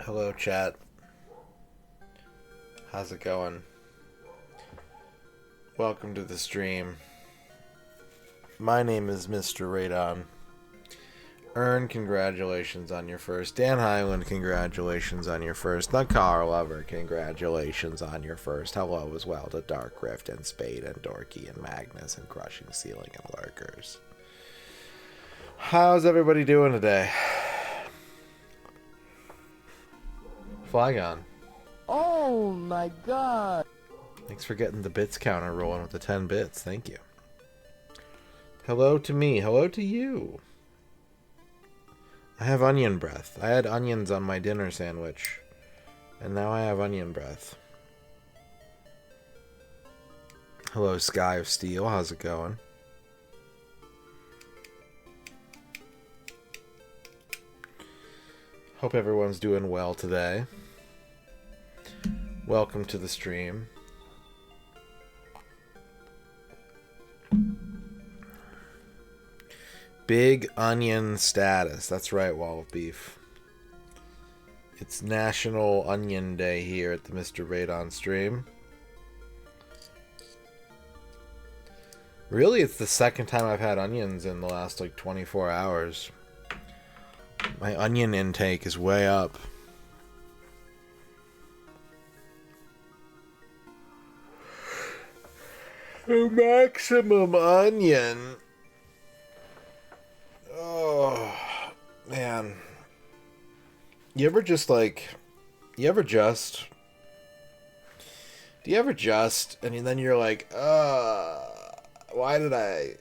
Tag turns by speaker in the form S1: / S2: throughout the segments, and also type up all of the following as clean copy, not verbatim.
S1: Hello, chat. How's it going? Welcome to the stream. My name is MisterRadon. Ern, congratulations on your first. Dan Highland, congratulations on your first. The Car Lover, congratulations on your first. Hello as well to Dark Rift and Spade and Dorky and Magnus and Crushing Ceiling and Lurkers. How's everybody doing today? Flygon.
S2: Oh my god.
S1: Thanks for getting the bits counter rolling with the 10 bits. Thank you. Hello to me. Hello to you. I have onion breath. I had onions on my dinner sandwich, and now I have onion breath. Hello, Sky of Steel. How's it going? Hope everyone's doing well today. Welcome to the stream. Big onion status. That's right, Wall of Beef. It's National Onion Day here at the MisterRadon stream. Really, it's the second time I've had onions in the last, like, 24 hours. My onion intake is way up. Maximum onion. Oh, man. Do you ever just, and then you're like, why did I,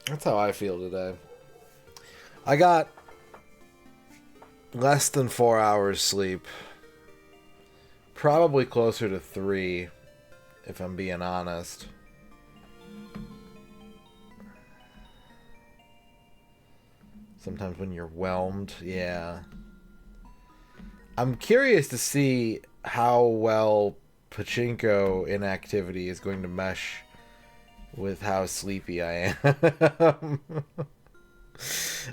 S1: That's how I feel today. I got less than 4 hours sleep. Probably closer to 3, if I'm being honest. Sometimes when you're whelmed, yeah. I'm curious to see how well Pachinko inactivity is going to mesh with how sleepy I am.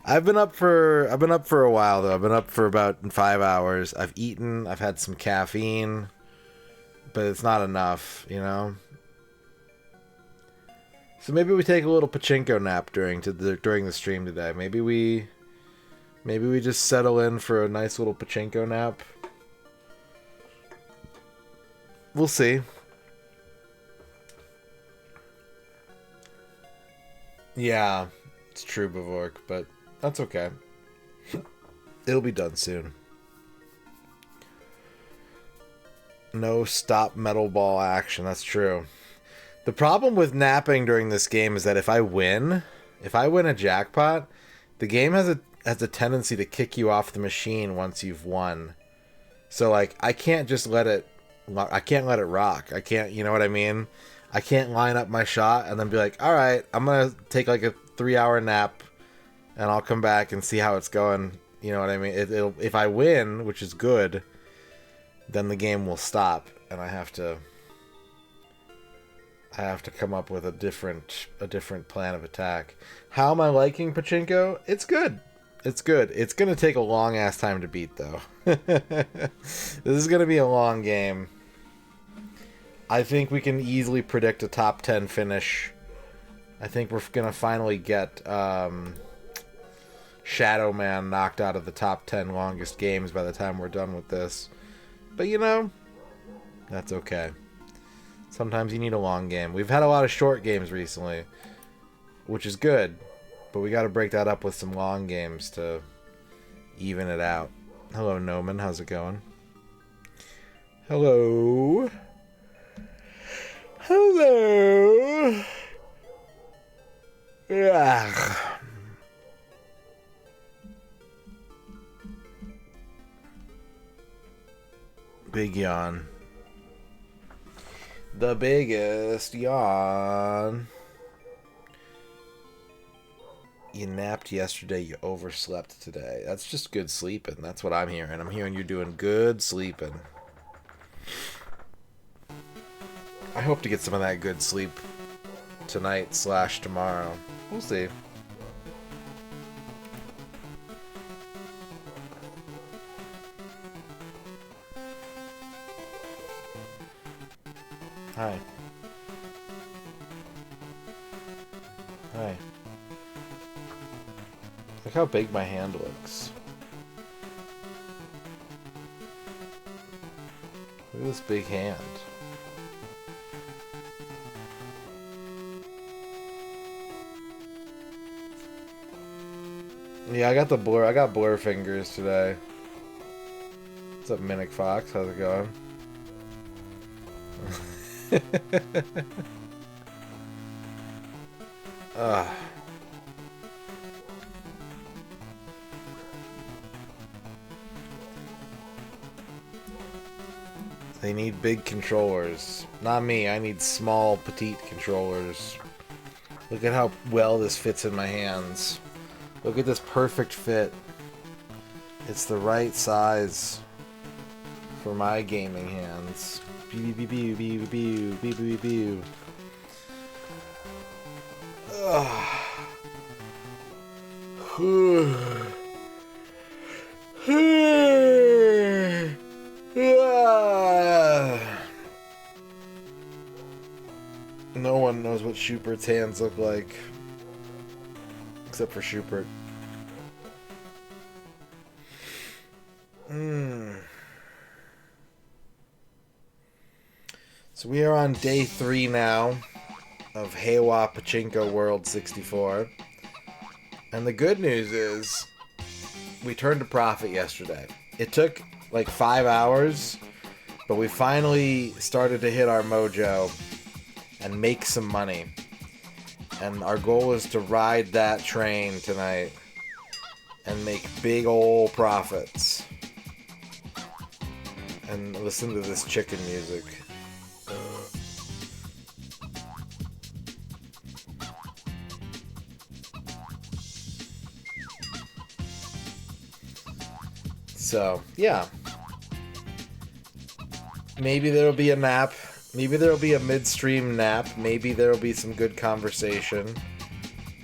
S1: I've been up for a while though. I've been up for about 5 hours. I've eaten, I've had some caffeine, but it's not enough, you know? So maybe we take a little Pachinko nap during the stream today. Maybe we just settle in for a nice little Pachinko nap. We'll see. Yeah, it's true, Bavork, but that's okay. It'll be done soon. No stop metal ball action. That's true. The problem with napping during this game is that if I win a jackpot, the game has a tendency to kick you off the machine once you've won. So like I can't let it rock. I can't, you know what I mean? I can't line up my shot and then be like, all right, I'm gonna take like a 3-hour nap, and I'll come back and see how it's going. You know what I mean? If I win, which is good, then the game will stop, and I have to come up with a different plan of attack. How am I liking Pachinko? It's good. It's good. It's going to take a long ass time to beat though. This is going to be a long game. I think we can easily predict a top 10 finish. I think we're going to finally get Shadow Man knocked out of the top 10 longest games by the time we're done with this. But you know, that's okay. Sometimes you need a long game. We've had a lot of short games recently, which is good, but we got to break that up with some long games to even it out. Hello, Noman. How's it going? Hello. Hello. Yeah. Big yawn. The biggest yawn. You napped yesterday, you overslept today. That's just good sleeping. That's what I'm hearing. I'm hearing you're doing good sleeping. I hope to get some of that good sleep tonight/tomorrow. We'll see. Hi. Hi. Look how big my hand looks. Look at this big hand. Yeah, I got the blur. I got blur fingers today. What's up, Minic Fox? How's it going? Ugh. They need big controllers. Not me. I need small, petite controllers. Look at how well this fits in my hands. Look at this perfect fit. It's the right size for my gaming hands. Pew pew pew pew pew pew pew pew. No one knows what Schubert's hands look like. Except for Schubert. So we are on day 3 now of Heiwa Pachinko World 64. And the good news is we turned a profit yesterday. It took like 5 hours, but we finally started to hit our mojo and make some money. And our goal is to ride that train tonight and make big ol' profits. And listen to this chicken music. So, yeah. Maybe there'll be a nap. Maybe there'll be a midstream nap. Maybe there'll be some good conversation.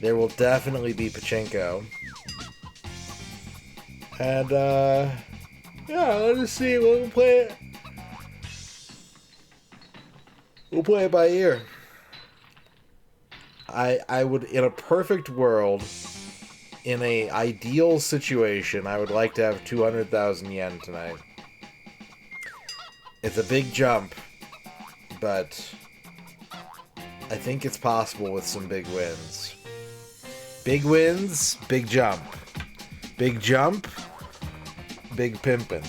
S1: There will definitely be Pachinko. And, yeah, let's just see. We'll play it. We'll play it by ear. I would, in a perfect world, in a ideal situation, I would like to have 200,000 yen tonight. It's a big jump, but I think it's possible with some big wins. Big wins, big jump. Big jump, big pimpin'.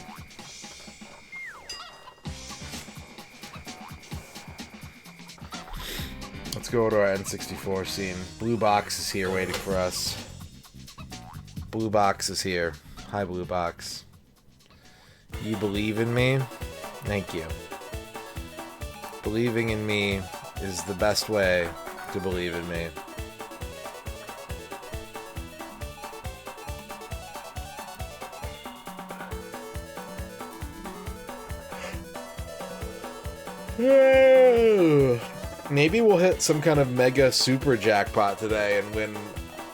S1: Let's go to our N64 scene. Blue Box is here waiting for us. Blue Box is here. Hi, Blue Box. You believe in me? Thank you. Believing in me is the best way to believe in me. Maybe we'll hit some kind of mega super jackpot today and win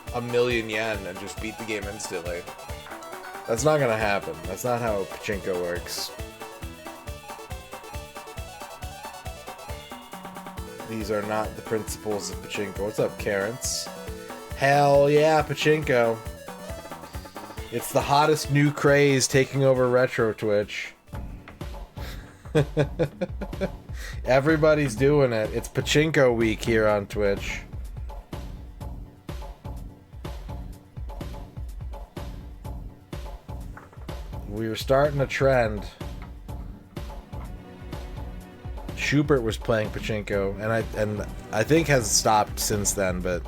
S1: 1,000,000 yen and just beat the game instantly. That's not gonna happen. That's not how Pachinko works. These are not the principles of Pachinko. What's up, Karens? Hell yeah, Pachinko. It's the hottest new craze taking over Retro Twitch. Everybody's doing it. It's Pachinko week here on Twitch. We were starting a trend. Schubert was playing Pachinko, and I think has stopped since then, but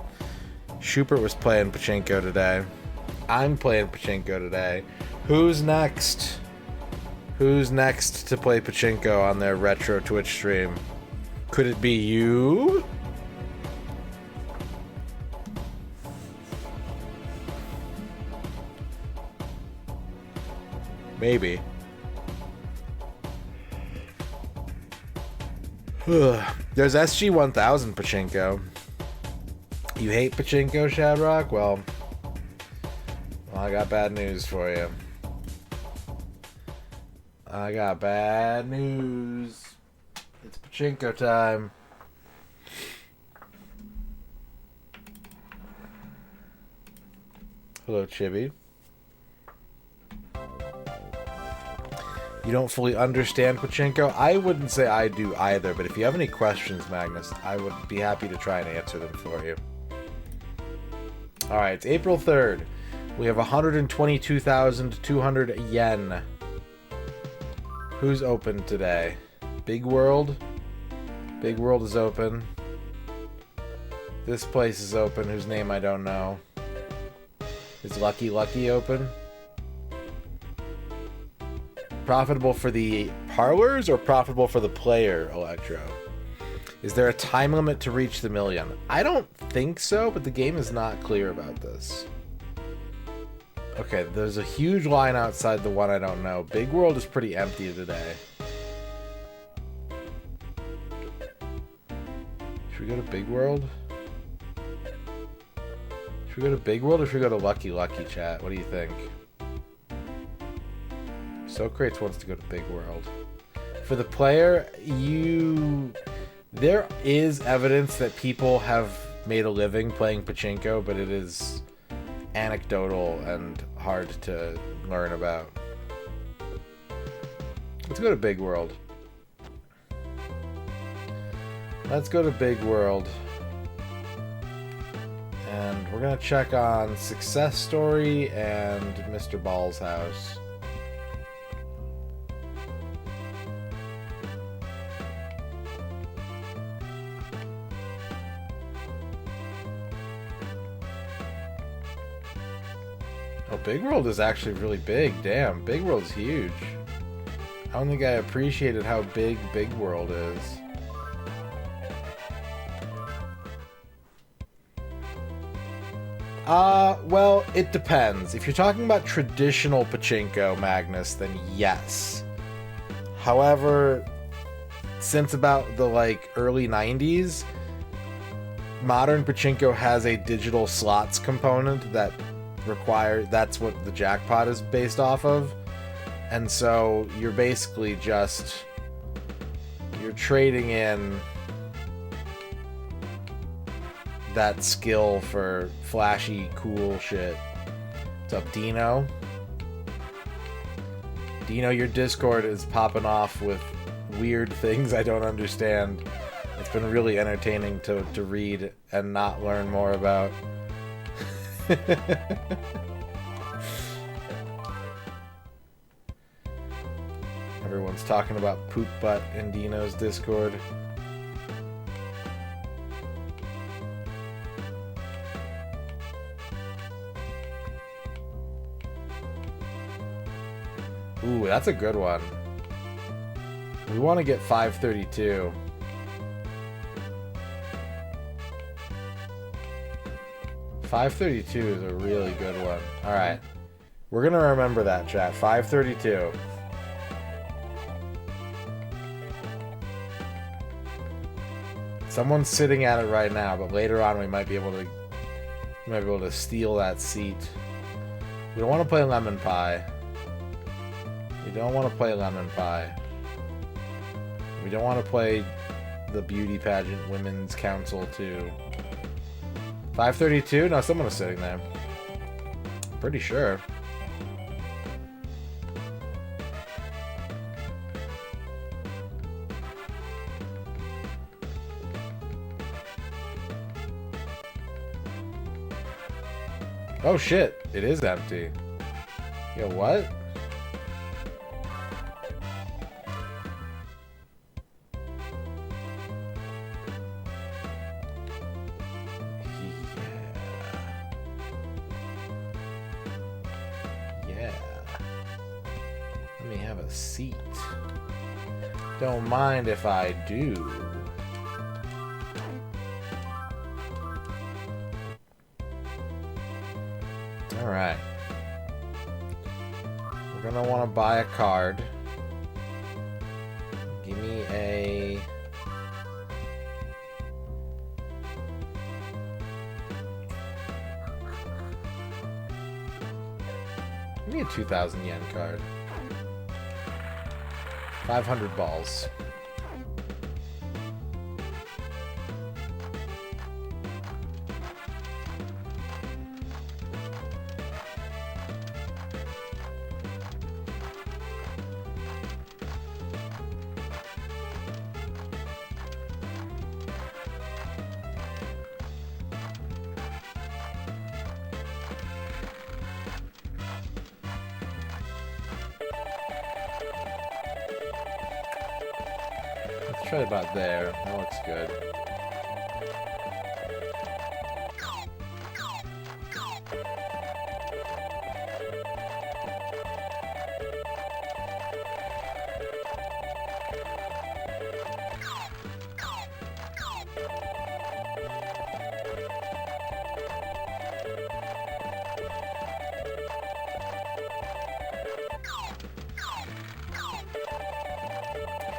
S1: Schubert was playing Pachinko today. I'm playing Pachinko today. Who's next? Who's next to play Pachinko on their Retro Twitch stream? Could it be you? Maybe. There's SG-1000 Pachinko. You hate Pachinko, Shadrock? Well, I got bad news for you. I got bad news. It's Pachinko time. Hello, Chibi. You don't fully understand Pachinko? I wouldn't say I do either, but if you have any questions, Magnus, I would be happy to try and answer them for you. Alright, it's April 3rd. We have 122,200 yen. Who's open today? Big World? Big World is open. This place is open, whose name I don't know. Is Lucky Lucky open? Profitable for the parlors or profitable for the player, Electro? Is there a time limit to reach the million? I don't think so, but the game is not clear about this. Okay, there's a huge line outside the one I don't know. Big World is pretty empty today. Should we go to Big World? Should we go to Big World or should we go to Lucky Lucky, chat? What do you think? Socrates wants to go to Big World. For the player, there is evidence that people have made a living playing Pachinko, but it is anecdotal and hard to learn about. Let's go to Big World. Let's go to Big World. And we're going to check on Success Story and Mr. Ball's house. Oh, Big World is actually really big. Damn, Big World's huge. I don't think I appreciated how big Big World is. Well, it depends. If you're talking about traditional Pachinko, Magnus, then yes. However, since about the, early 90s, modern Pachinko has a digital slots component that's what the jackpot is based off of. And so you're basically you're trading in that skill for flashy, cool shit. What's up, Dino? Dino, your Discord is popping off with weird things I don't understand. It's been really entertaining to read and not learn more about. Everyone's talking about poop butt in Dino's Discord. Ooh, that's a good one. We want to get 532. $532 is a really good one. Alright. We're going to remember that, chat. 532. Someone's sitting at it right now, but later on we might be able to steal that seat. We don't want to play Lemon Pie. We don't want to play Lemon Pie. We don't want to play the Beauty Pageant Women's Council 2. 532? No, someone was sitting there. I'm pretty sure. Oh shit, it is empty. Yo, what? Seat. Don't mind if I do. Alright. We're gonna want to buy a card. Give me a... Give me a 2,000 yen card. 500 balls. right about there. That looks good.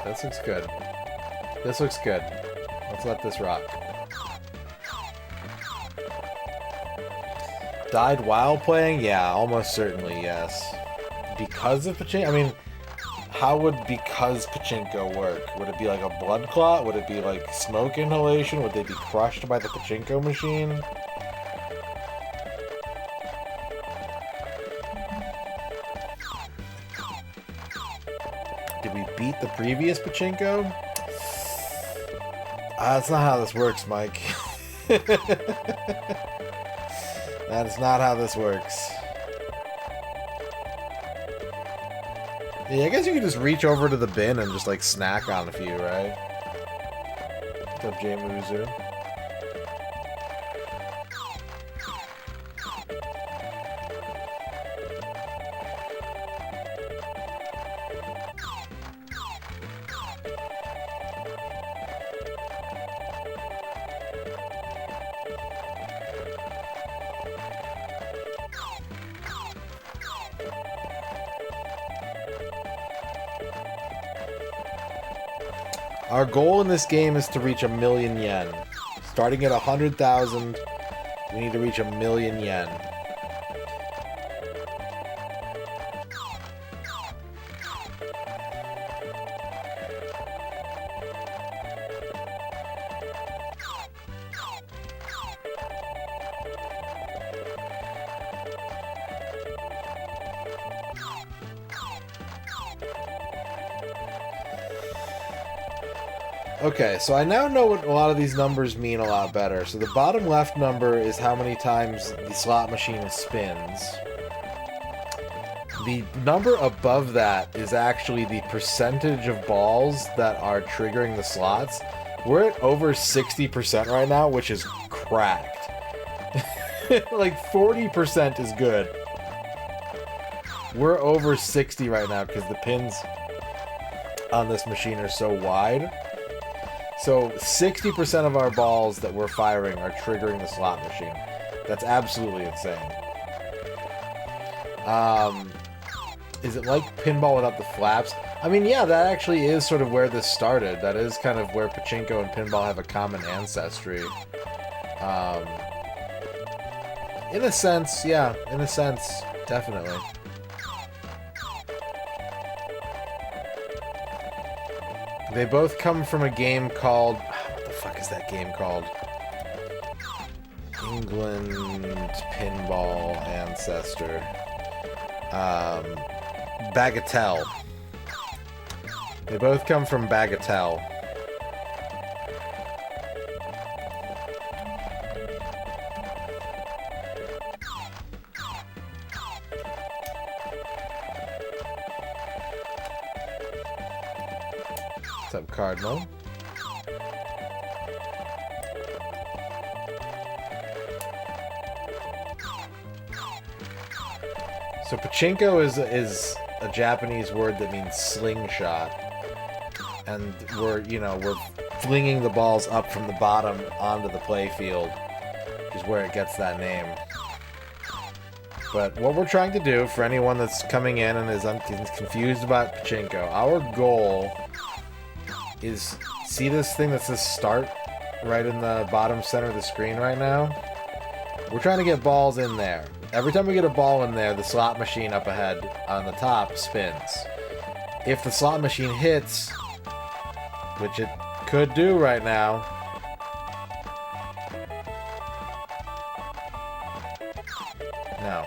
S1: This looks good. This looks good. Let's let this rock. Died while playing? Yeah, almost certainly, yes. Because of Pachinko? I mean, how would because Pachinko work? Would it be like a blood clot? Would it be like smoke inhalation? Would they be crushed by the Pachinko machine? Did we beat the previous Pachinko? That's not how this works, Mike. That is not how this works. Yeah, I guess you could just reach over to the bin and just like snack on a few, right? What's up, Jay Muzu? Our goal in this game is to reach 1,000,000 yen. Starting at 100,000, we need to reach 1,000,000 yen. Okay, so I now know what a lot of these numbers mean a lot better. So the bottom left number is how many times the slot machine spins. The number above that is actually the percentage of balls that are triggering the slots. We're at over 60% right now, which is cracked. Like 40% is good. We're over 60 right now because the pins on this machine are so wide. So 60% of our balls that we're firing are triggering the slot machine. That's absolutely insane. Is it like pinball without the flaps? I mean, yeah, that actually is sort of where this started. That is kind of where Pachinko and pinball have a common ancestry. In a sense, yeah. In a sense, definitely. They both come from a game called... What the fuck is that game called? England Pinball Ancestor. Bagatelle. They both come from Bagatelle. What's up, Cardinal? So Pachinko is a Japanese word that means slingshot, and we're flinging the balls up from the bottom onto the play field, which is where it gets that name. But what we're trying to do, for anyone that's coming in and is confused about Pachinko, our goal is, see this thing that says start right in the bottom center of the screen right now? We're trying to get balls in there. Every time we get a ball in there, the slot machine up ahead on the top spins. If the slot machine hits, which it could do right now, no.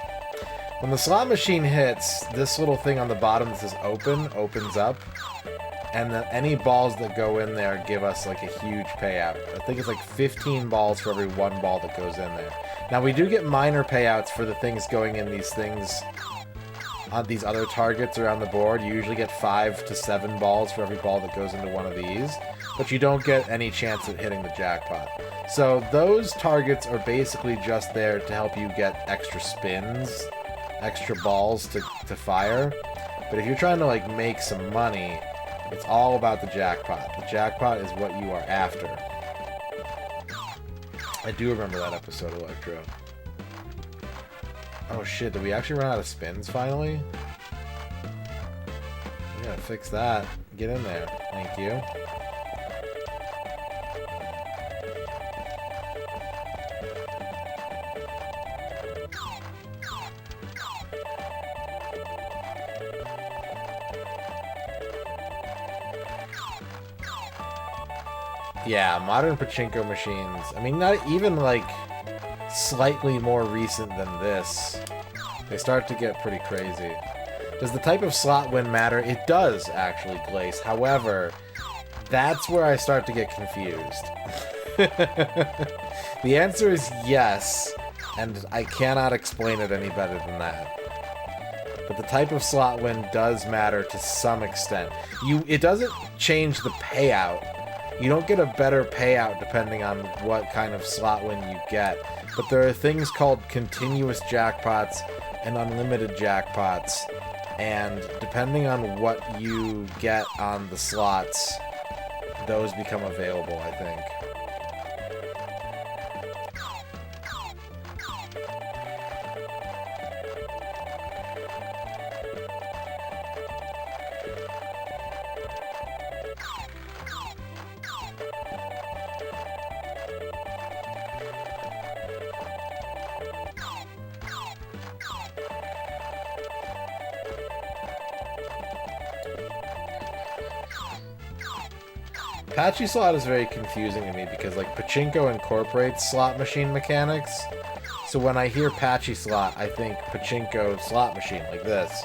S1: When the slot machine hits, this little thing on the bottom that says open opens up, and then any balls that go in there give us like a huge payout. I think it's like 15 balls for every one ball that goes in there. Now we do get minor payouts for the things going in these things on these other targets around the board. You usually get 5 to 7 balls for every ball that goes into one of these, but you don't get any chance at hitting the jackpot. So those targets are basically just there to help you get extra spins, extra balls to fire. But if you're trying to like make some money, it's all about the jackpot. The jackpot is what you are after. I do remember that episode, Electro. Oh shit, did we actually run out of spins finally? We gotta fix that. Get in there. Thank you. Yeah, modern Pachinko machines. I mean, not even like slightly more recent than this. They start to get pretty crazy. Does the type of slot win matter? It does, actually, Glace. However, that's where I start to get confused. The answer is yes, and I cannot explain it any better than that. But the type of slot win does matter to some extent. It doesn't change the payout. You don't get a better payout depending on what kind of slot win you get. But there are things called continuous jackpots and unlimited jackpots. And depending on what you get on the slots, those become available, I think. Patchy slot is very confusing to me because, like, Pachinko incorporates slot machine mechanics. So when I hear patchy slot, I think Pachinko slot machine, like this.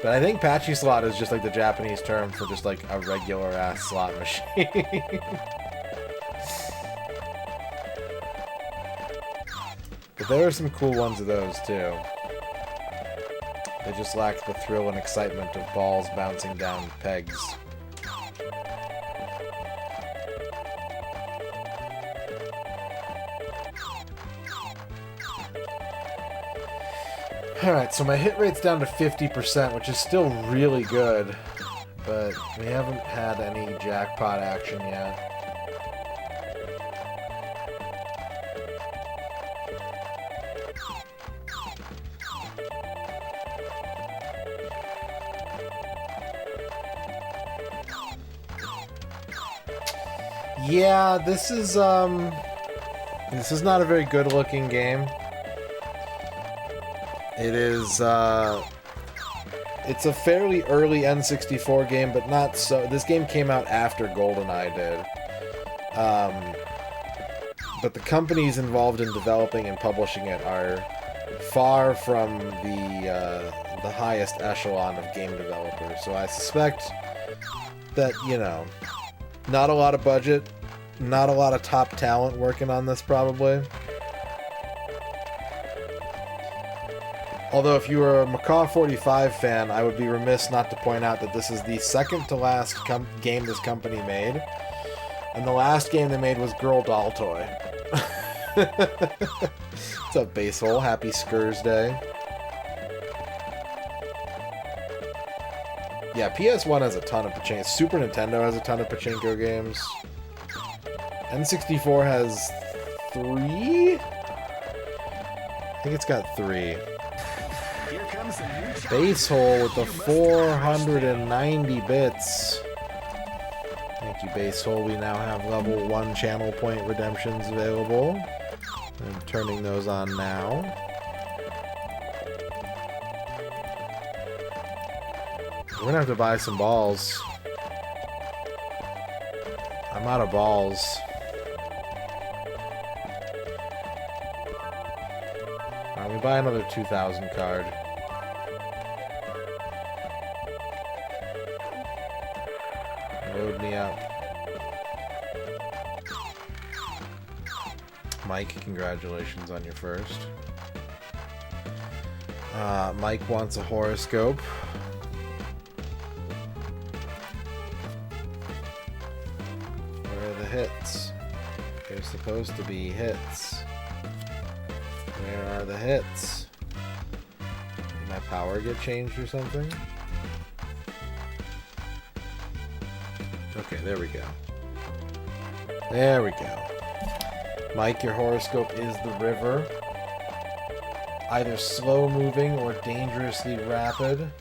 S1: But I think patchy slot is just, like, the Japanese term for just, like, a regular-ass slot machine. But there are some cool ones of those, too. They just lack the thrill and excitement of balls bouncing down pegs. Alright, so my hit rate's down to 50%, which is still really good, but we haven't had any jackpot action yet. Yeah, this is not a very good looking game. It is, it's a fairly early N64 game, but not so. This game came out after GoldenEye did. But the companies involved in developing and publishing it are far from the highest echelon of game developers. So I suspect that, you know, not a lot of budget, not a lot of top talent working on this, probably. Although if you were a Macaw 45 fan, I would be remiss not to point out that this is the second to last game this company made. And the last game they made was Girl Doll Toy. What's up, Basehole? Happy Skurs Day. Yeah, PS1 has a ton of Pachinko. Super Nintendo has a ton of Pachinko games. N64 has 3? I think it's got 3. Basehole with the 490 bits. Thank you, Basehole. We now have level 1 channel point redemptions available. I'm turning those on now. We're gonna have to buy some balls. I'm out of balls. Alright, we buy another 2,000 card. Load me up. Mike, congratulations on your first. Mike wants a horoscope. Where are the hits? There's supposed to be hits. Where are the hits? Did my power get changed or something? Okay, there we go. There we go. Mike, your horoscope is the river. Either slow-moving or dangerously rapid.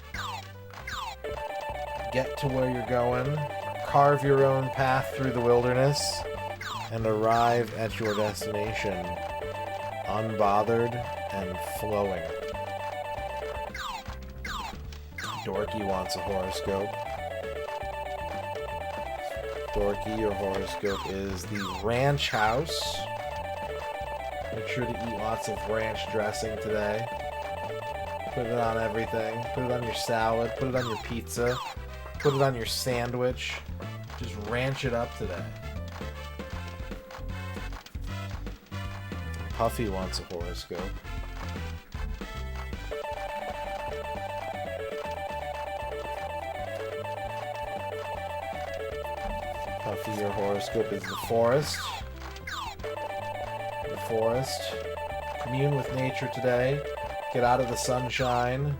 S1: Get to where you're going. Carve your own path through the wilderness. And arrive at your destination. Unbothered and flowing. Dorky wants a horoscope. Dorky, your horoscope is the ranch house. Make sure to eat lots of ranch dressing today. Put it on everything. Put it on your salad. Put it on your pizza. Put it on your sandwich. Just ranch it up today. Puffy wants a horoscope. Puffy, your horoscope is the forest. The forest. Commune with nature today. Get out of the sunshine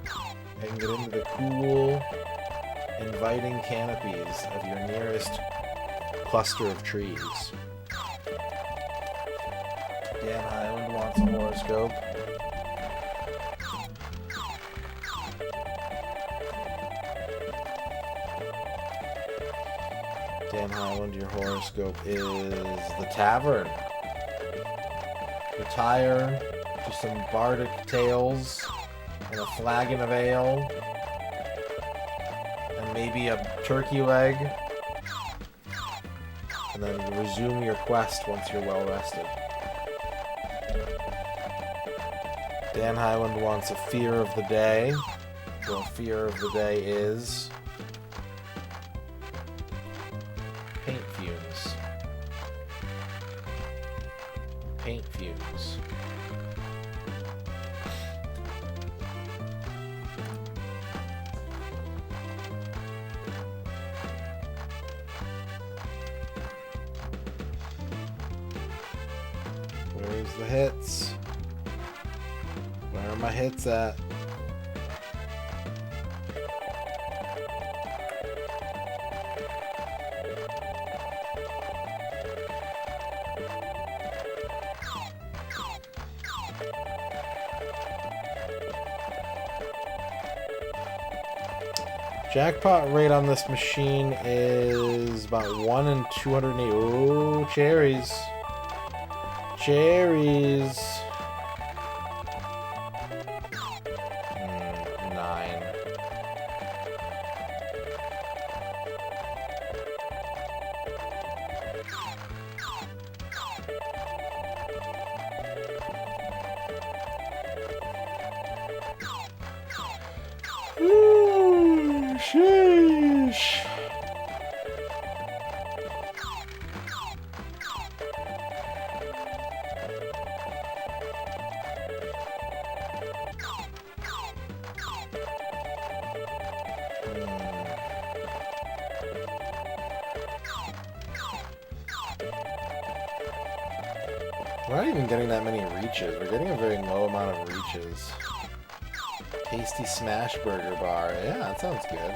S1: and get into the cool, inviting canopies of your nearest cluster of trees. Dan Highland wants a horoscope. Dan Highland, your horoscope is the tavern. Retire to some bardic tales and a flagon of ale and maybe a turkey leg, and then resume your quest once you're well rested. Dan Highland wants a fear of the day. Well, fear of the day is paint fumes. Paint fumes. Where's the hits? Where are my hits at? Jackpot rate on this machine is about 1 in 208. Oh, cherries. Cherries. 9. Ooh, sheesh. We're not even getting that many reaches. We're getting a very low amount of reaches. Tasty Smash Burger Bar. Yeah, that sounds good.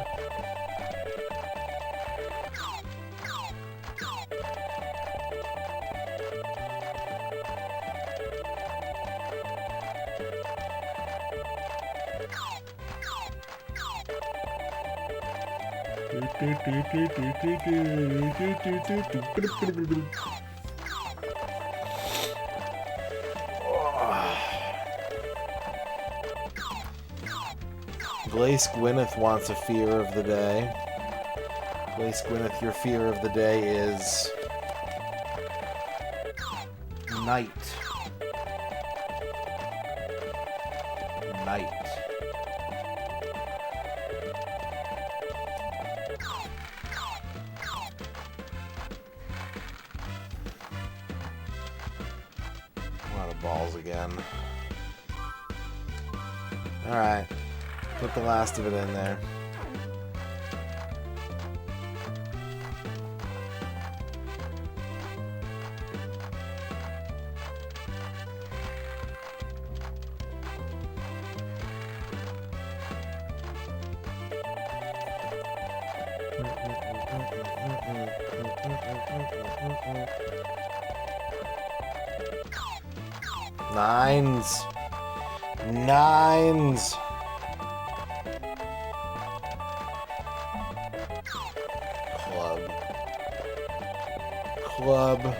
S1: Blaze Gwyneth wants a fear of the day. Blaze Gwyneth, your fear of the day is night. Night. A lot of balls again. Alright. Put the last of it in there. Nines. Nines. Club. Club.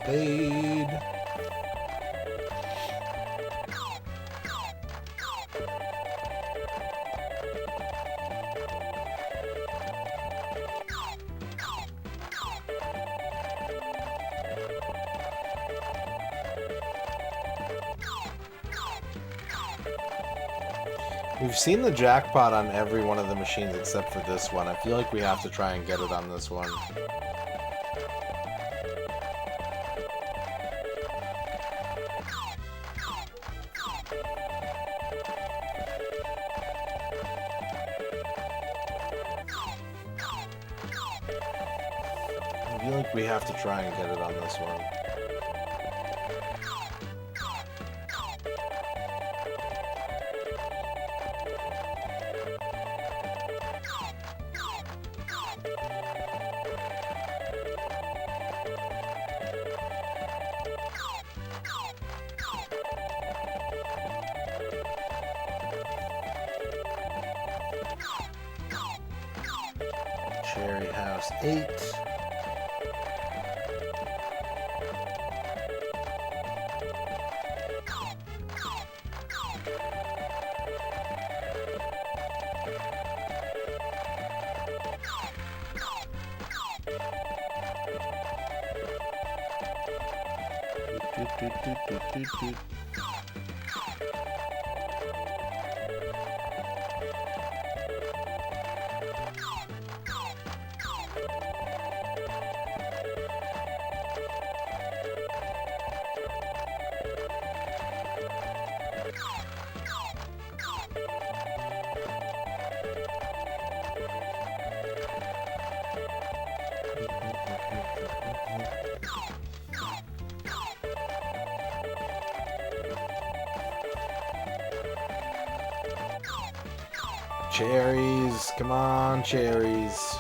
S1: Spade. We've seen the jackpot on every one of the machines except for this one. I feel like we have to try and get it on this one. I feel like we have to try and get it on this one. Cherry House 8. Cherries, come on, cherries.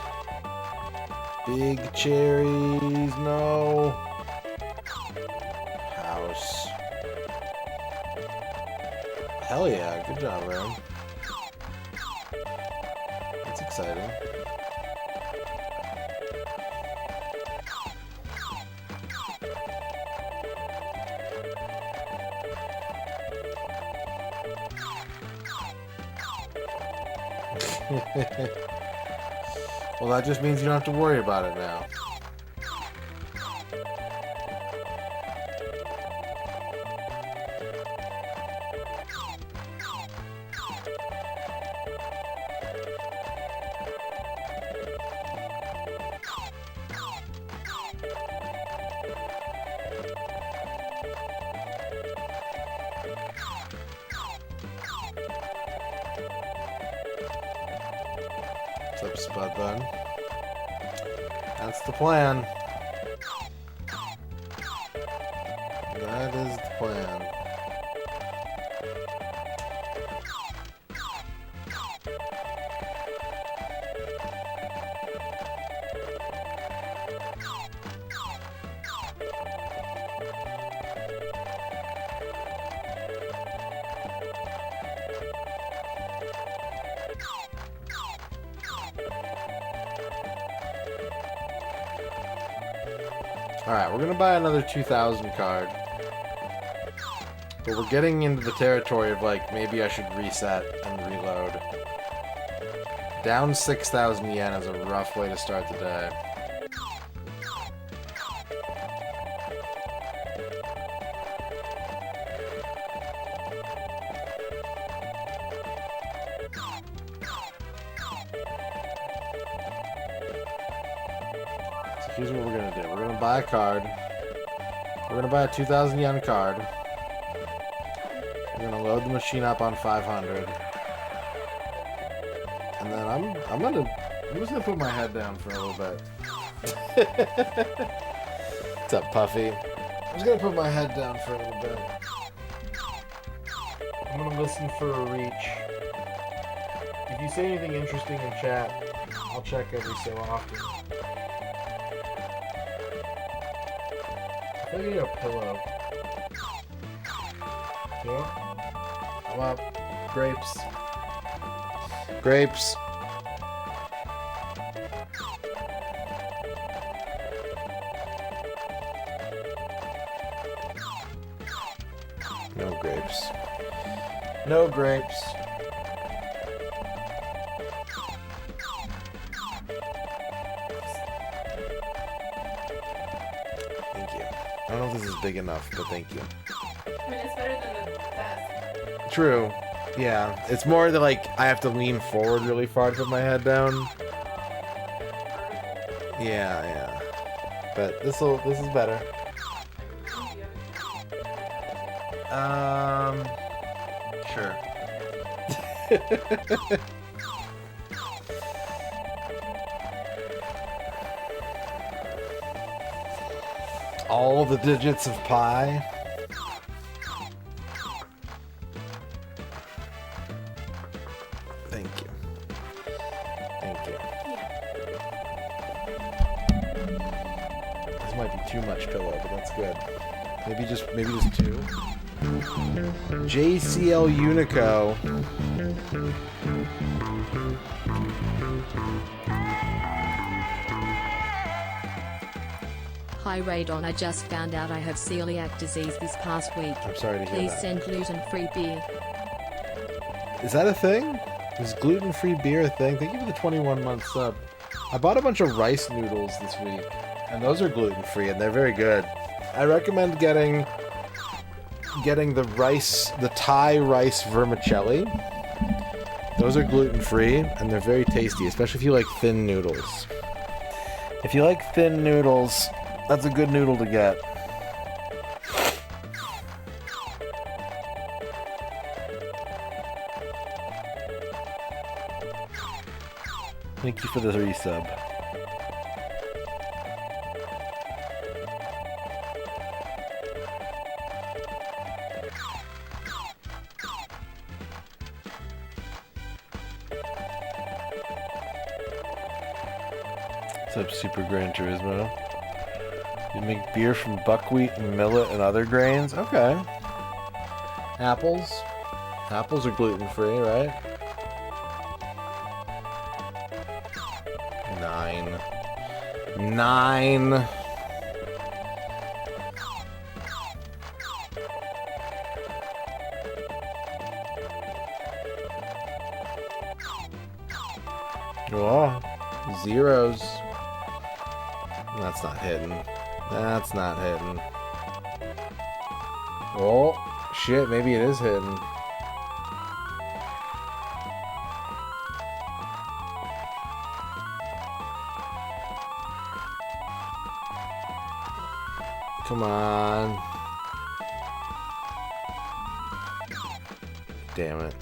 S1: Big cherries, no. House. Hell yeah, good job, Aaron. That's exciting. Well, that just means you don't have to worry about it now. What's up, Spud Bud? That's the plan. That is the plan. Alright, we're gonna buy another 2,000 card. But we're getting into the territory of, like, maybe I should reset and reload. Down 6,000 yen is a rough way to start the day. So here's what we're gonna do. We're gonna buy a card. We're gonna buy a 2,000 yen card. We're gonna load the machine up on 500. And then I'm just gonna put my head down for a little bit. What's up, Puffy? I'm just gonna put my head down for a little bit. I'm gonna listen for a reach. If you say anything interesting in chat, I'll check every so often. I think I need a pillow. Yeah? I'm up. Grapes. Grapes. No grapes. No grapes. Thank you. I don't know if this is big enough, but thank you.
S3: I mean, it's better than the best.
S1: True. Yeah. It's more that, like, I have to lean forward really far to put my head down. Yeah, yeah. But this is better. Sure. All the digits of pi. Thank you. Thank you. This might be too much pillow, but that's good. Maybe just two. JCL Unico.
S4: Hi Radon, I just found out I have celiac disease this past week.
S1: I'm sorry to hear
S4: Please
S1: that.
S4: send gluten-free beer.
S1: Is that a thing? Is gluten-free beer a thing? Thank you for the 21-month sub. I bought a bunch of rice noodles this week, and those are gluten-free, and they're very good. I recommend getting the Thai rice vermicelli. Those are gluten-free, and they're very tasty, especially if you like thin noodles. If you like thin noodles, that's a good noodle to get. Thank you for the resub. What's up, Super Gran Turismo? You make beer from buckwheat and millet and other grains? Okay. Apples? Apples are gluten-free, right? 9. Oh, zeros. That's not hidden. That's not hidden. Oh, shit, maybe it is hidden. Come on. Damn it.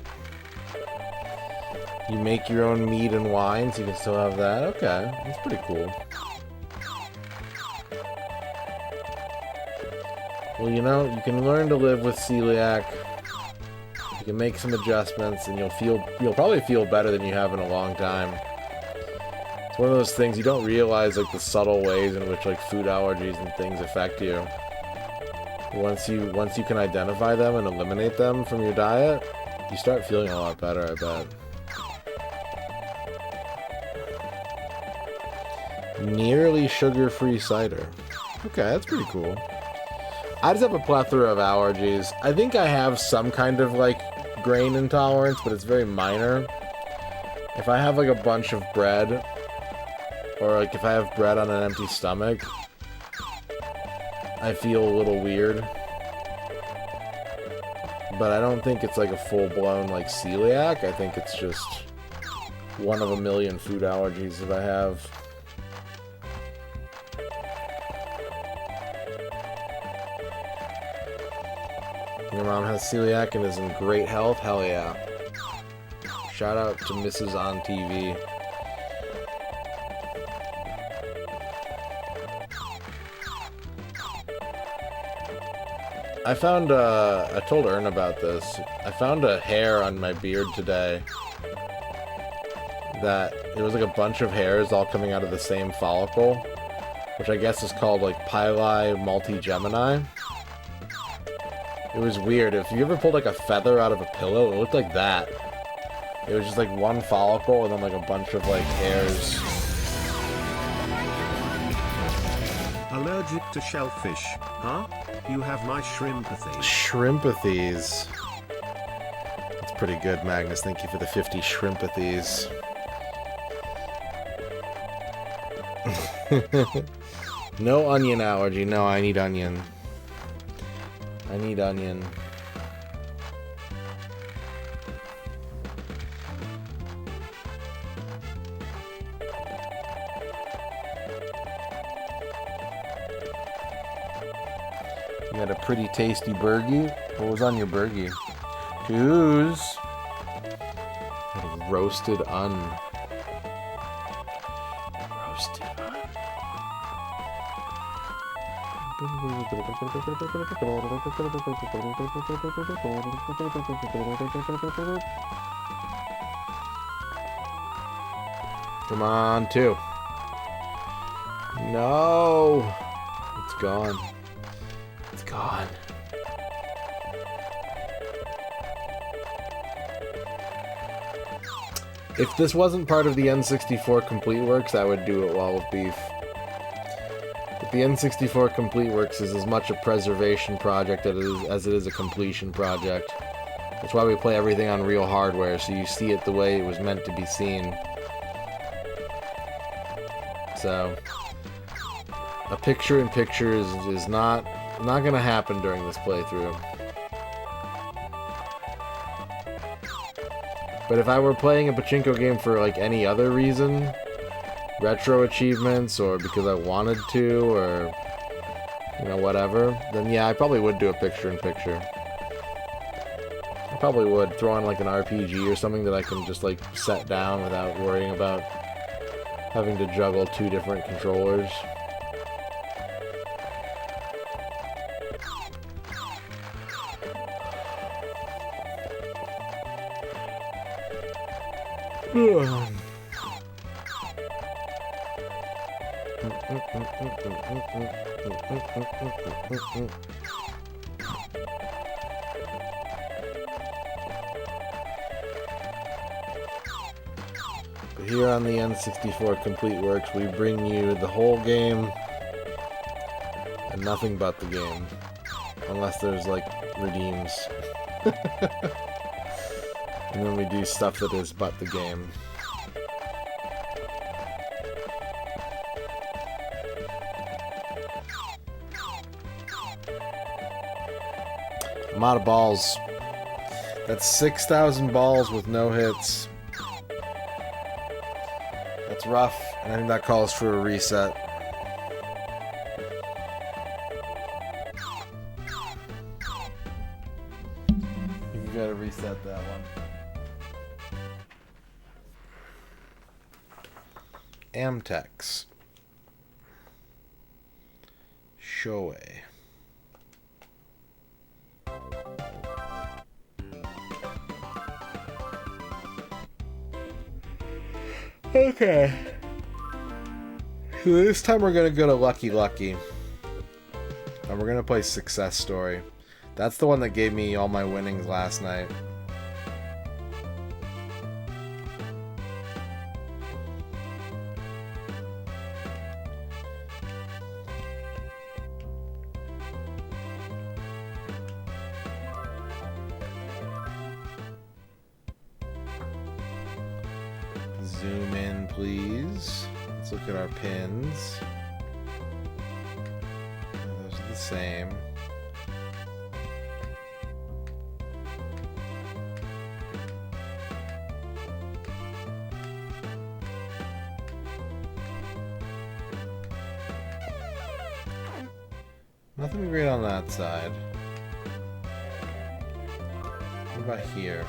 S1: You make your own mead and wine, so you can still have that? Okay, that's pretty cool. Well, you know, you can learn to live with celiac. You can make some adjustments, and you'll probably feel better than you have in a long time. It's one of those things you don't realize, like, the subtle ways in which, like, food allergies and things affect you. Once you can identify them and eliminate them from your diet, you start feeling a lot better, I bet. Nearly sugar-free cider. Okay, that's pretty cool. I just have a plethora of allergies. I think I have some kind of, like, grain intolerance, but it's very minor. If I have, like, a bunch of bread, or, like, if I have bread on an empty stomach, I feel a little weird. But I don't think it's, like, a full-blown, like, celiac. I think it's just one of a million food allergies that I have. Your mom has celiac and is in great health? Hell yeah. Shout out to Mrs. On TV. I found, I told Ern about this. I found a hair on my beard today. That, it was like a bunch of hairs all coming out of the same follicle. Which I guess is called, like, Pili multi-Gemini. It was weird. If you ever pulled, like, a feather out of a pillow, it looked like that. It was just, like, one follicle and then, like, a bunch of, like, hairs.
S5: Allergic to shellfish, huh? You have my shrimpathy.
S1: Shrimpathies. That's pretty good, Magnus. Thank you for the 50 shrimpathies. No onion allergy. No, I need onion. I need onion. You got a pretty tasty burgie. What was on your burgie? Goose. Roasted un. Roasted un. Come on, two. No. It's gone. It's gone. If this wasn't part of the N64 Complete Works, I would do it well with beef. But the N64 Complete Works is as much a preservation project as it is a completion project. That's why we play everything on real hardware, so you see it the way it was meant to be seen. So, a picture-in-picture is not gonna happen during this playthrough. But if I were playing a Pachinko game for, like, any other reason, retro achievements, or because I wanted to, or, you know, whatever, then yeah, I probably would do a picture-in-picture. I probably would throw on, like, an RPG or something that I can just, like, set down without worrying about having to juggle two different controllers. But here on the N64 Complete Works, we bring you the whole game and nothing but the game. Unless there's, like, redeems. And then we do stuff that is but the game. I'm out of balls. That's 6,000 balls with no hits. That's rough, and I think that calls for a reset. You gotta reset that one. Amtex. Shoei. Okay. So this time we're gonna go to Lucky Lucky. And we're gonna play Success Story. That's the one that gave me all my winnings last night. zoom in, please. Let's look at our pins. Those are the same. Nothing great on that side. What about here?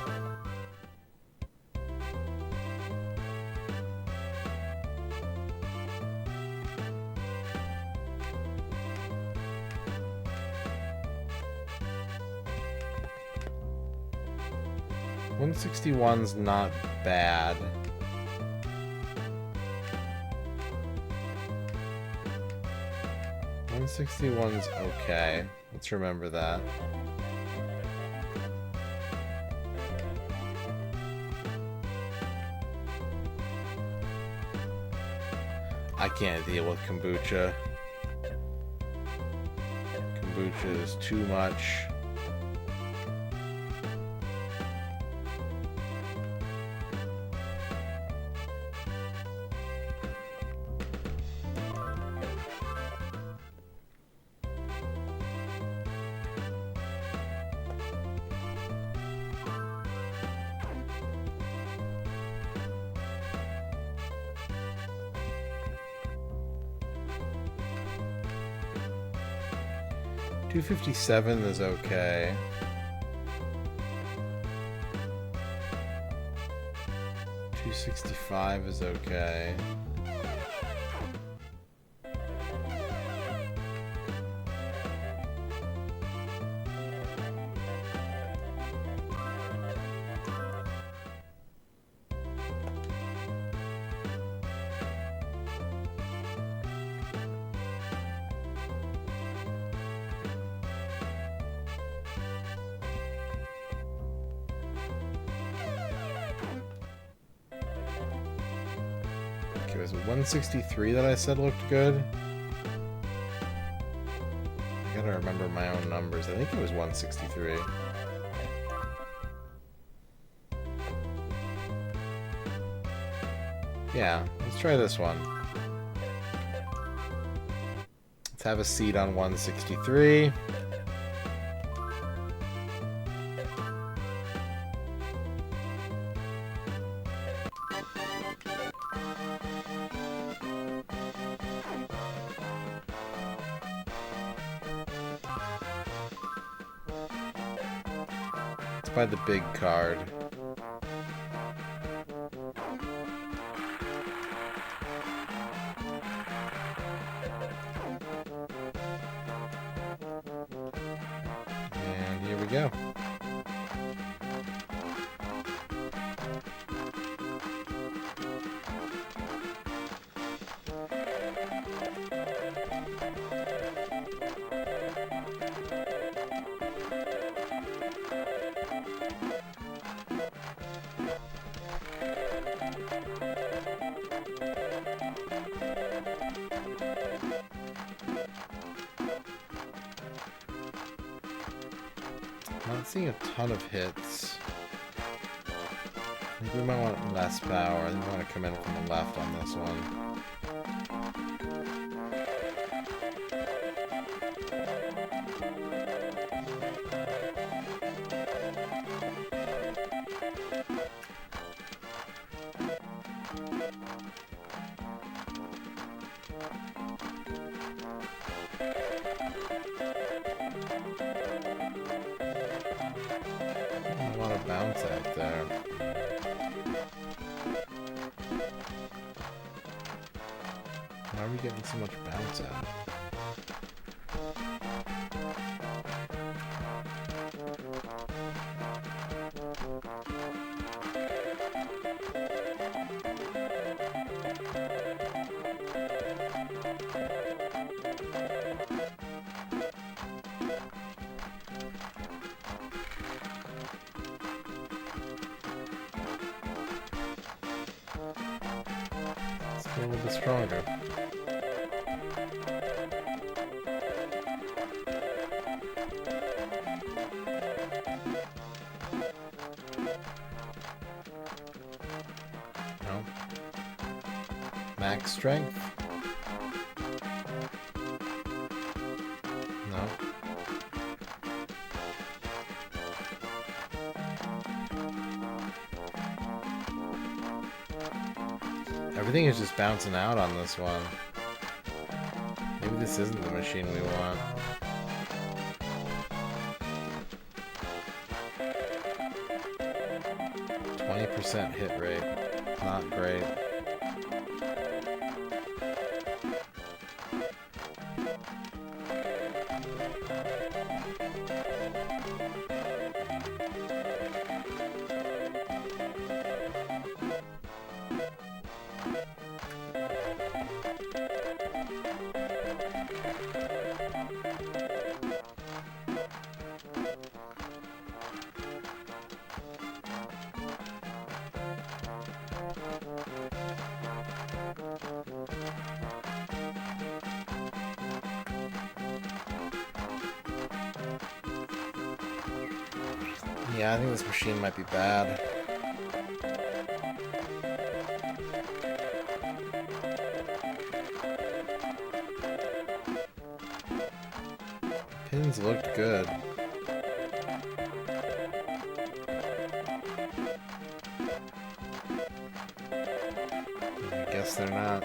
S1: $161's not bad. $161's okay. Let's remember that. I can't deal with kombucha. Kombucha is too much. $257 is okay. $265 is okay. Okay, was it 163 that I said looked good? I gotta remember my own numbers. I think it was 163. Yeah, let's try this one. Let's have a seat on 163. By the big card. And here we go. Not seeing a ton of hits. I think we might want less power. I think we want to come in from the left on this one. A lot of bounce out there. Why are we getting so much bounce out? A little bit stronger. No. Max strength? No. Everything is just bouncing out on this one. Maybe this isn't the machine we want. % hit rate. Not great. Yeah, I think this machine might be bad. Pins looked good. I guess they're not.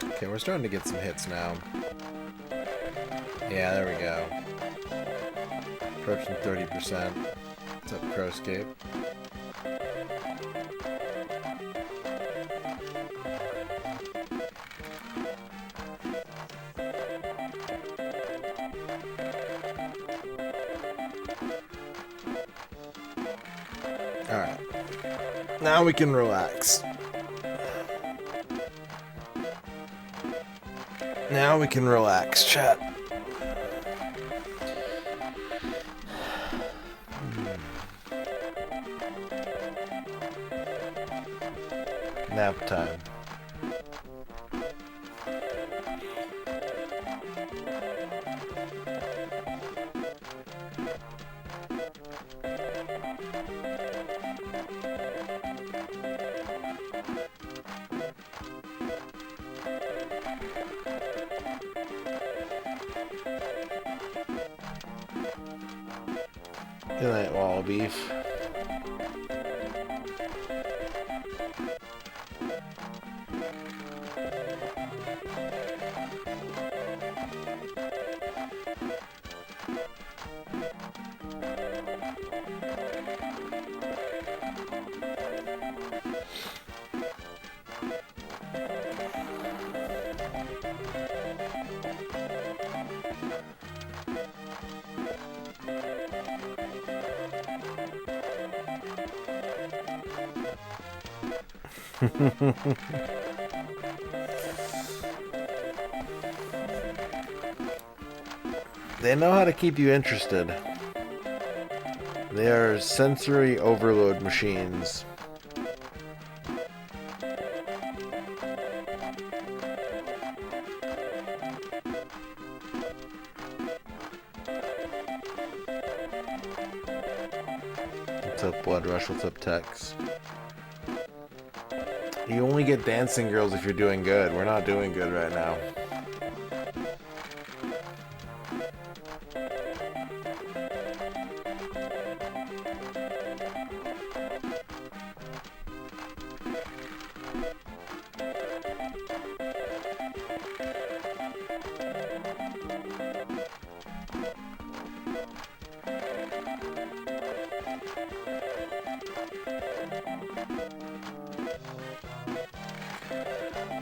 S1: Okay, we're starting to get some hits now. Yeah, there we go. Approaching 30%. What's up, Crowscape? Alright. Now we can relax. Now we can relax, chat. Nap time. Good night, wall beef. They know how to keep you interested. They are sensory overload machines. What's up, Blood Rush? What's up, Tex? You only get dancing girls if you're doing good. We're not doing good right now.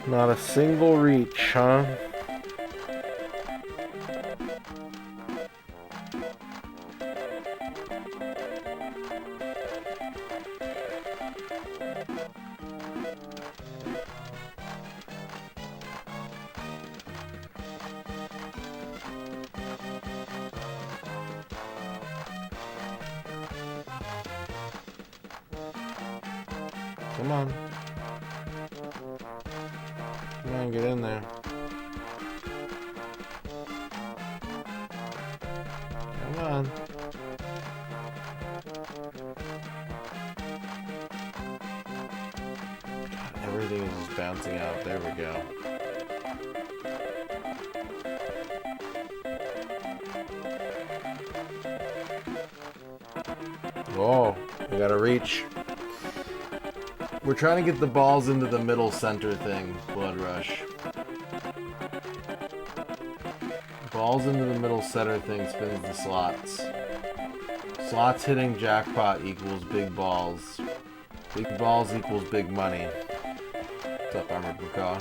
S1: Not a single reach, huh? Come on. Come on, get in there. Come on. God, everything is just bouncing out. There we go. Whoa, we gotta reach. We're trying to get the balls into the middle center thing, Blood Rush. Balls into the middle center thing spins the slots. Slots hitting jackpot equals big balls. Big balls equals big money. What's up, Armored Macaw?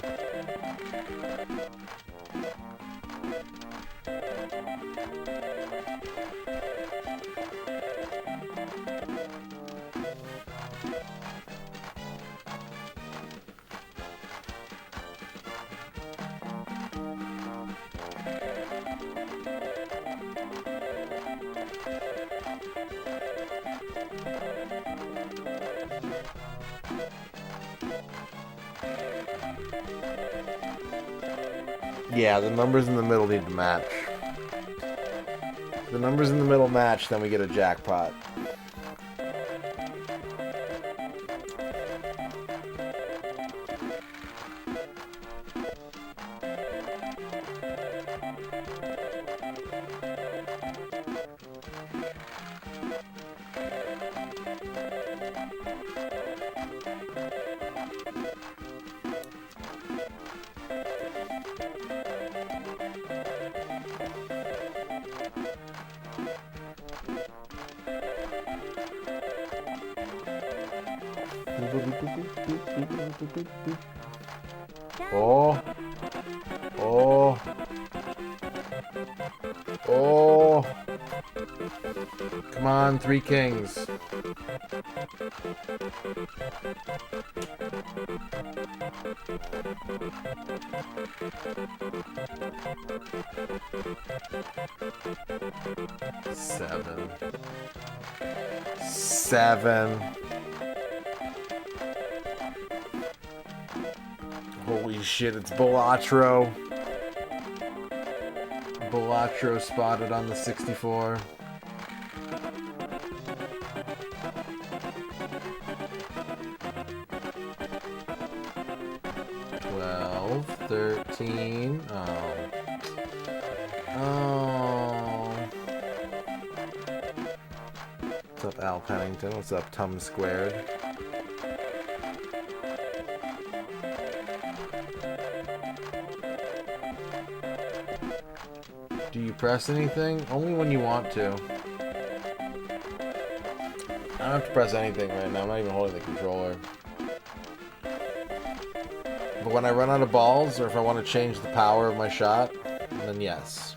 S1: Yeah, the numbers in the middle need to match. If the numbers in the middle match, then we get a jackpot. Oh. Oh. Oh. Come on, 3 kings. Seven. Holy shit, it's Bolatro. Bolatro spotted on the 64. $12, $13. Oh. What's up, Al Pennington? What's up, Tum Squared? Do you press anything? Only when you want to. I don't have to press anything right now. I'm not even holding the controller. But when I run out of balls, or if I want to change the power of my shot, then yes.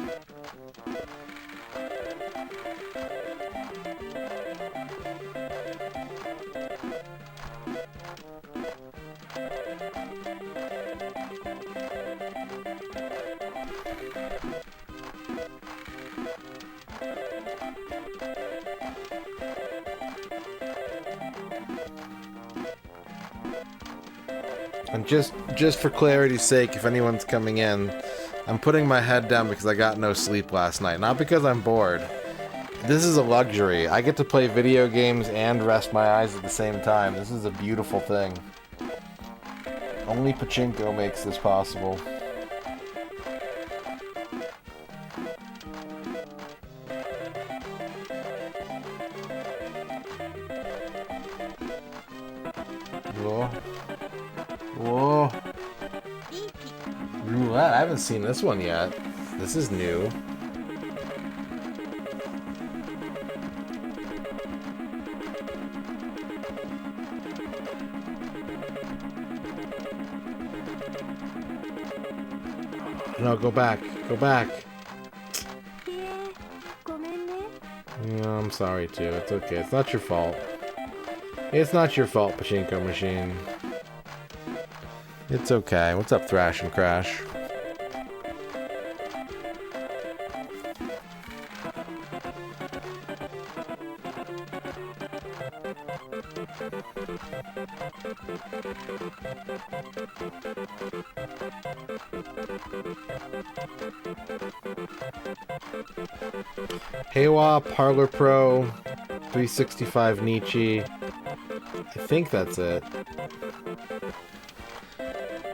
S1: And just for clarity's sake, if anyone's coming in, I'm putting my head down because I got no sleep last night. Not because I'm bored. This is a luxury. I get to play video games and rest my eyes at the same time. This is a beautiful thing. Only Pachinko makes this possible. Whoa. Whoa. Roulette. I haven't seen this one yet. This is new. No, go back. Go back. Yeah, I'm sorry too. It's okay. It's not your fault. It's not your fault, Pachinko machine. It's okay. What's up, Thrash and Crash? Heiwa, Parlor Pro, 365 Nietzsche. I think that's it.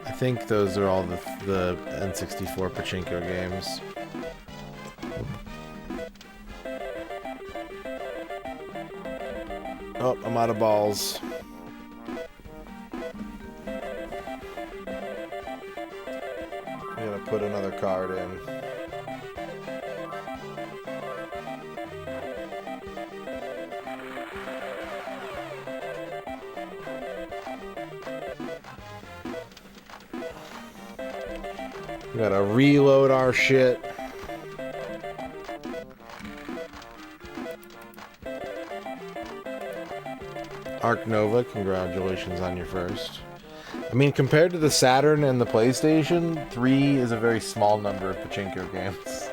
S1: I think those are all the N64 Pachinko games. Oh, I'm out of balls. I'm gonna put another card in. We gotta reload our shit. Arc Nova, congratulations on your first. I mean, compared to the Saturn and the PlayStation, 3 is a very small number of Pachinko games.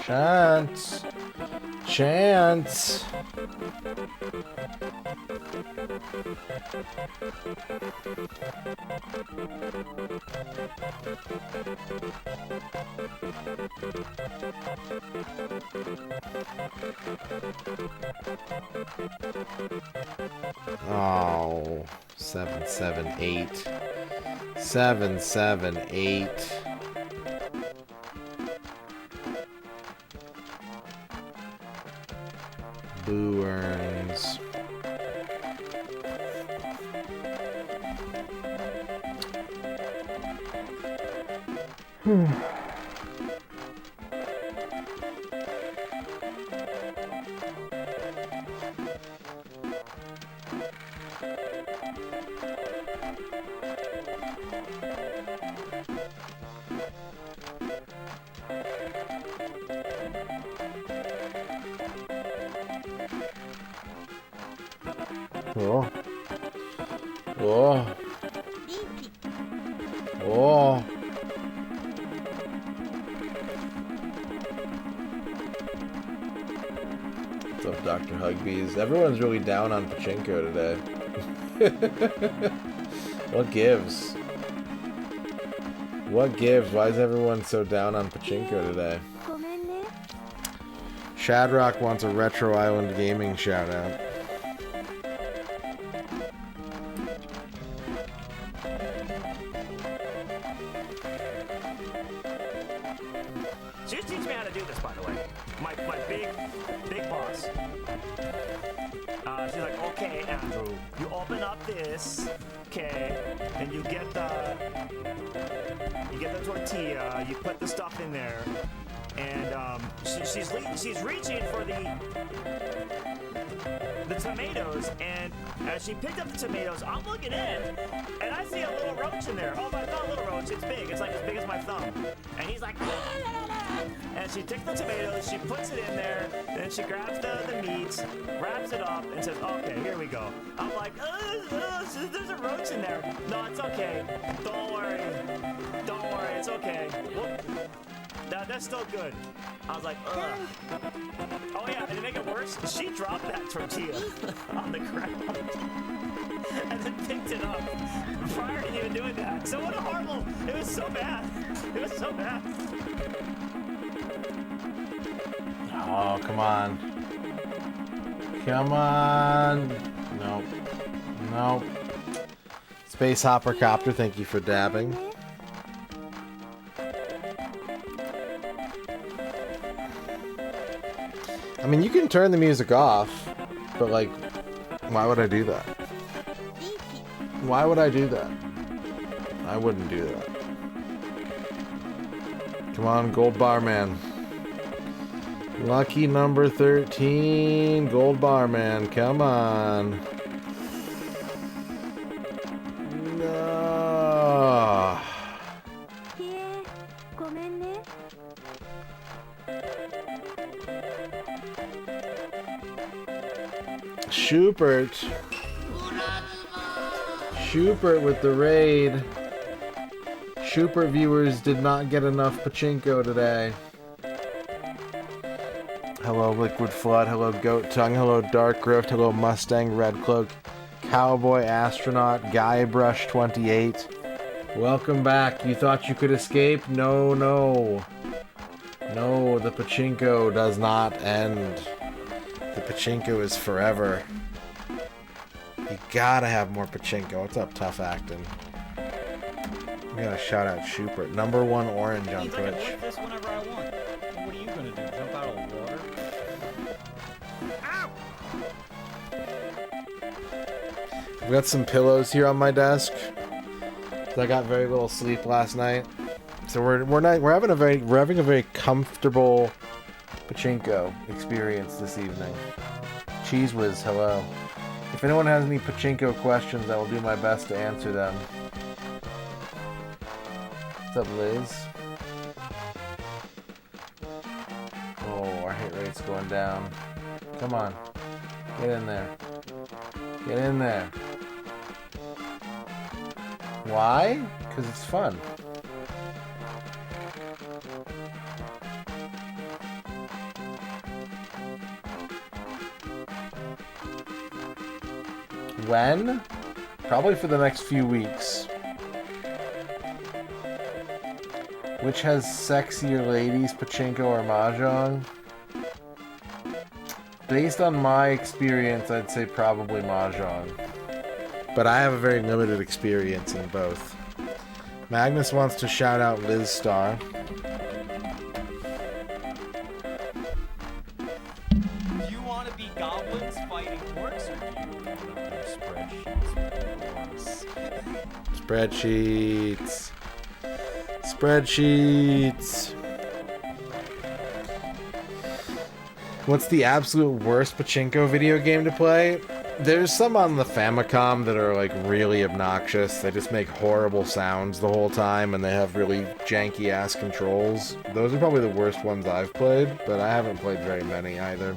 S1: Chance. Chance. Oh, 778. 778. Boo earns. Oh. Oh. Oh. What's up, Dr. Hugbees? Everyone's really down on Pachinko today. What gives? What gives? Why is everyone so down on Pachinko today? Shadrock wants a Retro Island Gaming shout out.
S6: She just teach me how to do this, by the way. My big boss. She's like, okay, Andrew, you open up this, okay, and you get the tortilla, you put the stuff in there, and she's reaching for the tomatoes, and as she picked up the tomatoes, I'm looking in, and I see a little roach in there. Oh, but not a little roach, it's big. It's like as big as my thumb. And he's like, and she takes the tomatoes, she puts it in there, then she grabs the meat, wraps it up, and says, okay, here we go. I'm like, there's a roach in there. No, it's okay. Don't worry. Don't worry, it's okay. That's still good. I was like, ugh. Oh yeah, and to make it worse, she dropped that tortilla on the ground and then picked it up prior to even doing that. So what a horrible, it was so bad. It was so bad.
S1: Oh, come on. Come on. Nope. Nope. Space Hopper Copter, thank you for dabbing. I mean, you can turn the music off, but like, Why would I do that? Why would I do that? I wouldn't do that. Come on, gold bar man. Lucky number 13, gold bar man. Come on. No. Schubert. Schubert with the raid. Schubert viewers did not get enough Pachinko today. Hello Liquid Flood, hello Goat Tongue, hello Dark Rift, hello Mustang Red Cloak, Cowboy Astronaut, Guybrush 28. Welcome back. You thought you could escape? No, no. No, the Pachinko does not end. The Pachinko is forever. You gotta have more Pachinko. What's up, Tough Actin'? We gotta shout out Schubert. Number 1 orange on
S7: Means I can
S1: Twitch.
S7: lift this whenever I want. What are you gonna do? Jump out of the water? Ow!
S1: I've got some pillows here on my desk. 'Cause I got very little sleep last night. So we're having a very comfortable Pachinko experience this evening. Cheese Whiz, hello. If anyone has any Pachinko questions, I will do my best to answer them. What's up, Liz? Oh, our hit rate's going down. Come on. Get in there. Get in there. Why? Because it's fun. When? Probably for the next few weeks. Which has sexier ladies, Pachinko or Mahjong? Based on my experience, I'd say probably Mahjong. But I have a very limited experience in both. Magnus wants to shout out Liz Star.
S7: Do you want to be goblins fighting orcs, or do you want to do spreadsheets with orcs?
S1: Spreadsheets. Spreadsheets. What's the absolute worst Pachinko video game to play? There's some on the Famicom that are like really obnoxious. They just make horrible sounds the whole time and they have really janky ass controls. Those are probably the worst ones I've played, but I haven't played very many either.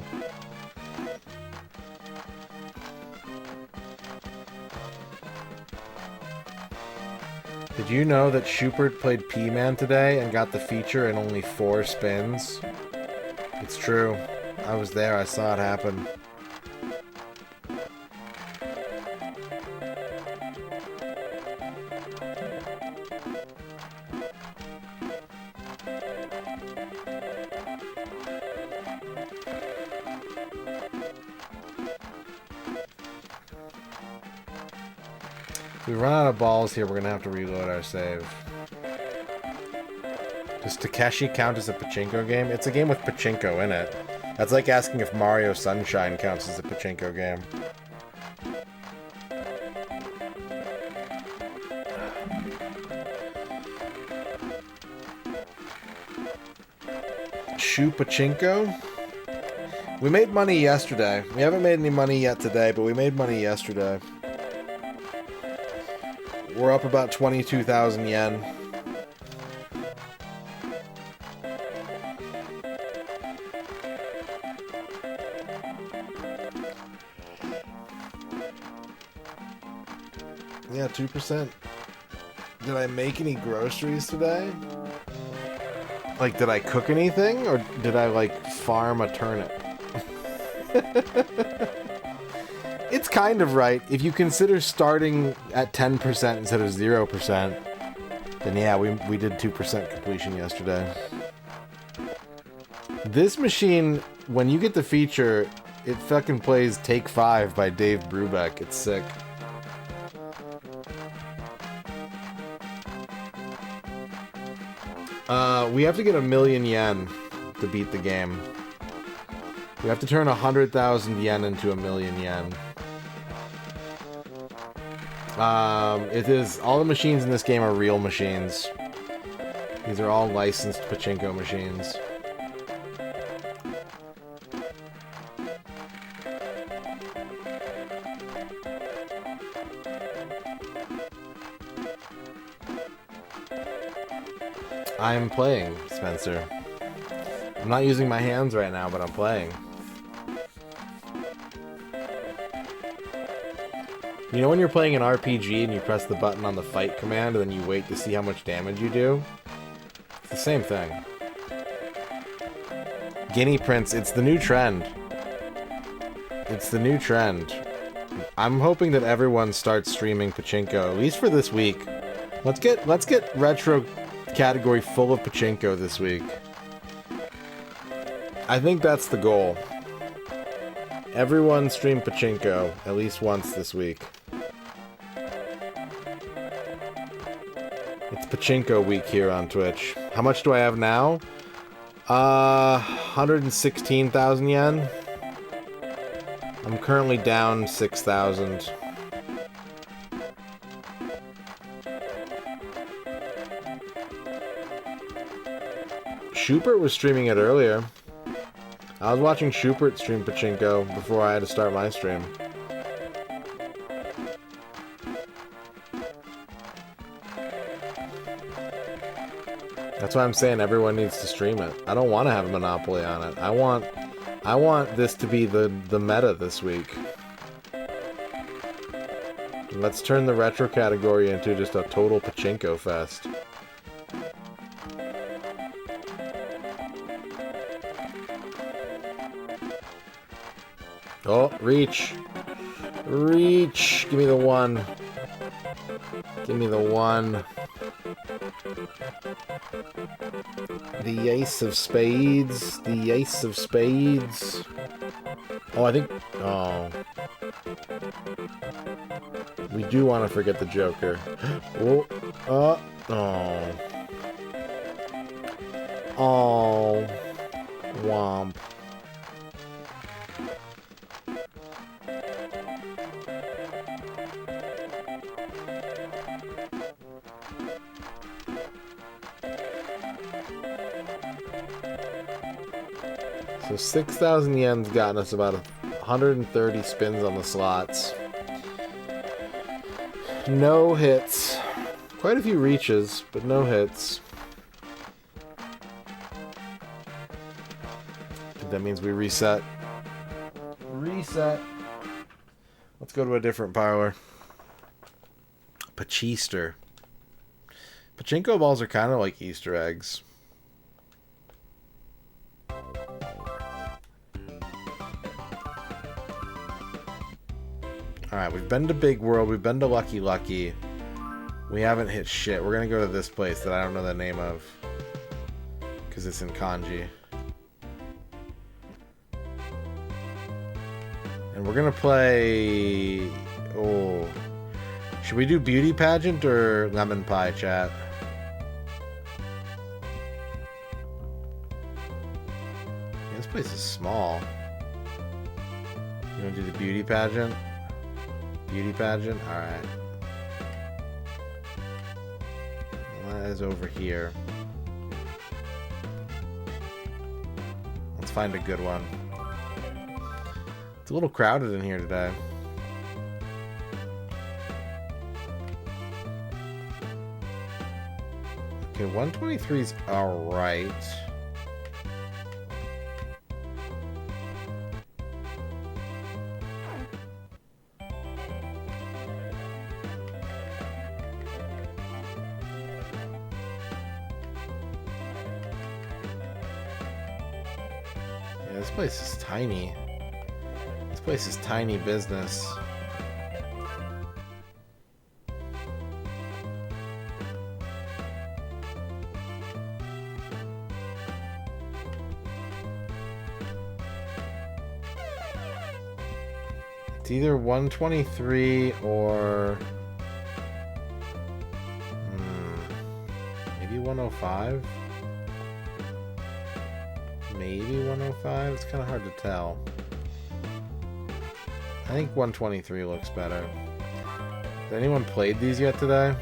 S1: Did you know that Schubert played P-Man today and got the feature in only 4 spins? It's true. I was there, I saw it happen. If we run out of balls here, we're gonna have to reload our save. Does Takeshi count as a Pachinko game? It's a game with Pachinko in it. That's like asking if Mario Sunshine counts as a Pachinko game. Shu Pachinko? We made money yesterday. We haven't made any money yet today, but we made money yesterday. We're up about 22,000 yen. Yeah, 2%. Did I make any groceries today? Like, did I cook anything? Or did I, like, farm a turnip? It's kind of right. If you consider starting at 10% instead of 0%, then yeah, we did 2% completion yesterday. This machine, when you get the feature, it fucking plays Take 5 by Dave Brubeck. It's sick. We have to get 1,000,000 yen to beat the game. We have to turn 100,000 yen into 1,000,000 yen. It is, all the machines in this game are real machines. These are all licensed Pachinko machines. I'm playing, Spencer. I'm not using my hands right now, but I'm playing. You know when you're playing an RPG and you press the button on the fight command and then you wait to see how much damage you do? It's the same thing. Guinea Prince, it's the new trend. It's the new trend. I'm hoping that everyone starts streaming Pachinko, at least for this week. Let's get retro category full of Pachinko this week. I think that's the goal. Everyone stream Pachinko at least once this week. It's Pachinko week here on Twitch. How much do I have now? 116,000 yen. I'm currently down 6,000. Schubert was streaming it earlier. I was watching Schubert stream Pachinko before I had to start my stream. That's why I'm saying everyone needs to stream it. I don't want to have a monopoly on it. I want this to be the meta this week. Let's turn the retro category into just a total Pachinko fest. Oh, reach. Reach. Give me the one. Give me the one. The ace of spades. The ace of spades. Oh, I think... Oh. We do want to forget the Joker. Oh. Oh. Oh. Womp. So 6,000 yen's gotten us about 130 spins on the slots. No hits. Quite a few reaches, but no hits. I think that means we reset. Reset. Let's go to a different parlor. Pachister. Pachinko balls are kind of like Easter eggs. Alright, we've been to Big World, we've been to Lucky Lucky. We haven't hit shit. We're gonna go to this place that I don't know the name of. Because it's in kanji. And we're gonna play... Oh. Should we do Beauty Pageant or Lemon Pie, chat? Yeah, this place is small. You wanna do the Beauty Pageant? Beauty Pageant? Alright. That is over here. Let's find a good one. It's a little crowded in here today. Okay, 123's alright. This place is tiny. This place is tiny business. It's either 123 or... maybe 105? Maybe 105? It's kind of hard to tell. I think 123 looks better. Anyone played these yet today?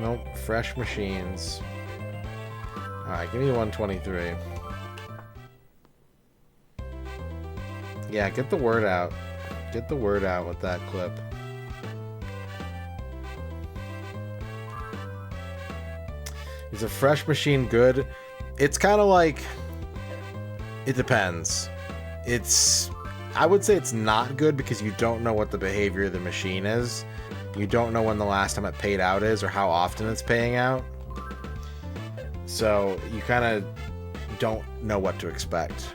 S1: Nope. Fresh machines. Alright, give me 123. Yeah, get the word out. Get the word out with that clip. Is a fresh machine good? It's kind of like... It depends. I would say it's not good because you don't know what the behavior of the machine is. You don't know when the last time it paid out is or how often it's paying out. So you kind of don't know what to expect.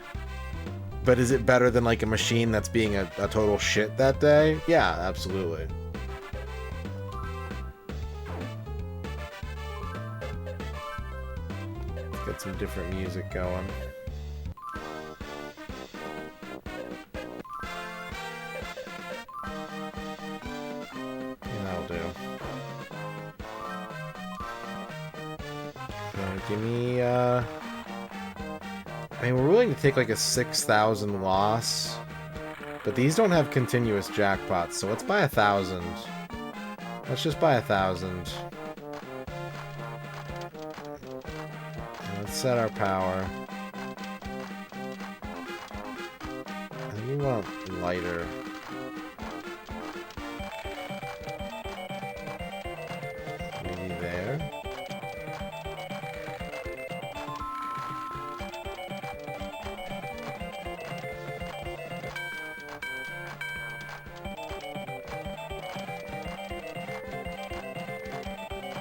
S1: But is it better than like a machine that's being a total shit that day? Yeah, absolutely. Let's get some different music going. Give me, I mean, we're willing to take like a 6,000 loss, but these don't have continuous jackpots, so let's buy 1,000. Let's just buy 1,000. Let's set our power. I think we want lighter. Maybe there.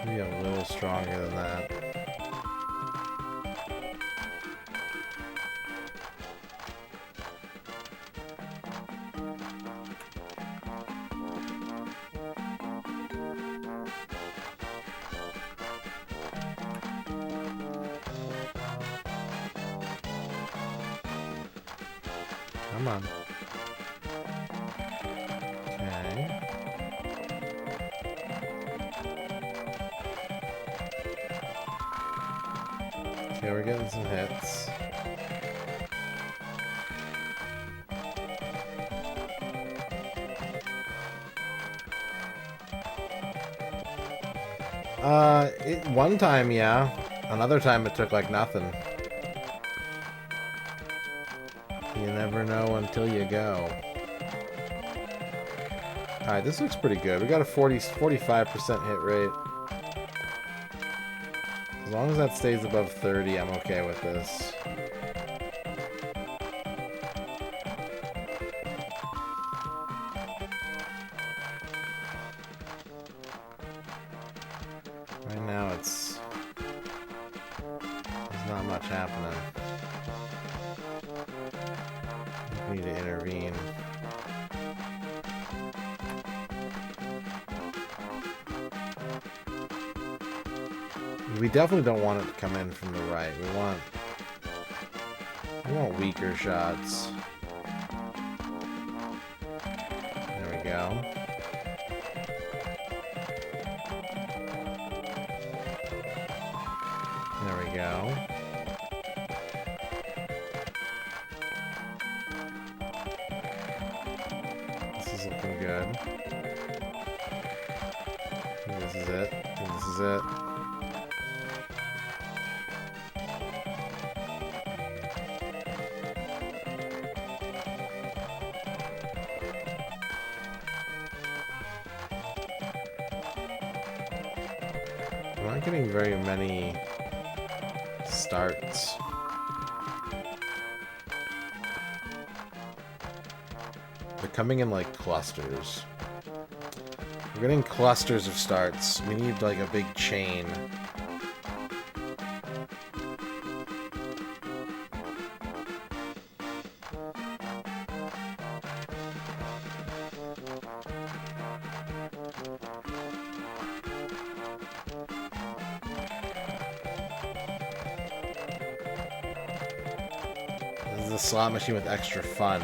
S1: Maybe a little stronger than that. Come on. Okay. Okay, we're getting some hits. One time, yeah. Another time it took like nothing. You never know until you go. Alright, this looks pretty good. We got a 45% hit rate. As long as that stays above 30, I'm okay with this. Right now there's not much happening. We need to intervene. We definitely don't want it to come in from the right. We want weaker shots. There we go. There we go. This is looking good. I think this is it. I think this is it. I'm not getting very many starts. They're coming in like clusters. We're getting clusters of starts. We need like a big chain. This is a slot machine with extra fun.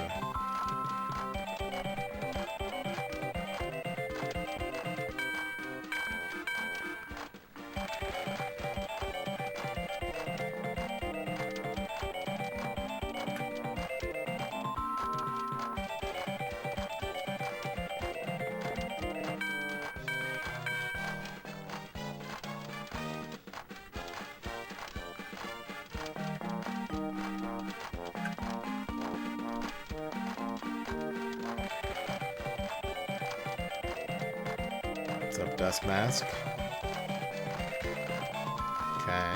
S1: What's up, Dust Mask? Okay.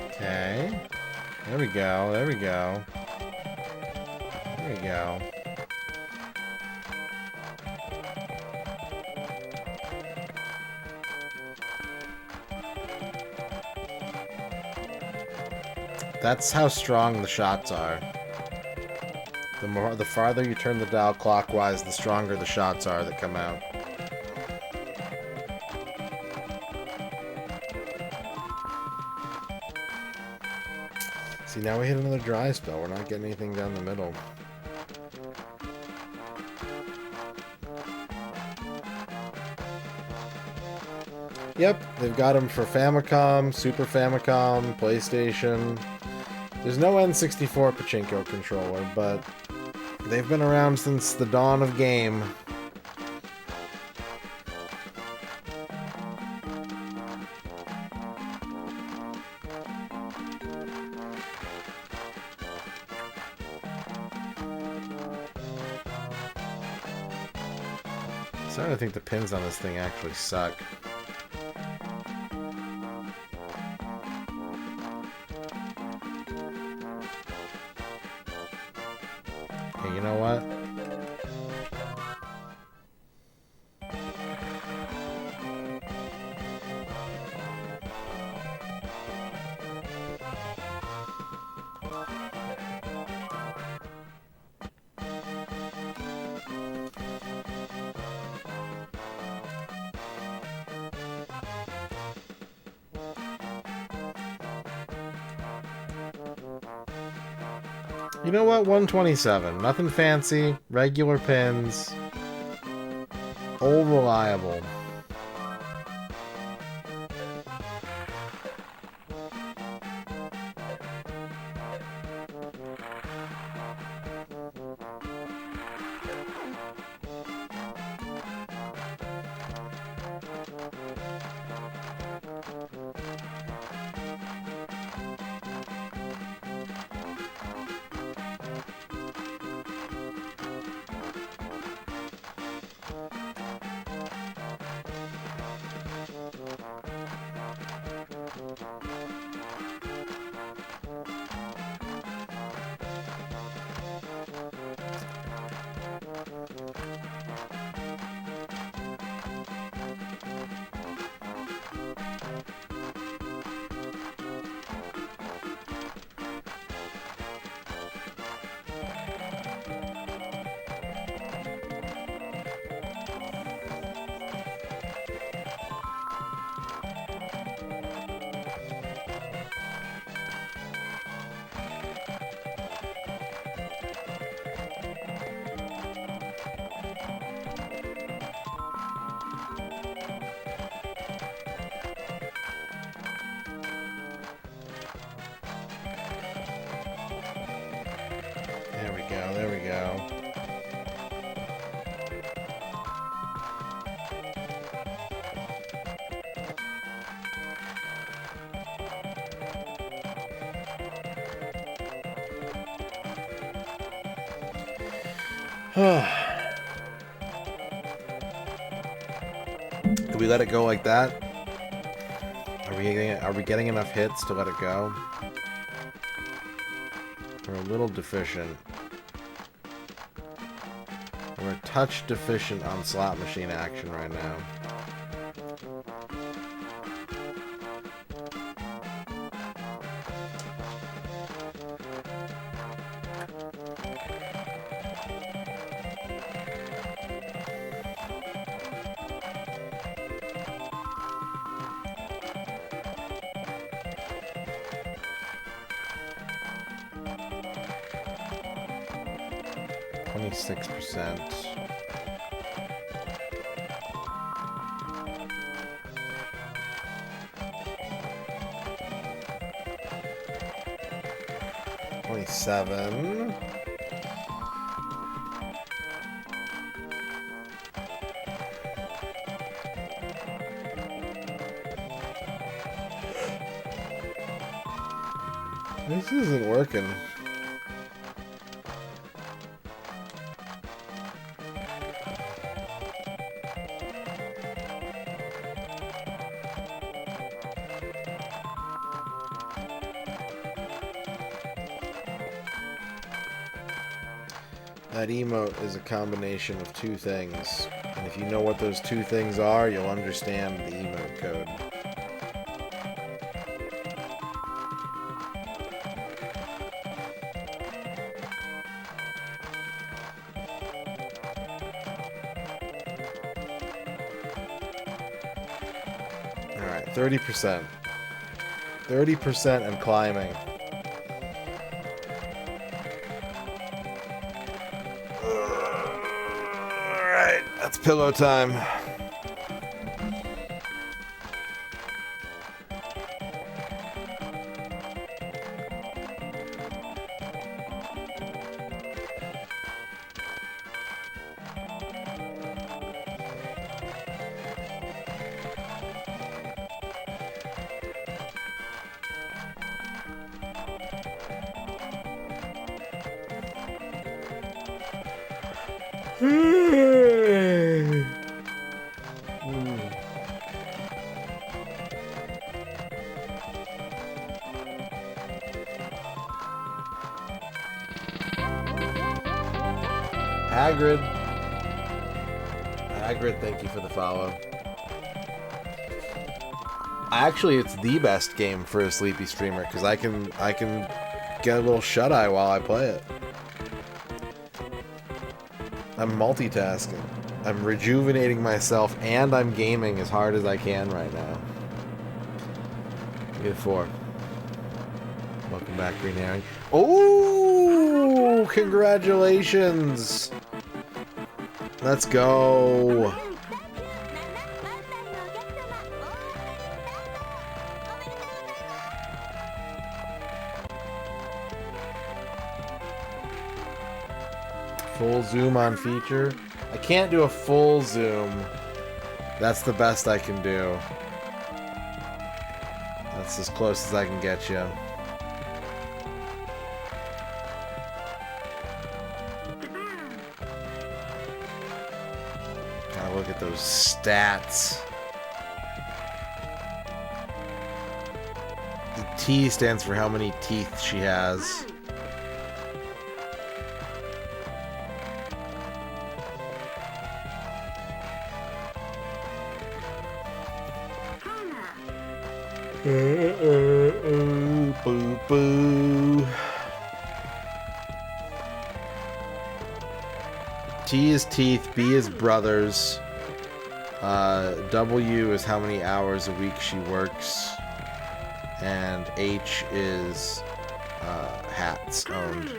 S1: Okay. There we go. There we go. There we go. That's how strong the shots are. The farther you turn the dial clockwise, the stronger the shots are that come out. See, now we hit another dry spell. We're not getting anything down the middle. Yep, they've got them for Famicom, Super Famicom, PlayStation. There's no N64 Pachinko controller, but they've been around since the dawn of game. I'm starting to think the pins on this thing actually suck. Hey, you know what? You know what? 127. Nothing fancy. Regular pins. Old reliable. There we go, there we go. Do we let it go like that? Are we getting enough hits to let it go? We're a little deficient. We're a touch deficient on slot machine action right now. %. $27. This isn't working. That emote is a combination of two things. And if you know what those two things are, you'll understand the emote code. Alright, 30%. 30% and climbing. Alright, that's pillow time. Hagrid. Hagrid, thank you for the follow. Actually, it's the best game for a sleepy streamer because I can get a little shut eye while I play it. I'm multitasking. I'm rejuvenating myself and I'm gaming as hard as I can right now. Get 4. Welcome back, Green Herring. Oh, congratulations! Let's go. Full zoom on feature. I can't do a full zoom. That's the best I can do. That's as close as I can get you. Gotta look at those stats. The T stands for how many teeth she has. Boo boo. T is teeth, B is brothers, W is how many hours a week she works, and H is hats owned.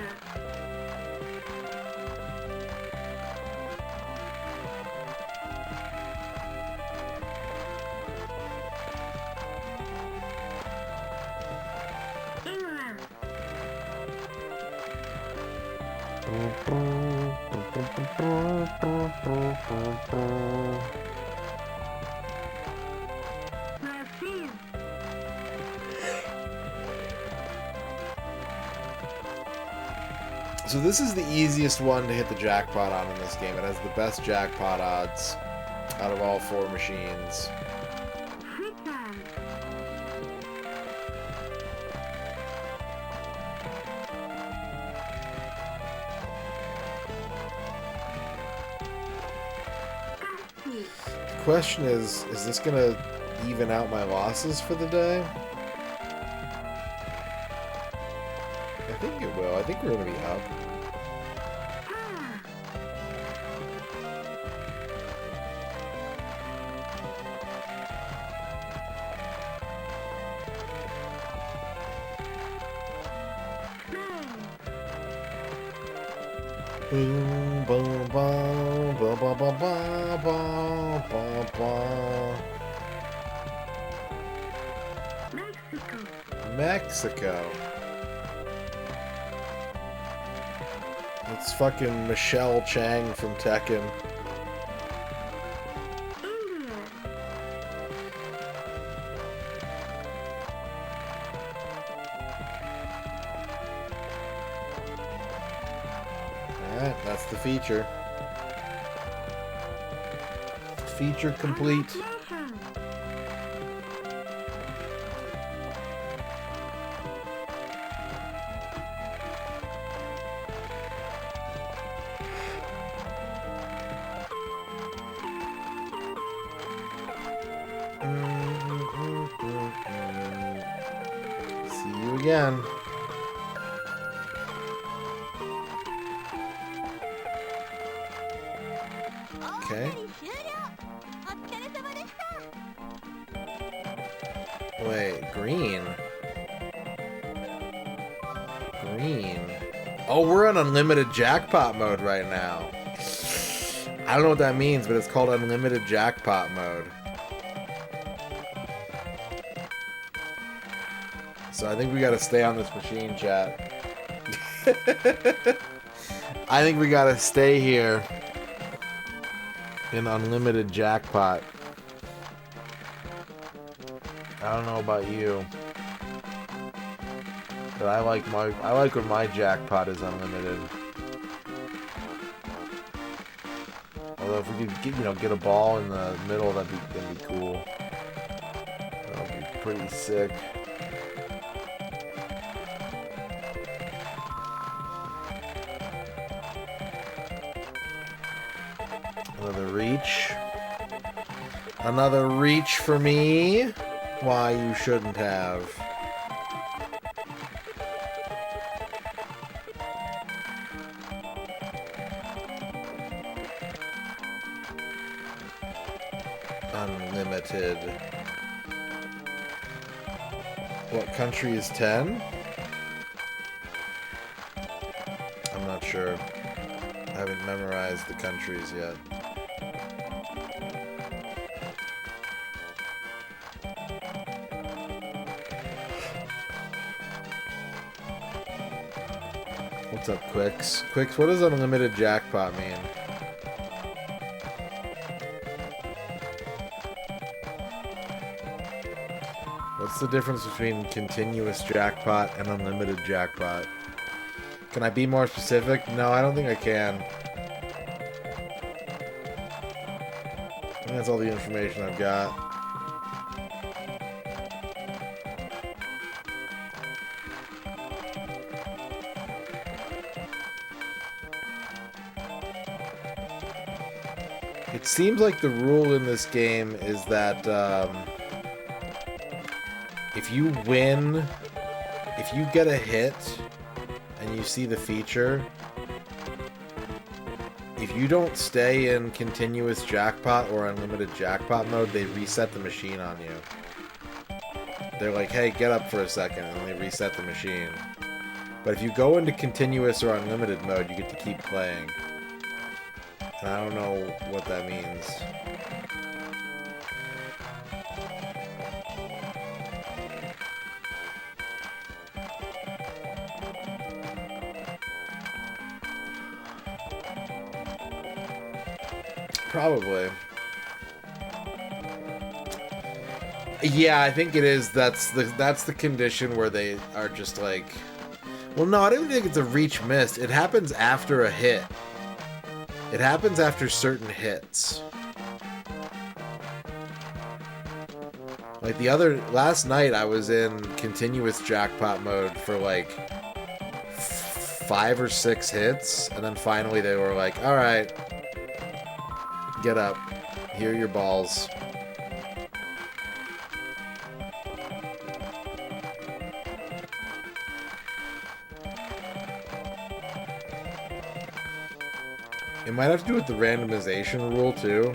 S1: So this is the easiest one to hit the jackpot on in this game. It has the best jackpot odds out of all 4 machines. The question is this gonna even out my losses for the day? I think it will. I think we're gonna be up. Boom, boom, boom, boom, boom, boom, boom, boom, boom, boom. Mexico. It's fucking Michelle Chang from Tekken. Alright, that's the feature. Feature complete. again. Okay. Wait, green. Green. Oh, we're in unlimited jackpot mode right now. I don't know what that means, but it's called unlimited jackpot mode. So I think we gotta stay on this machine, chat. I think we gotta stay here in unlimited jackpot. I don't know about you, but I like when my jackpot is unlimited. Although if we could get a ball in the middle, that'd be cool. That'd be pretty sick. Another reach. Another reach for me. Why you shouldn't have. Unlimited. What country is 10? I'm not sure. I haven't memorized the countries yet. What's up, Quicks? Quicks, what does unlimited jackpot mean? What's the difference between continuous jackpot and unlimited jackpot? Can I be more specific? No, I don't think I can. I think that's all the information I've got. It seems like the rule in this game is that if you win, if you get a hit and you see the feature, if you don't stay in continuous jackpot or unlimited jackpot mode, they reset the machine on you. They're like, hey, get up for a second, and they reset the machine. But if you go into continuous or unlimited mode, you get to keep playing. And I don't know what that means. Probably. Yeah, I think it is. That's the condition where they are just like, well, no, I don't think it's a reach missed. It happens after a hit. It happens after certain hits. Like last night I was in continuous jackpot mode for like 5 or 6 hits, and then finally they were like, all right, get up, here are your balls. It might have to do with the randomization rule, too.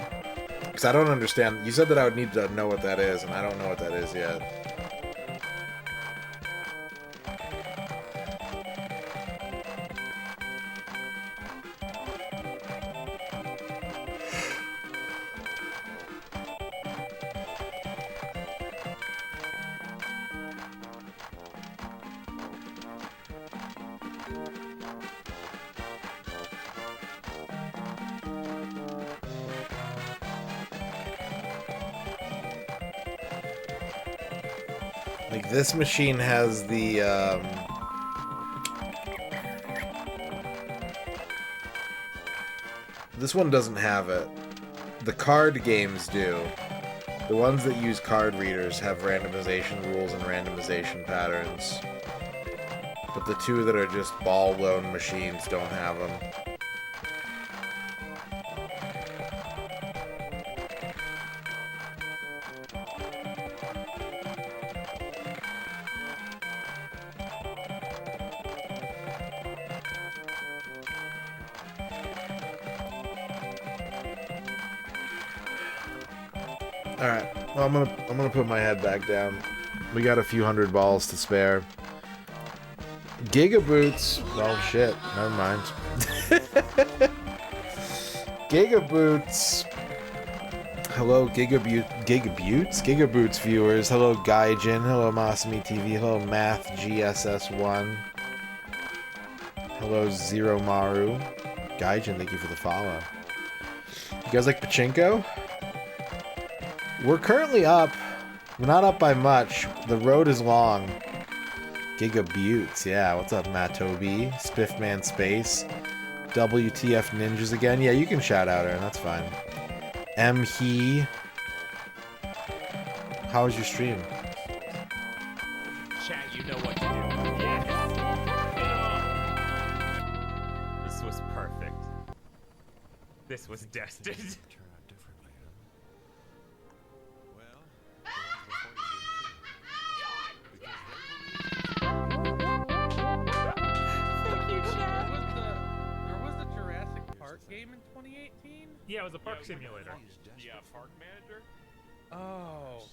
S1: Because I don't understand. You said that I would need to know what that is, and I don't know what that is yet. Like, this machine has the, this one doesn't have it. The card games do. The ones that use card readers have randomization rules and randomization patterns. But the two that are just ball loan machines don't have them. All right. Well, I'm gonna put my head back down. We got a few hundred balls to spare. Gigaboots. Oh shit. Never mind. Gigaboots. Hello, Gigaboots viewers. Hello, Gaijin. Hello, Masumi TV. Hello, Math GSS1. Hello, Zero Maru. Gaijin, thank you for the follow. You guys like Pachinko? We're currently up. We're not up by much. The road is long. Gigaboots, yeah. What's up, Matt Toby? Spiffman Space. WTF Ninjas again. Yeah, you can shout out, Aaron. That's fine. He. How was your stream?
S7: Chat, you know what to do. Yes. This was perfect. This was destined.
S8: There was the Jurassic Park game in 2018?
S6: Yeah, it was a park simulator.
S9: Yeah, park manager.
S8: Oh.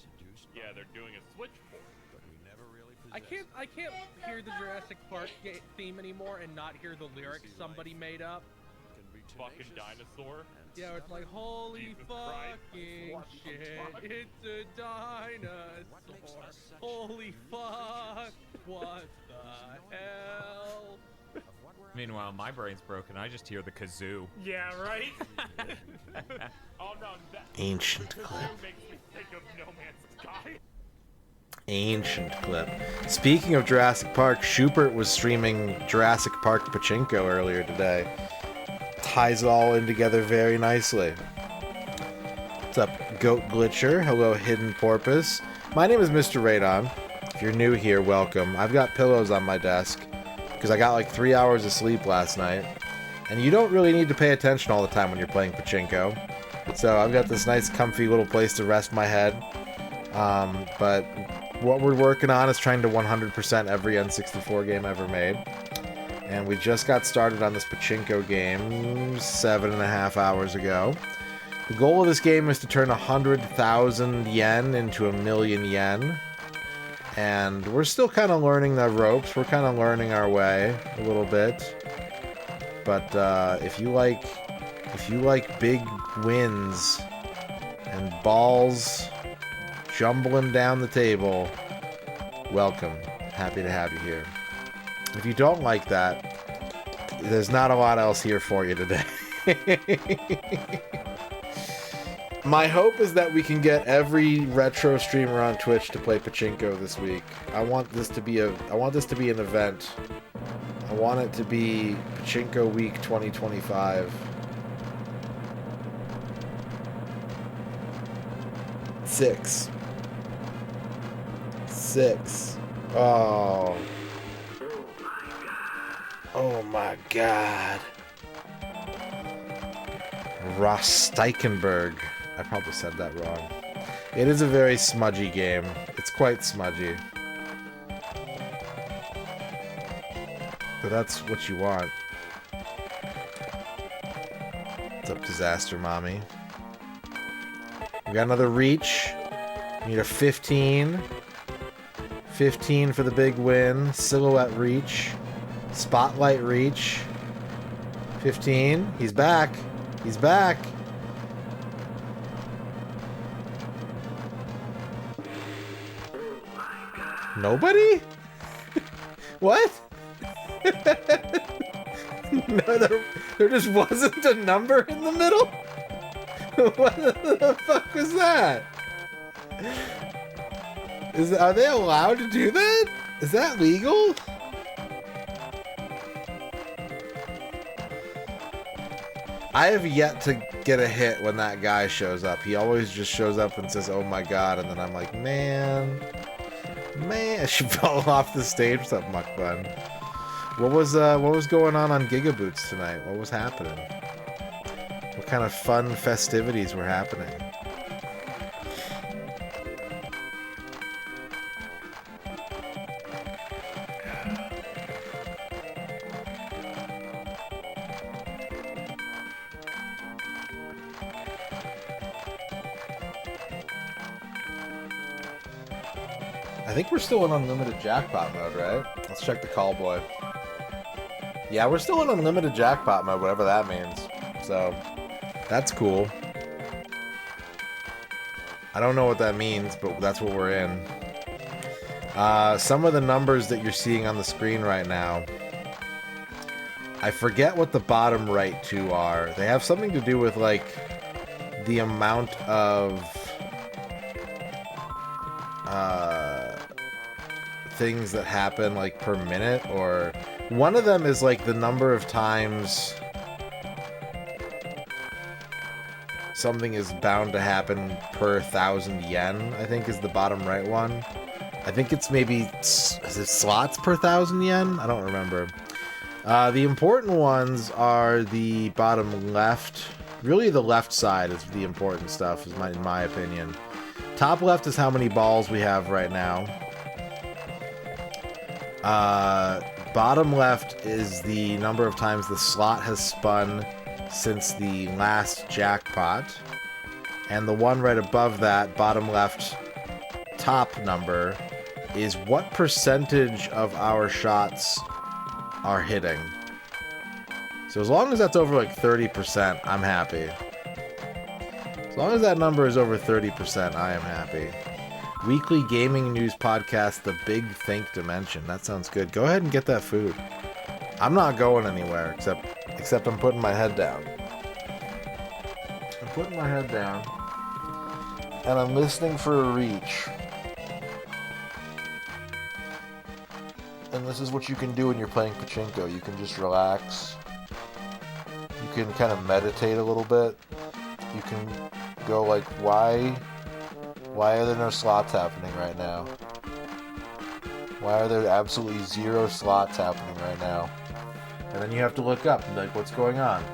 S9: Yeah, they're doing a Switch port.
S8: I can't hear the Jurassic Park theme anymore and not hear the lyrics somebody made up.
S9: Fucking dinosaur.
S8: Yeah, it's like, holy
S9: Jesus
S8: fucking
S9: Christ.
S8: shit, it's a dinosaur. Holy fuck, what the hell?
S7: Meanwhile, my brain's broken. I just hear the kazoo.
S6: Yeah, right?
S9: Oh no, that
S1: Ancient clip.
S9: makes me think of No Man's Sky.
S1: Ancient clip. Speaking of Jurassic Park, Schubert was streaming Jurassic Park Pachinko earlier today. Ties it all in together very nicely. What's up, Goat Glitcher? Hello, Hidden Porpoise. My name is MisterRadon. If you're new here, welcome. I've got pillows on my desk because I got like 3 hours of sleep last night. And you don't really need to pay attention all the time when you're playing Pachinko. So I've got this nice comfy little place to rest my head. But what we're working on is trying to 100% every N64 game ever made. And we just got started on this Pachinko game 7.5 hours ago. The goal of this game is to turn 100,000 yen into 1,000,000 yen. And we're still kind of learning the ropes. We're kind of learning our way a little bit. But if you like big wins and balls jumbling down the table, welcome. Happy to have you here. If you don't like that, there's not a lot else here for you today. My hope is that we can get every retro streamer on Twitch to play Pachinko this week. I want this to be an event. I want it to be Pachinko Week 2025. Six. Oh. Oh my god. Rosteichenberg. I probably said that wrong. It is a very smudgy game. It's quite smudgy. But that's what you want. What's up, Disaster Mommy? We got another reach. We need a 15. 15 for the big win. Silhouette reach. Spotlight reach. 15. He's back. He's back. Nobody? What? No, there just wasn't a number in the middle? What the fuck was that? Are they allowed to do that? Is that legal? I have yet to get a hit when that guy shows up. He always just shows up and says, "Oh my god," and then I'm like, man, she fell off the stage. What's up, Muck Bun? What was going on Gigaboots tonight? What was happening? What kind of fun festivities were happening? I think we're still in unlimited jackpot mode, right? Let's check the call boy. Yeah, we're still in unlimited jackpot mode, whatever that means. So, that's cool. I don't know what that means, but that's what we're in. Some of the numbers that you're seeing on the screen right now, I forget what the bottom right two are. They have something to do with, like, the amount of things that happen, like, per minute, or one of them is, like, the number of times something is bound to happen per 1,000 yen, I think is the bottom right one. I think it's maybe, is it slots per 1,000 yen? I don't remember. The important ones are the bottom left. Really, the left side is the important stuff, in my opinion. Top left is how many balls we have right now. Bottom left is the number of times the slot has spun since the last jackpot. And the one right above that, bottom left top number, is what percentage of our shots are hitting. So as long as that's over like 30%, I'm happy. As long as that number is over 30%, I am happy. Weekly gaming news podcast, The Big Think Dimension. That sounds good. Go ahead and get that food. I'm not going anywhere, except I'm putting my head down. I'm putting my head down, and I'm listening for a reach. And this is what you can do when you're playing Pachinko. You can just relax. You can kind of meditate a little bit. You can go like, why are there no slots happening right now? Why are there absolutely 0 slots happening right now? And then you have to look up and be like, what's going on?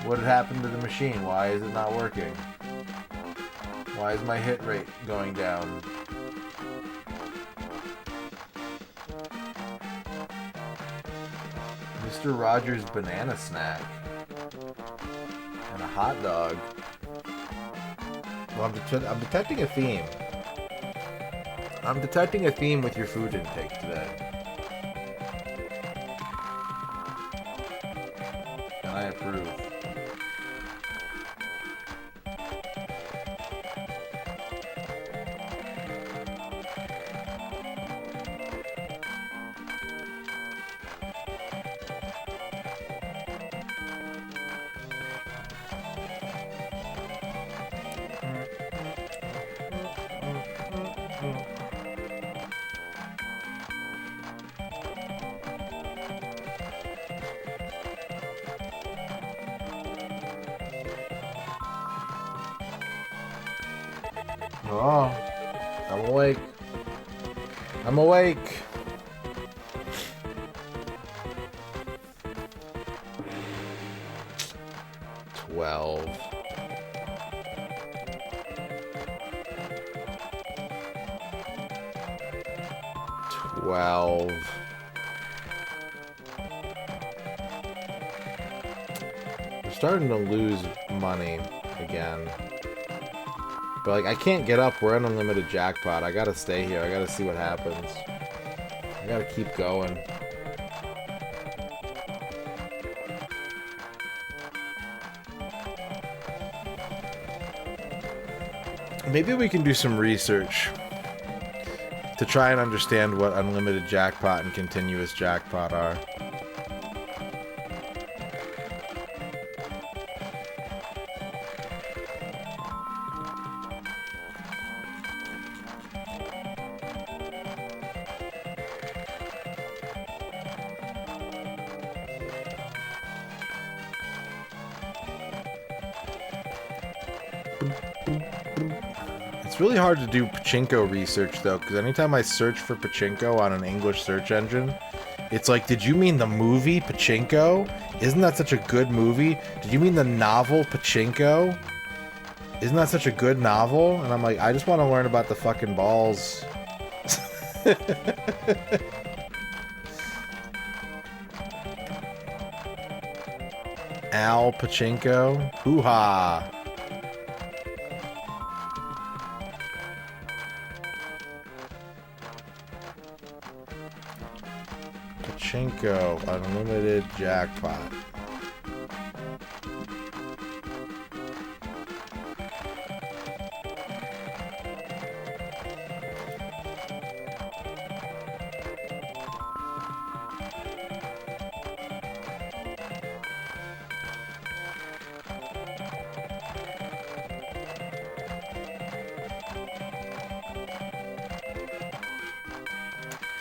S1: What had happened to the machine? Why is it not working? Why is my hit rate going down? Mr. Rogers' banana snack. And a hot dog. Well, I'm detecting a theme. I'm detecting a theme with your food intake today. And I approve. Oh, I'm awake. I'm awake. $12. We're starting to lose money again. But, like, I can't get up. We're in unlimited jackpot. I gotta stay here. I gotta see what happens. I gotta keep going. Maybe we can do some research to try and understand what unlimited jackpot and continuous jackpot are. It's really hard to do Pachinko research, though, because anytime I search for Pachinko on an English search engine, it's like, did you mean the movie Pachinko? Isn't that such a good movie? Did you mean the novel Pachinko? Isn't that such a good novel? And I'm like, I just want to learn about the fucking balls. Al Pachinko? Hoo-ha! Pachinko Unlimited Jackpot.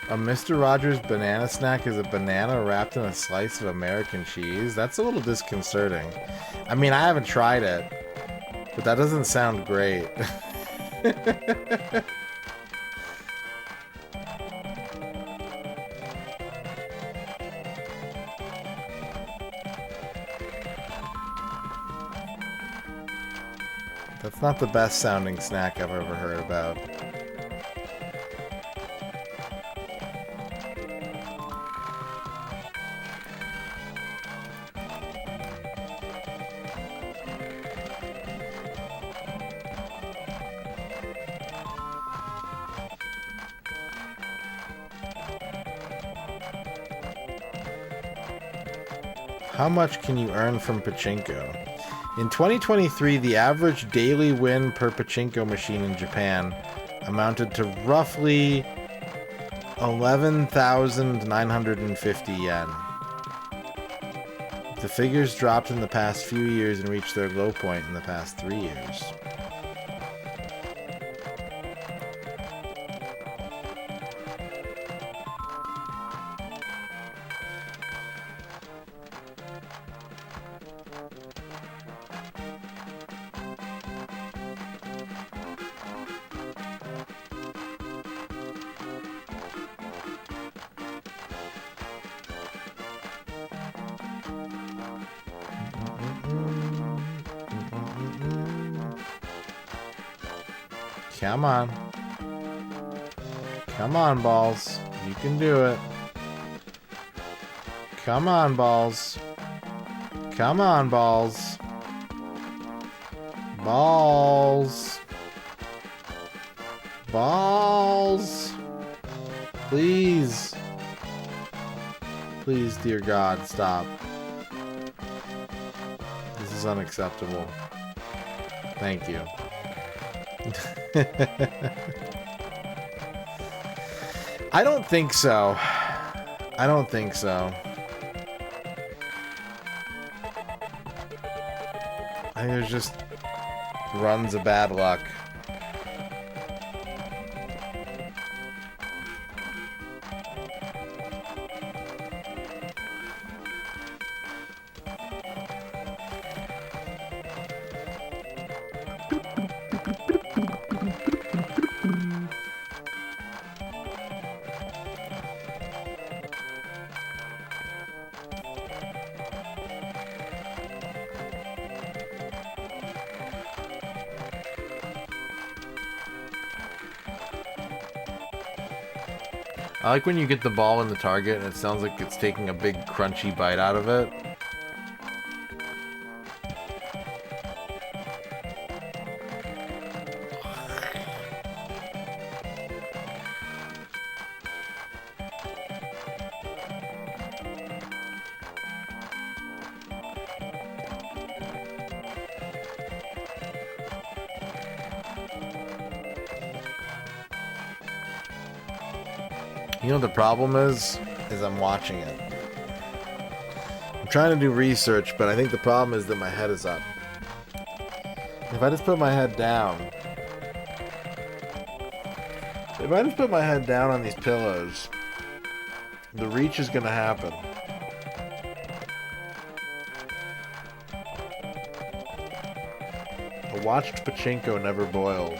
S1: A Mr. Rogers banana snack is a banana wrapped in a slice of American cheese? That's a little disconcerting. I mean, I haven't tried it, but that doesn't sound great. That's not the best sounding snack I've ever heard about. How much can you earn from Pachinko? In 2023, the average daily win per Pachinko machine in Japan amounted to roughly 11,950 yen. The figures dropped in the past few years and reached their low point in the past 3 years. Come on. Come on, balls. You can do it. Come on, balls. Come on, balls. Balls. Balls. Please. Please, dear God, stop. This is unacceptable. Thank you. I don't think so. I don't think so. I think there's just runs of bad luck. I like when you get the ball in the target and it sounds like it's taking a big crunchy bite out of it. You know what the problem is I'm watching it. I'm trying to do research, but I think the problem is that my head is up. If I just put my head down... If I just put my head down on these pillows, the reach is going to happen. A watched Pachinko never boils.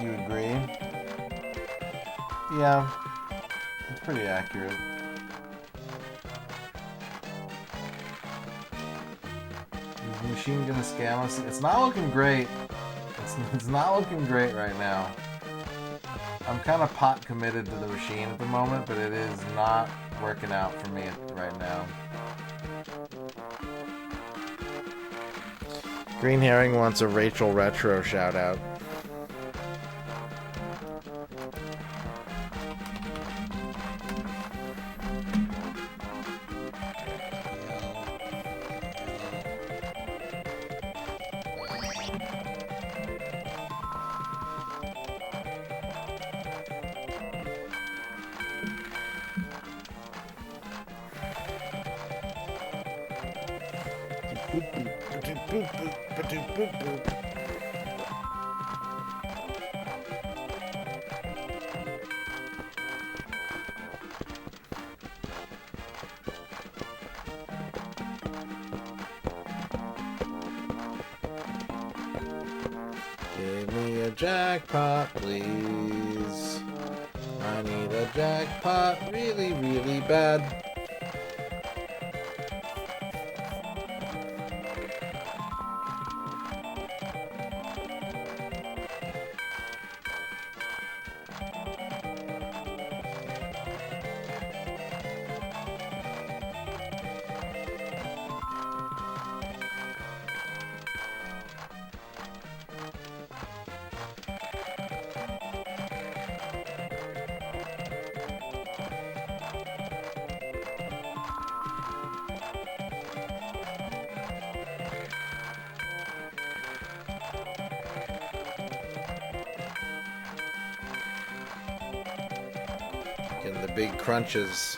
S1: You agree? Yeah, it's pretty accurate. Is the machine gonna scam us? It's not looking great. It's not looking great right now. I'm kind of pot committed to the machine at the moment, but it is not working out for me right now. Green Herring wants a Rachel Retro shout out. Give me a jackpot, please. I need a jackpot really, really bad. Getting the big crunches.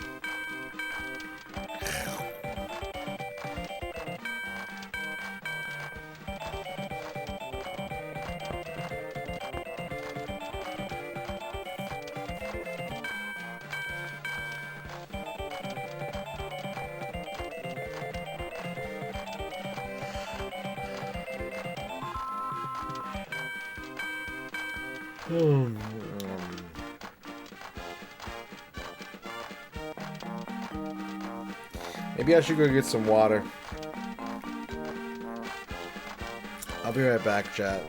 S1: Maybe I should go get some water. I'll be right back, chat.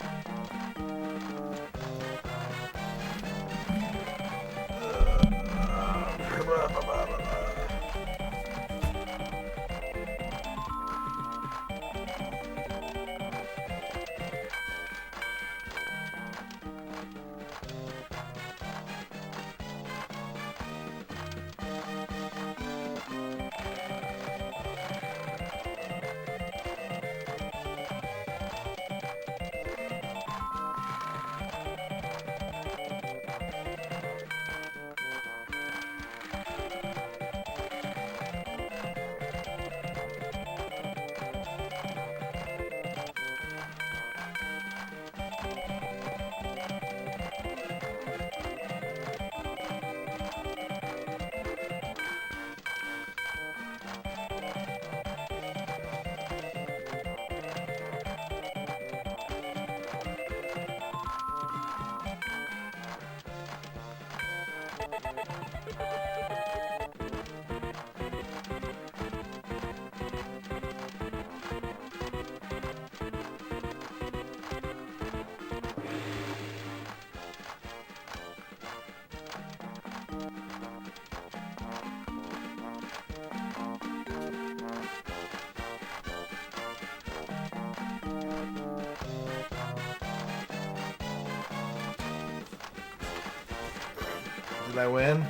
S1: Did I win?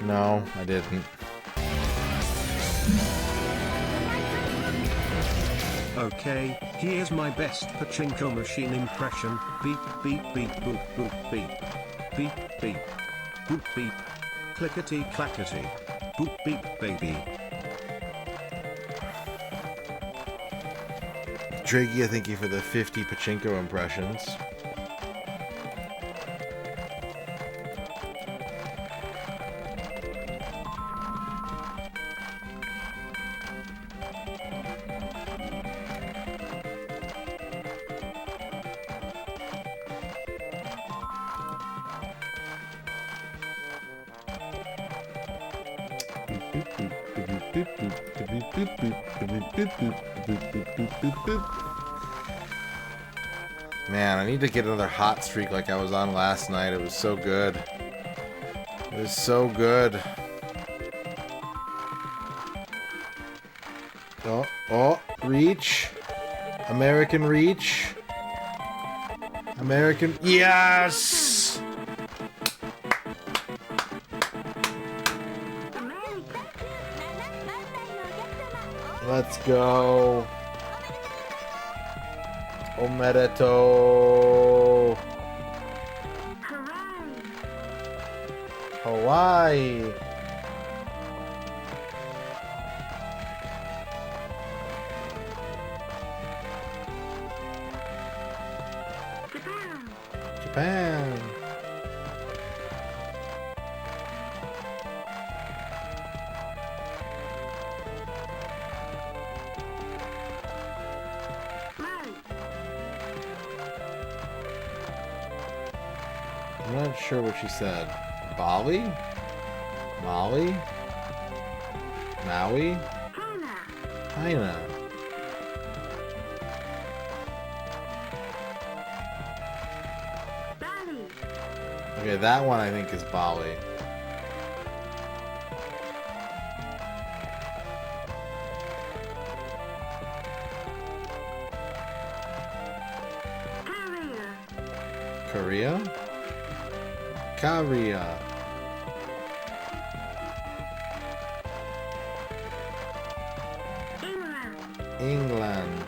S1: No, I didn't.
S5: Okay, here's my best pachinko machine impression. Beep, beep, beep, boop, boop, beep. Beep, beep. Boop, beep. Clickety, clackety. Boop, beep, baby.
S1: Drakey, thank you for the 50 pachinko impressions. Man, I need to get another hot streak like I was on last night. It was so good. It was so good. Oh, oh, reach. American reach. American. Yes! Let's go. Omedeto. Hawaii. Japan. I'm not sure what she said. Bali? Mali? Maui? China. Okay, that one I think is Bali. Korea? Korea. England.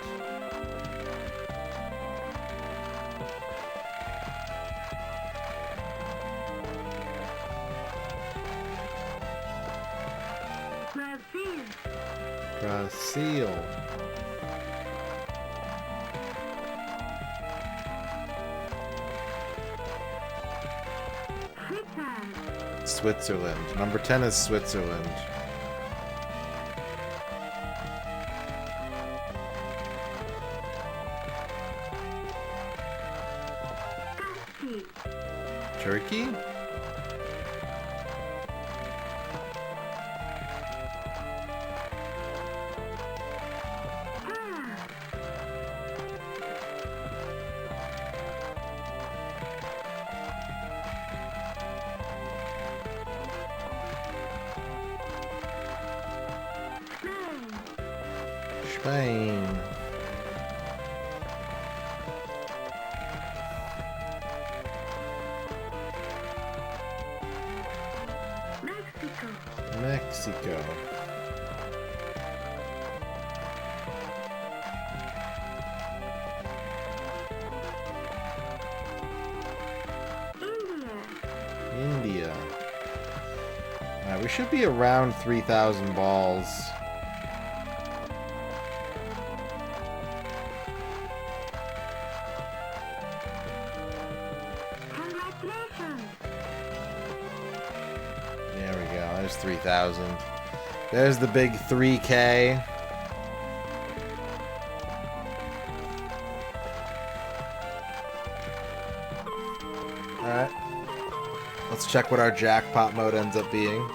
S1: Brazil. Switzerland. Number 10 is Switzerland. Turkey? Spain. Mexico. India. We should be around 3,000 balls. There we go. There's 3,000. There's the big 3K. Alright. Let's check what our jackpot mode ends up being.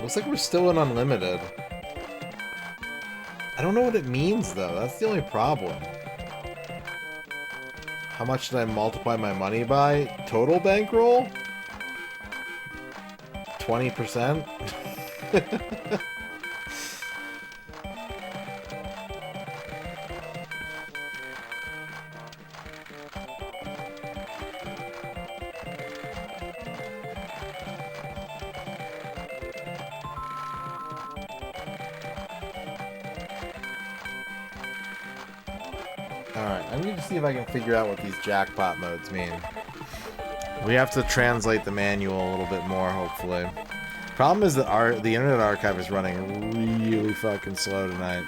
S1: Looks like we're still in unlimited. I don't know what it means though. That's the only problem. How much did I multiply my money by? Total bankroll? 20%? Alright, I need to see if I can figure out what these jackpot modes mean. We have to translate the manual a little bit more, hopefully. Problem is that the Internet Archive is running really fucking slow tonight.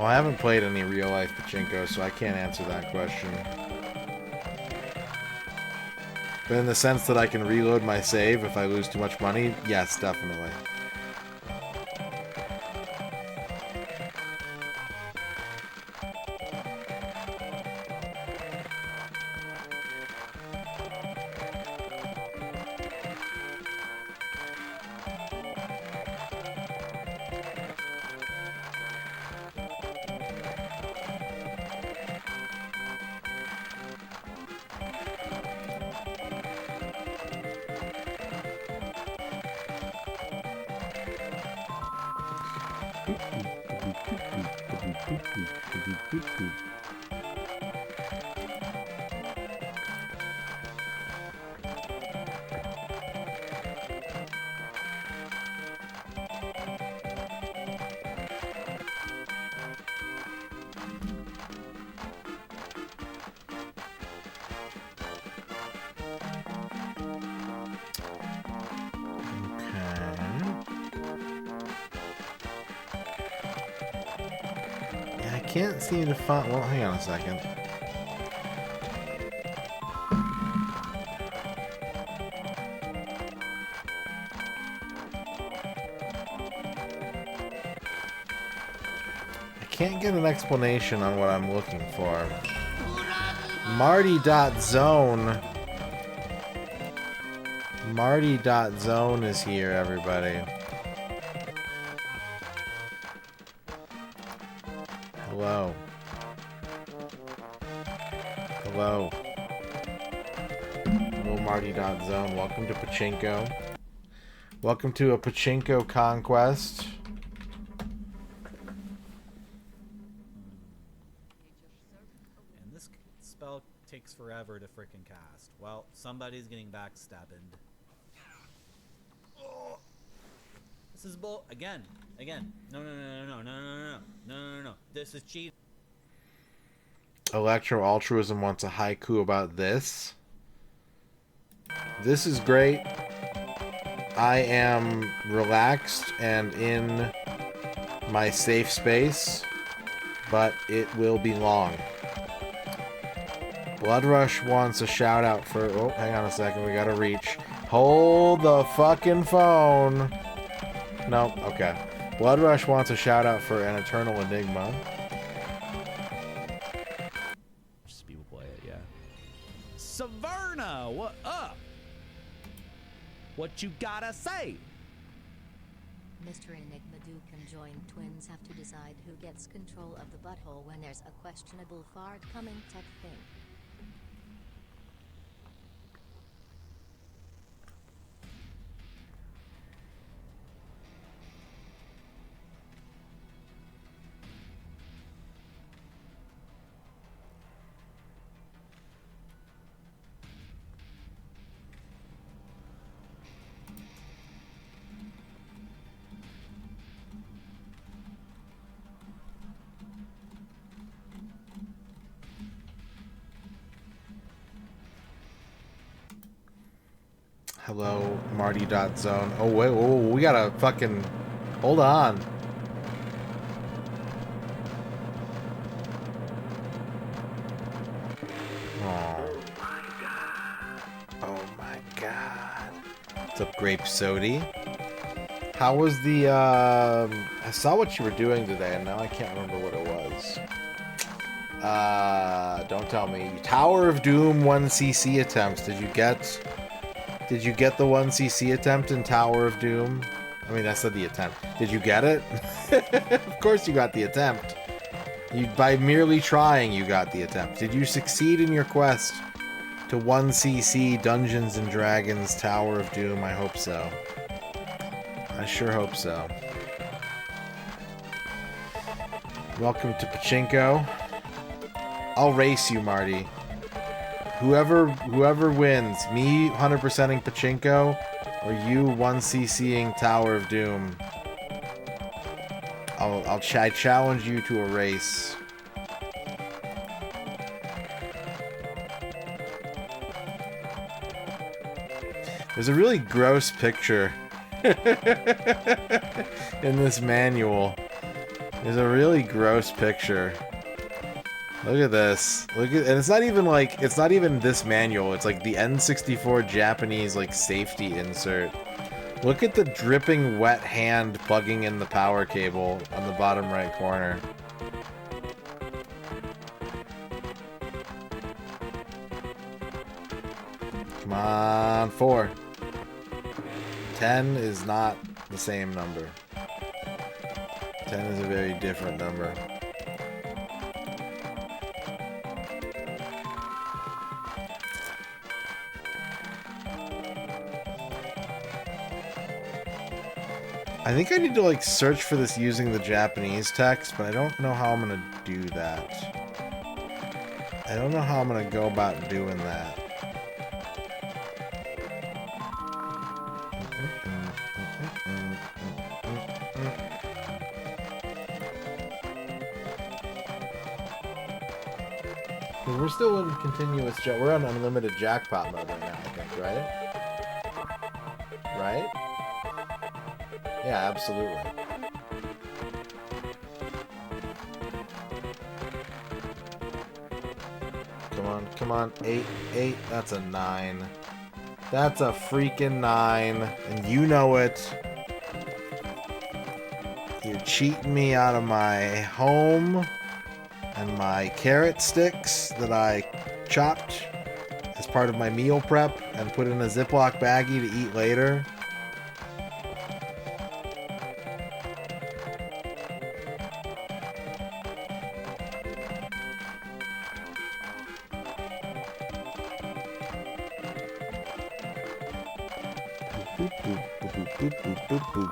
S1: Well, I haven't played any real-life Pachinko, so I can't answer that question. But in the sense that I can reload my save if I lose too much money, yes, definitely. Can't seem to find. Well, hang on a second. I can't get an explanation on what I'm looking for. Marty.zone. Marty.zone is here, everybody. Hello. Hello. Hello, Marty.zone. Welcome to Pachinko. Welcome to a Pachinko conquest.
S10: And this spell takes forever to frickin' cast. Well, somebody's getting backstabbed. Oh. This is bull again. No. This is cheat.
S1: Electro Altruism wants a haiku about this. This is great. I am relaxed and in my safe space, but it will be long. Blood Rush wants a shout out for. Oh, hang on a second. We gotta reach. Hold the fucking phone. No, okay. Blood Rush wants a shout out for an Eternal Enigma.
S10: Just people play it, yeah. Saverna, what up? What you gotta say?
S4: Mr. Enigma Duke and joined twins have to decide who gets control of the butthole when there's a questionable fart coming tech thing.
S1: Hello, Marty.zone. Oh, wait, whoa, we gotta fucking... Hold on. Oh my god. What's up, Grape Sody? How was the, I saw what you were doing today, and now I can't remember what it was. Don't tell me. Tower of Doom 1cc attempts. Did you get the 1cc attempt in Tower of Doom? I mean, I said the attempt. Did you get it? Of course you got the attempt. By merely trying, you got the attempt. Did you succeed in your quest to 1cc Dungeons and Dragons Tower of Doom? I hope so. I sure hope so. Welcome to Pachinko. I'll race you, Marty. Whoever wins, me 100%ing Pachinko, or you 1ccing Tower of Doom, I challenge you to a race. There's a really gross picture in this manual There's a really gross picture. Look at this. And it's not even like, it's not even this manual. It's like the N64 Japanese like safety insert. Look at the dripping wet hand plugging in the power cable on the bottom right corner. Come on, 4. 10 is not the same number. 10 is a very different number. I think I need to like search for this using the Japanese text, but I don't know how I'm gonna do that. I don't know how I'm gonna go about doing that. Because we're still in continuous we're on unlimited jackpot mode right now, I think, right? Right? Yeah, absolutely. Come on, come on. 8, 8. That's a 9. That's a freaking 9. And you know it. You're cheating me out of my home and my carrot sticks that I chopped as part of my meal prep and put in a Ziploc baggie to eat later. Boop, boop, boop, boop.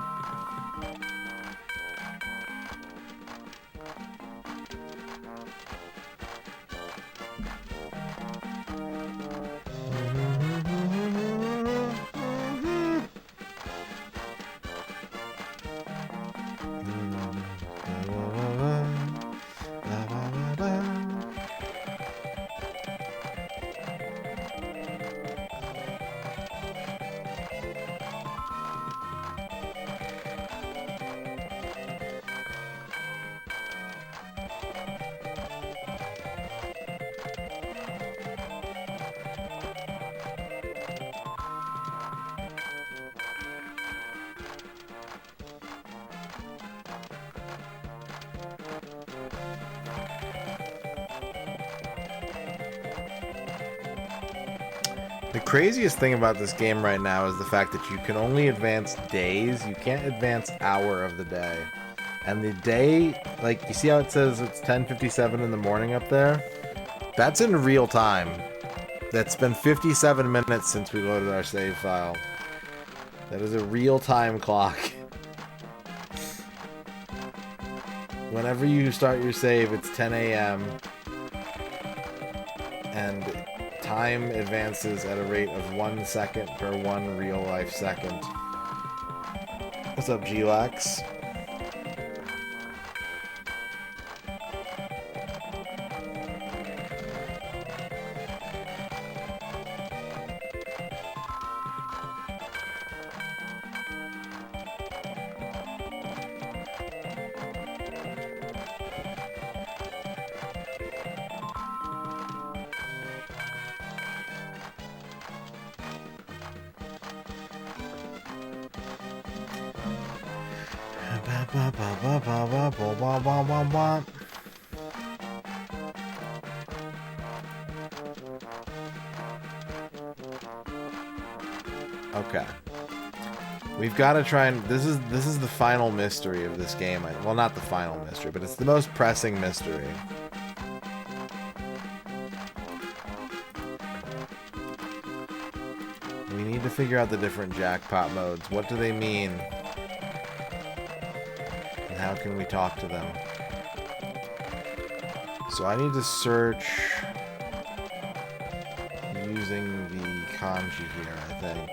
S1: The craziest thing about this game right now is the fact that you can only advance days. You can't advance hour of the day. And the day, like, you see how it says it's 10:57 in the morning up there? That's in real time. That's been 57 minutes since we loaded our save file. That is a real-time clock. Whenever you start your save, it's 10 a.m. And time advances at a rate of 1 second per 1 real-life second. What's up, G-Lax? Okay. We've got to try and this is the final mystery of this game. Well, not the final mystery, but it's the most pressing mystery. We need to figure out the different jackpot modes. What do they mean? And how can we talk to them? So I need to search using the kanji here, I think.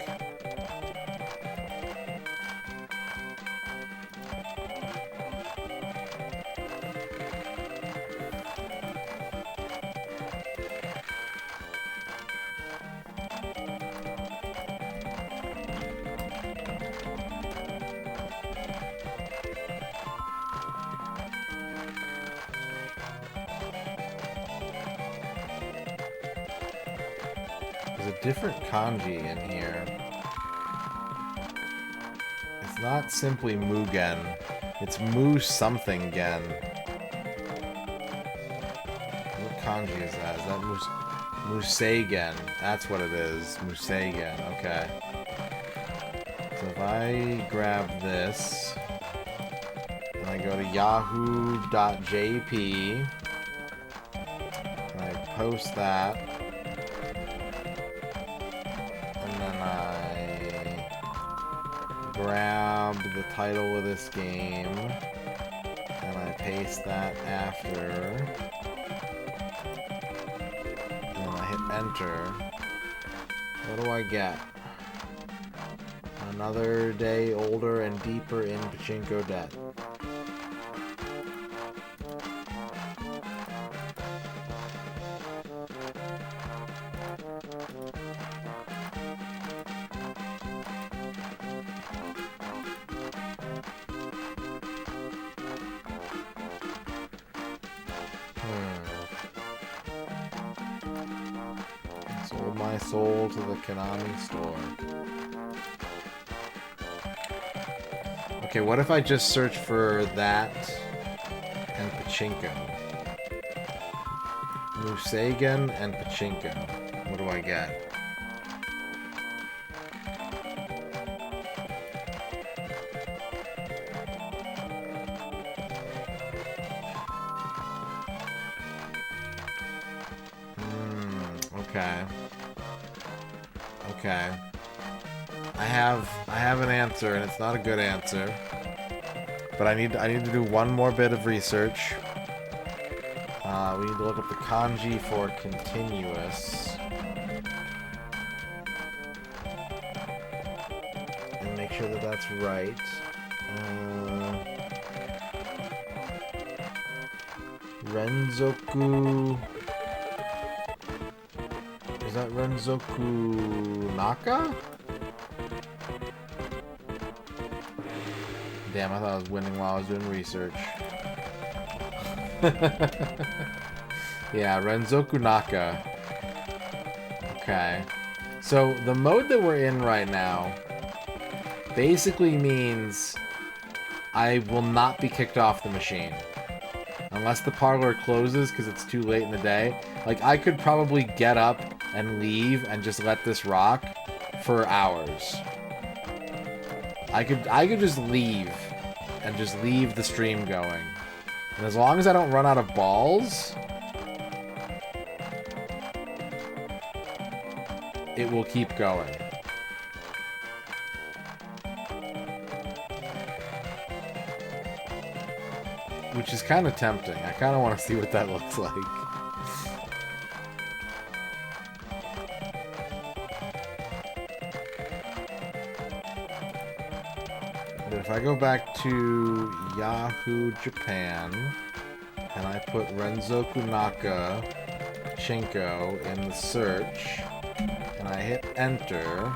S1: There's a different kanji in here. It's not simply Mugen. It's Mu something gen. What kanji is that? Is that Museigen? That's what it is. Museigen. Okay. So if I grab this, and I go to yahoo.jp, and I post that, and then I grab the title of this game, and I paste that after, and then I hit enter. What do I get? Another day older and deeper in Pachinko debt. Sold my soul to the Konami store. Okay, what if I just search for that and Pachinko? Museigen and Pachinko. What do I get? Okay. Okay. I have an answer, and it's not a good answer. But I need to do one more bit of research. We need to look up the kanji for continuous. And make sure that that's right. Renzoku... Is that Renzoku Naka? Damn, I thought I was winning while I was doing research. Yeah, Renzoku Naka. Okay. So, the mode that we're in right now basically means I will not be kicked off the machine. Unless the parlor closes because it's too late in the day. Like, I could probably get up and leave and just let this rock for hours. I could just leave and just leave the stream going. And as long as I don't run out of balls, it will keep going. Which is kind of tempting. I kind of want to see what that looks like. But if I go back to Yahoo Japan, and I put Renzoku Naka Pachinko in the search, and I hit enter,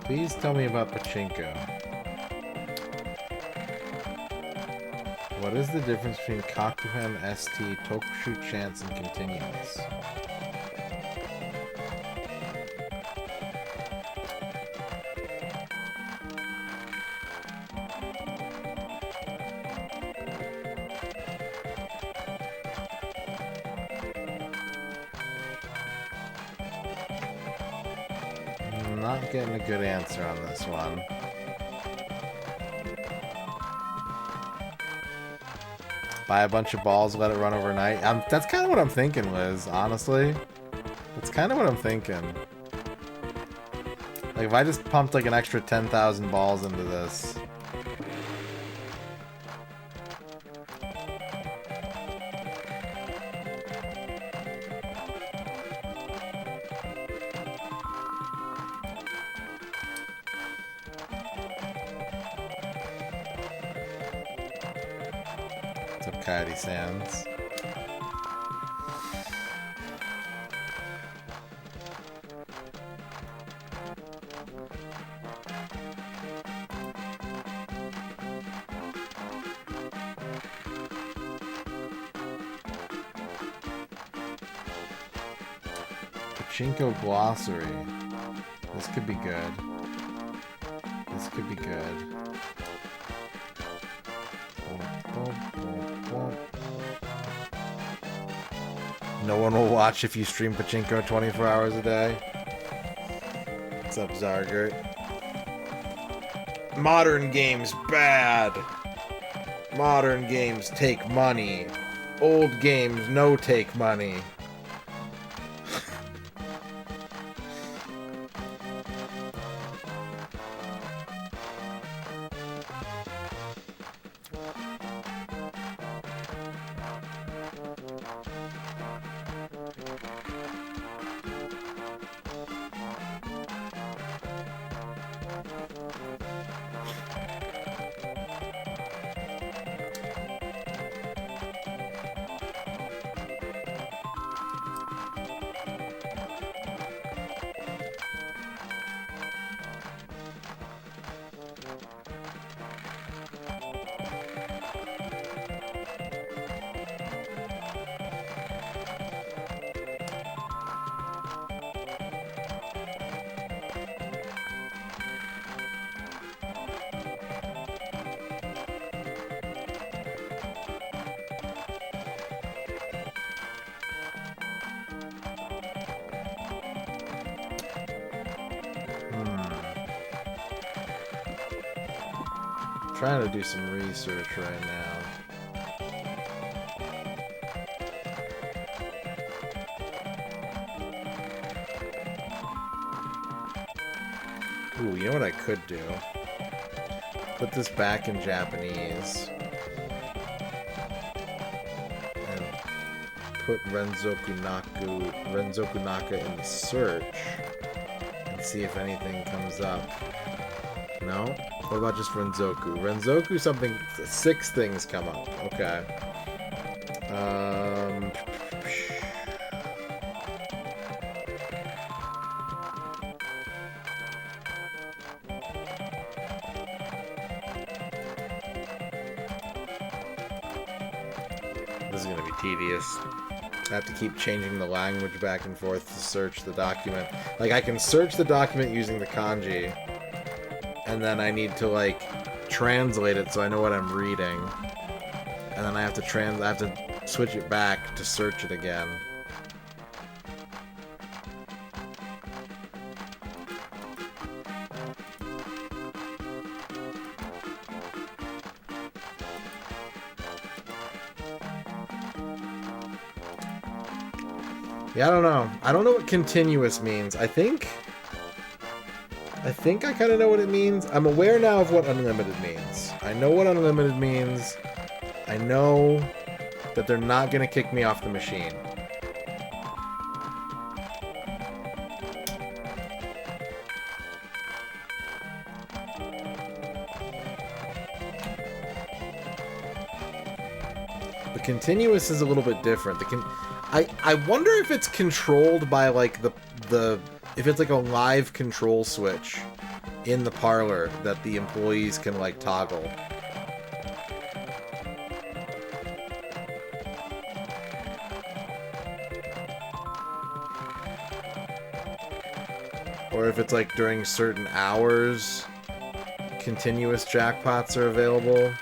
S1: Please tell me about Pachinko. What is the difference between Kakuhen, ST, Tokushu, Chance, and Continuous? Not getting a good answer on this one. Buy a bunch of balls, let it run overnight. That's kind of what I'm thinking, Liz, honestly. That's kind of what I'm thinking. Like, if I just pumped like an extra 10,000 balls into this. Coyote Sands. Pachinko Glossary. This could be good. This could be good. No one will watch if you stream Pachinko 24 hours a day. What's up, Zargert? Modern games bad. Modern games take money. Old games no take money. Trying to do some research right now. Ooh, you know what I could do? Put this back in Japanese. And put Renzoku Naka in the search. And see if anything comes up. No? What about just Renzoku? Renzoku, something, 6 things come up. Okay. This is going to be tedious. I have to keep changing the language back and forth to search the document. Like, I can search the document using the kanji. And then I need to, like, translate it so I know what I'm reading. And then I have to switch it back to search it again. Yeah, I don't know. I don't know what continuous means. I think I kind of know what it means. I'm aware now of what unlimited means. I know what unlimited means. I know that they're not going to kick me off the machine. The continuous is a little bit different. I wonder if it's controlled by, like, if it's like a live control switch in the parlor that the employees can, like, toggle. Or if it's like during certain hours, continuous jackpots are available.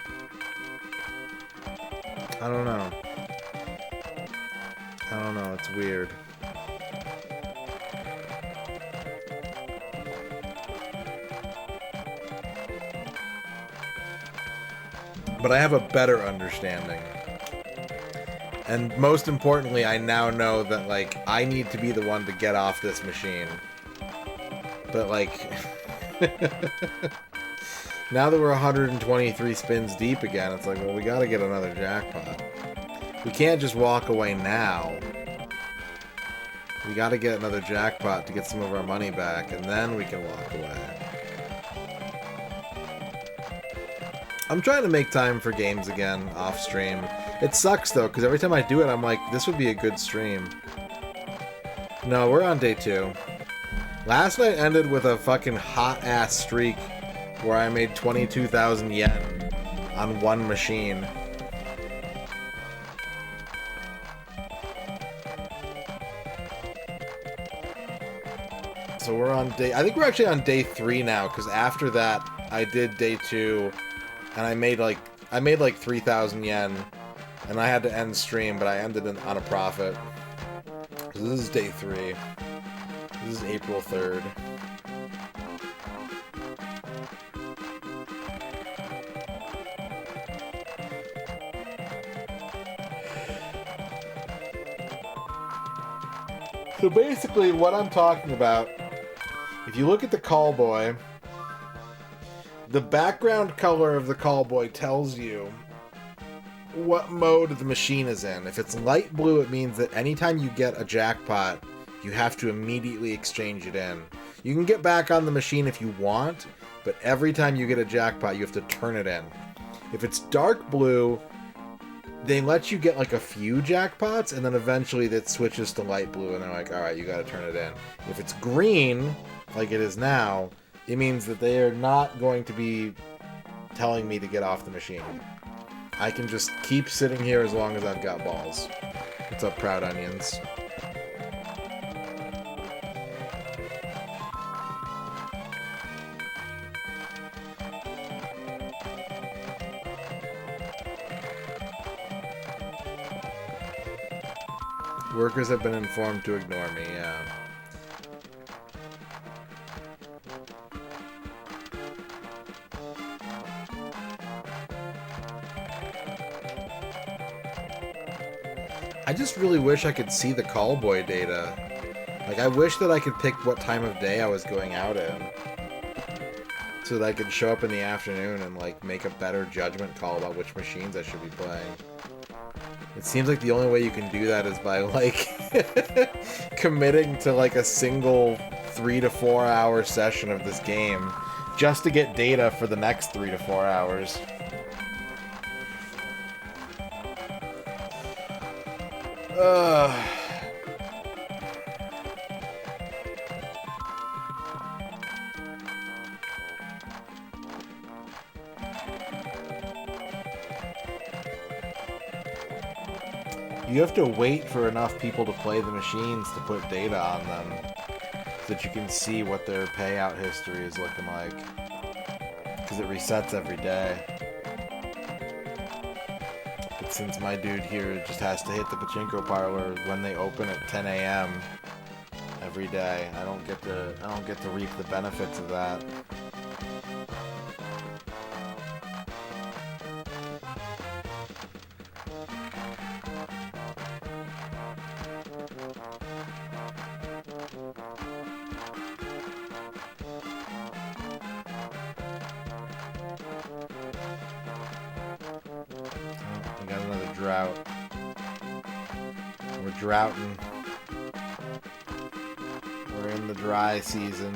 S1: I don't know. I don't know, it's weird. But I have a better understanding. And most importantly, I now know that, like, I need to be the one to get off this machine. But, like, now that we're 123 spins deep again, it's like, well, we gotta get another jackpot. We can't just walk away now. We gotta get another jackpot to get some of our money back, and then we can walk away. I'm trying to make time for games again, off stream. It sucks, though, because every time I do it, I'm like, this would be a good stream. No, we're on day 2. Last night ended with a fucking hot-ass streak where I made 22,000 yen on one machine. So we're on day... I think we're actually on day 3 now, because after that, I did day 2, and I made like 3,000 yen, and I had to end stream, but I ended on a profit. So this is day 3. This is April 3rd. So basically, what I'm talking about, if you look at the callboy, the background color of the callboy tells you what mode the machine is in. If it's light blue, it means that anytime you get a jackpot, you have to immediately exchange it in. You can get back on the machine if you want, but every time you get a jackpot, you have to turn it in. If it's dark blue, they let you get like a few jackpots, and then eventually that switches to light blue, and they're like, alright, you gotta turn it in. If it's green, like it is now, it means that they are not going to be telling me to get off the machine. I can just keep sitting here as long as I've got balls. What's up, Proud Onions? Workers have been informed to ignore me, yeah. I just really wish I could see the callboy data. Like, I wish that I could pick what time of day I was going out in, so that I could show up in the afternoon and, like, make a better judgment call about which machines I should be playing. It seems like the only way you can do that is by, like, committing to, like, a single 3 to 4 hour session of this game just to get data for the next 3 to 4 hours. You have to wait for enough people to play the machines to put data on them so that you can see what their payout history is looking like. Because it resets every day. But since my dude here just has to hit the Pachinko parlor when they open at 10 a.m. every day, I don't get to reap the benefits of that. Droughting. We're in the dry season.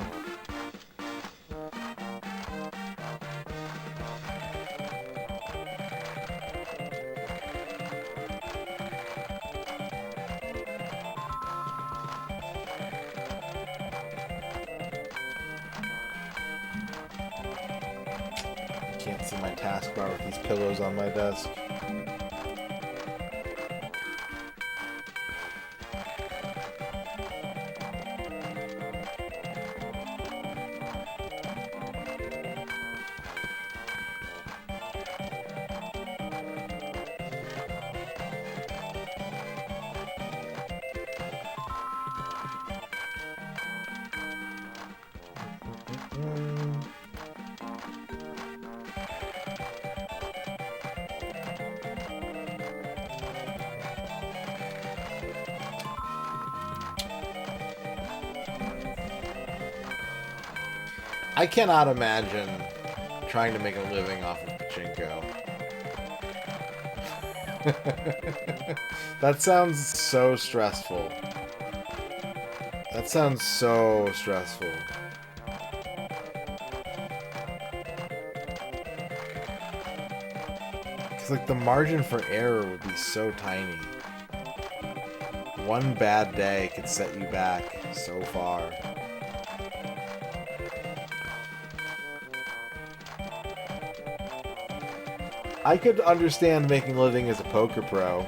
S1: Can't see my taskbar with these pillows on my desk. I cannot imagine trying to make a living off of Pachinko. That sounds so stressful. That sounds so stressful. Because, like, the margin for error would be so tiny. One bad day could set you back so far. I could understand making a living as a poker pro.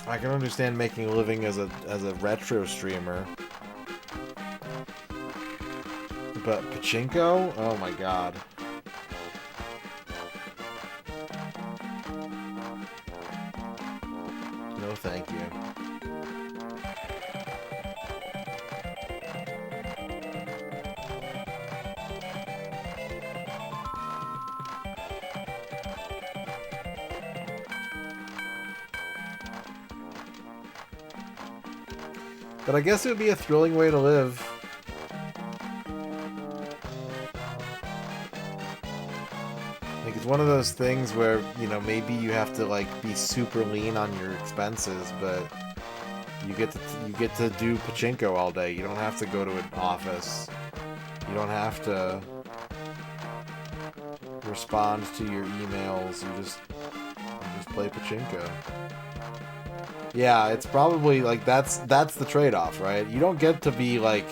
S1: I can understand making a living as a retro streamer. But Pachinko? Oh my god. No thank you. But I guess it would be a thrilling way to live. Like, it's one of those things where, you know, maybe you have to, like, be super lean on your expenses, but you get to do Pachinko all day. You don't have to go to an office. You don't have to respond to your emails. You just play Pachinko. Yeah, it's probably, like, that's the trade-off, right? You don't get to be, like,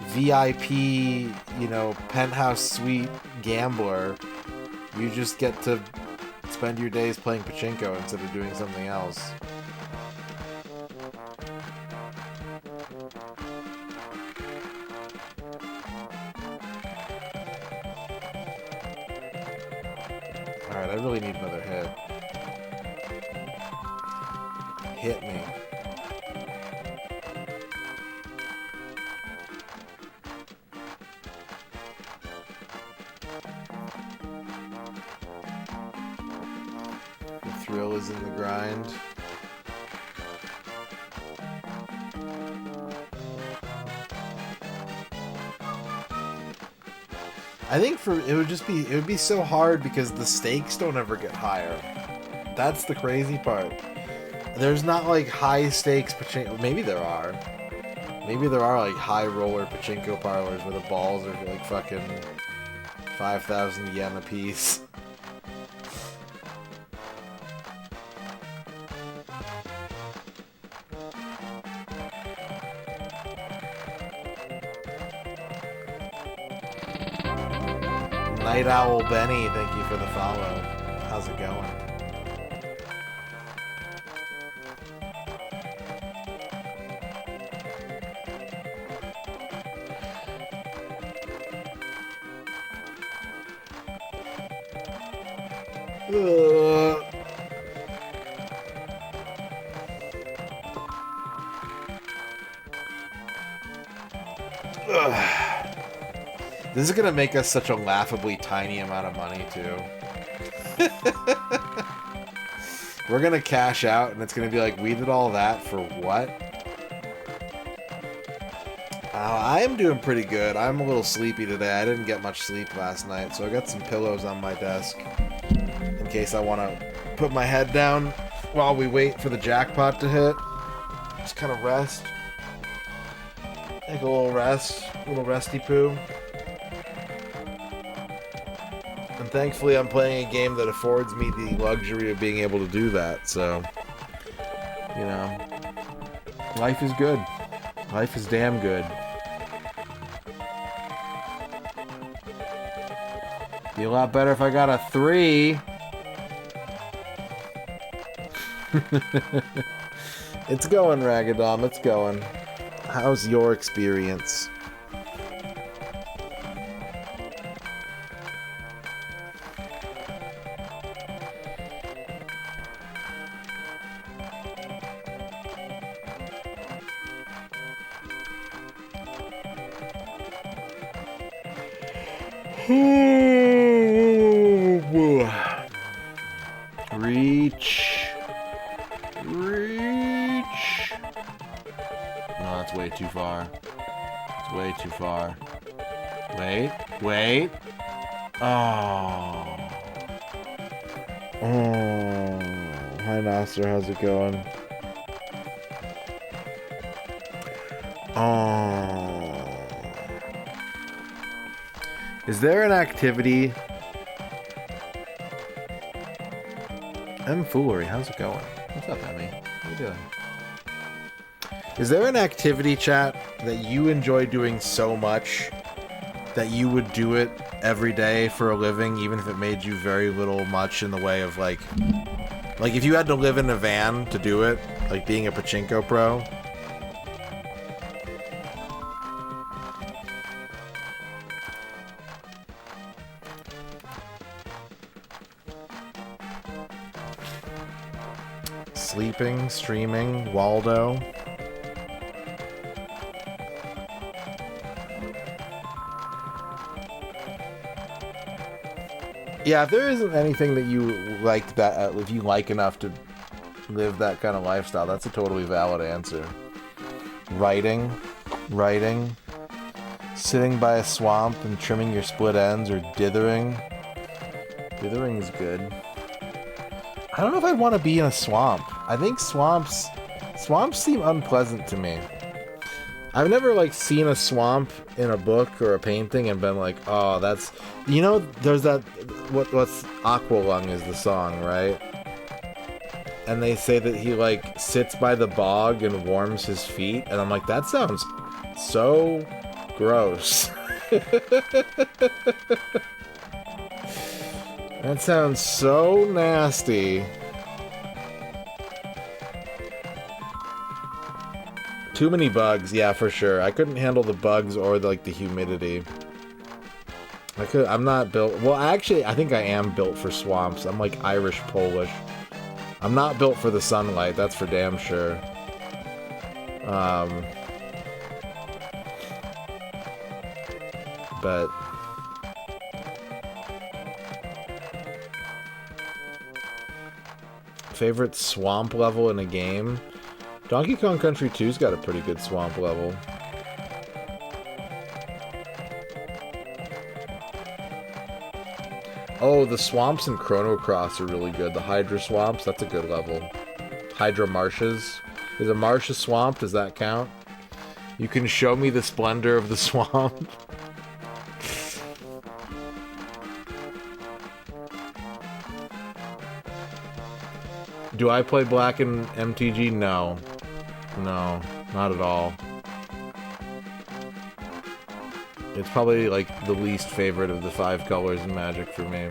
S1: VIP, you know, penthouse suite gambler. You just get to spend your days playing Pachinko instead of doing something else. Alright, I really need another hit. Hit me. The thrill is in the grind. I think it would be so hard because the stakes don't ever get higher. That's the crazy part. There's not like high stakes Pachinko. Maybe there are. Maybe there are like high roller Pachinko parlors where the balls are like fucking 5,000 yen a piece. Night Owl Benny, thank you for the follow. How's it going? This is gonna make us such a laughably tiny amount of money, too. We're gonna cash out, and it's gonna be like, we did all that for what? I am doing pretty good. I'm a little sleepy today. I didn't get much sleep last night, so I got some pillows on my desk in case I want to put my head down while we wait for the jackpot to hit. Just kind of rest. Take a little rest. A little resty poo. And thankfully I'm playing a game that affords me the luxury of being able to do that, so, you know, life is good. Life is damn good. Be a lot better if I got a 3. It's going, Ragadom, it's going. How's your experience? Reach. Reach. No, that's way too far. It's way too far. Wait. Wait. Oh. Oh. Hi, Nasser. How's it going? Oh. Is there an activity? M Foolery, how's it going? What's up, Emmy? How you doing? Is there an activity, chat, that you enjoy doing so much that you would do it every day for a living, even if it made you very little much in the way of, like if you had to live in a van to do it, like being a Pachinko pro? Sleeping, streaming, Waldo. Yeah, if there isn't anything that you like that, if you like enough to live that kind of lifestyle, that's a totally valid answer. Writing, sitting by a swamp and trimming your split ends, or dithering. Dithering's good. I don't know if I'd want to be in a swamp. I think swamps seem unpleasant to me. I've never, like, seen a swamp in a book or a painting and been like, oh, that's... You know, there's that... What's Aqualung is the song, right? And they say that he, like, sits by the bog and warms his feet. And I'm like, that sounds so gross. That sounds so nasty. Too many bugs, yeah, for sure. I couldn't handle the bugs or the humidity. I'm not built. Well, actually, I think I am built for swamps. I'm like Irish Polish. I'm not built for the sunlight. That's for damn sure. But favorite swamp level in a game? Donkey Kong Country 2's got a pretty good swamp level. Oh, the swamps in Chrono Cross are really good. The Hydra swamps, that's a good level. Hydra marshes. Is a marsh a swamp? Does that count? You can show me the splendor of the swamp. Do I play Black in MTG? No. No, not at all. It's probably, like, the least favorite of the 5 colors in Magic for me.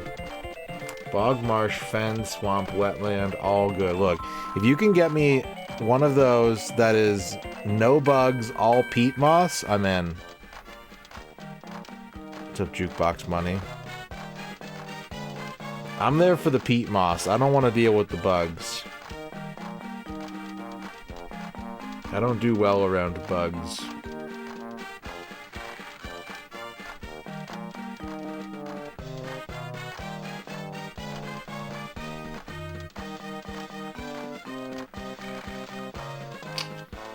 S1: Bog, marsh, fen, swamp, wetland, all good. Look, if you can get me one of those that is no bugs, all peat moss, I'm in. What's up, Jukebox Money? I'm there for the peat moss. I don't want to deal with the bugs. I don't do well around bugs.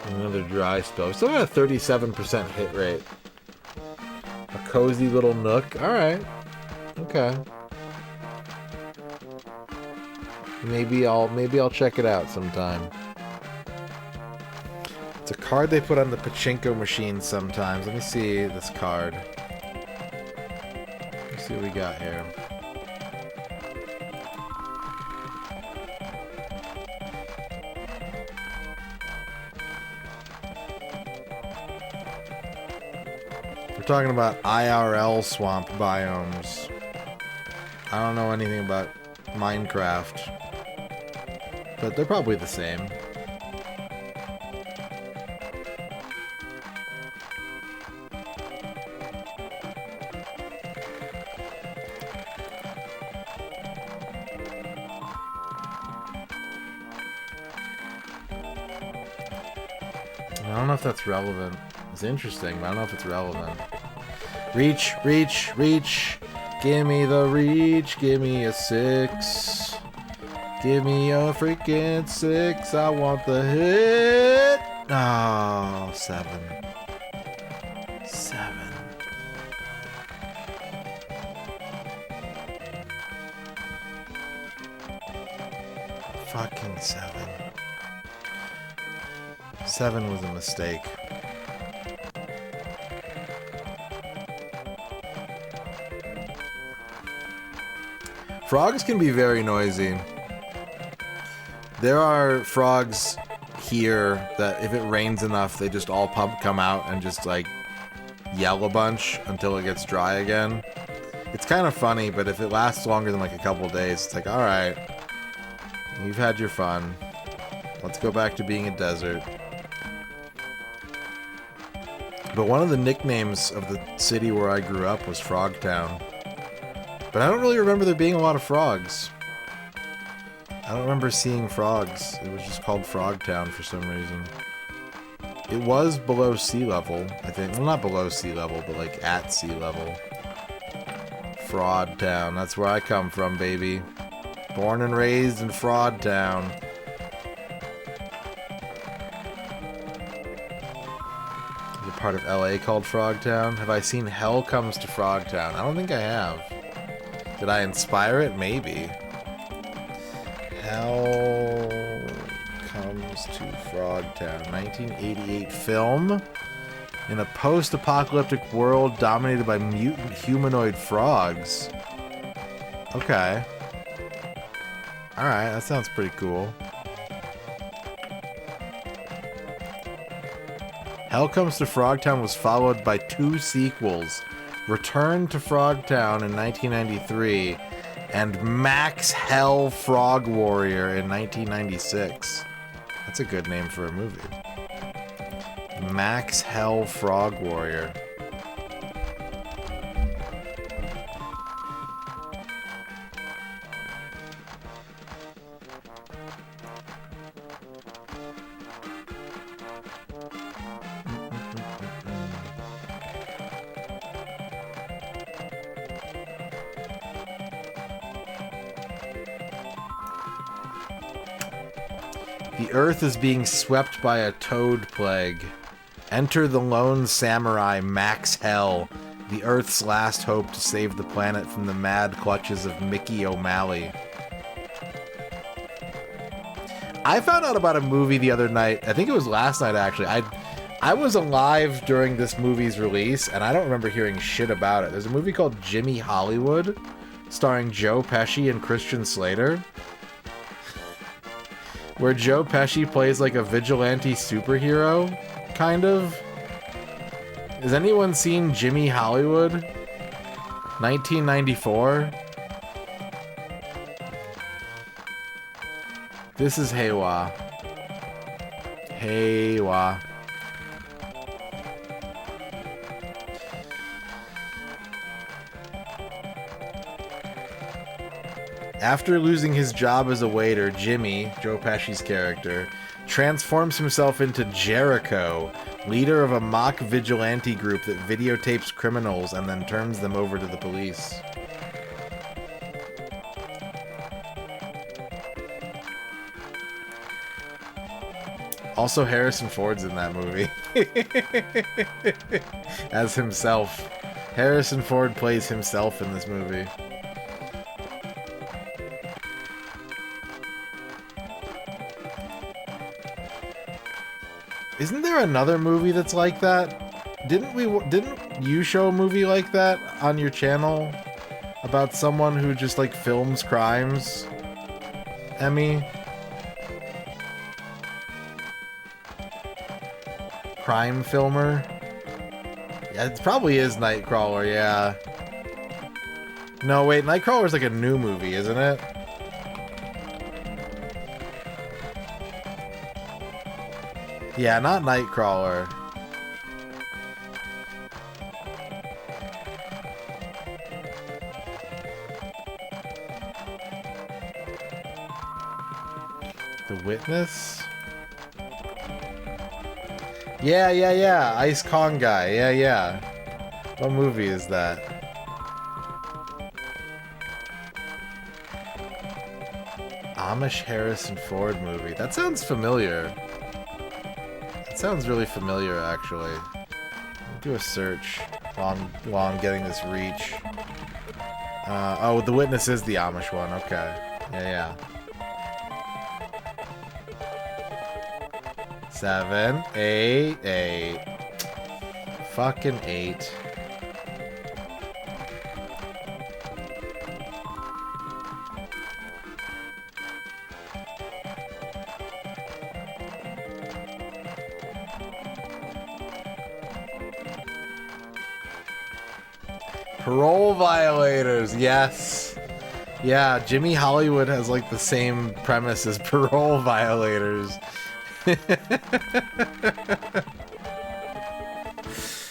S1: Another dry spell. We still got a 37% hit rate. A cozy little nook. Alright. Okay. Maybe I'll check it out sometime. It's a card they put on the Pachinko machine sometimes. Let me see this card. Let's see what we got here. We're talking about IRL swamp biomes. I don't know anything about Minecraft, but they're probably the same. I don't know if that's relevant. It's interesting, but I don't know if it's relevant. Reach, reach, reach. Give me the reach. Give me a 6. Give me a freaking 6. I want the hit. Oh, 7. 7. Fucking 7. 7 was a mistake. Frogs can be very noisy. There are frogs here that if it rains enough, they just all come out and just like yell a bunch until it gets dry again. It's kind of funny, but if it lasts longer than like a couple days, it's like, alright, you've had your fun. Let's go back to being a desert. But one of the nicknames of the city where I grew up was Frogtown. But I don't really remember there being a lot of frogs. I don't remember seeing frogs. It was just called Frogtown for some reason. It was below sea level, I think. Well, not below sea level, but like at sea level. Fraud Town. That's where I come from, baby. Born and raised in Fraud Town. There's a part of LA called Frogtown. Have I seen Hell Comes to Frogtown? I don't think I have. Did I inspire it? Maybe. Hell Comes to Frogtown. 1988 film. In a post-apocalyptic world dominated by mutant humanoid frogs. Okay. Alright, that sounds pretty cool. Hell Comes to Frogtown was followed by 2 sequels. Return to Frogtown in 1993 and Max Hell Frog Warrior in 1996. That's a good name for a movie. Max Hell Frog Warrior. The Earth is being swept by a toad plague. Enter the lone samurai Max Hell, the Earth's last hope to save the planet from the mad clutches of Mickey O'Malley. I found out about a movie the other night. I think it was last night, actually. I was alive during this movie's release, and I don't remember hearing shit about it. There's a movie called Jimmy Hollywood, starring Joe Pesci and Christian Slater, where Joe Pesci plays like a vigilante superhero, kind of. Has anyone seen Jimmy Hollywood? 1994? This is Heiwa. Heiwa. After losing his job as a waiter, Jimmy, Joe Pesci's character, transforms himself into Jericho, leader of a mock vigilante group that videotapes criminals and then turns them over to the police. Also, Harrison Ford's in that movie. As himself. Harrison Ford plays himself in this movie. Isn't there another movie that's like that? Didn't you show a movie like that on your channel? About someone who just like films crimes? Emmy? Crime filmer? Yeah, it probably is Nightcrawler, yeah. No, wait, Nightcrawler's like a new movie, isn't it? Yeah, not Nightcrawler. The Witness? Yeah. Ice Kong guy. Yeah. What movie is that? Amish Harrison Ford movie. That sounds familiar. That sounds really familiar, actually. I'll do a search while I'm getting this reach. Oh, The Witness is the Amish one. Okay. Yeah. 7, 8. Fucking 8. Parole violators, yes. Yeah, Jimmy Hollywood has like the same premise as parole violators.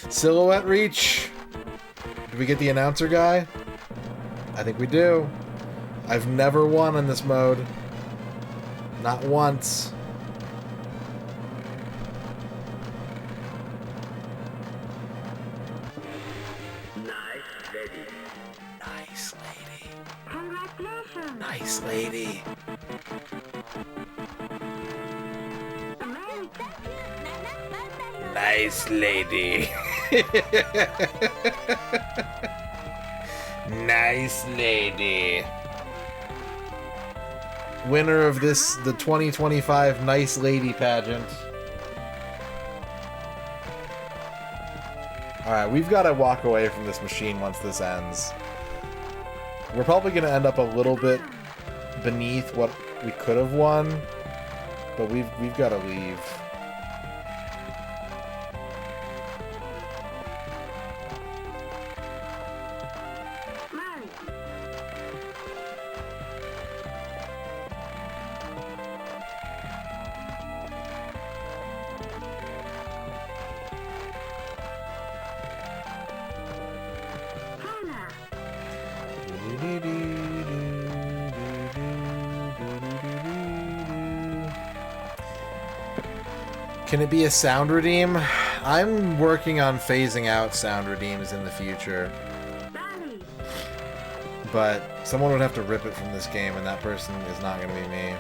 S1: Silhouette reach. Did we get the announcer guy? I think we do. I've never won in this mode. Not once. Nice lady. Congratulations. Nice lady. Nice lady. Nice lady. Winner of the 2025 Nice Lady pageant. Alright, we've got to walk away from this machine once this ends. We're probably going to end up a little bit beneath what we could have won, but we've got to leave. Can it be a sound redeem? I'm working on phasing out sound redeems in the future. But someone would have to rip it from this game, and that person is not going to be me.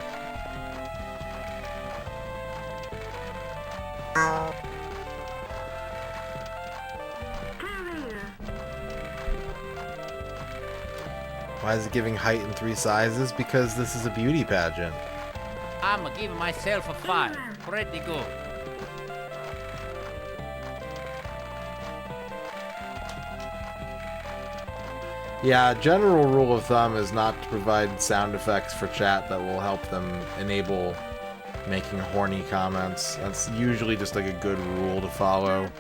S1: Why is it giving height in 3 sizes? Because this is a beauty pageant.
S11: I'm giving myself a 5. Pretty good.
S1: Yeah, general rule of thumb is not to provide sound effects for chat that will help them enable making horny comments. That's usually just like a good rule to follow.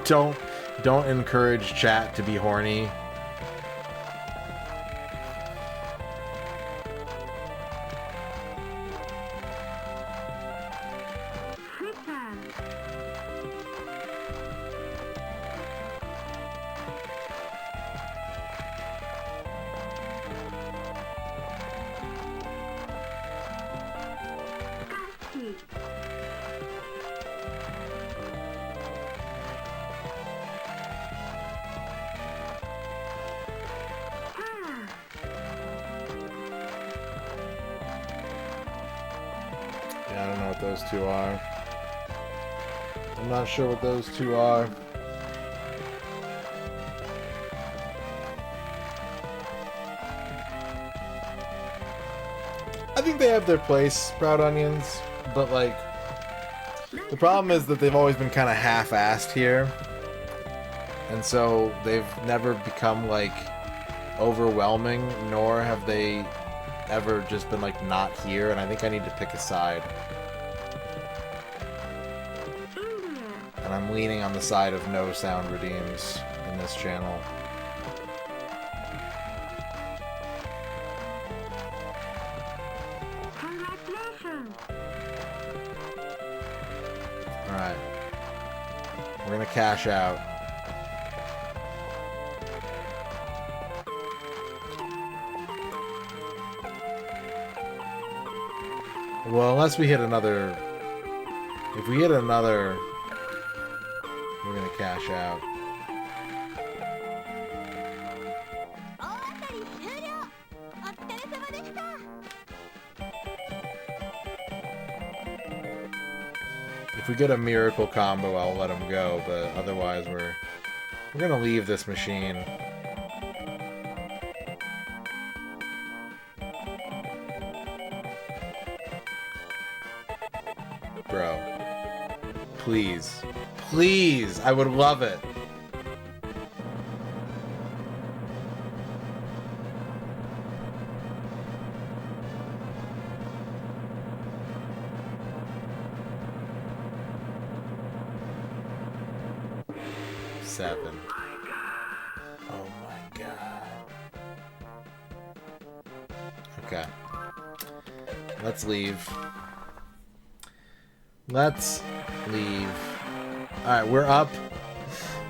S1: Don't encourage chat to be horny. Yeah, I don't know what those two are. I'm not sure what those two are. I think they have their place, Sprout Onions, but like, the problem is that they've always been kind of half-assed here. And so they've never become like overwhelming, nor have they ever just been like not here, and I think I need to pick a side. And I'm leaning on the side of no sound redeems in this channel. Alright. We're gonna cash out. Well, unless we hit another... If we hit another... We're gonna cash out. If we get a miracle combo, I'll let him go, but otherwise we're gonna leave this machine. Bro. Please. Please! I would love it. Okay. Let's leave. Let's leave. Alright, we're up.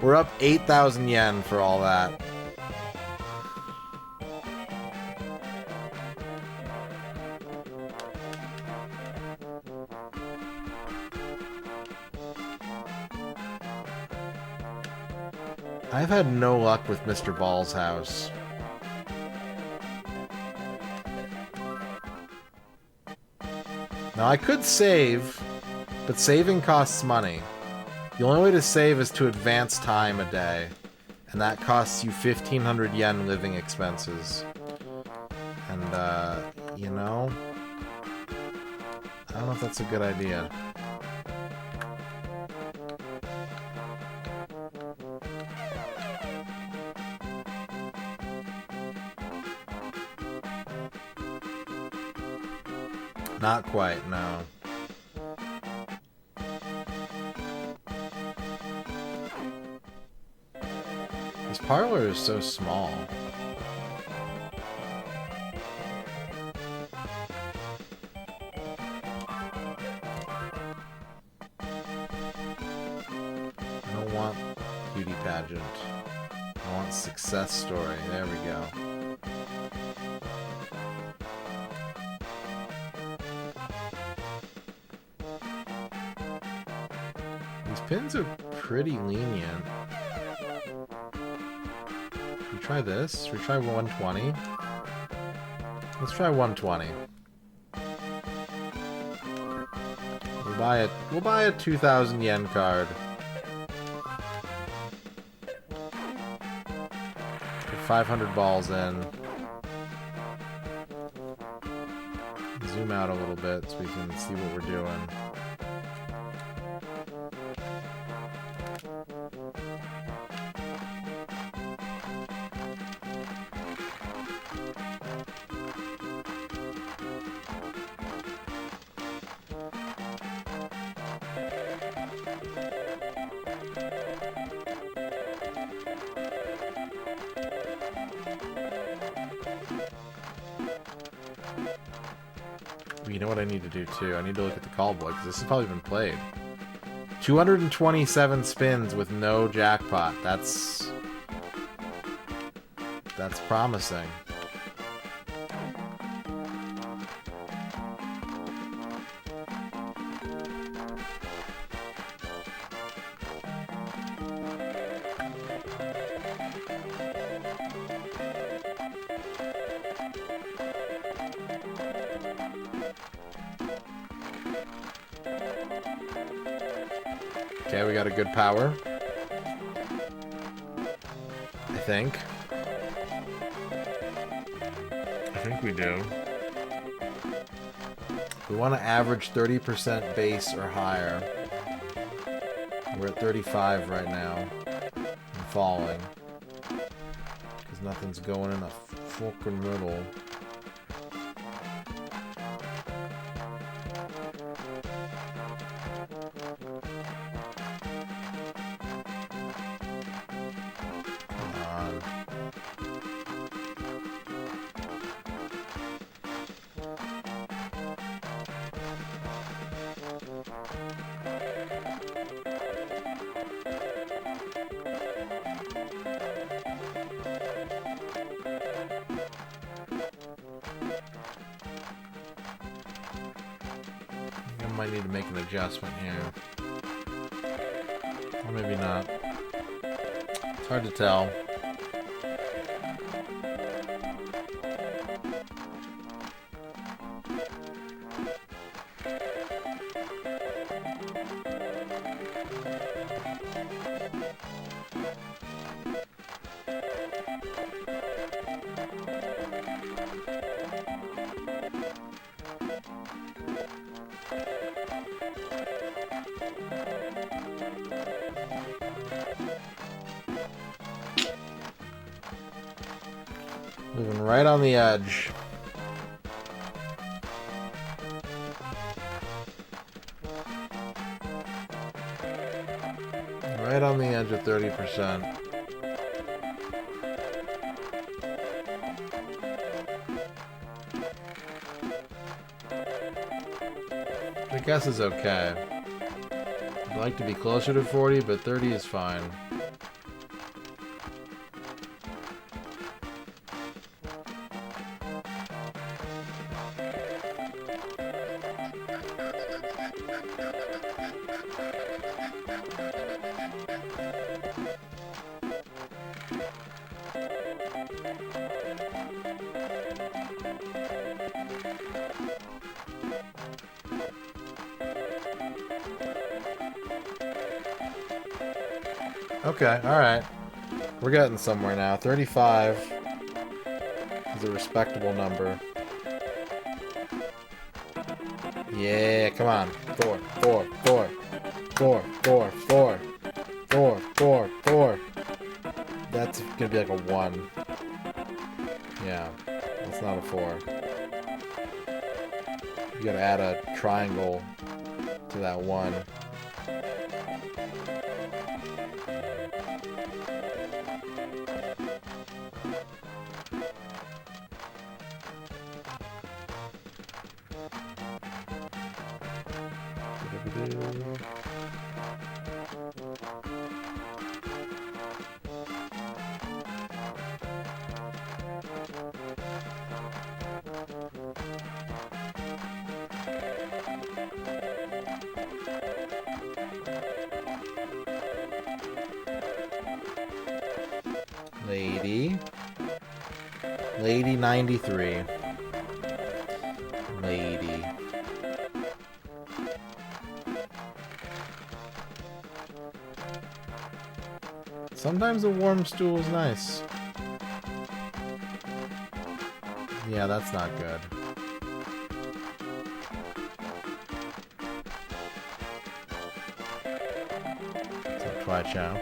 S1: We're up 8,000 yen for all that. I've had no luck with Mr. Ball's house. Now, I could save, but saving costs money. The only way to save is to advance time a day, and that costs you 1,500 yen living expenses. And, you know, I don't know if that's a good idea. Not quite, no. This parlor is so small. I don't want beauty pageant. I want success story. There we go. Pins are pretty lenient. Should we try this? Should we try 120? Let's try 120. We'll buy a 2,000 yen card. Put 500 balls in. Zoom out a little bit so we can see what we're doing. You know what I need to do too? I need to look at the call book, because this has probably been played. 227 spins with no jackpot. That's promising. Okay, we got a good power. I think we do. We want to average 30% base or higher. We're at 35 right now. And falling. Because nothing's going in the fucking middle. Might need to make an adjustment here. Or maybe not. It's hard to tell. Moving right on the edge. Right on the edge of 30%. guess is okay. I'd like to be closer to 40, but 30 is fine. Okay, alright. We're getting somewhere now. 35 is a respectable number. Yeah, come on. 4, 4, 4, 4, 4, 4, 4, 4, 4. That's gonna be like a 1. Yeah, that's not a 4. You gotta add a triangle to that 1. Lady 93. Lady. Sometimes a warm stool is nice. Yeah, that's not good. So try chow.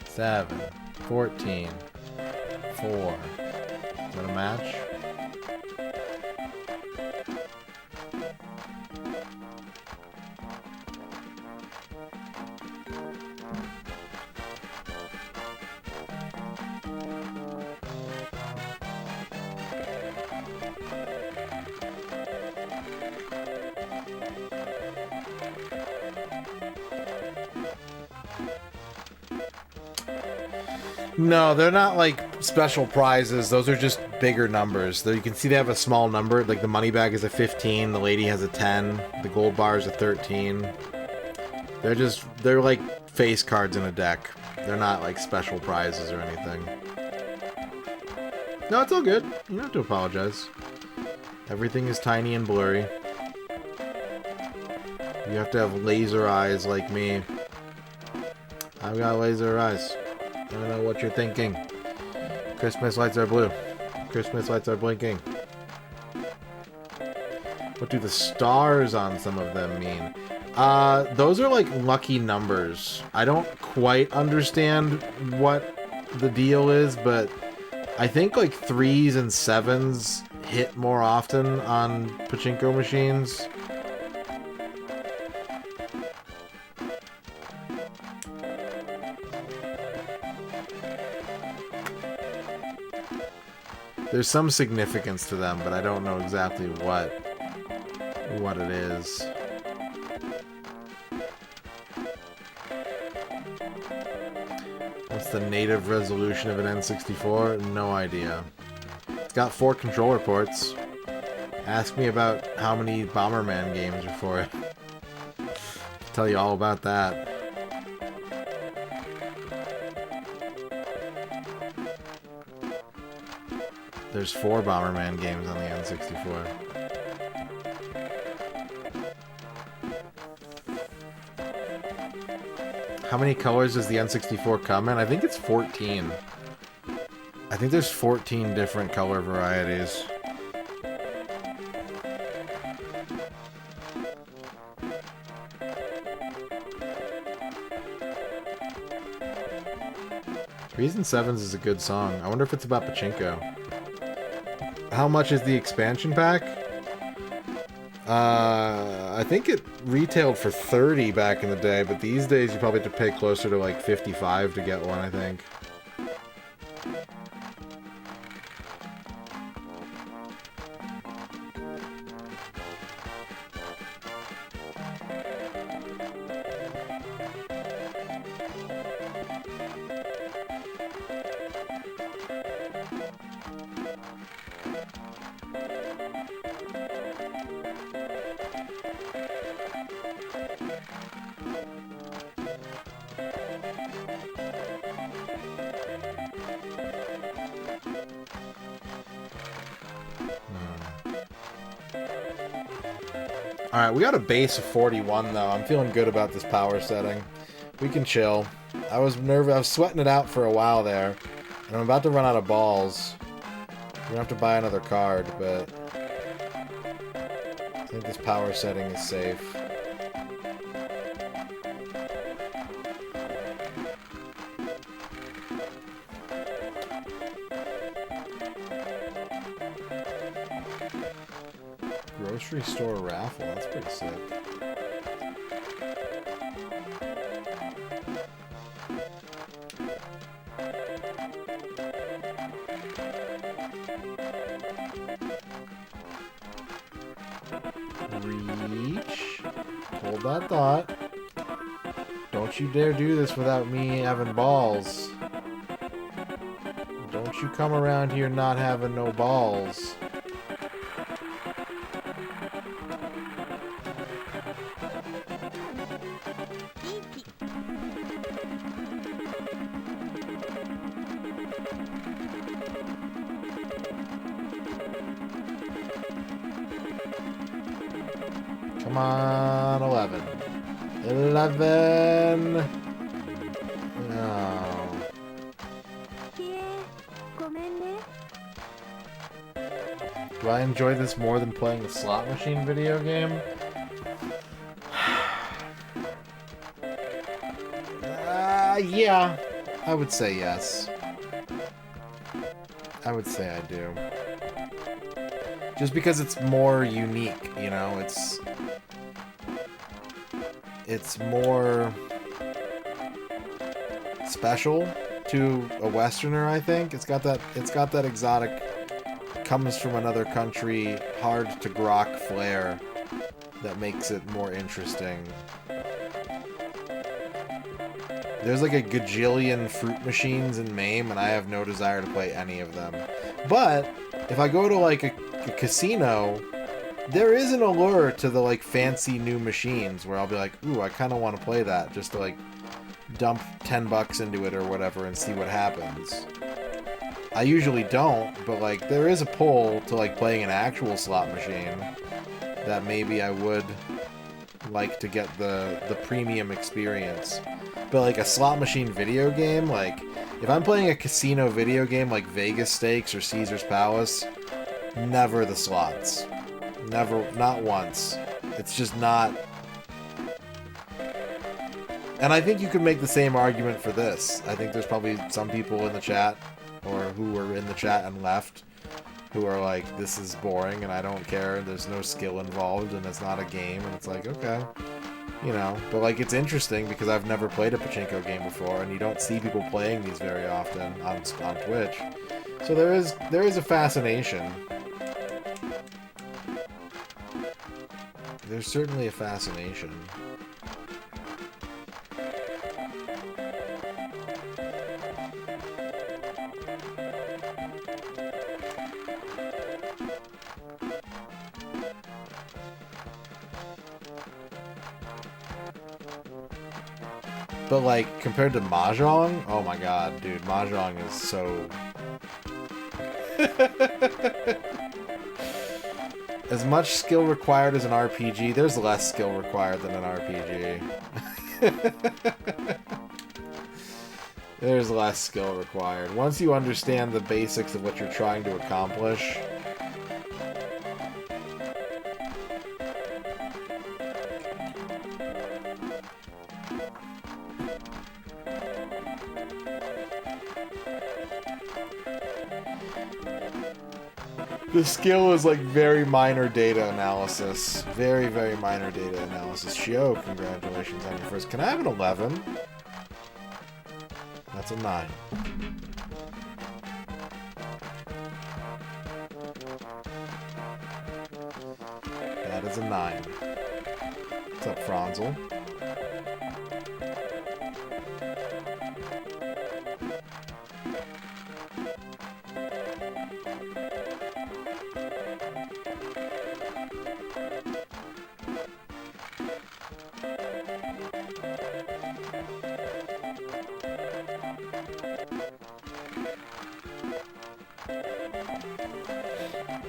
S1: Seven, 14, 4. Is that a match? No, they're not like special prizes. Those are just bigger numbers. Though you can see they have a small number. Like the money bag is a 15, the lady has a 10, the gold bar is a 13. They're like face cards in a deck. They're not like special prizes or anything. No, it's all good. You don't have to apologize. Everything is tiny and blurry. You have to have laser eyes like me. I've got laser eyes. I don't know what you're thinking. Christmas lights are blue. Christmas lights are blinking. What do the stars on some of them mean? Those are like lucky numbers. I don't quite understand what the deal is, but I think like 3s and 7s hit more often on pachinko machines. There's some significance to them, but I don't know exactly what it is. What's the native resolution of an N64? No idea. It's got 4 controller ports. Ask me about how many Bomberman games are for it. I'll tell you all about that. There's 4 Bomberman games on the N64. How many colors does the N64 come in? I think it's 14. I think there's 14 different color varieties. Threes and Sevens is a good song. I wonder if it's about Pachinko. How much is the expansion pack? I think it retailed for 30 back in the day, but these days you probably have to pay closer to like 55 to get one, I think. Alright, we got a base of 41 though. I'm feeling good about this power setting. We can chill. I was nervous. I was sweating it out for a while there. And I'm about to run out of balls. We're gonna have to buy another card, but I think this power setting is safe. Grocery store raffle, that's pretty sick. Reach. Hold that thought. Don't you dare do this without me having balls. Don't you come around here not having no balls. Come on, 11. 11! No. Do I enjoy this more than playing the slot machine video game? Yeah. I would say yes. I would say I do. Just because it's more unique, you know, it's more special to a Westerner, I think. It's got that exotic, comes from another country, hard to grok flair that makes it more interesting. There's like a gajillion fruit machines in MAME, and I have no desire to play any of them. But if I go to like a casino, there is an allure to the like fancy new machines where I'll be like, ooh, I kind of want to play that just to like dump $10 into it or whatever and see what happens. I usually don't, but like there is a pull to like playing an actual slot machine that maybe I would like to get the premium experience. But like a slot machine video game, like if I'm playing a casino video game like Vegas Stakes or Caesar's Palace, never the slots. Never, not once. It's just not. And I think you could make the same argument for this. I think there's probably some people in the chat, or who were in the chat and left, who are like, this is boring and I don't care, there's no skill involved and it's not a game, and it's like, okay. You know, but like it's interesting because I've never played a Pachinko game before, and you don't see people playing these very often on Twitch. So there is a fascination. There's certainly a fascination. But like compared to Mahjong, oh my god, dude, Mahjong is so as much skill required as an RPG, there's less skill required than an RPG. There's less skill required. Once you understand the basics of what you're trying to accomplish, the skill is like very minor data analysis. Very, very minor data analysis. Shio, congratulations on your first. Can I have an 11? That's a 9. That is a 9. What's up, Franzel?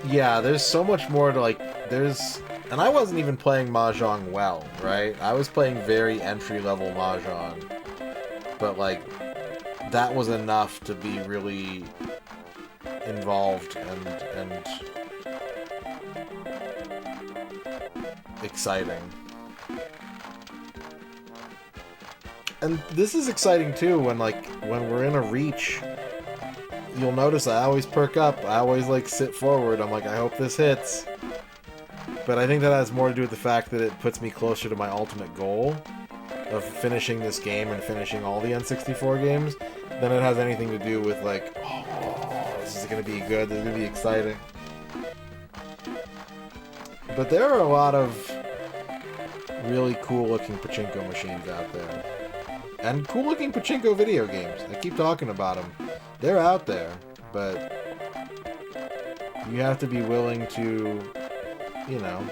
S1: Yeah, there's so much more to, like, and I wasn't even playing Mahjong well, right? I was playing very entry-level Mahjong. But, like, that was enough to be really involved and exciting. And this is exciting, too, when we're in a reach. You'll notice I always perk up. I always, like, sit forward. I'm like, I hope this hits. But I think that has more to do with the fact that it puts me closer to my ultimate goal of finishing this game and finishing all the N64 games than it has anything to do with, like, oh, this is going to be good, this is going to be exciting. But there are a lot of really cool-looking Pachinko machines out there. And cool-looking Pachinko video games. I keep talking about them. They're out there, but you have to be willing to, you know,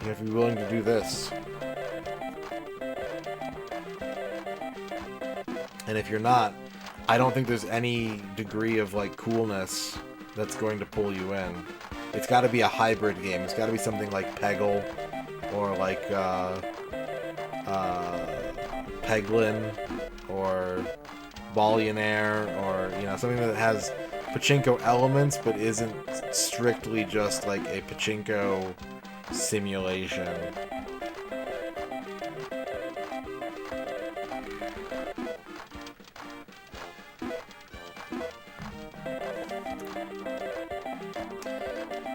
S1: you have to be willing to do this. And if you're not, I don't think there's any degree of, like, coolness that's going to pull you in. It's got to be a hybrid game. It's got to be something like Peggle or like Peglin or Ballionaire, or, you know, something that has Pachinko elements but isn't strictly just like a Pachinko simulation.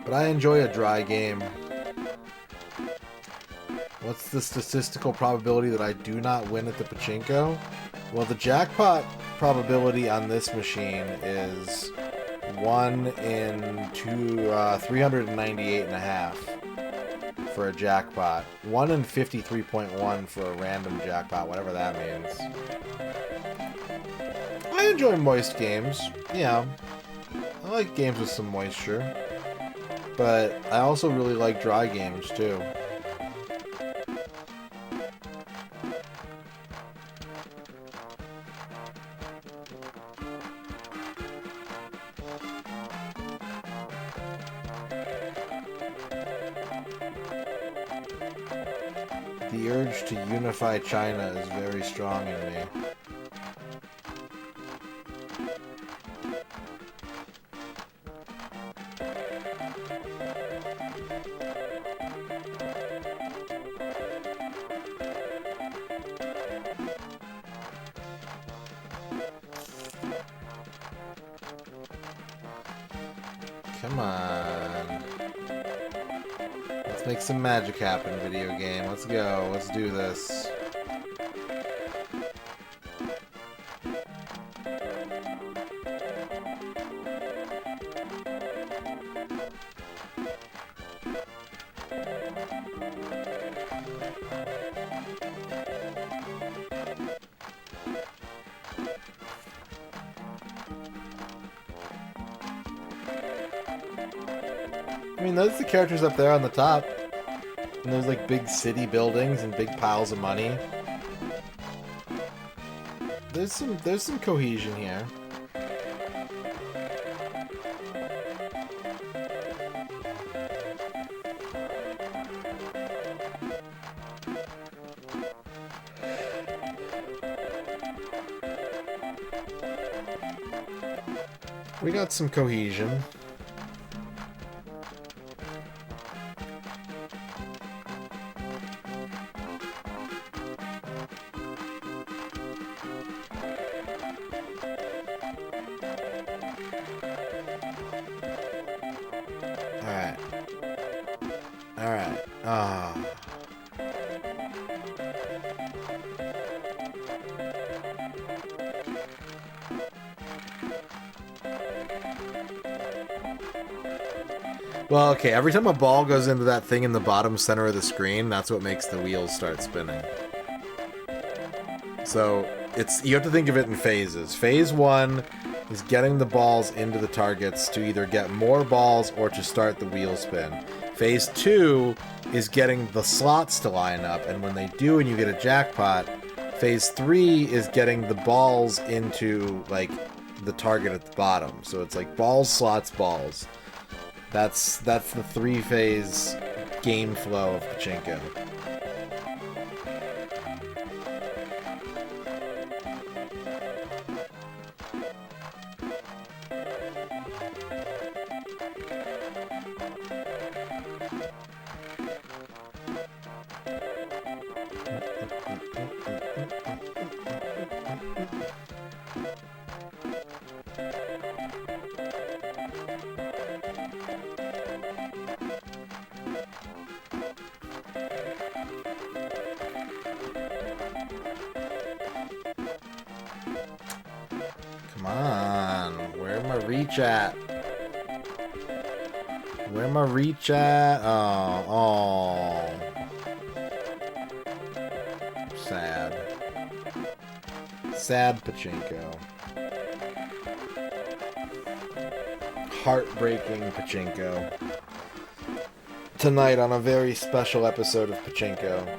S1: But I enjoy a dry game. What's the statistical probability that I do not win at the Pachinko? Well, the jackpot probability on this machine is 1 in 398.5 for a jackpot. 1 in 53.1 for a random jackpot, whatever that means. I enjoy moist games. Yeah. I like games with some moisture. But I also really like dry games, too. The urge to unify China is very strong in me. Come on. Let's make some magic happen, video game. Let's go. Let's do this. I mean, those are the characters up there on the top. And there's like big city buildings and big piles of money. There's some cohesion here. We got some cohesion. Alright. Ah. Well, okay, every time a ball goes into that thing in the bottom center of the screen, that's what makes the wheels start spinning. So, you have to think of it in phases. Phase 1 is getting the balls into the targets to either get more balls or to start the wheel spin. Phase 2 is getting the slots to line up, and when they do and you get a jackpot, Phase 3 is getting the balls into, like, the target at the bottom. So it's like balls, slots, balls. That's the 3-phase game flow of Pachinko. Come on, where my reach at? Where my reach at? Oh, sad. Sad Pachinko. Heartbreaking Pachinko. Tonight on a very special episode of Pachinko.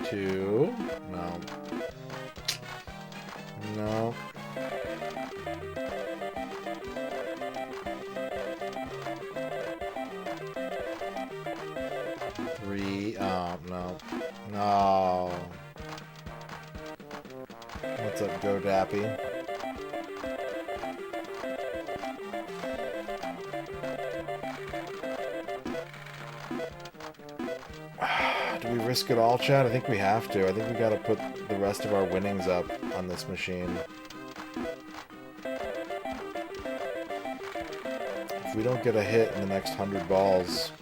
S1: Two. No. No. Three. Oh, no. No. What's up, Go Dappy? Do we risk it all, Chad? I think we have to. I think we gotta put the rest of our winnings up on this machine. If we don't get a hit in the next 100 balls...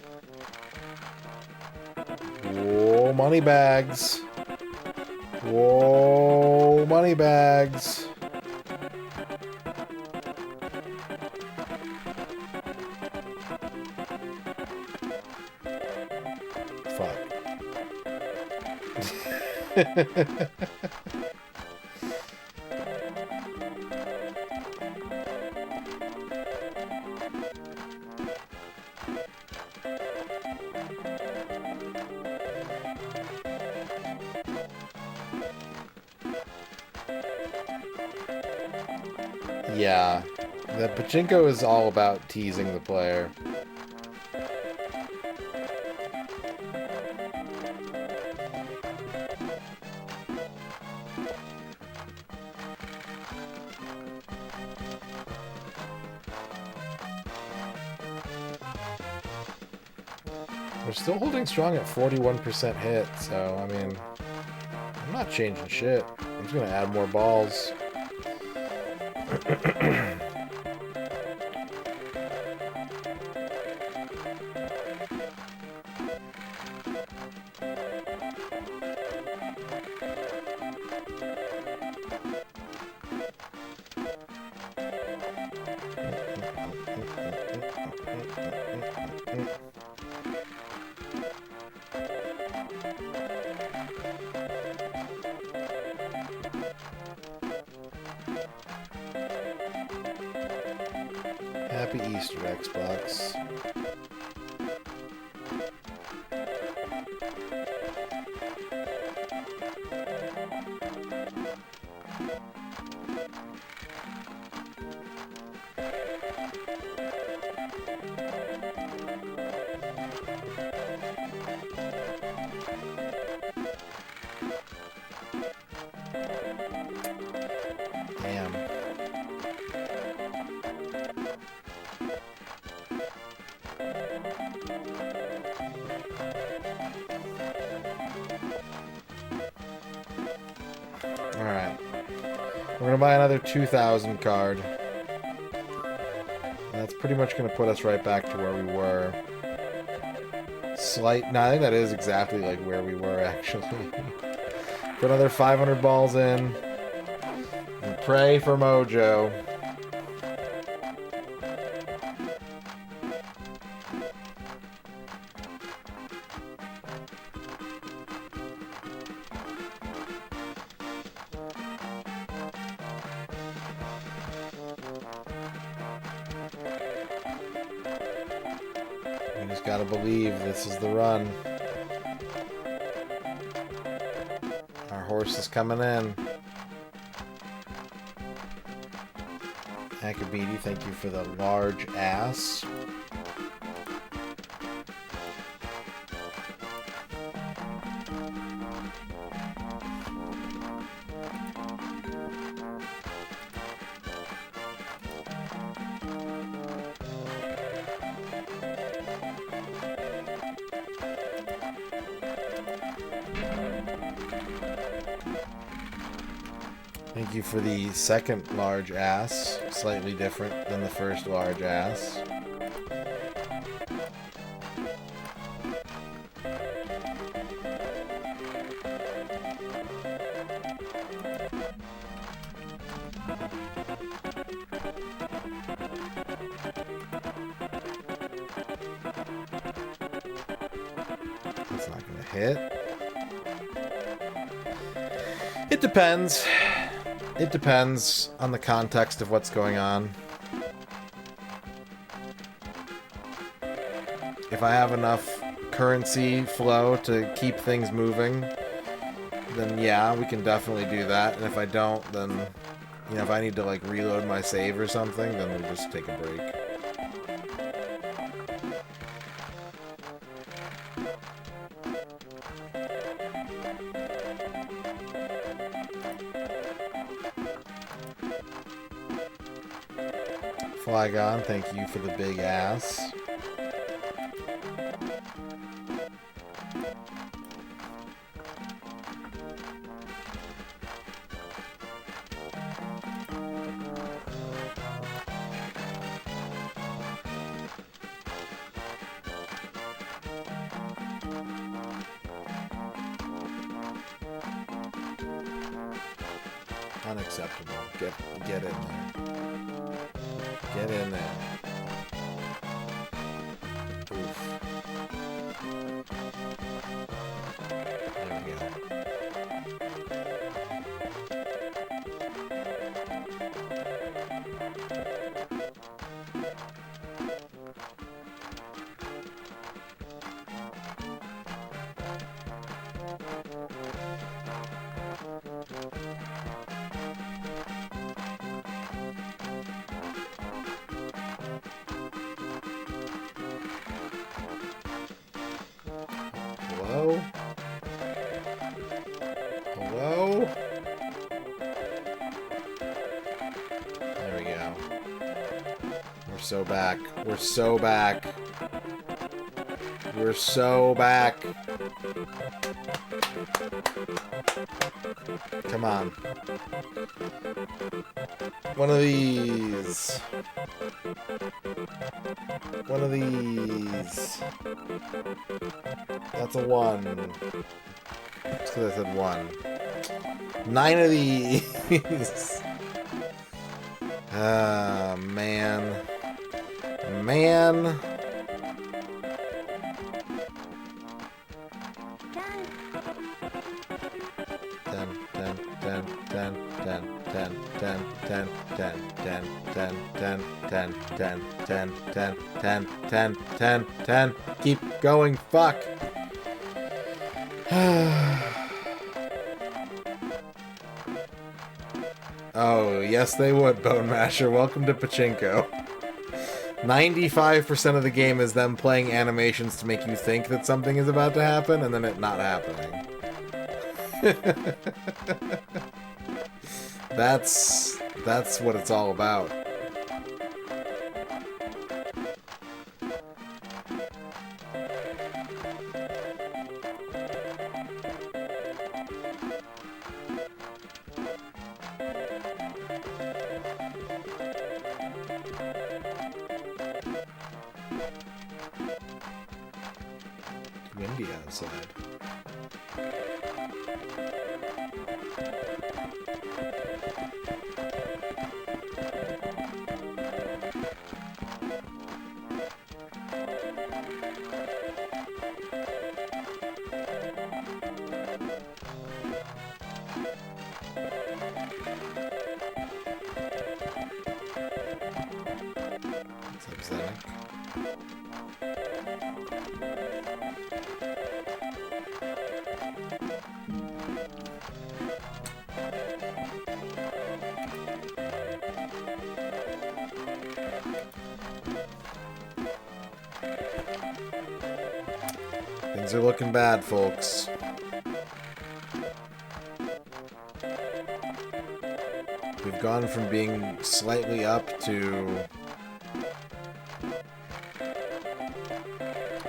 S1: Whoa, money bags! Whoa, money bags! Fuck. Yeah, the Pachinko is all about teasing the player. We're still holding strong at 41% hit, so, I mean, I'm not changing shit. I'm just gonna add more balls. Happy Easter, Xbox. Damn. Alright. We're gonna buy another 2,000 card. And that's pretty much gonna put us right back to where we were. No, I think that is exactly like where we were, actually. Put another 500 balls in. And pray for mojo. Just gotta believe this is the run. Our horse is coming in. Akabidi, thank you for the large ass. Thank you for the second large ass, slightly different than the first large ass. That's not gonna hit. It depends. It depends on the context of what's going on. If I have enough currency flow to keep things moving, then yeah, we can definitely do that. And if I don't, then, you know, if I need to like reload my save or something, then we'll just take a break. Flygon, thank you for the big ass. Unacceptable. Get in there. Get in there. Oof. There we go. Hello? Hello? There we go. We're so back. We're so back. We're so back. Come on. One of these. One of these. That's a 1. Just because I said 1. 9 of these. Ah, man. Man. Ten. Keep going. Fuck. Oh, yes they would, Bone Masher. Welcome to Pachinko. 95% of the game is them playing animations to make you think that something is about to happen, and then it not happening. That's what it's all about. Windy outside. It's upsetting. Things are looking bad, folks. We've gone from being slightly up to...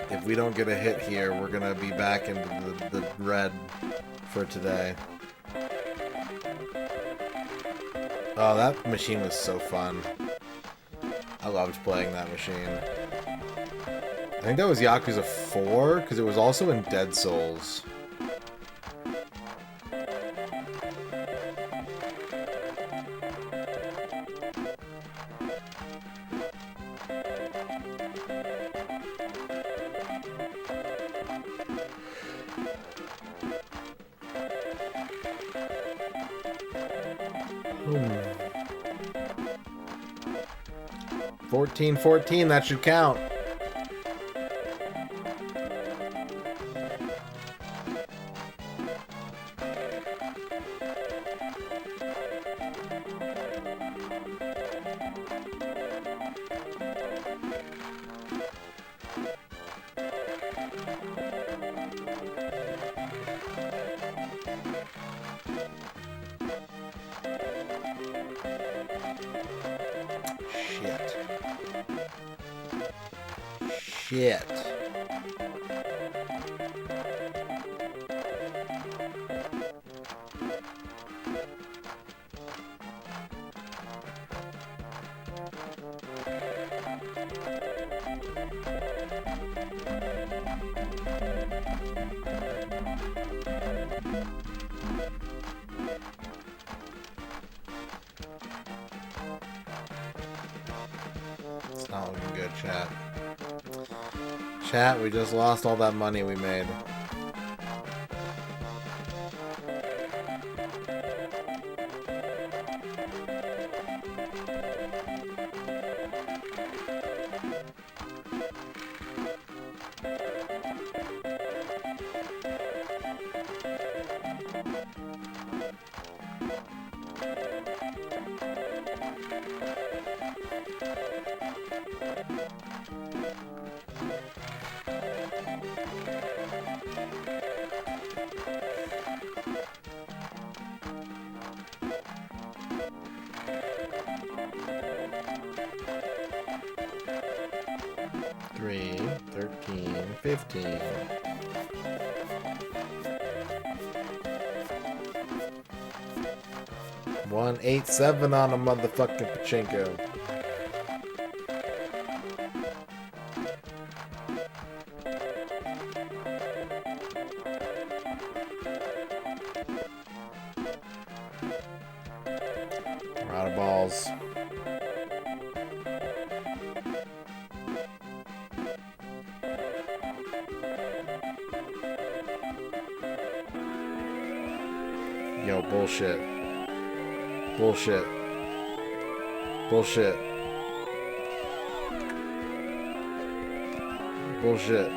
S1: If we don't get a hit here, we're gonna be back into the red for today. Oh, that machine was so fun. I loved playing that machine. I think that was Yakuza 4, because it was also in Dead Souls. Hmm. 14-14, that should count. Shit. It's not looking good, chat. Chat, we just lost all that money we made. Three, 13, 15. One, 8, 7 on a motherfucking Pachinko. We're out of balls. Yo, bullshit. Bullshit. Bullshit. Bullshit.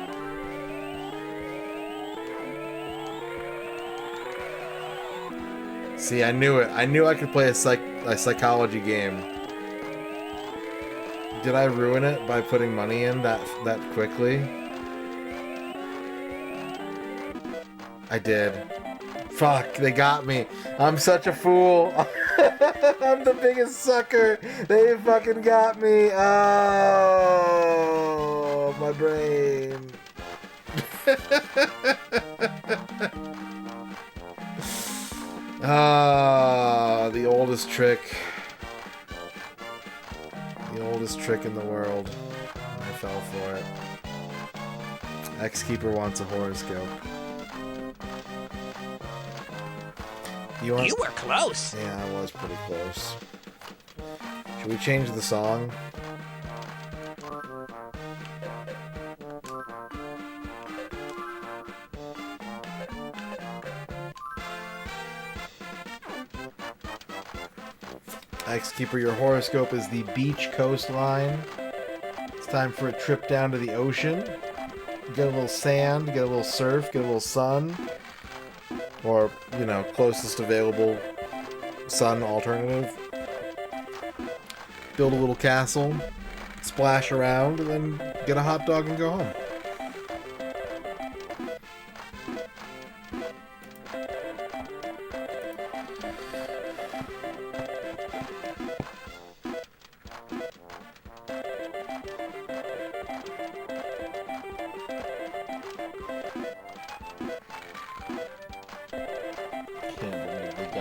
S1: See, I knew it. I knew I could play a psychology game. Did I ruin it by putting money in that quickly? I did. Fuck, they got me. I'm such a fool. I'm the biggest sucker. They fucking got me. Oh, my brain. Ah, the oldest trick. The oldest trick in the world. I fell for it. X-Keeper wants a horoscope. You were close. Yeah, I was pretty close. Should we change the song? X-Keeper, your horoscope is the beach coastline. It's time for a trip down to the ocean. Get a little sand, get a little surf, get a little sun. Or, you know, closest available sun alternative. Build a little castle, splash around, and then get a hot dog and go home.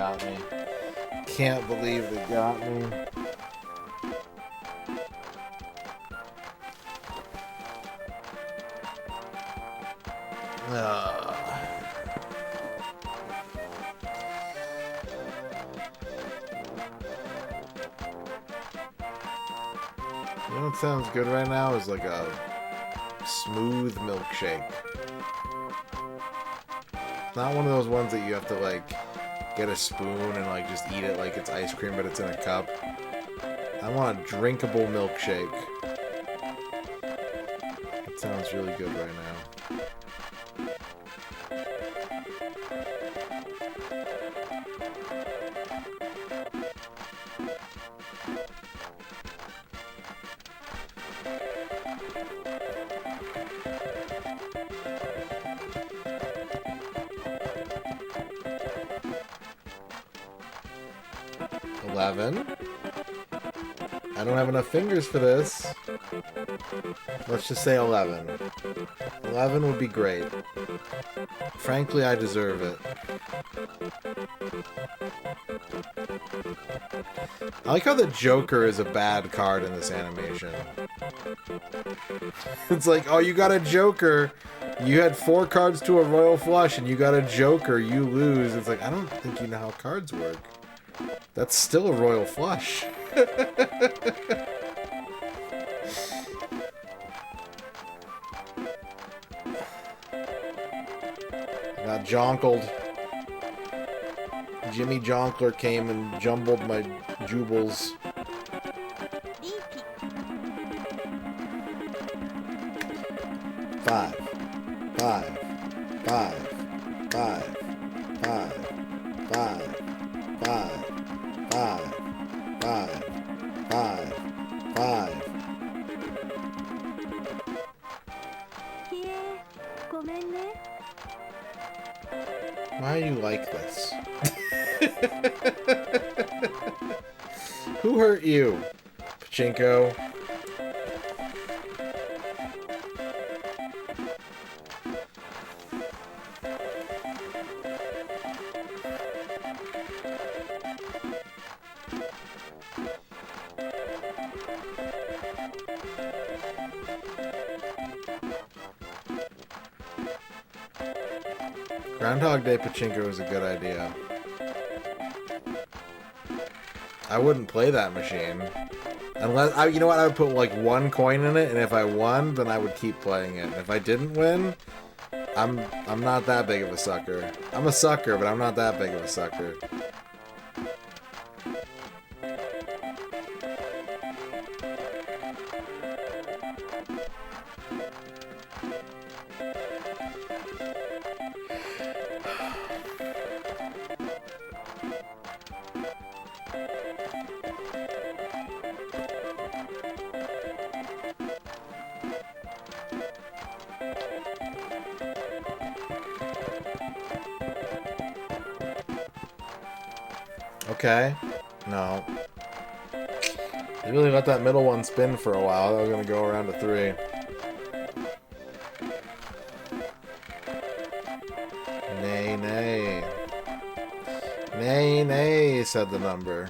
S1: got me. Can't believe they got me. You know what sounds good right now is like a smooth milkshake. Not one of those ones that you have to like get a spoon and like just eat it like it's ice cream but it's in a cup. I want a drinkable milkshake. It sounds really good right now. 11. I don't have enough fingers for this. Let's just say 11. 11 would be great. Frankly, I deserve it. I like how the Joker is a bad card in this animation. It's like, oh, you got a Joker. You had 4 cards to a royal flush and you got a Joker. You lose. It's like, I don't think you know how cards work. That's still a royal flush. Got jonkled. Jimmy Jonkler came and jumbled my jubals. Five. Why are you like this? Who hurt you, Pachinko? Groundhog Day Pachinko is a good idea. I wouldn't play that machine. Unless, you know what, I would put like 1 coin in it, and if I won, then I would keep playing it. And if I didn't win, I'm not that big of a sucker. I'm a sucker, but I'm not that big of a sucker. Okay. No. They really let that middle one spin for a while. That was going to go around to 3. Nay, nay. Nay, nay, said the number.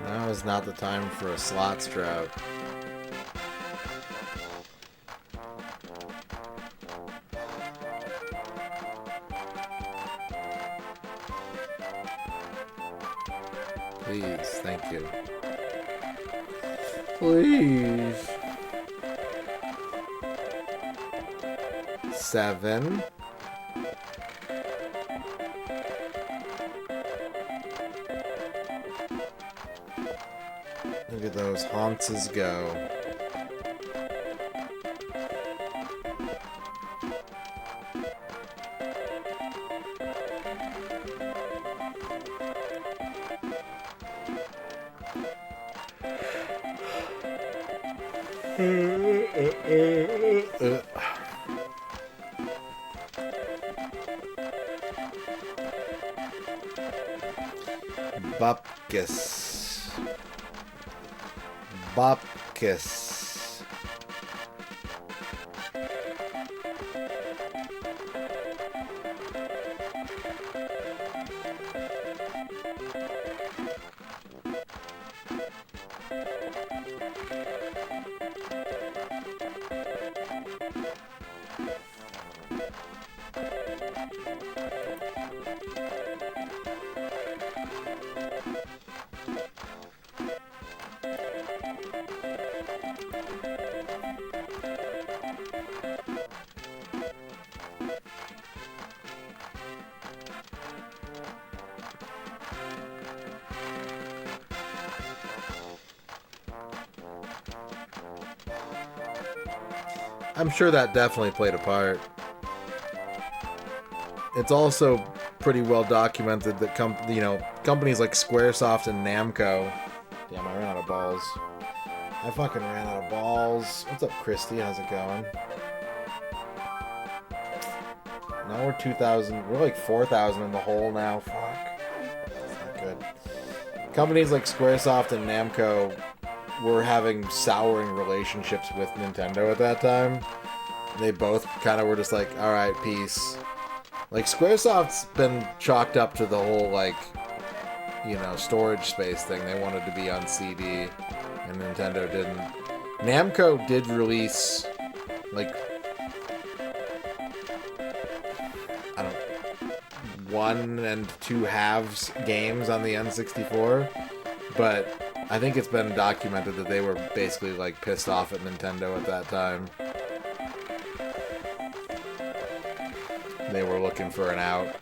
S1: Now is not the time for a slots drought. Please, thank you. Please. 7. Look at those haunts go. Bupkis. Bupkis. I'm sure that definitely played a part. It's also pretty well documented that companies like Squaresoft and Namco. Damn, I ran out of balls. I fucking ran out of balls. What's up, Christy? How's it going? Now we're 2,000. We're like 4,000 in the hole now. Fuck. That's not good. Companies like Squaresoft and Namco were having souring relationships with Nintendo at that time. They both kind of were just like, alright, peace. Like, Squaresoft's been chalked up to the whole, like, you know, storage space thing. They wanted to be on CD, and Nintendo didn't. Namco did release, like, I don't know, 1 and 2 halves games on the N64, but I think it's been documented that they were basically, like, pissed off at Nintendo at that time. They were looking for an out.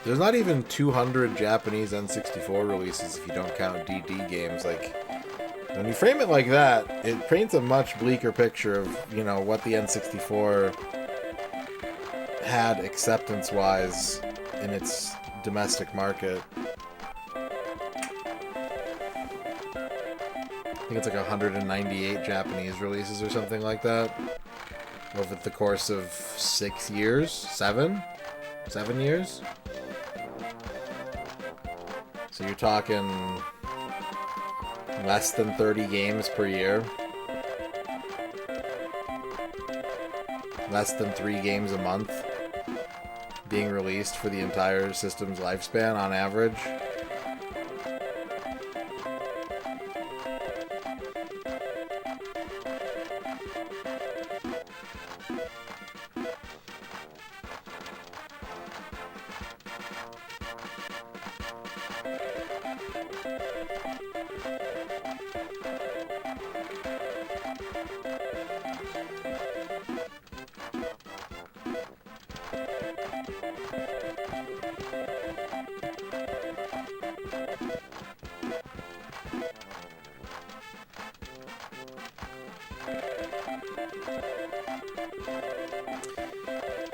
S1: There's not even 200 Japanese N64 releases if you don't count DD games. Like, when you frame it like that, it paints a much bleaker picture of, you know, what the N64 had acceptance-wise in its domestic market. I think it's like 198 Japanese releases or something like that over the course of 6 years? 7? 7 years? So you're talking less than 30 games per year. Less than 3 games a month being released for the entire system's lifespan on average.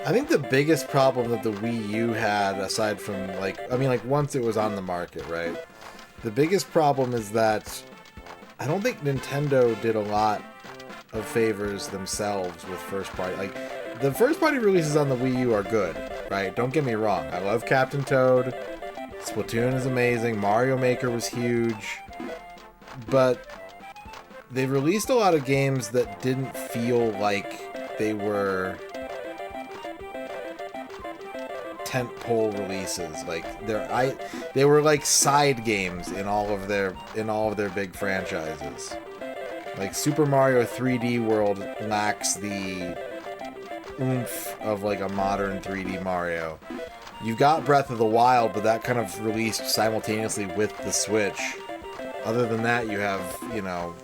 S1: I think the biggest problem that the Wii U had, aside from, like, I mean, like, once it was on the market, right? The biggest problem is that I don't think Nintendo did a lot of favors themselves with first-party. Like, the first-party releases on the Wii U are good, right? Don't get me wrong. I love Captain Toad. Splatoon is amazing. Mario Maker was huge. but they released a lot of games that didn't feel like they were tentpole releases. Like they were like side games in all of their big franchises. Like Super Mario 3D World lacks the oomph of like a modern 3D Mario. You've got Breath of the Wild, but that kind of released simultaneously with the Switch. Other than that, you have, you know,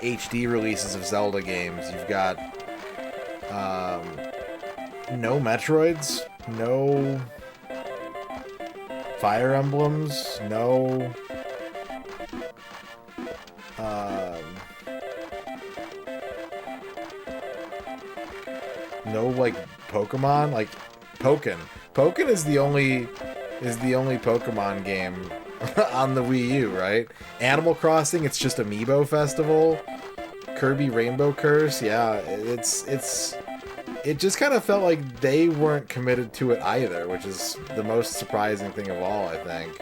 S1: HD releases of Zelda games. You've got no Metroids, no Fire Emblems, no like Pokemon, like Pokken is the only Pokemon game on the Wii U, right? Animal Crossing, it's just Amiibo Festival. Kirby Rainbow Curse, yeah, it just kind of felt like they weren't committed to it either, which is the most surprising thing of all, I think.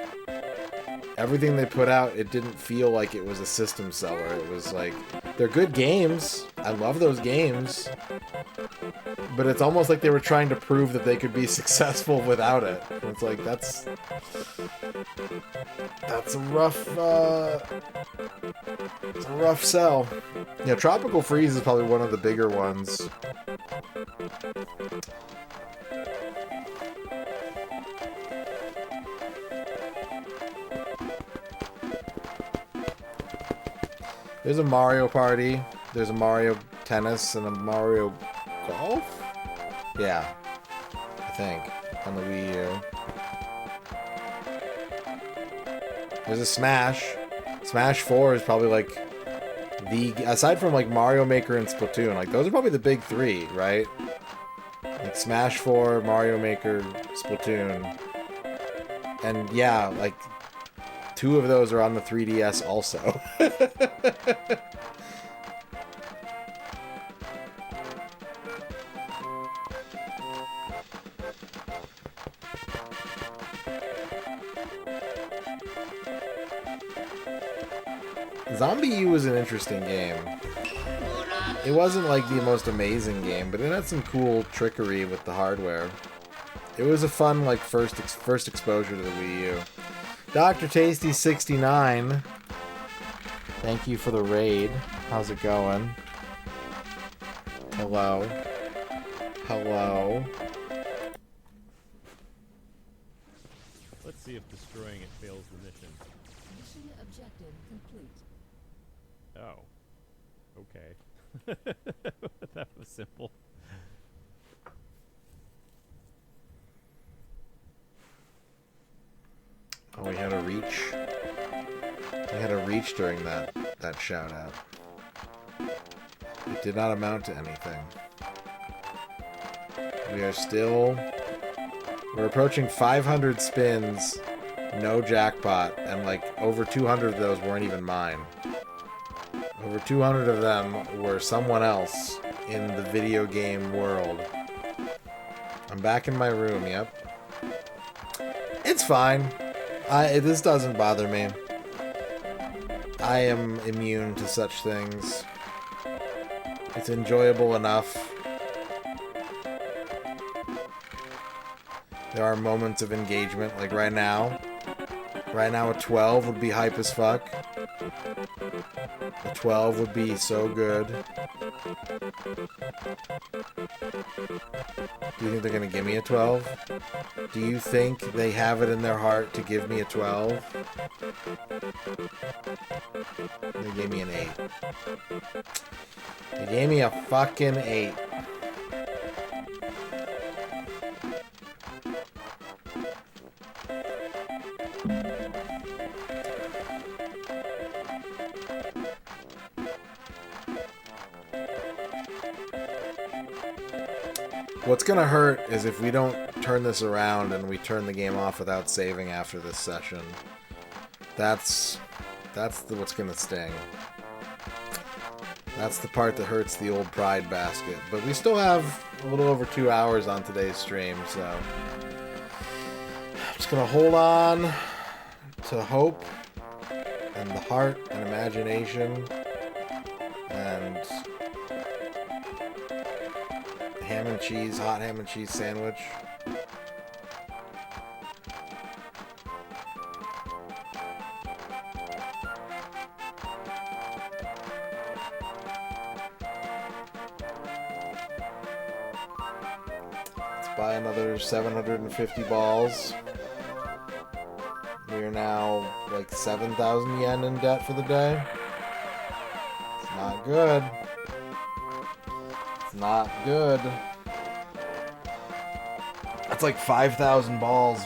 S1: Everything they put out, it didn't feel like it was a system seller. It was like, they're good games. I love those games. But it's almost like they were trying to prove that they could be successful without it. And it's like, that's a rough sell. Yeah, Tropical Freeze is probably one of the bigger ones. There's a Mario Party, there's a Mario Tennis, and a Mario Golf? Yeah, I think, on the Wii U. There's a Smash. Smash 4 is probably like aside from like Mario Maker and Splatoon, like those are probably the big three, right? Like Smash 4, Mario Maker, Splatoon. And yeah, like 2 of those are on the 3DS also. Zombie U was an interesting game. It wasn't like the most amazing game, but it had some cool trickery with the hardware. It was a fun like first exposure to the Wii U. Dr. Tasty 69. Thank you for the raid. How's it going? Hello. Hello.
S9: Let's see if destroying it fails the mission.
S4: Mission objective complete.
S9: Oh. Okay. That was simple.
S1: Oh, we had a reach. We had a reach during that shout out. It did not amount to anything. We're approaching 500 spins, no jackpot, and like over 200 of those weren't even mine. Over 200 of them were someone else in the video game world. I'm back in my room, yep. It's fine. This doesn't bother me. I am immune to such things. It's enjoyable enough. There are moments of engagement, like right now. Right now a 12 would be hype as fuck. A 12 would be so good. Do you think they're gonna give me a 12? Do you think they have it in their heart to give me a 12? They gave me an 8. They gave me a fucking 8. What's gonna hurt is if we don't turn this around and we turn the game off without saving after this session. That's what's gonna sting. That's the part that hurts the old pride basket. But we still have a little over 2 hours on today's stream, so I'm just gonna hold on to hope and the heart and imagination and ham and cheese, hot ham and cheese sandwich. Let's buy another 750 balls. We are now like 7,000 yen in debt for the day. It's not good. It's not good. That's like 5,000 balls.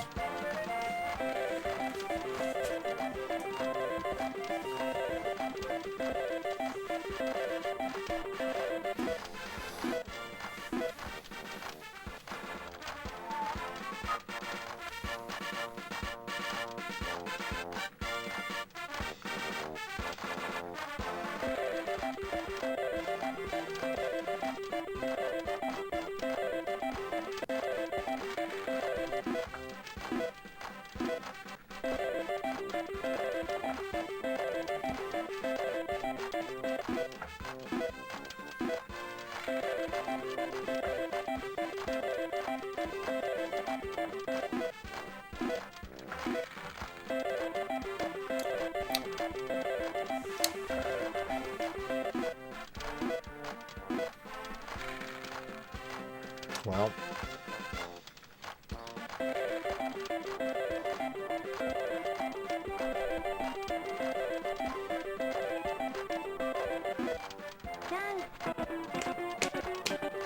S1: Well,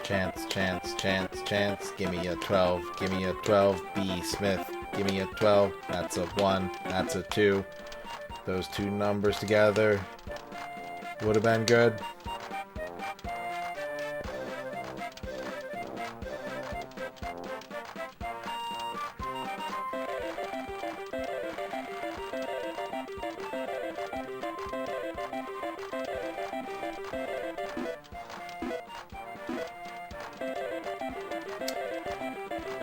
S1: chance, chance, chance, chance. Give me a 12. Give me a 12. B. Smith. Give me a 12. That's a 1. That's a 2. Those two numbers together would have been good.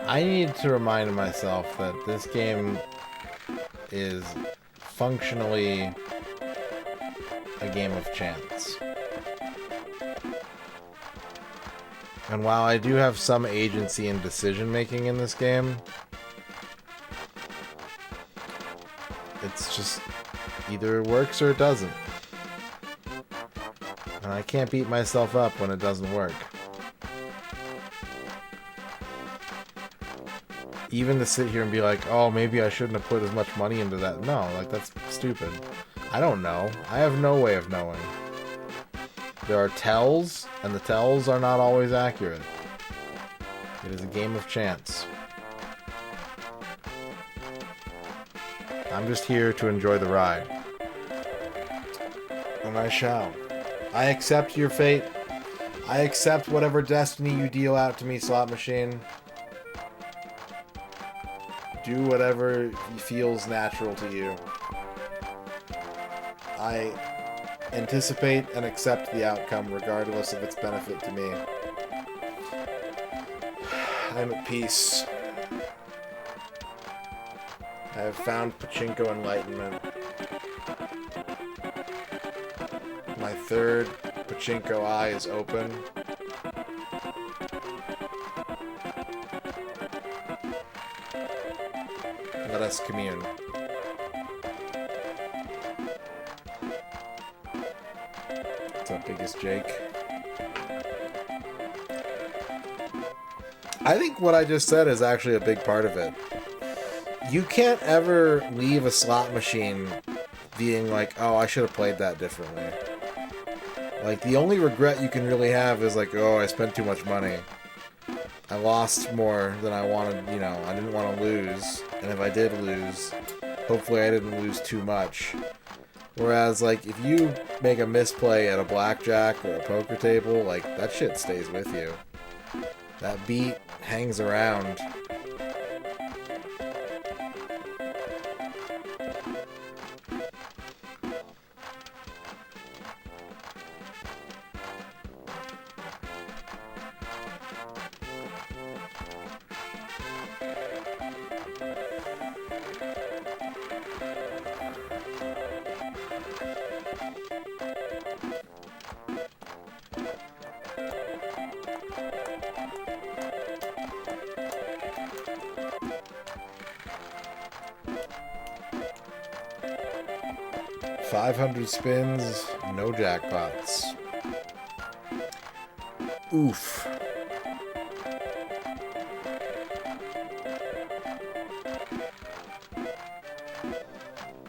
S1: I need to remind myself that this game is functionally a game of chance. And while I do have some agency and decision making in this game, it's just either it works or it doesn't. And I can't beat myself up when it doesn't work. Even to sit here and be like, oh, maybe I shouldn't have put as much money into that. No, like, that's stupid. I don't know. I have no way of knowing. There are tells, and the tells are not always accurate. It is a game of chance. I'm just here to enjoy the ride. And I shall. I accept your fate. I accept whatever destiny you deal out to me, slot machine. Do whatever feels natural to you. I anticipate and accept the outcome regardless of its benefit to me. I'm at peace. I have found Pachinko enlightenment. My third Pachinko eye is open. Let us commune. What's up, biggest Jake? I think what I just said is actually a big part of it. You can't ever leave a slot machine being like, oh, I should have played that differently. Like, the only regret you can really have is like, oh, I spent too much money. I lost more than I wanted, you know, I didn't want to lose. And if I did lose, hopefully I didn't lose too much. Whereas, like, if you make a misplay at a blackjack or a poker table, like, that shit stays with you. That beat hangs around. 500 spins, no jackpots. Oof.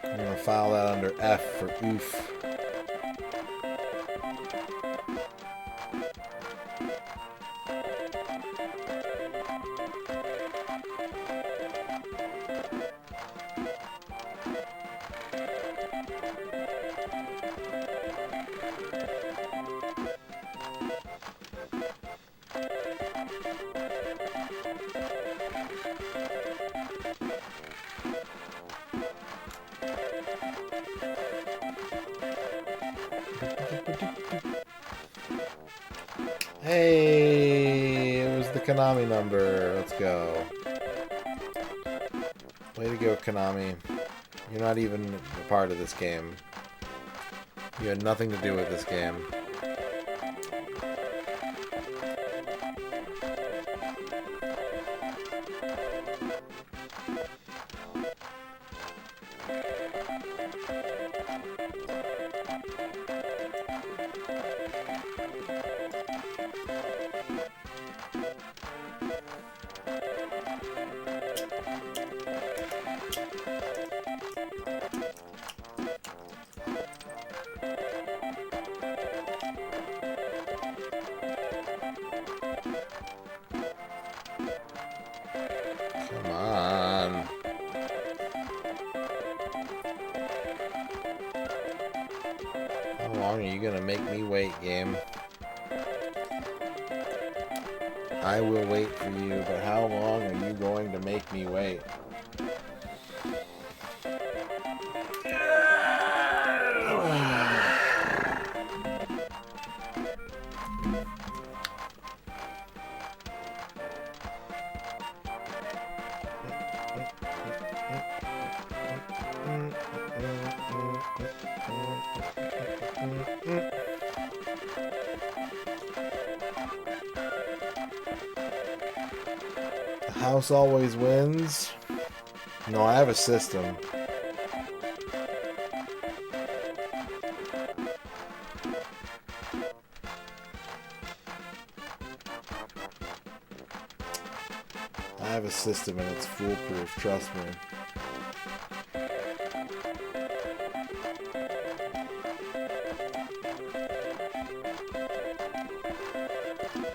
S1: I'm gonna file that under F for oof. Hey, it was the Konami number. Let's go. Way to go, Konami. You're not even a part of this game. You had nothing to do with this game. Come on. How long are you gonna make me wait, game? I will wait for you, but how long are you going to make me wait? The house always wins. No, I have a system. I have a system and it's foolproof, trust me.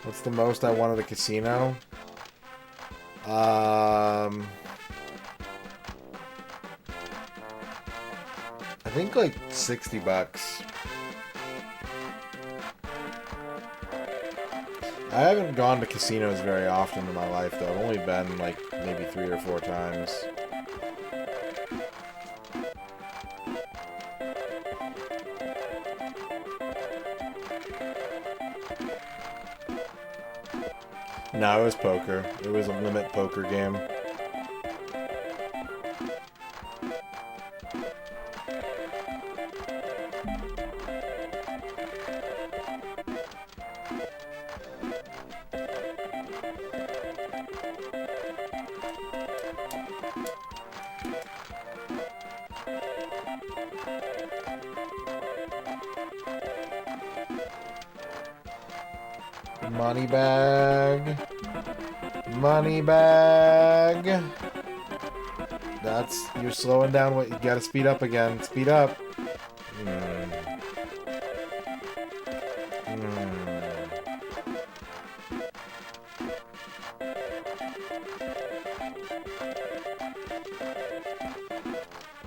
S1: What's the most I won at a casino? I think like $60. I haven't gone to casinos very often in my life, though. I've only been like maybe 3 or 4 times. No, it was poker. It was a limit poker game. Money bag. Money bag. That's, you're slowing down. What you gotta speed up again. Speed up.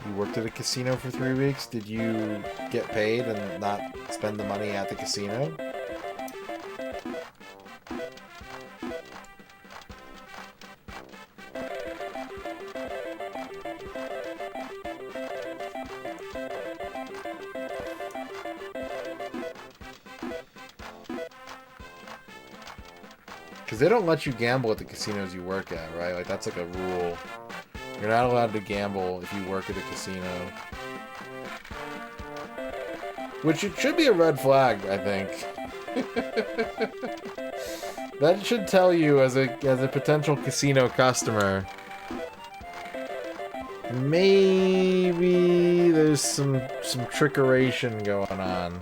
S1: You worked at a casino for 3 weeks. Did you get paid and not spend the money at the casino? Because they don't let you gamble at the casinos you work at, right? Like, that's like a rule. You're not allowed to gamble if you work at a casino. Which it should be a red flag, I think. That should tell you as a potential casino customer. maybe there's some trickeration going on.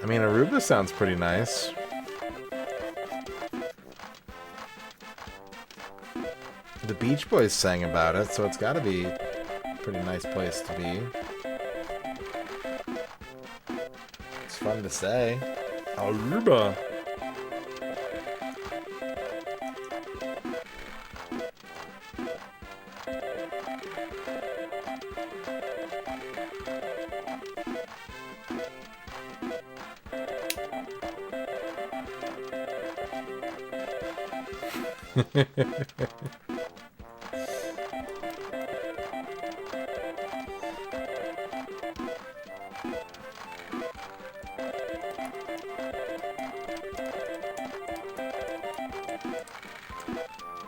S1: I mean, Aruba sounds pretty nice. The Beach Boys sang about it, so it's gotta be a pretty nice place to be. It's fun to say. Aruba.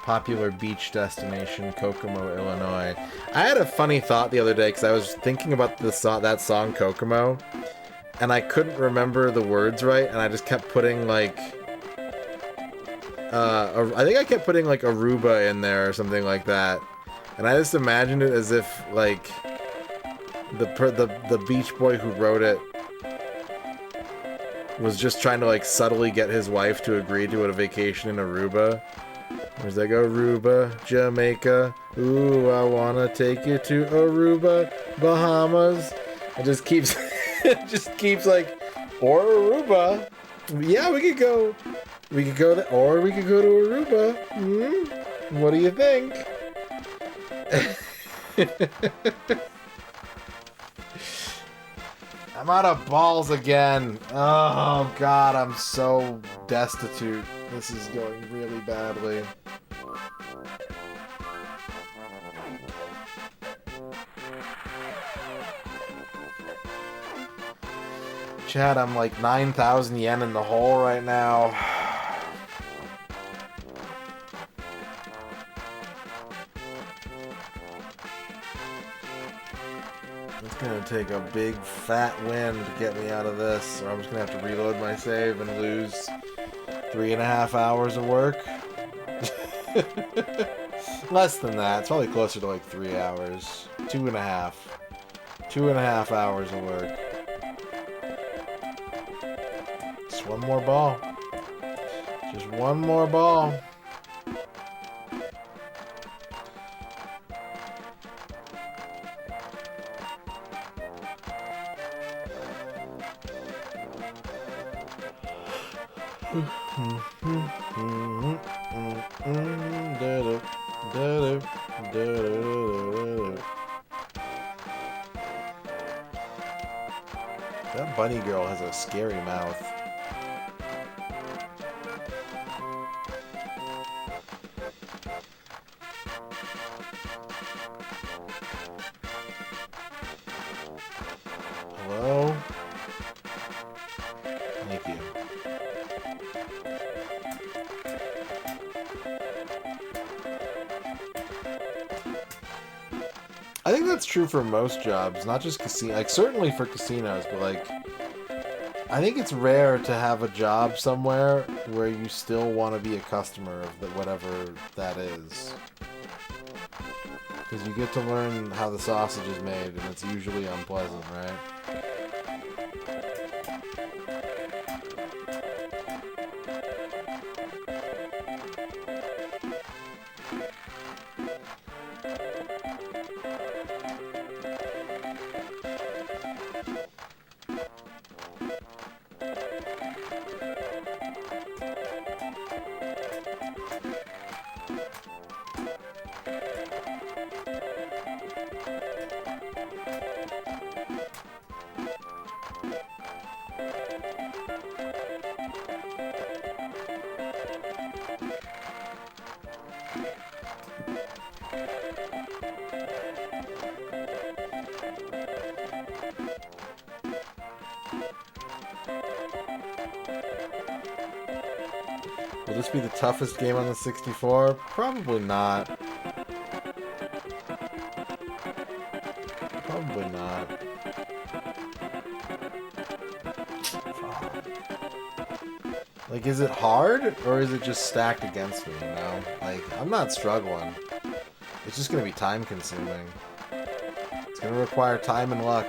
S1: Popular beach destination, Kokomo, Illinois. I had a funny thought the other day because I was thinking about that song Kokomo, and I couldn't remember the words right, and I just kept putting like I think I kept putting like Aruba in there or something like that, and I just imagined it as if like the Beach Boy who wrote it was just trying to like subtly get his wife to agree to a vacation in Aruba. There's like Aruba, Jamaica. Ooh, I wanna take you to Aruba, Bahamas. It just keeps, like, or Aruba. Yeah, we could go there, or we could go to Aruba. What do you think? I'm out of balls again. Oh God, I'm so destitute. This is going really badly. Chad, I'm like 9,000 yen in the hole right now. It's gonna take a big fat win to get me out of this, or I'm just gonna have to reload my save and lose 3.5 hours of work. Less than that. It's probably closer to like 3 hours. 2.5. 2.5 hours of work. Just one more ball. Just one more ball. That bunny girl has a scary mouth. Hello? Thank you. I think that's true for most jobs, not just casino. Like, certainly for casinos, but like, I think it's rare to have a job somewhere where you still want to be a customer of whatever that is. Because you get to learn how the sausage is made, and it's usually unpleasant, right? Will this be the toughest game on the 64? Probably not. Probably not. Like, is it hard, or is it just stacked against me, you know? Like, I'm not struggling. It's just gonna be time-consuming. It's gonna require time and luck.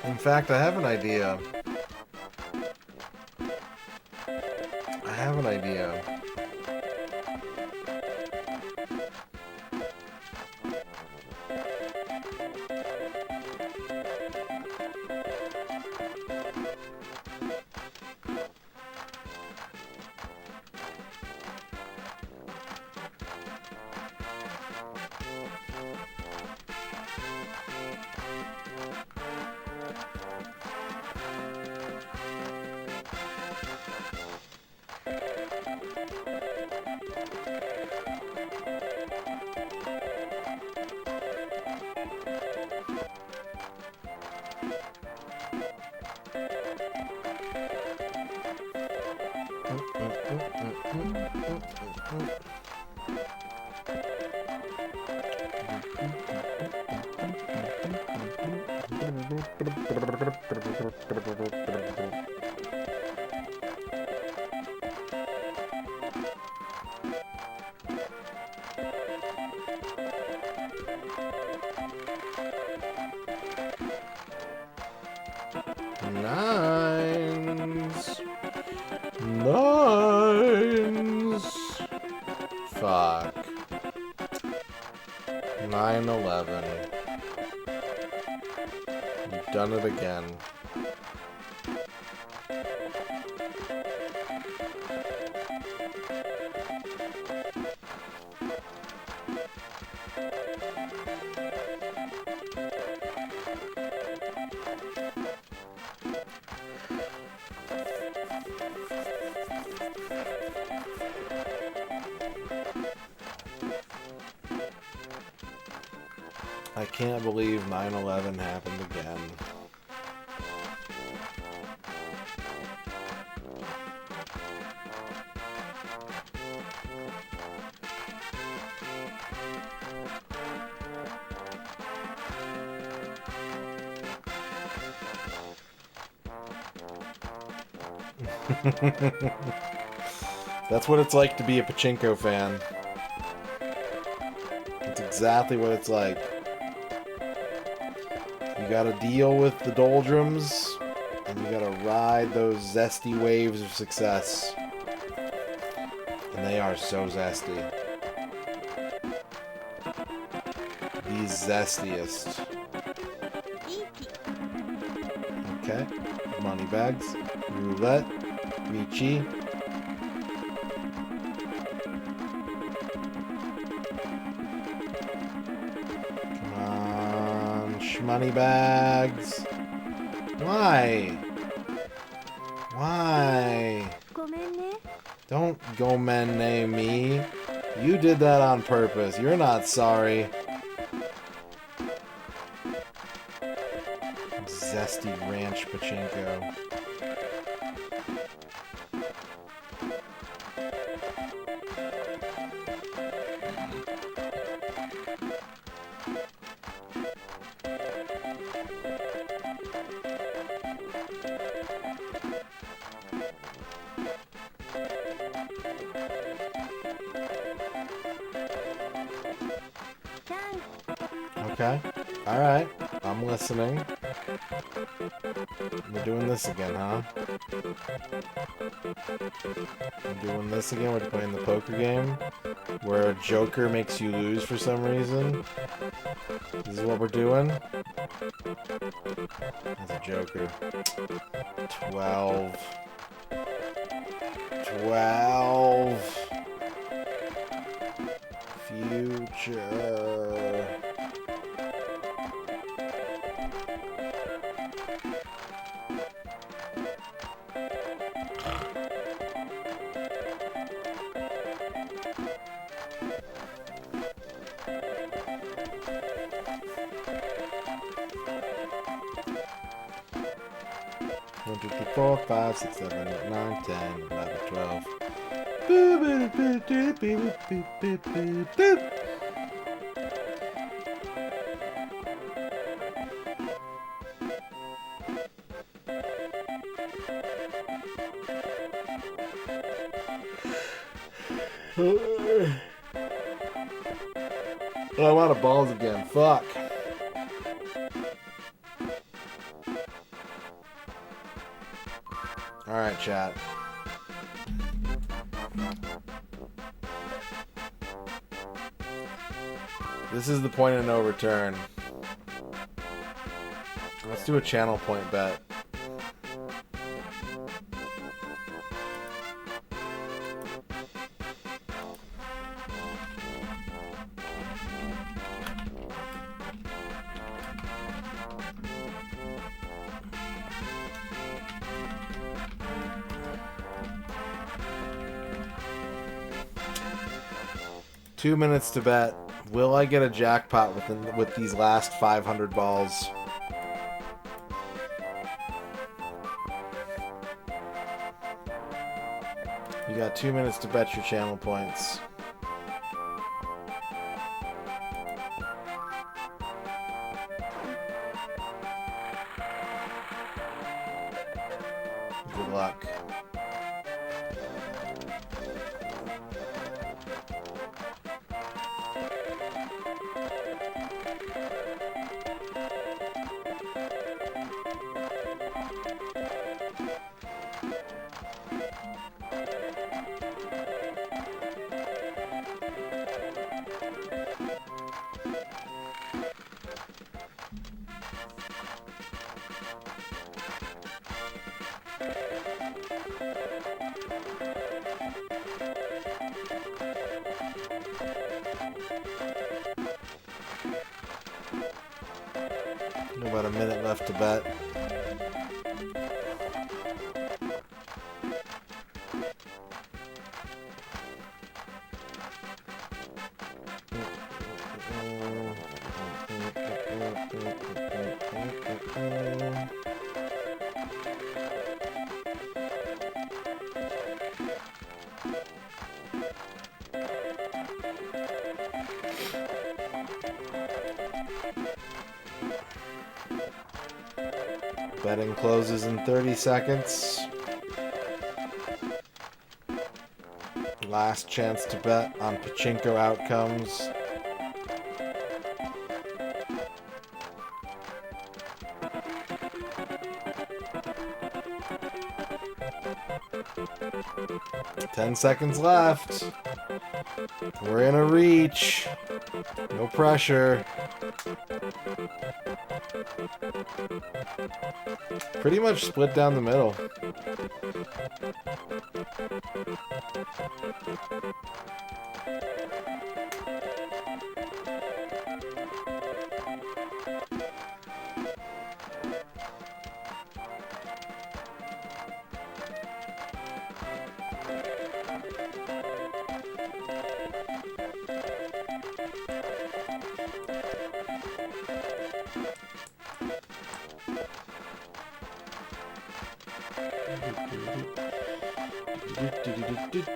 S1: In fact, I have an idea. I have an idea. Nines. Nines. Fuck. 9/11. You've done it again. I can't believe 9/11 happened again. That's what it's like to be a Pachinko fan. That's exactly what it's like. You gotta deal with the doldrums, and you gotta ride those zesty waves of success. And they are so zesty. The zestiest. Okay. Money bags. Roulette. Ricci. Money bags. Why? Why? Don't gomenne me. You did that on purpose. You're not sorry. Zesty ranch Pachinko. Okay. Alright. I'm listening. We're doing this again, huh? We're doing this again? We're playing the poker game? Where a joker makes you lose for some reason? This is what we're doing? That's a joker. 12. 12. Future. One, two, three, 4, 5, 6, 7, 8, 9, 10, 11, 12. Boop, boop, boop, boop, boop, boop, boop, boop. Oh, I'm out of balls again. Fuck. Alright, chat. This is the point of no return. Let's do a channel point bet. Two minutes to bet. Will I get a jackpot with these last 500 balls? You got 2 minutes to bet your channel points. Good luck. About a minute left to bet. Betting closes in 30 seconds. Last chance to bet on Pachinko outcomes. Ten seconds left. We're in a reach. No pressure. Pretty much split down the middle.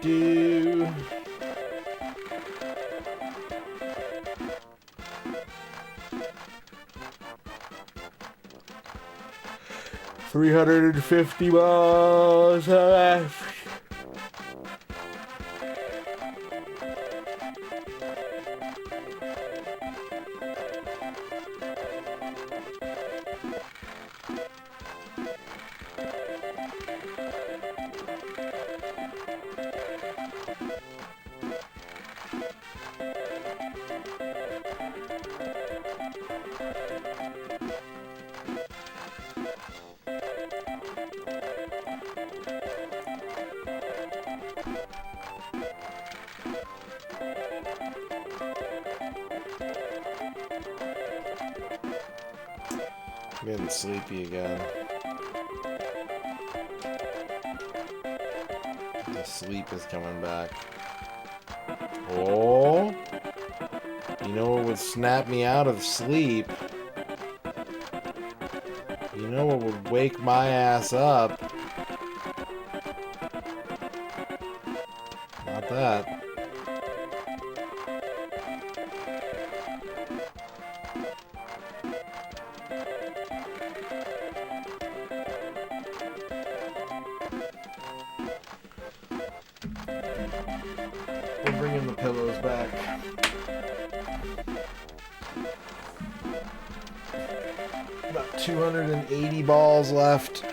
S1: Do. 350 balls left. Getting sleepy again. The sleep is coming back. Oh! You know what would snap me out of sleep? You know what would wake my ass up? Not that. We're bringing the pillows back. About 280 balls left.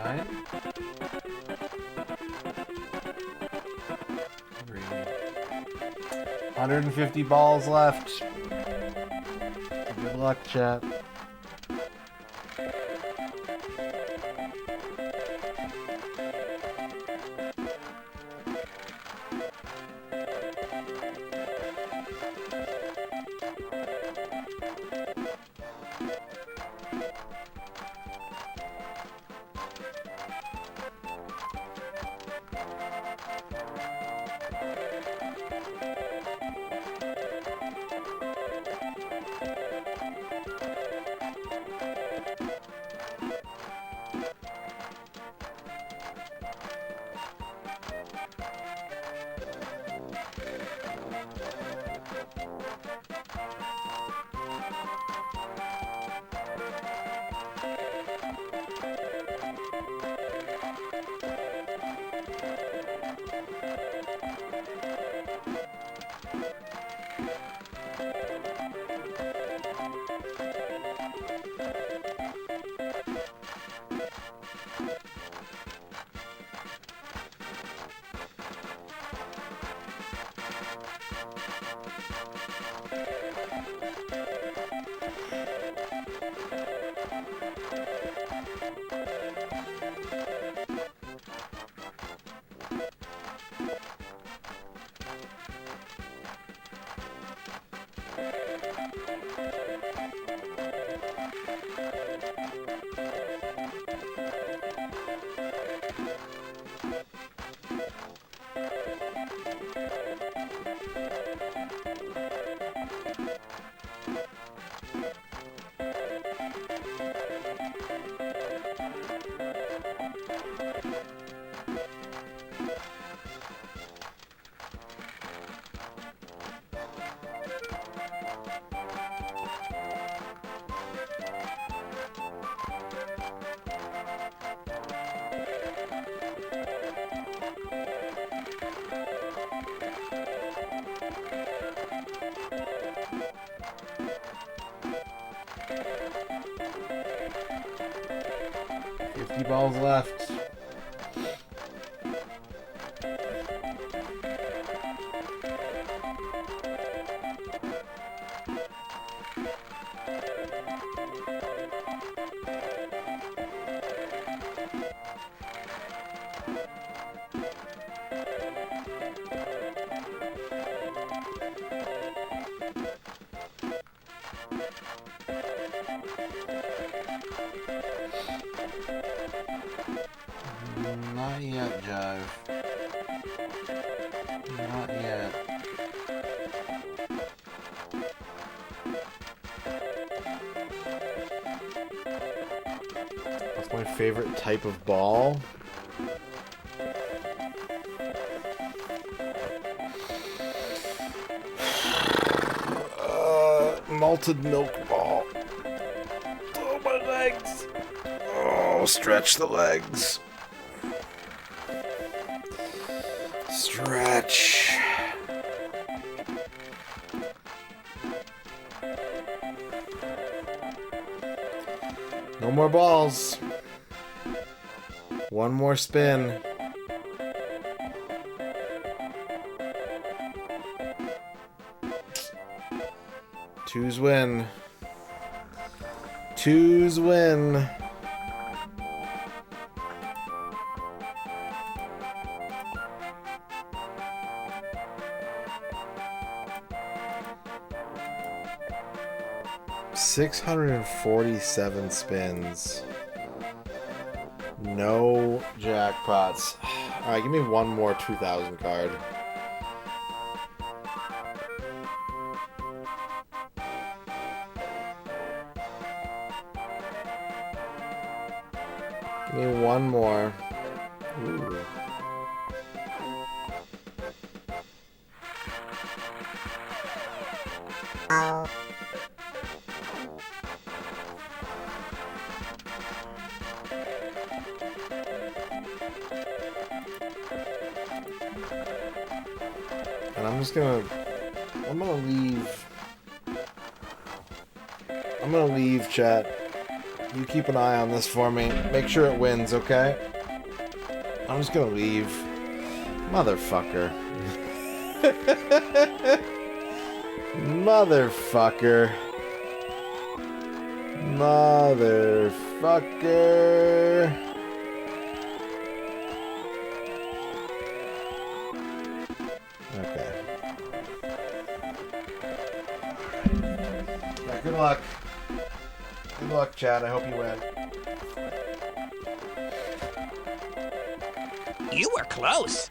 S1: Alright. 150 balls left. Good luck, chat. 50 balls left. Not yet, Jive. Not yet. What's my favorite type of ball? Malted milk ball. Oh, my legs. Oh, stretch the legs. Stretch. No more balls. One more spin. Twos win. Twos win. $647 spins. No jackpots. Alright, give me one more 2,000 card. Give me one more. Ooh. And I'm gonna leave, chat. You keep an eye on this for me. Make sure it wins, okay? I'm just gonna leave. Motherfucker. Motherfucker. Motherfucker. Okay. Yeah, good luck. Good luck, Chad. I hope you win.
S11: You were close.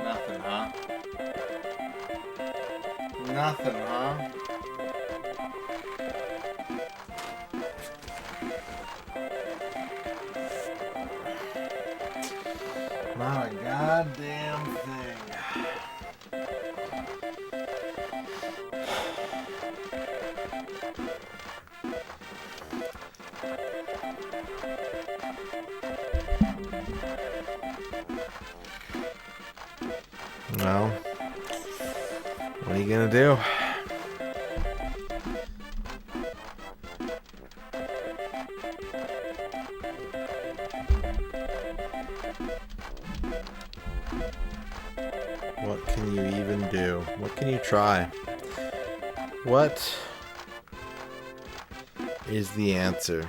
S1: Nothing, huh? Nothing, huh? Not a goddamn thing. Well, what are you gonna do? What can you even do? What can you try? What is the answer?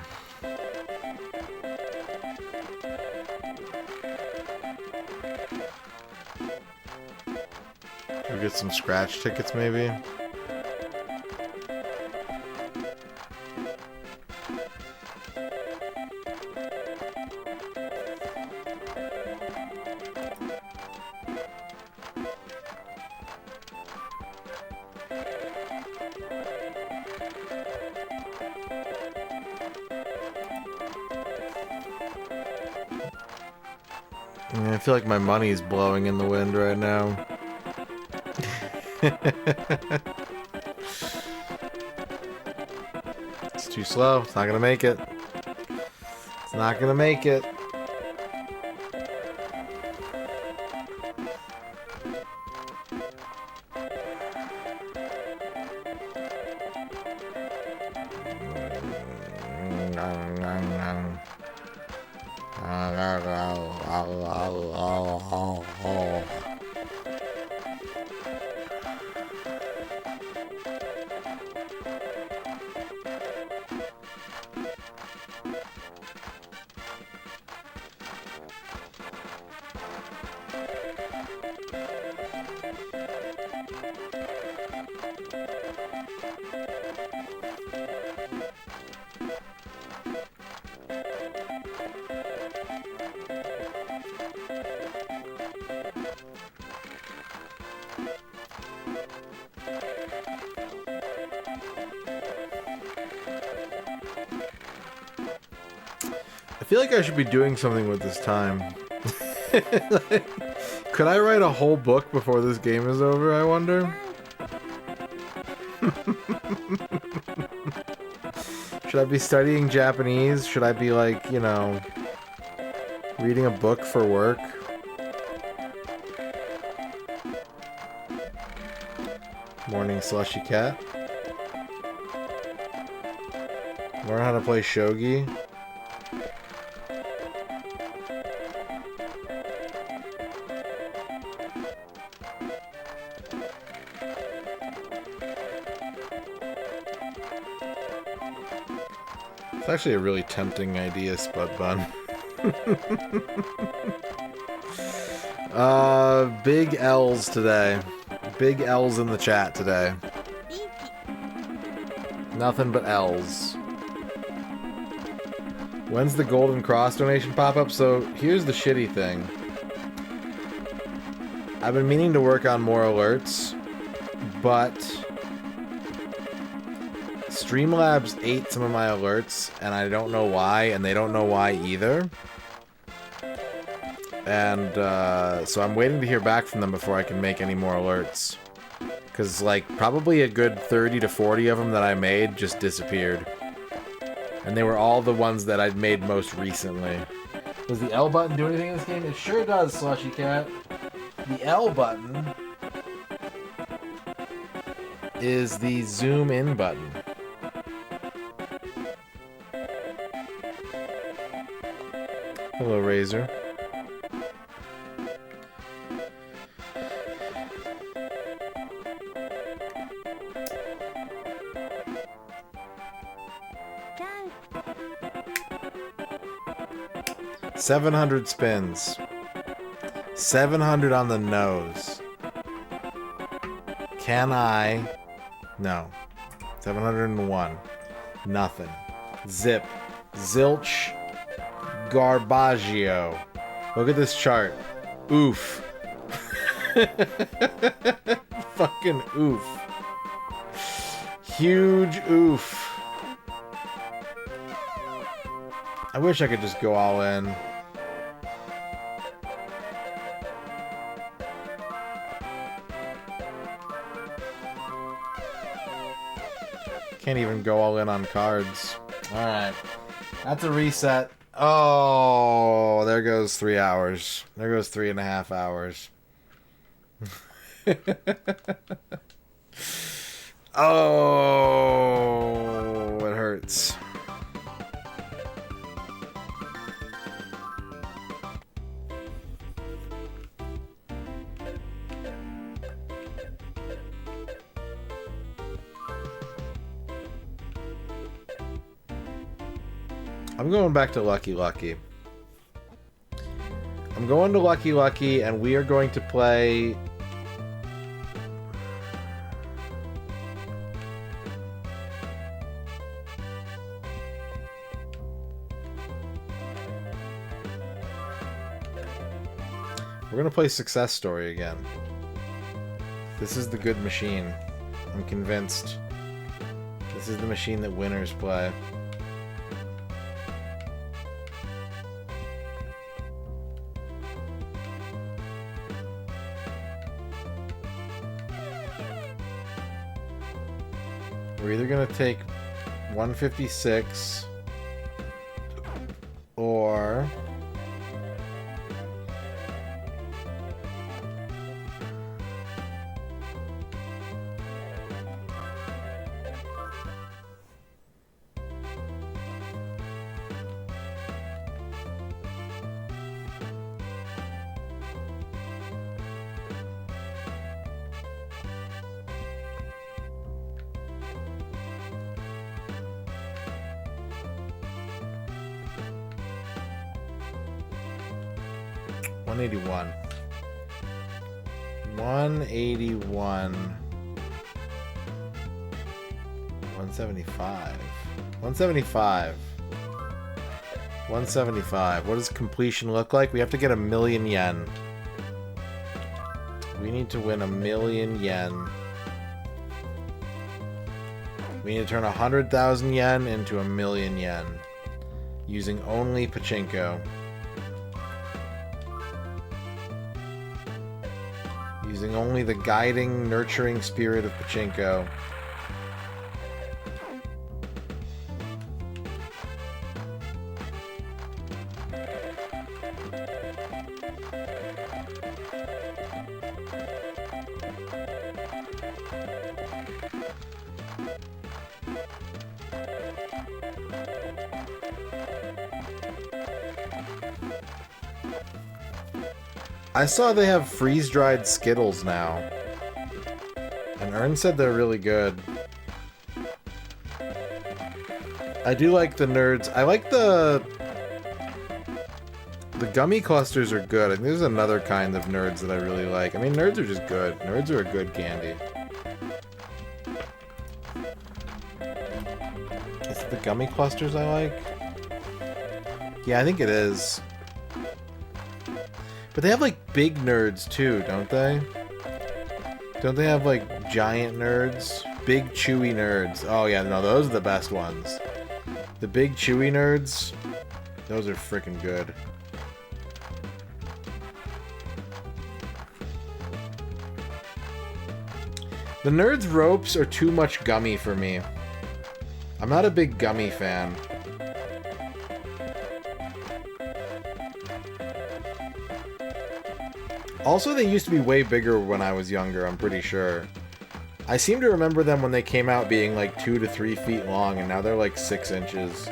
S1: Should we get some scratch tickets maybe? I feel like my money's blowing in the wind right now. It's too slow. It's not gonna make it. It's not gonna make it. I feel like I should be doing something with this time. Could I write a whole book before this game is over, I wonder? Should I be studying Japanese? Should I be like, you know, reading a book for work? Morning, slushy cat. Learn how to play shogi. It's actually a really tempting idea, Spud Bun. Big L's today. Big L's in the chat today. Nothing but L's. When's the Golden Cross donation pop up? So here's the shitty thing. I've been meaning to work on more alerts, but Streamlabs ate some of my alerts, and I don't know why, and they don't know why either. And so I'm waiting to hear back from them before I can make any more alerts. Because, like, probably a good 30 to 40 of them that I made just disappeared. And they were all the ones that I'd made most recently. Does the L button do anything in this game? It sure does, Slushy Cat. The L button is the zoom in button. Hello, Razor.
S2: Done.
S1: 700 spins. 700 on the nose. Can I? No. 701. Nothing. Zip. Zilch. Garbaggio. Look at this chart. Oof. Fucking oof. Huge oof. I wish I could just go all in. Can't even go all in on cards. Alright. That's a reset. Oh, there goes 3 hours. There goes 3.5 hours. Oh, it hurts. I'm going back to Lucky Lucky. I'm going to Lucky Lucky, and we are going to play... We're going to play Success Story again. This is the good machine. I'm convinced. This is the machine that winners play. We're either going to take 156 or... $181. 181. 175. 175. 175. What does completion look like? We have to get 1,000,000 yen. We need to win 1,000,000 yen. We need to turn 100,000 yen into 1,000,000 yen. Using only Pachinko. Using only the guiding, nurturing spirit of Pachinko. I saw they have freeze-dried Skittles now. And Ern said they're really good. I do like the nerds. I like the gummy clusters are good. I think there's another kind of nerds that I really like. I mean, nerds are just good. Nerds are a good candy. Is it the gummy clusters I like? Yeah, I think it is. But they have like big nerds too, don't they? Don't they have like giant nerds? Big chewy nerds. Oh yeah, no, those are the best ones. The big chewy nerds, those are freaking good. The nerds ropes are too much gummy for me. I'm not a big gummy fan. Also, they used to be way bigger when I was younger, I'm pretty sure. I seem to remember them when they came out being like 2 to 3 feet long, and now they're like 6 inches.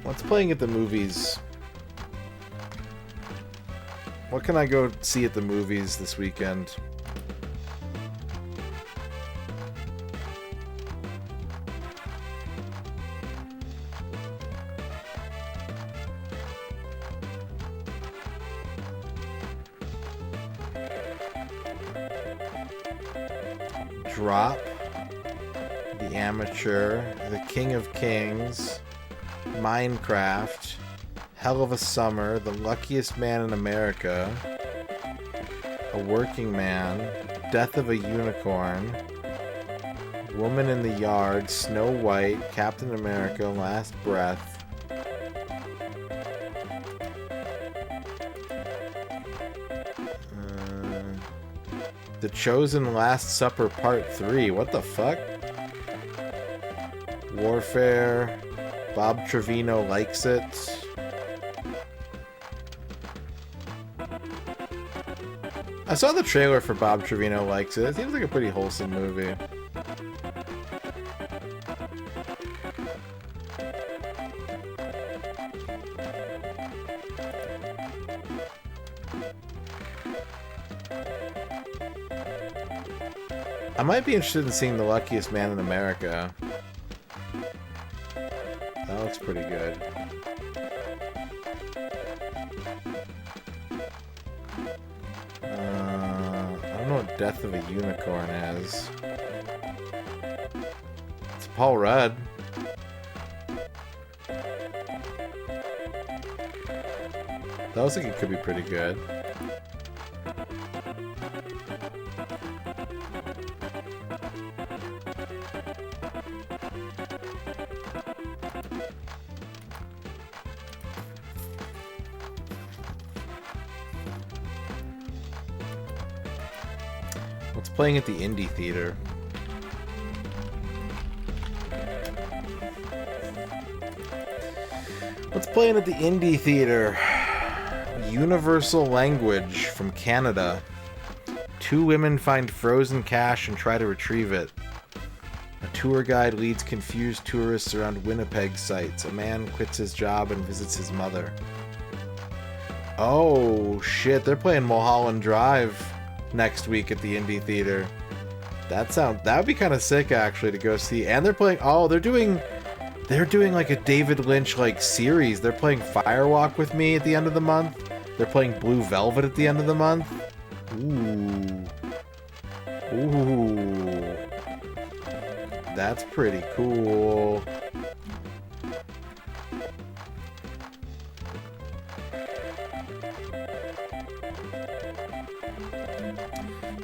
S1: What's playing at the movies? What can I go see at the movies this weekend? Drop, The Amateur, The King of Kings, Minecraft, Hell of a Summer, The Luckiest Man in America, A Working Man, Death of a Unicorn, Woman in the Yard, Snow White, Captain America, Last Breath, The Chosen Last Supper Part 3. What the fuck? Warfare. Bob Trevino Likes It. I saw the trailer for Bob Trevino Likes It. It seems like a pretty wholesome movie. I might be interested in seeing The Luckiest Man in America. That looks pretty good. I don't know what Death of a Unicorn is. It's Paul Rudd. That looks like it could be pretty good. What's playing at the Indie Theater? What's playing at the Indie Theater? Universal Language from Canada. 2 women find frozen cash and try to retrieve it. A tour guide leads confused tourists around Winnipeg sites. A man quits his job and visits his mother. Oh shit, they're playing Mulholland Drive next week at the Indie Theater. That would be kind of sick actually to go see. And they're playing they're doing like a David Lynch like series. They're playing Firewalk with Me at the end of the month. They're playing Blue Velvet at the end of the month. Ooh. That's pretty cool.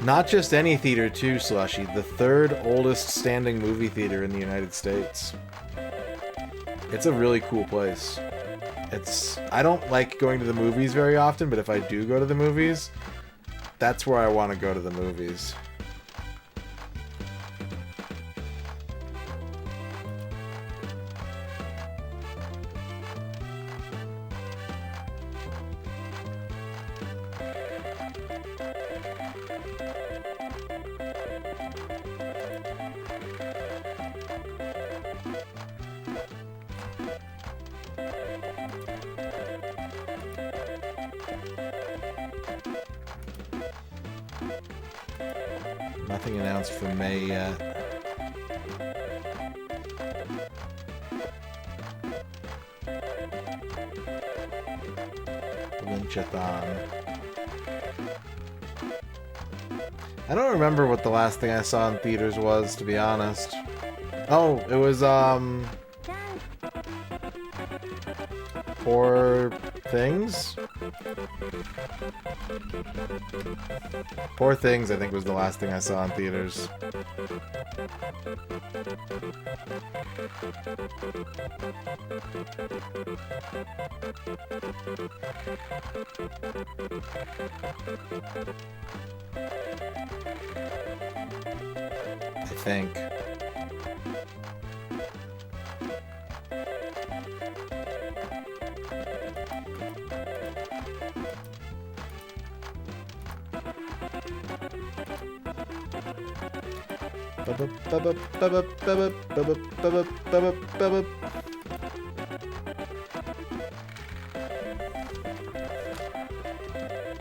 S1: Not just any theater too, Slushy. The 3rd oldest standing movie theater in the United States. It's a really cool place. I don't like going to the movies very often, but if I do go to the movies, that's where I want to go to the movies. Nothing announced for May yet. Lynchathon. I don't remember what the last thing I saw in theaters was, to be honest. Oh, it was, Poor Things? Poor Things, I think, was the last thing I saw in theaters. I think.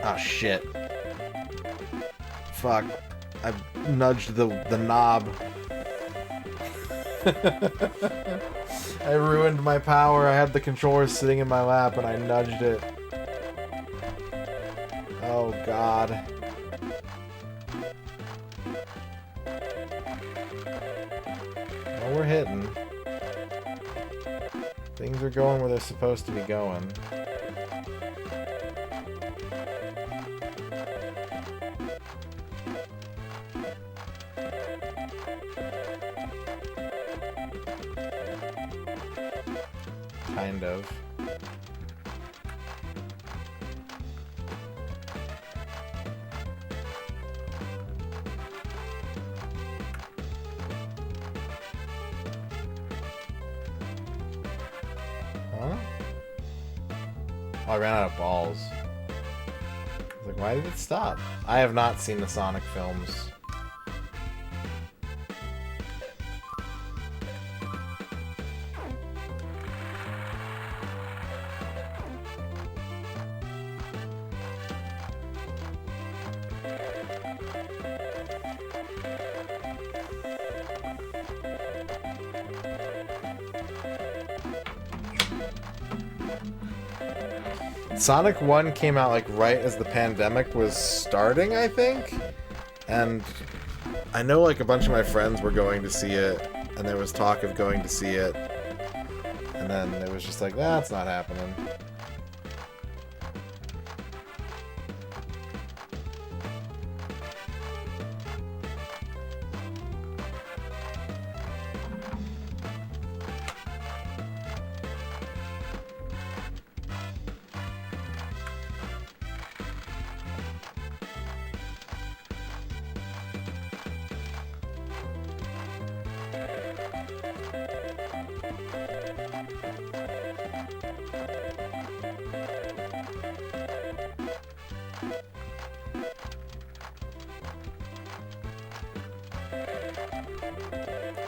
S1: Oh shit. Fuck. I nudged the knob. I ruined my power. I had the controller sitting in my lap and I nudged it. Oh god. Well, we're hitting. Things are going where they're supposed to be going. Kind of. Huh? Oh, I ran out of balls. I was like, why did it stop? I have not seen the Sonic films. Sonic 1 came out like right as the pandemic was starting, I think. And I know like a bunch of my friends were going to see it, and there was talk of going to see it. And then it was just like, nah, it's not happening.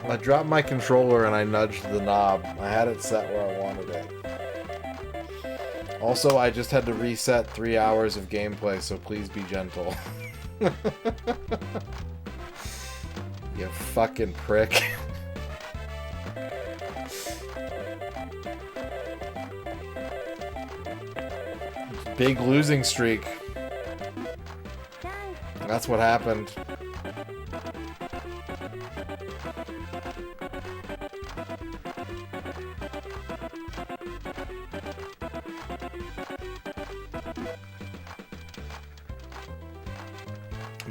S1: I dropped my controller and I nudged the knob. I had it set where I wanted it. Also, I just had to reset 3 hours of gameplay, so please be gentle. You fucking prick. Big losing streak. That's what happened.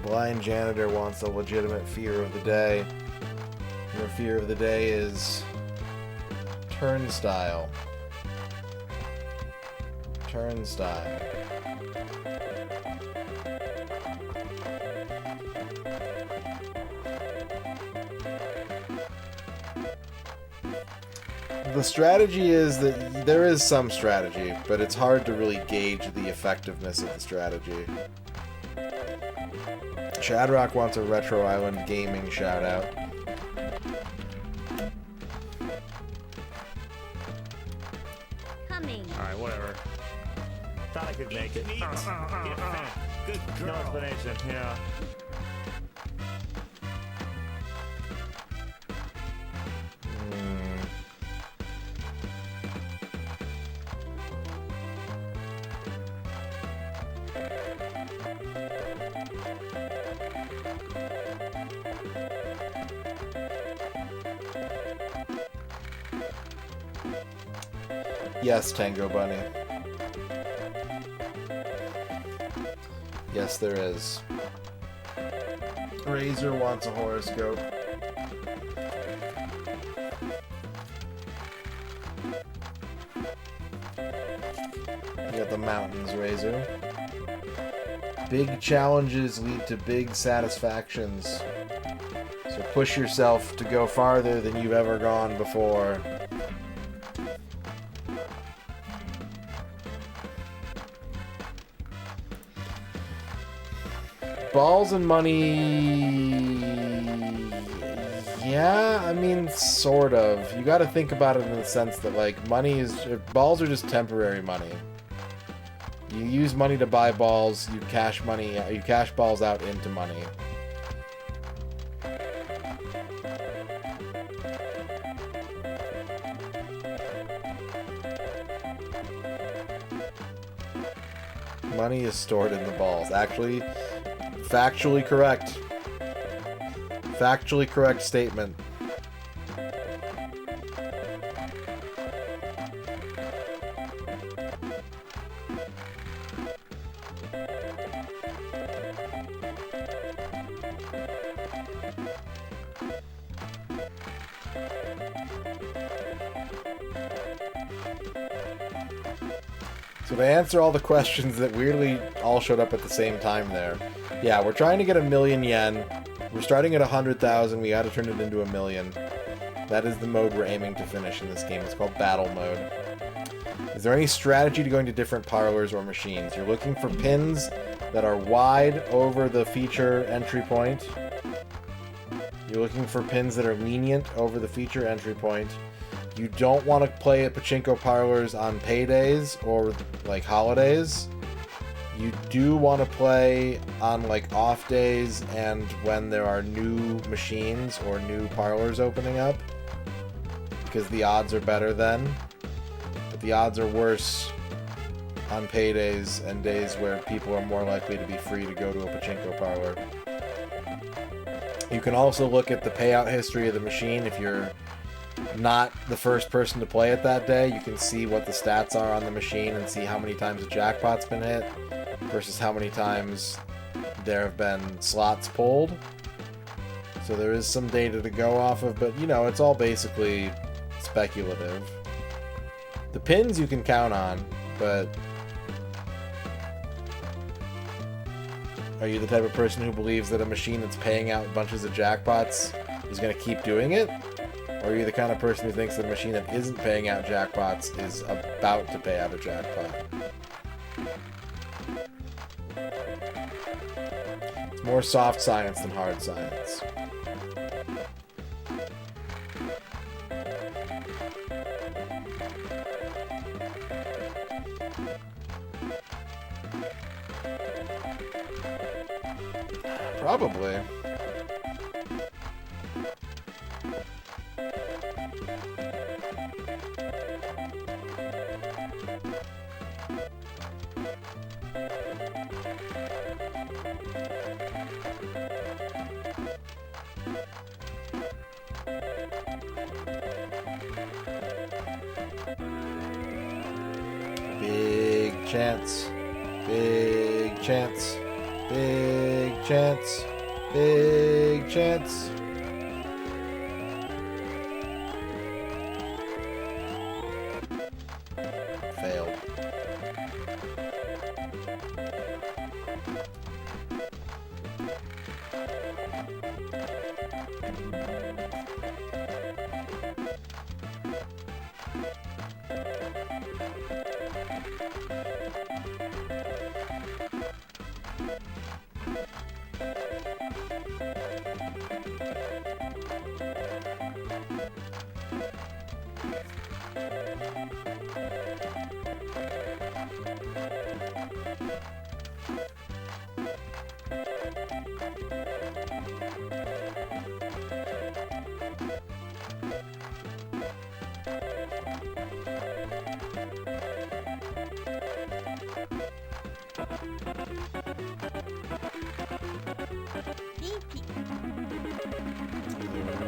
S1: Blind janitor wants a legitimate fear of the day. Your fear of the day is turnstile. Turnstile. The strategy is that there is some strategy, but it's hard to really gauge the effectiveness of the strategy. Shadrock wants a Retro Island gaming shout out.
S4: Coming.
S6: Alright, whatever. Thought I could make it. Good girl. No explanation, yeah.
S1: Yes, Tango Bunny. Yes, there is. Razor wants a horoscope. You got the mountains, Razor. Big challenges lead to big satisfactions. So push yourself to go farther than you've ever gone before. Balls and money... Yeah, I mean, sort of. You gotta think about it in the sense that, like, money is... Balls are just temporary money. You use money to buy balls, you cash balls out into money. Money is stored in the balls. Actually, factually correct. Factually correct statement. So to answer all the questions that weirdly all showed up at the same time there. Yeah, we're trying to get 1,000,000 yen. We're starting at 100,000. We gotta turn it into 1,000,000. That is the mode we're aiming to finish in this game. It's called Battle Mode. Is there any strategy to going to different parlors or machines? You're looking for pins that are wide over the feature entry point. You're looking for pins that are lenient over the feature entry point. You don't want to play at Pachinko parlors on paydays or, like, holidays. You do want to play on, like, off days and when there are new machines or new parlors opening up, because the odds are better then. But the odds are worse on paydays and days where people are more likely to be free to go to a Pachinko parlor. You can also look at the payout history of the machine. If you're not the first person to play it that day, you can see what the stats are on the machine and see how many times a jackpot's been hit versus how many times there have been slots pulled. So there is some data to go off of, but, you know, it's all basically speculative. The pins you can count on, but are you the type of person who believes that a machine that's paying out bunches of jackpots is going to keep doing it? Or are you the kind of person who thinks that a machine that isn't paying out jackpots is about to pay out a jackpot? It's more soft science than hard science. Probably. Big chance. Big chance. Big chance. Big chance. Failed.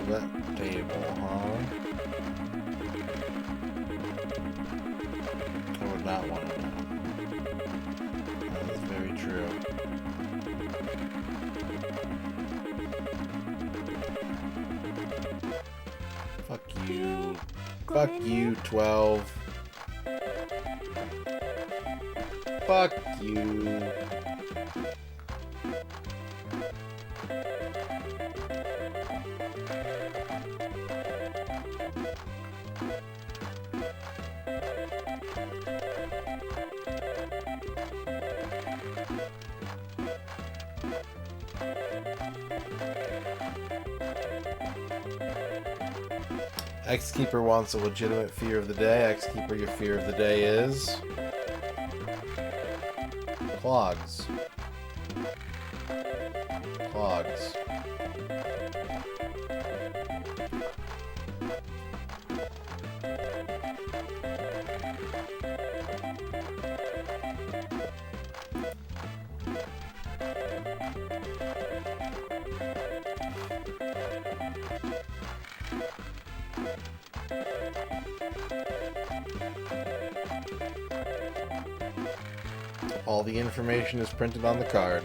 S1: That table, huh? I would not want to know. That is very true. Fuck you. Fuck you, 12. Fuck you. X-Keeper wants a legitimate fear of the day. X-Keeper, your fear of the day is... clogs. Clogs. All the information is printed on the card.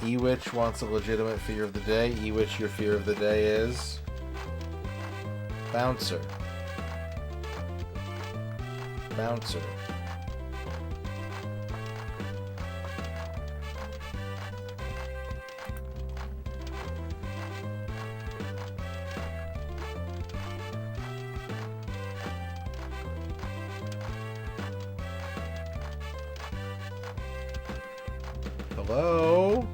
S1: Ewitch wants a legitimate fear of the day. Ewitch, your fear of the day is... bouncer. Bouncer. Hello?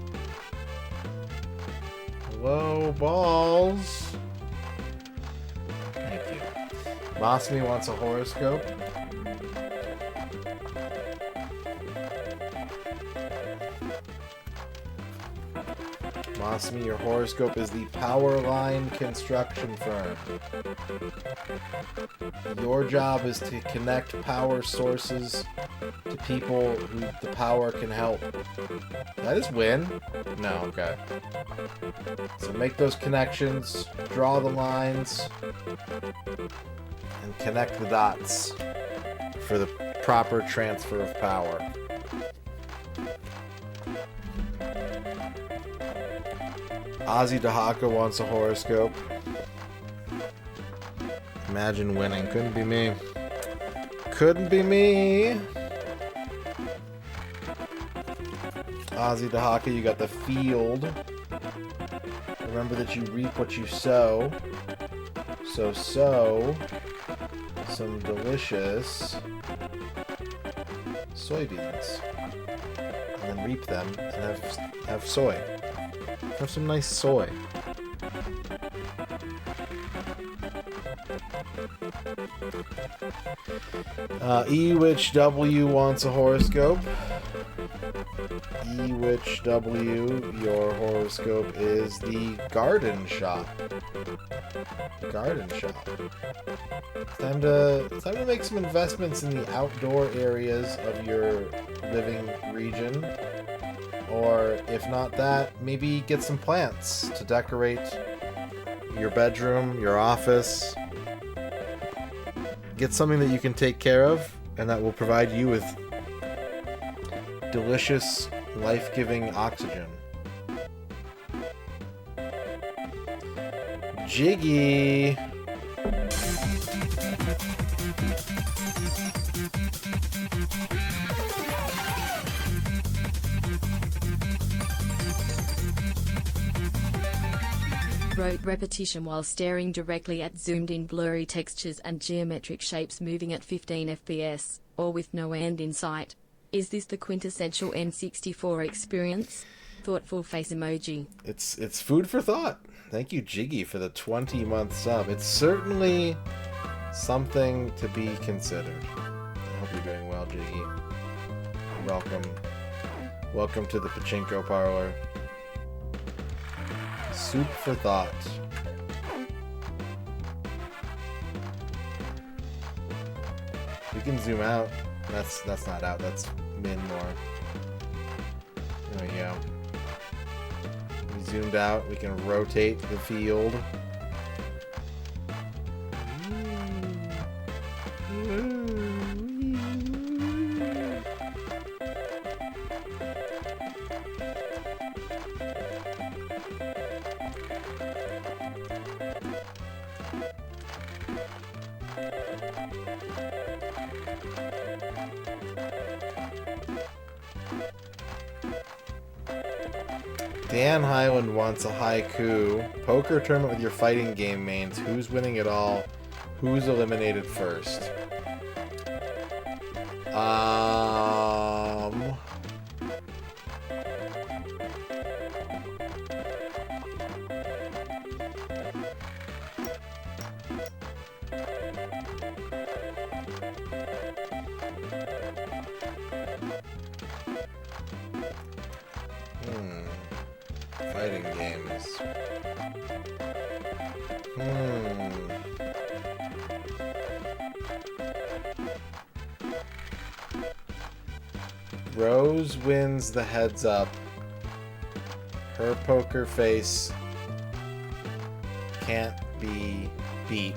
S1: Hello, balls? Thank you. Masmi wants a horoscope. Masmi, your horoscope is the Powerline Construction Firm. Your job is to connect power sources to people who the power can help. Did I just win? No, okay. So make those connections, draw the lines, and connect the dots for the proper transfer of power. Ozzy Dahaka wants a horoscope. Imagine winning. Couldn't be me. Couldn't be me. Ozzy Dahaka, you got the field. Remember that you reap what you sow. So sow some delicious soybeans. And then reap them and have soy. Have some nice soy. Ewitch W wants a horoscope. Ewitch W, your horoscope is the garden shop. Garden shop. Time to make some investments in the outdoor areas of your living region. Or if not that, maybe get some plants to decorate your bedroom, your office. Get something that you can take care of and that will provide you with delicious, life-giving oxygen. Jiggy!
S12: rote repetition while staring directly at zoomed-in blurry textures and geometric shapes moving at 15 FPS, or with no end in sight. Is this the quintessential N64 experience? Thoughtful face emoji.
S1: It's food for thought. Thank you, Jiggy, for the 20-month sub. It's certainly something to be considered. I hope you're doing well, Jiggy. Welcome. Welcome to the Pachinko parlor. Soup for thought. We can zoom out. That's not out. That's min more. There we go. We zoomed out. We can rotate the field. Dan Highland wants a haiku. Poker tournament with your fighting game mains. Who's winning it all? Who's eliminated first? Fighting games. Rose wins the heads up. Her poker face can't be beat.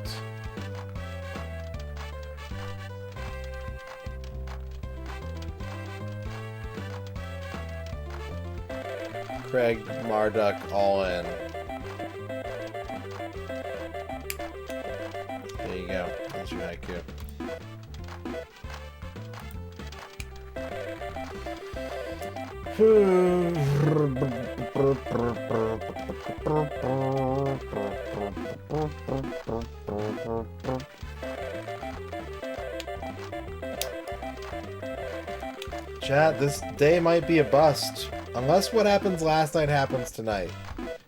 S1: Craig Marduk all in. There you go. That's your haiku. Chat, this day might be a bust. Unless what happens last night happens tonight.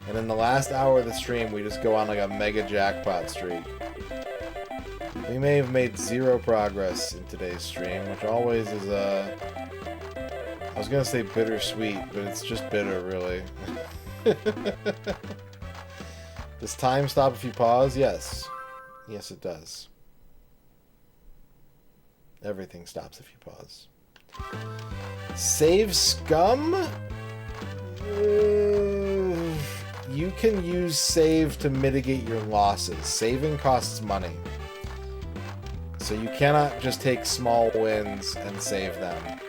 S1: And in the last hour of the stream, we just go on like a mega jackpot streak. We may have made zero progress in today's stream, which always is I was gonna say bittersweet, but it's just bitter, really. Does time stop if you pause? Yes. Yes, it does. Everything stops if you pause. Save scum? You can use save to mitigate your losses. Saving costs money. So you cannot just take small wins and save them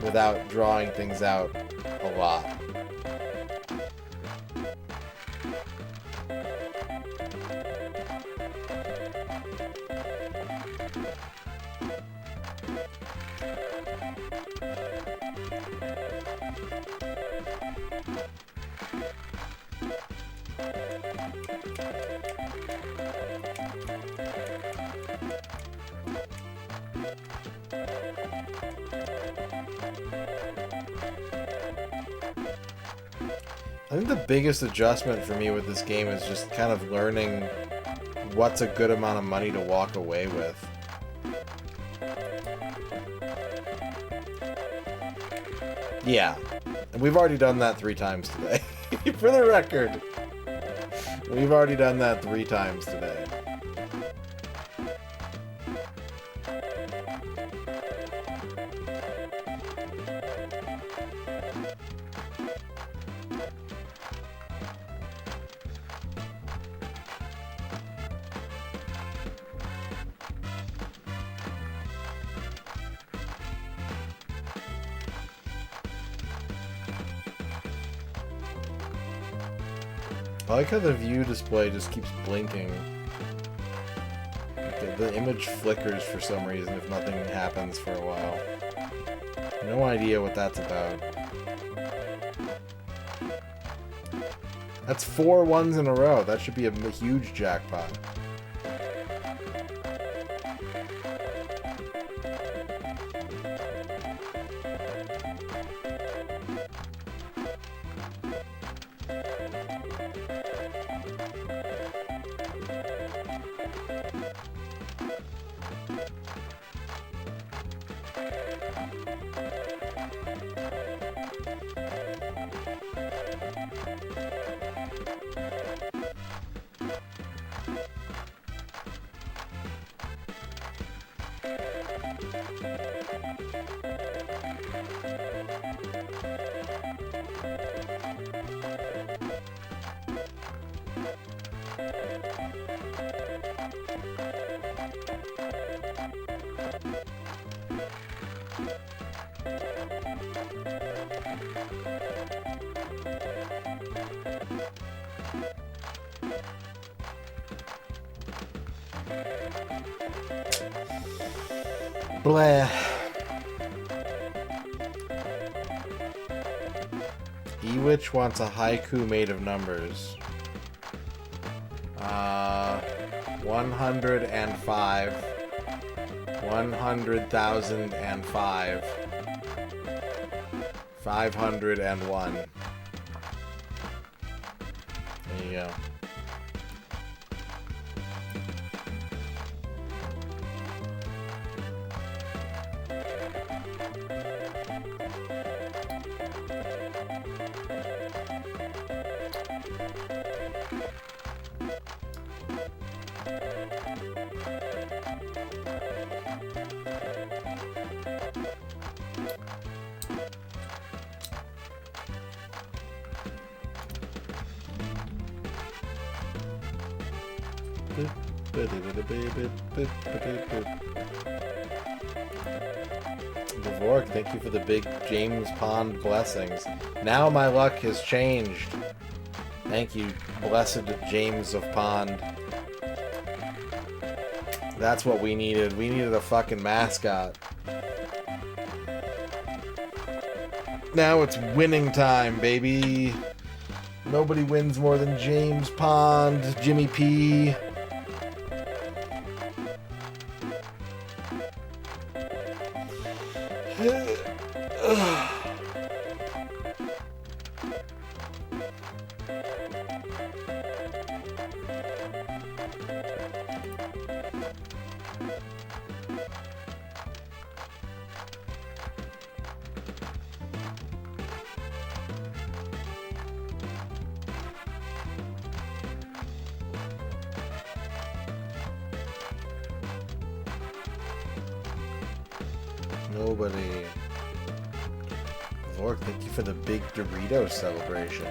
S1: without drawing things out a lot. I think the biggest adjustment for me with this game is just kind of learning what's a good amount of money to walk away with. Yeah, and we've already done that 3 times today. For the record, we've already done that 3 times today. I like how the view display just keeps blinking. The image flickers for some reason if nothing happens for a while. No idea what that's about. That's 4 ones in a row. That should be a huge jackpot. Blah. Ewich wants a haiku made of numbers. 105. 100,005. 501. There you go. Dvork, thank you for the big James Pond blessings. Now my luck has changed. Thank you, blessed James of Pond. That's what we needed. We needed a fucking mascot. Now it's winning time, baby. Nobody wins more than James Pond, Jimmy P. Nobody. Vork, thank you for the big Doritos celebration.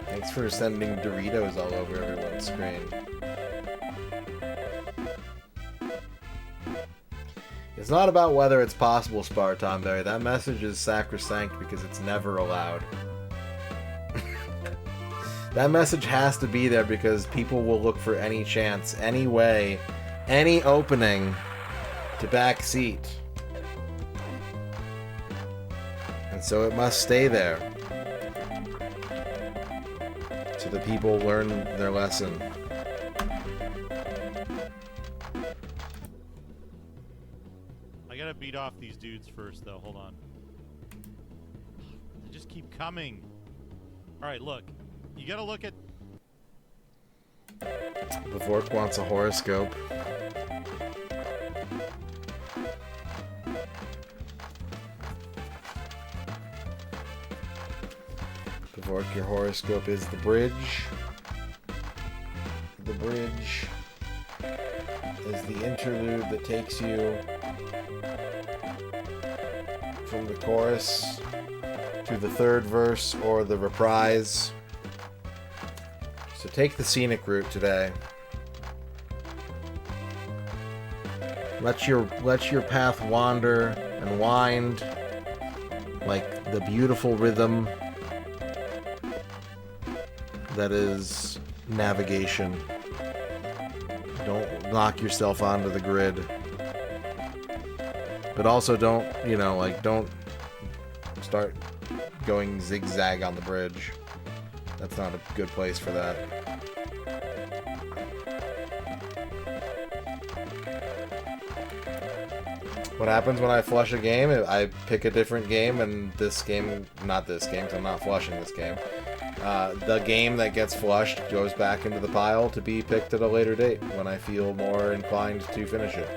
S1: Thanks for sending Doritos all over everyone's screen. It's not about whether it's possible, Spartanberry. That message is sacrosanct because it's never allowed. That message has to be there because people will look for any chance, any way, any opening to backseat. And so it must stay there. So the people learn their lesson.
S9: I gotta beat off these dudes first, though. Hold on. They just keep coming. Alright, look. You gotta look at...
S1: Vork wants a horoscope. Vork, your horoscope is the bridge. The bridge is the interlude that takes you from the chorus to the third verse or the reprise. So take the scenic route today. Let your path wander and wind like the beautiful rhythm that is navigation. Don't knock yourself onto the grid. But also don't, don't start going zigzag on the bridge. That's not a good place for that. What happens when I flush a game? I pick a different game, and this game, not this game, because I'm not flushing this game. The game that gets flushed goes back into the pile to be picked at a later date when I feel more inclined to finish it.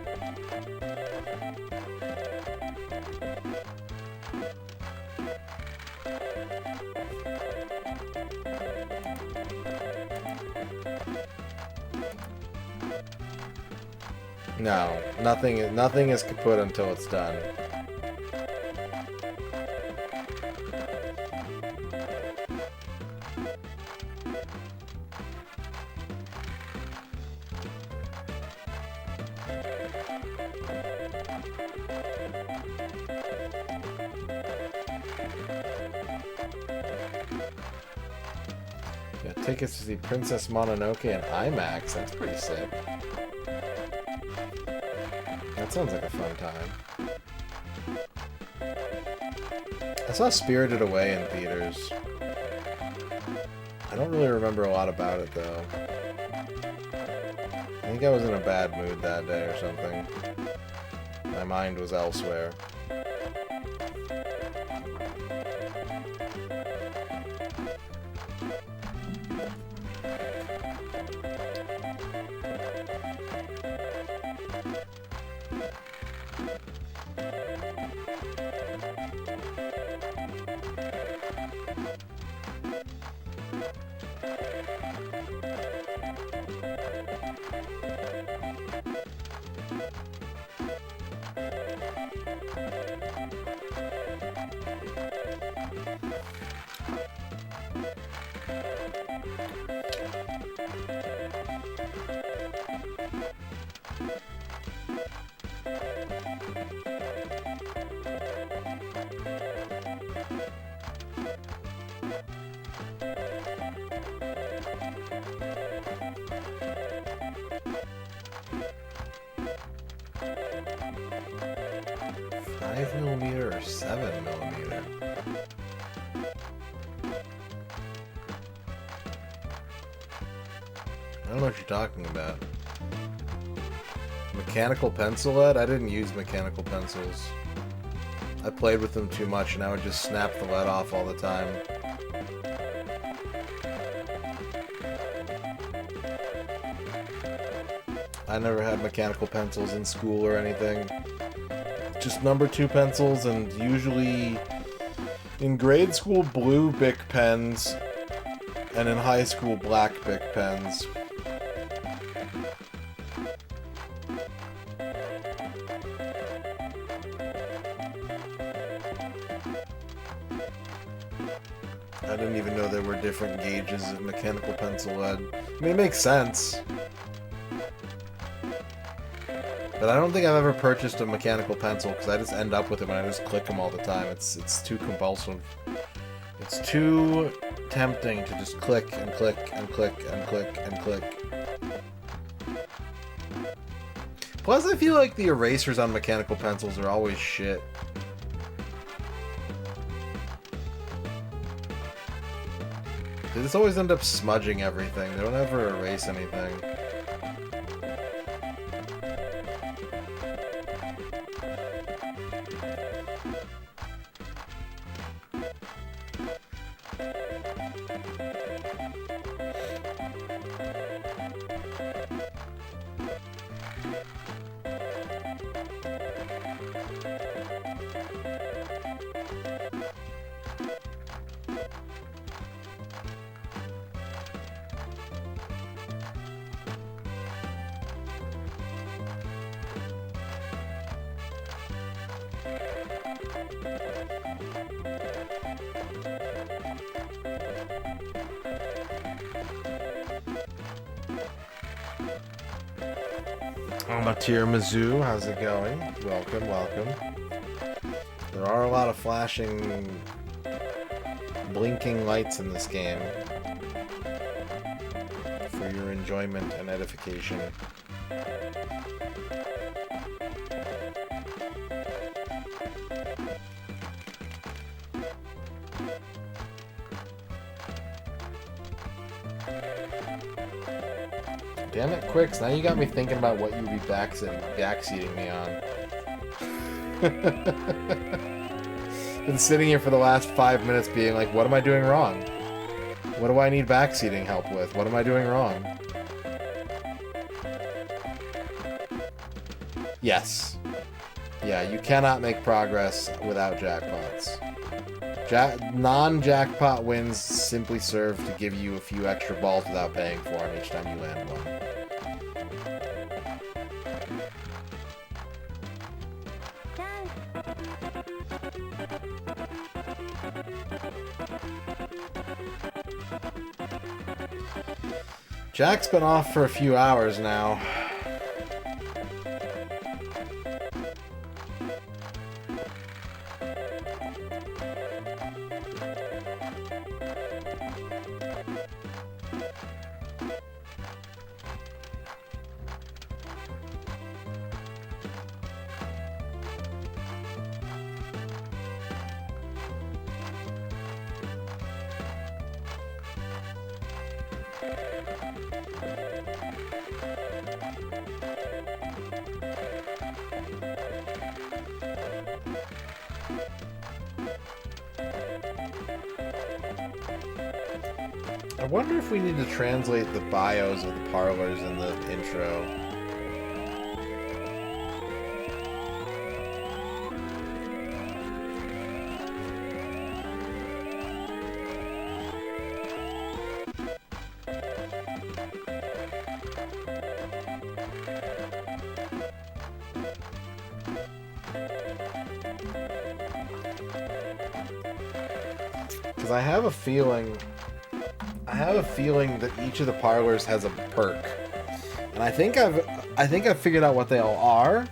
S1: No, nothing is kaput until it's done. Got tickets to see Princess Mononoke in IMAX. That's pretty sick. That sounds like a fun time. I saw Spirited Away in theaters. I don't really remember a lot about it, though. I think I was in a bad mood that day or something. My mind was elsewhere. $5mm or 7mm? I don't know what you're talking about. Mechanical pencil lead? I didn't use mechanical pencils. I played with them too much and I would just snap the lead off all the time. I never had mechanical pencils in school or anything. Just number 2 pencils, and usually in grade school blue Bic pens, and in high school black Bic pens. I didn't even know there were different gauges of mechanical pencil lead. I mean, it makes sense. But I don't think I've ever purchased a mechanical pencil because I just end up with them and I just click them all the time. It's too compulsive. It's too tempting to just click and click and click and click and click. Plus, I feel like the erasers on mechanical pencils are always shit. They just always end up smudging everything. They don't ever erase anything. Tiramisu, how's it going? Welcome, welcome. There are a lot of flashing, blinking lights in this game for your enjoyment and edification. Damn it, Quicks. Now you got me thinking about what you'd be backseating me on. Been sitting here for the last 5 minutes being like, what am I doing wrong? What do I need backseating help with? What am I doing wrong? Yes. Yeah, you cannot make progress without jackpots. Non-jackpot wins simply serve to give you a few extra balls without paying for them each time you land one. Jack's been off for a few hours now. I wonder if we need to translate the bios of the parlors in the intro. Because I have a feeling that each of the parlors has a perk, and I think I've figured out what they all are,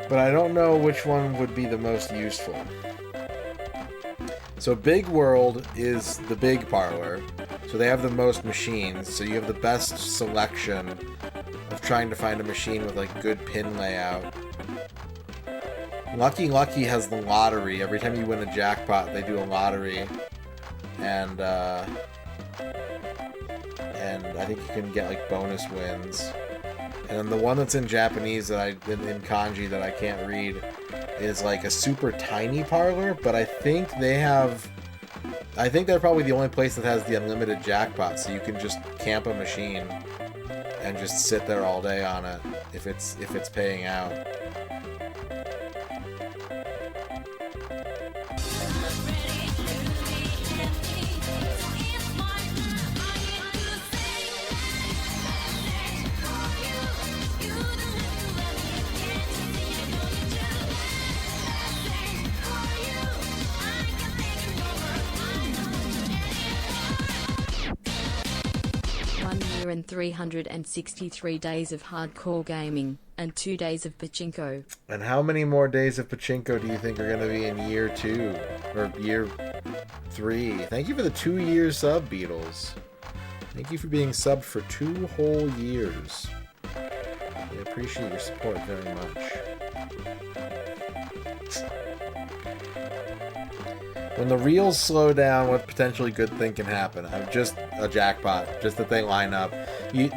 S1: but I don't know which one would be the most useful. So Big World is the big parlor, so they have the most machines, so you have the best selection of trying to find a machine with like good pin layout. Lucky Lucky has the lottery. Every time you win a jackpot, they do a lottery, and I think you can get like bonus wins. And then the one that's in Japanese in kanji that I can't read is like a super tiny parlor, but I think they're probably the only place that has the unlimited jackpot, so you can just camp a machine and just sit there all day on it if it's paying out.
S12: And 363 days of hardcore gaming, and 2 days of Pachinko.
S1: And how many more days of Pachinko do you think are going to be in year 2 or year 3? Thank you for the 2-year sub, Beatles. Thank you for being subbed for 2 whole years. We appreciate your support very much. When the reels slow down, what potentially good thing can happen? Just a jackpot, just that they line up. The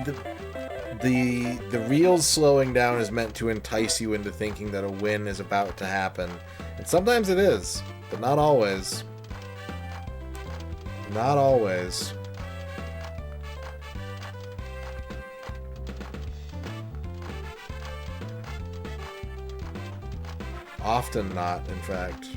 S1: reels slowing down is meant to entice you into thinking that a win is about to happen. And sometimes it is, but not always. Not always. Often not, in fact.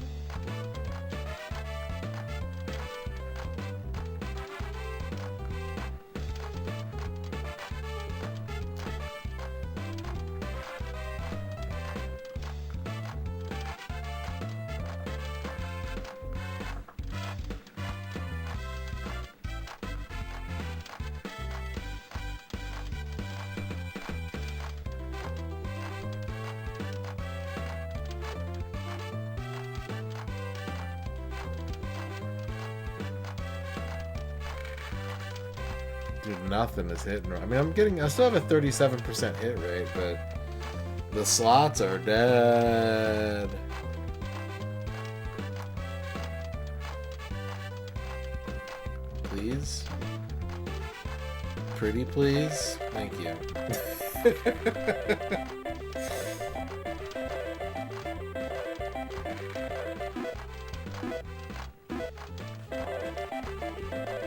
S1: Dude, nothing is hitting. I mean, I still have a 37% hit rate, but the slots are dead. Please? pretty, please? Thank you.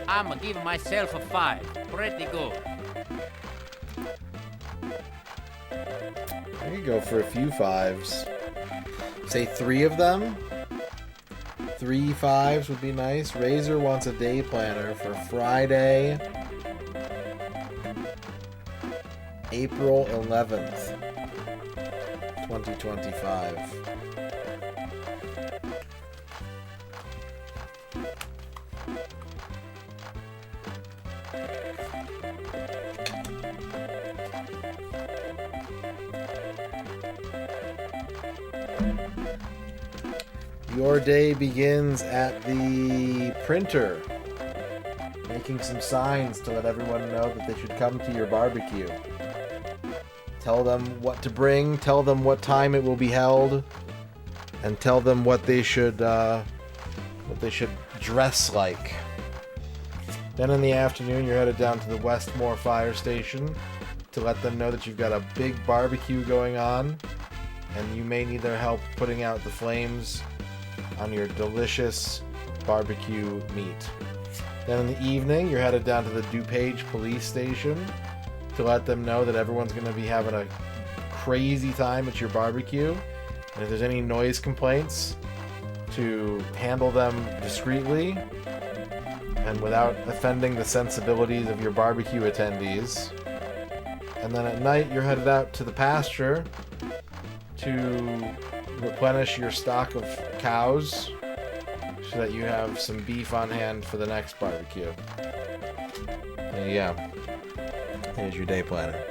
S11: I'm giving myself a 5. Pretty good.
S1: There you go for a few 5s. Say 3 of them? 3 5s would be nice. Razor wants a day planner for Friday, April 11th, 2025. Your day begins at the printer, making some signs to let everyone know that they should come to your barbecue. Tell them what to bring, tell them what time it will be held, and tell them what they should dress like. Then in the afternoon, you're headed down to the Westmore Fire Station to let them know that you've got a big barbecue going on, and you may need their help putting out the flames on your delicious barbecue meat. Then in the evening, you're headed down to the DuPage police station to let them know that everyone's going to be having a crazy time at your barbecue. And if there's any noise complaints, to handle them discreetly and without offending the sensibilities of your barbecue attendees. And then at night, you're headed out to the pasture to replenish your stock of cows so that you have some beef on hand for the next barbecue. There you go. Here's your day planner.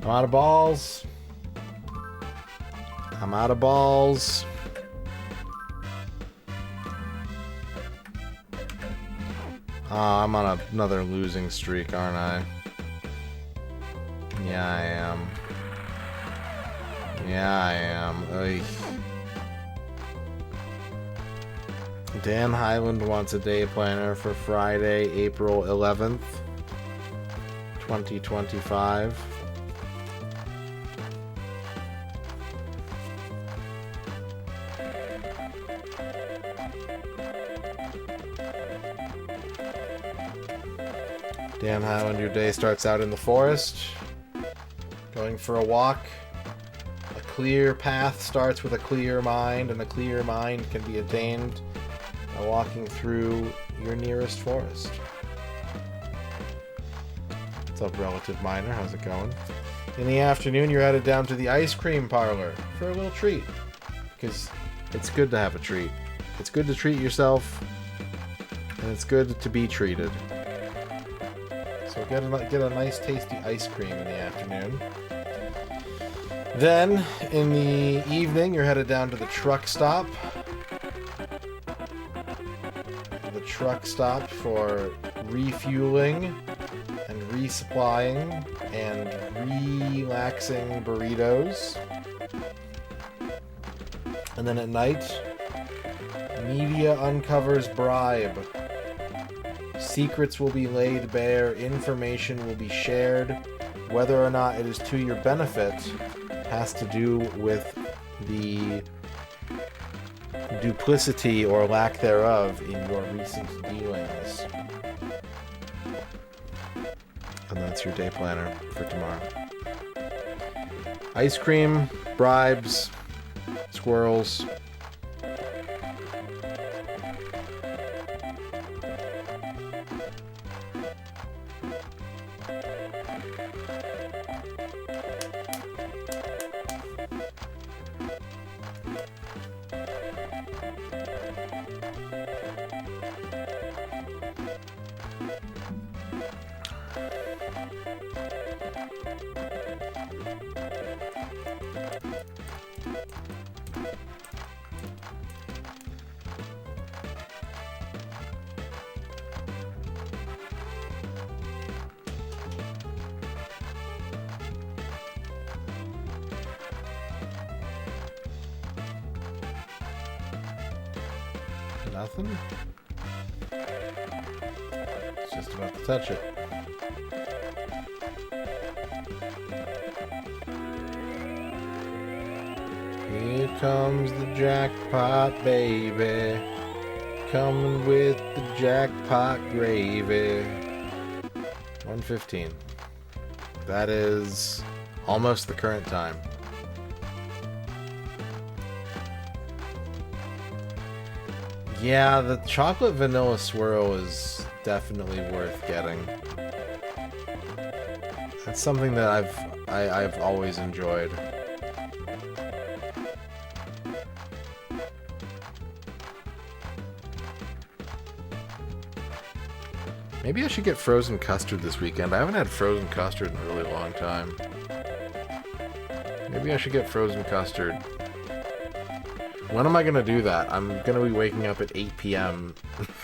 S1: I'm out of balls. I'm out of balls. I'm on another losing streak, aren't I? Yeah, I am. Yeah, I am. Oy. Dan Highland wants a day planner for Friday, April 11th, 2025. Dan Highland, your day starts out in the forest. Going for a walk. A clear path starts with a clear mind, and a clear mind can be attained by walking through your nearest forest. What's up, Relative Minor? How's it going? In the afternoon, you're headed down to the ice cream parlor for a little treat. Because it's good to have a treat. It's good to treat yourself, and it's good to be treated. So get a nice tasty ice cream in the afternoon. Then, in the evening, you're headed down to the truck stop. The truck stop for refueling and resupplying and relaxing burritos. And then at night, media uncovers bribe. Secrets will be laid bare, information will be shared. Whether or not it is to your benefit has to do with the duplicity or lack thereof in your recent dealings. And that's your day planner for tomorrow. Ice cream, bribes, squirrels. Nothing? It's just about to touch it. Here comes the jackpot, baby. Coming with the jackpot gravy. 115. That is almost the current time. Yeah, the chocolate vanilla swirl is definitely worth getting. That's something that I've always enjoyed. Maybe I should get frozen custard this weekend. I haven't had frozen custard in a really long time. Maybe I should get frozen custard. When am I going to do that? I'm going to be waking up at 8 p.m.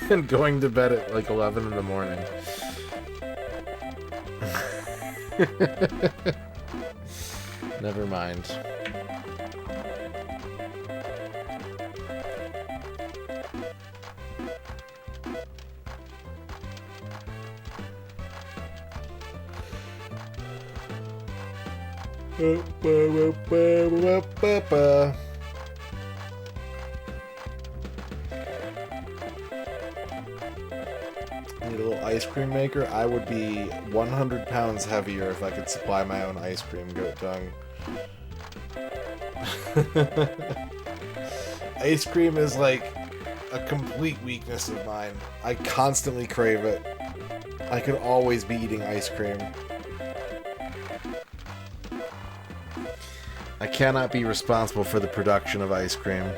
S1: and going to bed at like 11 in the morning. Never mind. Need a little ice cream maker. I would be 100 pounds heavier if I could supply my own ice cream, goat tongue. Ice cream is like a complete weakness of mine. I constantly crave it. I could always be eating ice cream. I cannot be responsible for the production of ice cream.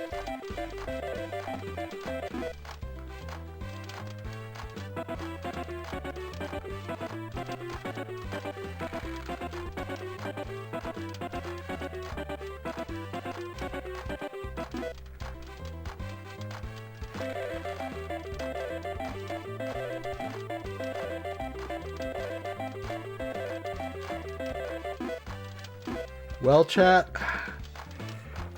S1: Well, chat,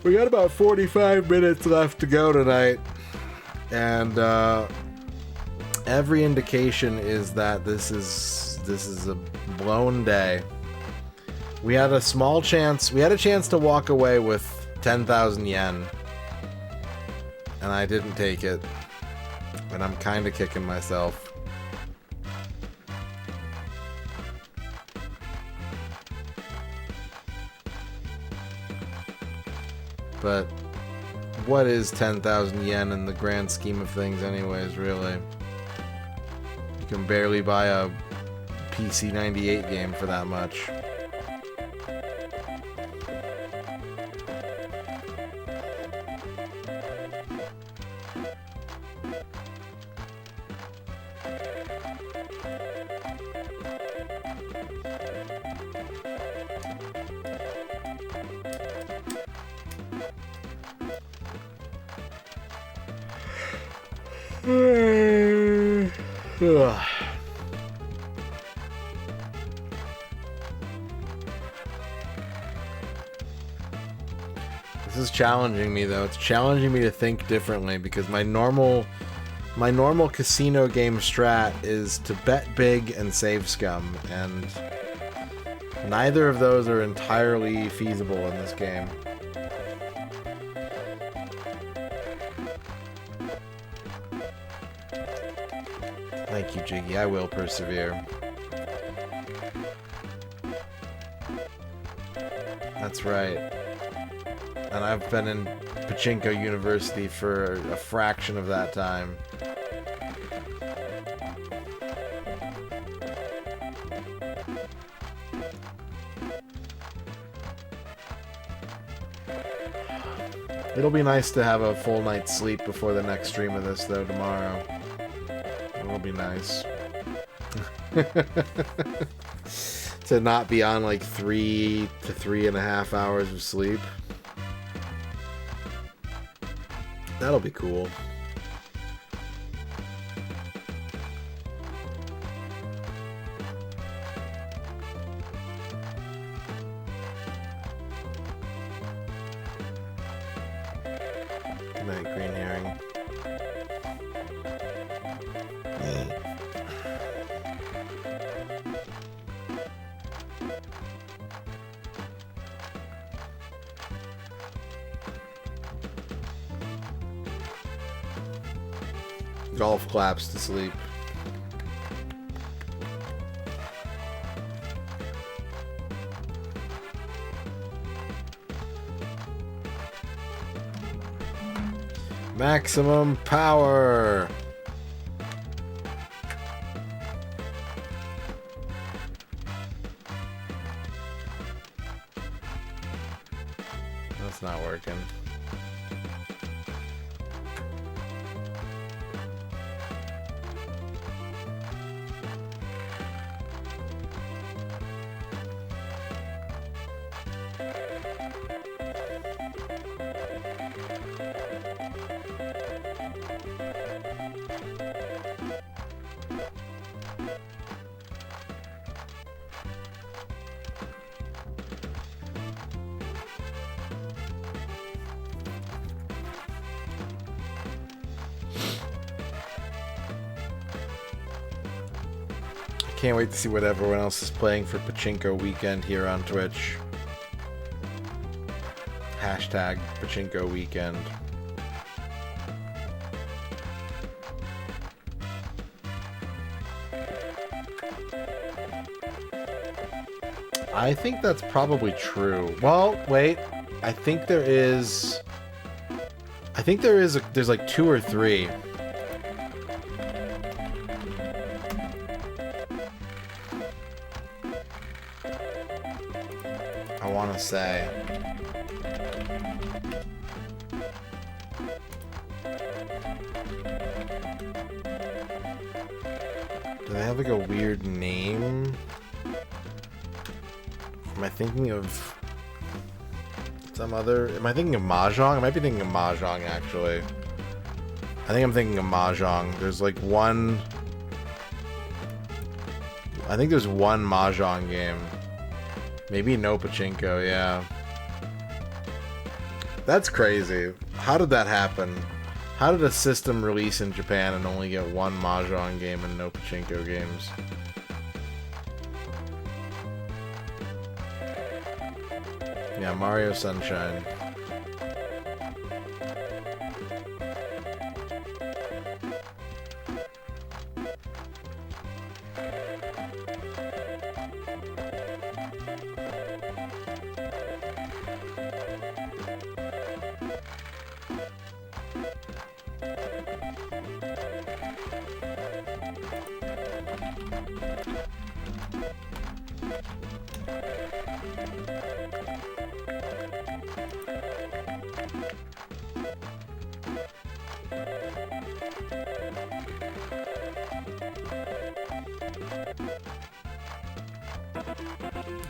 S1: we got about 45 minutes left to go tonight, and every indication is that this is a blown day. We had a small chance. We had a chance to walk away with 10,000 yen, and I didn't take it, and I'm kind of kicking myself. But what is 10,000 yen in the grand scheme of things anyways, really? You can barely buy a PC 98 game for that much. Ugh. This is challenging me, though. It's challenging me to think differently because my normal casino game strat is to bet big and save scum, and neither of those are entirely feasible in this game. Thank you, Jiggy. I will persevere. That's right. And I've been in Pachinko University for a fraction of that time. It'll be nice to have a full night's sleep before the next stream of this, though, tomorrow. It'll be nice. To not be on like 3 to 3.5 hours of sleep. That'll be cool. Good night, Green Herring. golf claps to sleep. Maximum power. That's not working. Can't wait to see what everyone else is playing for Pachinko weekend here on Twitch. Hashtag Pachinko weekend. I think that's probably true. Well, wait. I think there is... there's like 2 or 3. I want to say. Do they have like a weird name? Am I thinking of some other... Am I thinking of Mahjong? I might be thinking of Mahjong, actually. I think I'm thinking of Mahjong. There's like one... I think there's one Mahjong game. Maybe no Pachinko, yeah. That's crazy. How did that happen? How did a system release in Japan and only get one Mahjong game and no Pachinko games? Yeah, Mario Sunshine.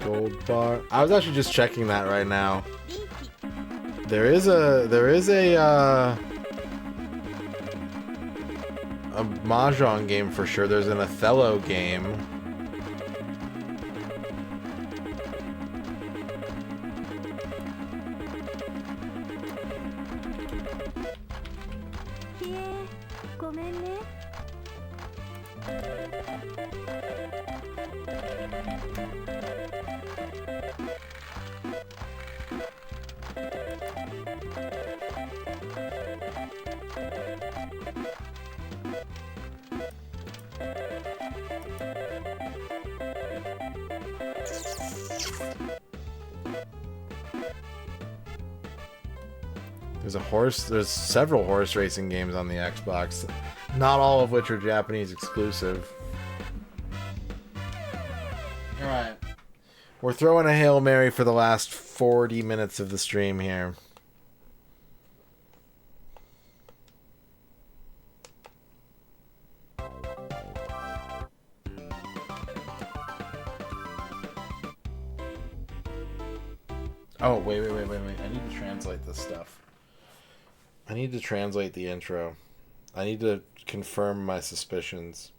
S1: Gold bar. I was actually just checking that right now. There is a Mahjong game for sure. There's an Othello game. There's several horse racing games on the Xbox, not all of which are Japanese exclusive. Alright. We're throwing a Hail Mary for the last 40 minutes of the stream here. Oh, wait. I need to translate this stuff. I need to translate the intro. I need to confirm my suspicions.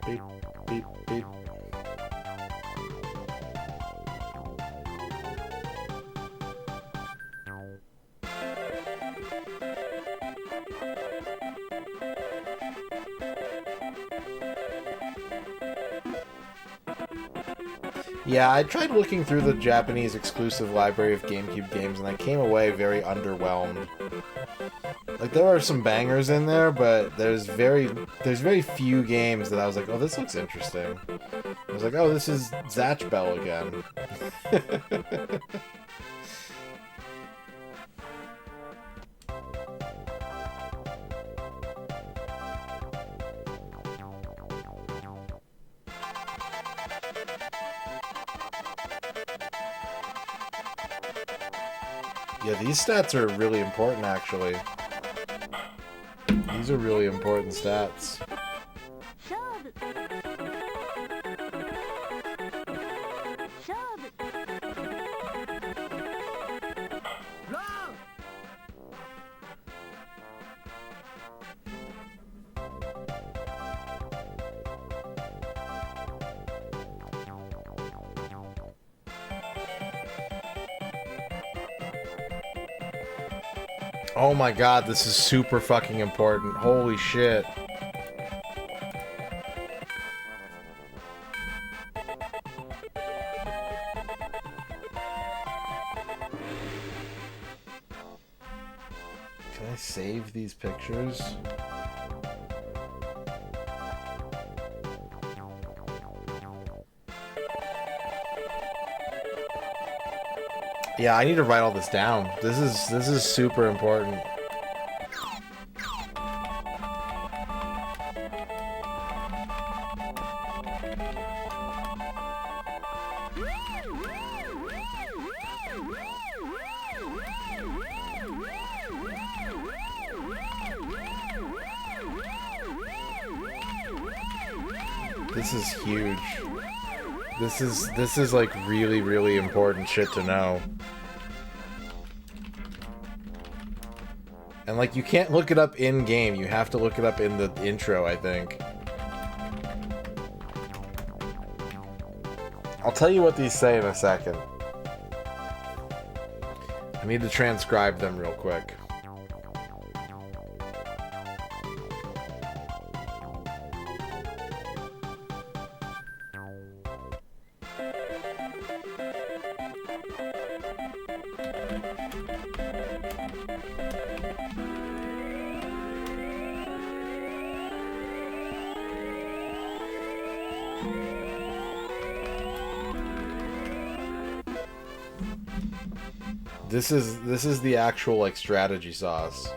S1: Beep, beep, beep. Yeah, I tried looking through the Japanese exclusive library of GameCube games, and I came away very underwhelmed. Like, there are some bangers in there, but there's very few games that I was like, oh, this looks interesting. I was like, oh, this is Zatch Bell again. Yeah, these stats are really important, actually. These are really important stats. Oh my god, this is super fucking important. Holy shit. Can I save these pictures? Yeah, I need to write all this down. This is super important. This is huge. This is like really, really important shit to know. And like, you can't look it up in game, you have to look it up in the intro, I think. I'll tell you what these say in a second. I need to transcribe them real quick. This is the actual, like, strategy sauce.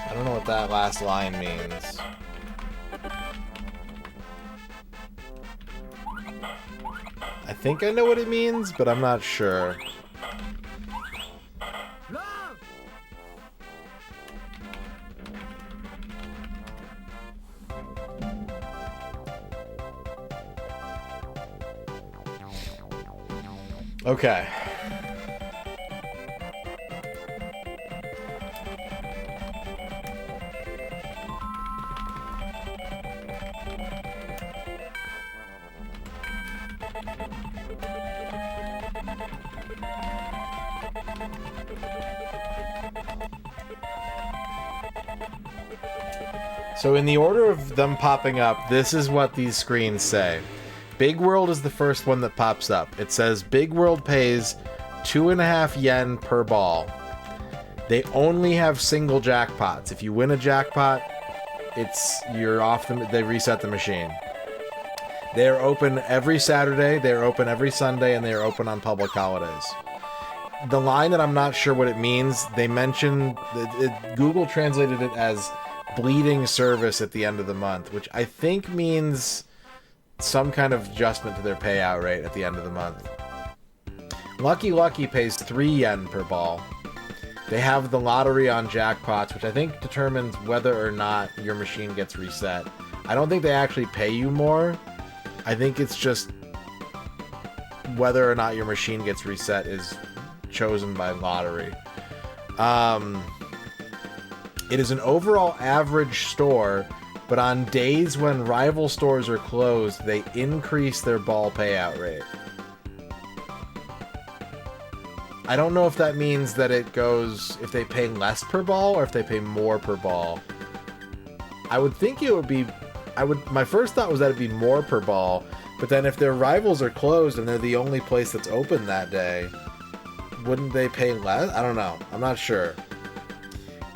S1: I don't know what that last line means. I think I know what it means, but I'm not sure. Okay. So in the order of them popping up, this is what these screens say. Big World is the first one that pops up. It says Big World pays 2.5 yen per ball. They only have single jackpots. If you win a jackpot, you're off they reset the machine. They are open every Saturday, they are open every Sunday, and they are open on public holidays. The line that I'm not sure what it means, they mentioned Google translated it as bleeding service at the end of the month, which I think means some kind of adjustment to their payout rate at the end of the month. Lucky Lucky pays 3 yen per ball. They have the lottery on jackpots, which I think determines whether or not your machine gets reset. I don't think they actually pay you more. I think it's just whether or not your machine gets reset is chosen by lottery. It is an overall average store, but on days when rival stores are closed, they increase their ball payout rate. I don't know if that means that it goes if they pay less per ball or if they pay more per ball. I would think it would be... My first thought was that it'd be more per ball, but then if their rivals are closed and they're the only place that's open that day, wouldn't they pay less? I don't know. I'm not sure.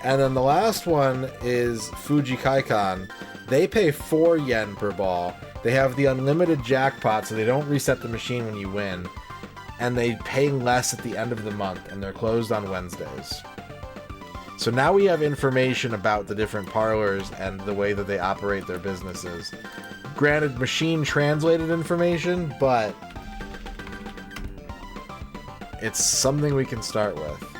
S1: And then the last one is Fuji Kaikon. They pay 4 yen per ball. They have the unlimited jackpot, so they don't reset the machine when you win. And they pay less at the end of the month, and they're closed on Wednesdays. So now we have information about the different parlors and the way that they operate their businesses. Granted, machine-translated information, but it's something we can start with.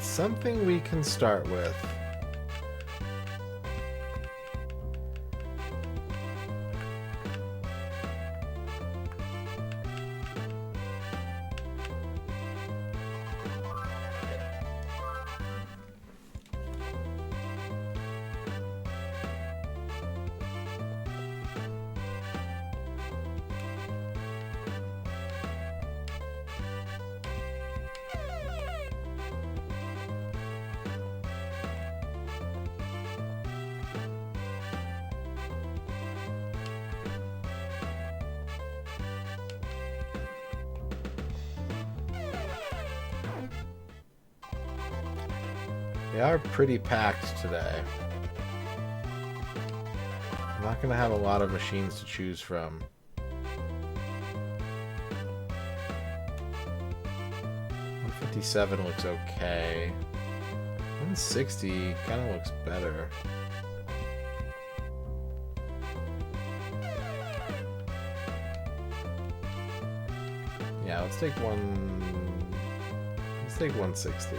S1: Something we can start with. They are pretty packed today. I'm not going to have a lot of machines to choose from. 157 looks okay. 160 kind of looks better. Yeah, let's take 160.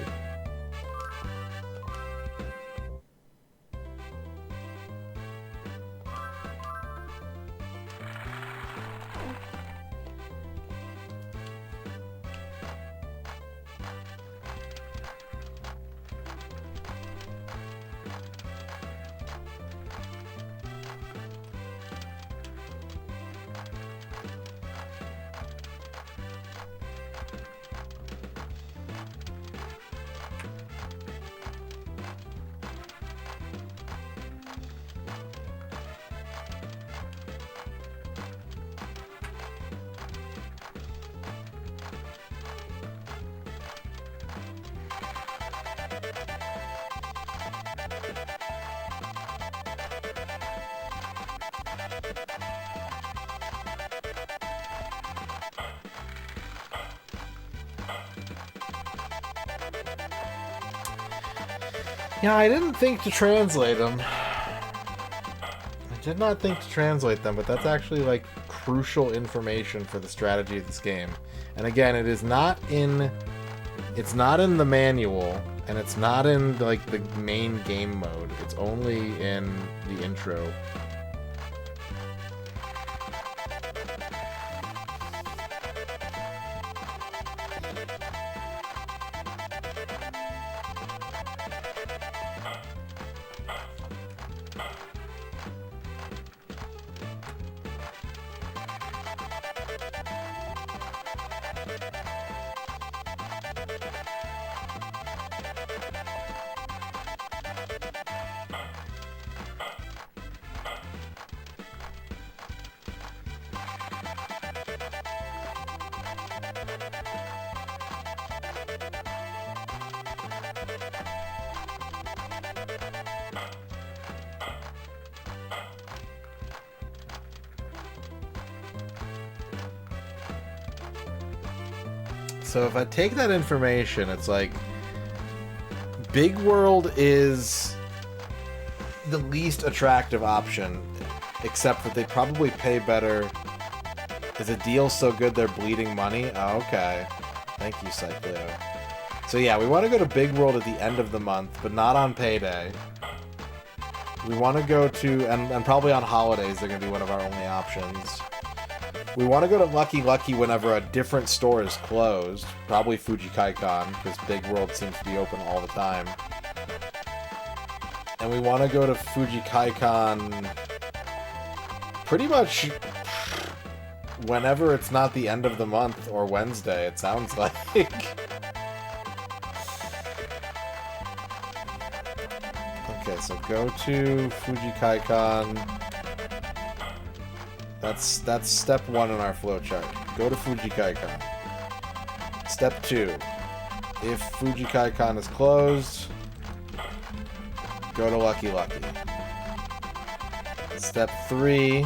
S1: Yeah, I didn't think to translate them. I did not think to translate them, but that's actually, like, crucial information for the strategy of this game. And again, it is not in... It's not in the manual, and it's not in, like, the main game mode. It's only in the intro. So if I take that information, it's like Big World is the least attractive option, except that they probably pay better. Is a deal so good they're bleeding money? Oh, okay. Thank you, Cycleo. So yeah, we want to go to Big World at the end of the month, but not on payday. We want to go to, and probably on holidays, they're going to be one of our only options. We want to go to Lucky Lucky whenever a different store is closed. Probably Fujikaikan, because Big World seems to be open all the time. And we want to go to Fujikaikan pretty much whenever it's not the end of the month or Wednesday, it sounds like. Okay, so go to Fujikaikan. That's step 1 in our flowchart. Go to Fujikaikan. Step 2. If Fujikaikan is closed, go to Lucky Lucky. Step 3.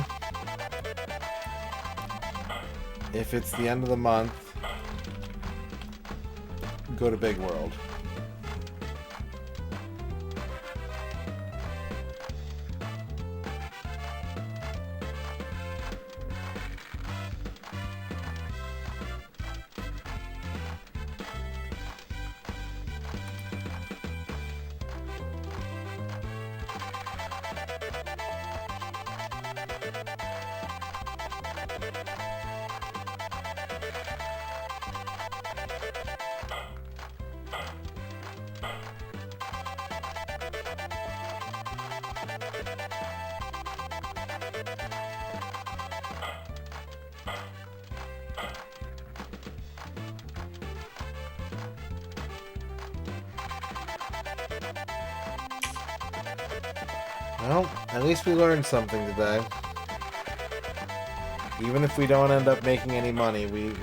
S1: If it's the end of the month, go to Big World. Well, at least we learned something today. Even if we don't end up making any money, we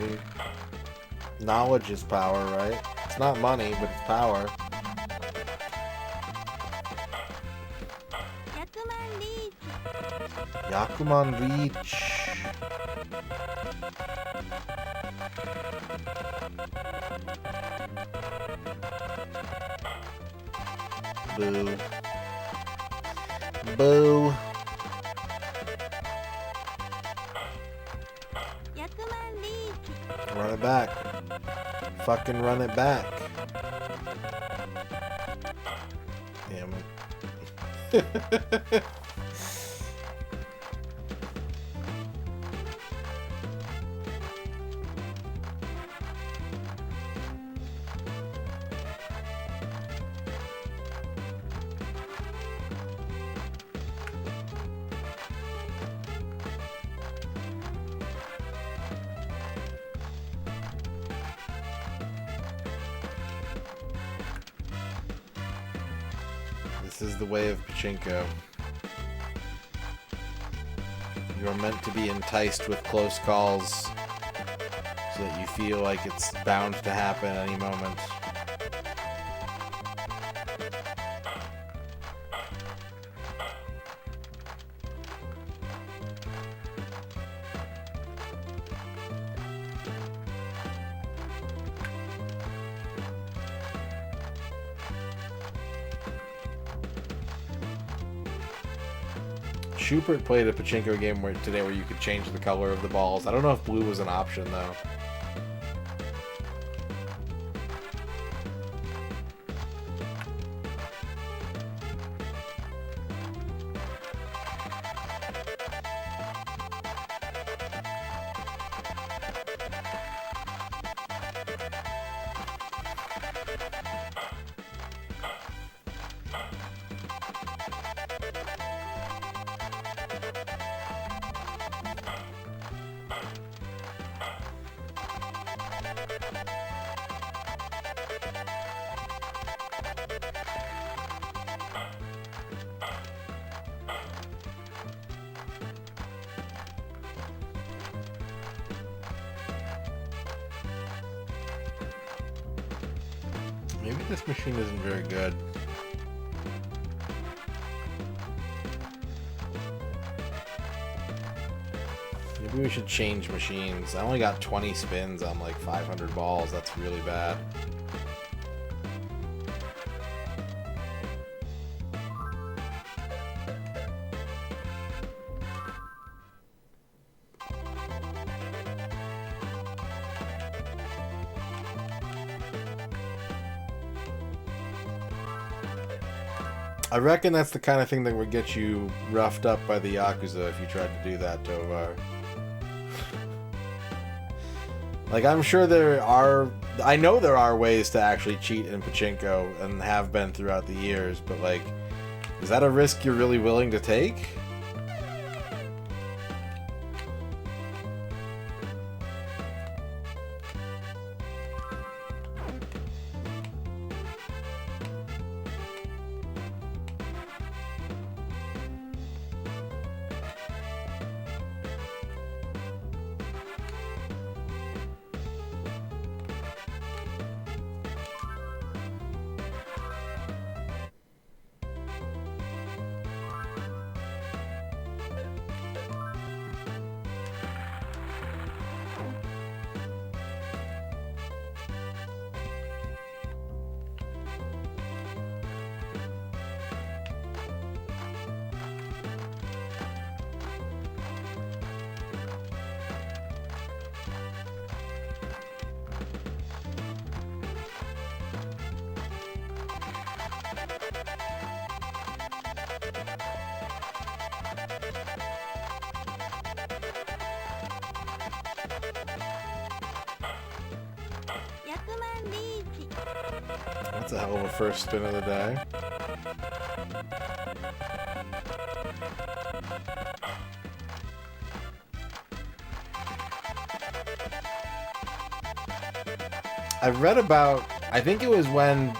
S1: knowledge is power, right? It's not money, but it's power. Yakuman Reach. Boo. Boo. Run it back. Fucking run it back. Damn it. This is the way of Pachinko. You are meant to be enticed with close calls so that you feel like it's bound to happen any moment. Schubert played a Pachinko game today where you could change the color of the balls. I don't know if blue was an option, though. Maybe this machine isn't very good. Maybe we should change machines. I only got 20 spins on like 500 balls. That's really bad. I reckon that's the kind of thing that would get you roughed up by the Yakuza if you tried to do that, Tovar. Like, I'm sure there are... I know there are ways to actually cheat in Pachinko, and have been throughout the years, but, like, is that a risk you're really willing to take? That's a hell of a first spin of the day. I read about, I think it was when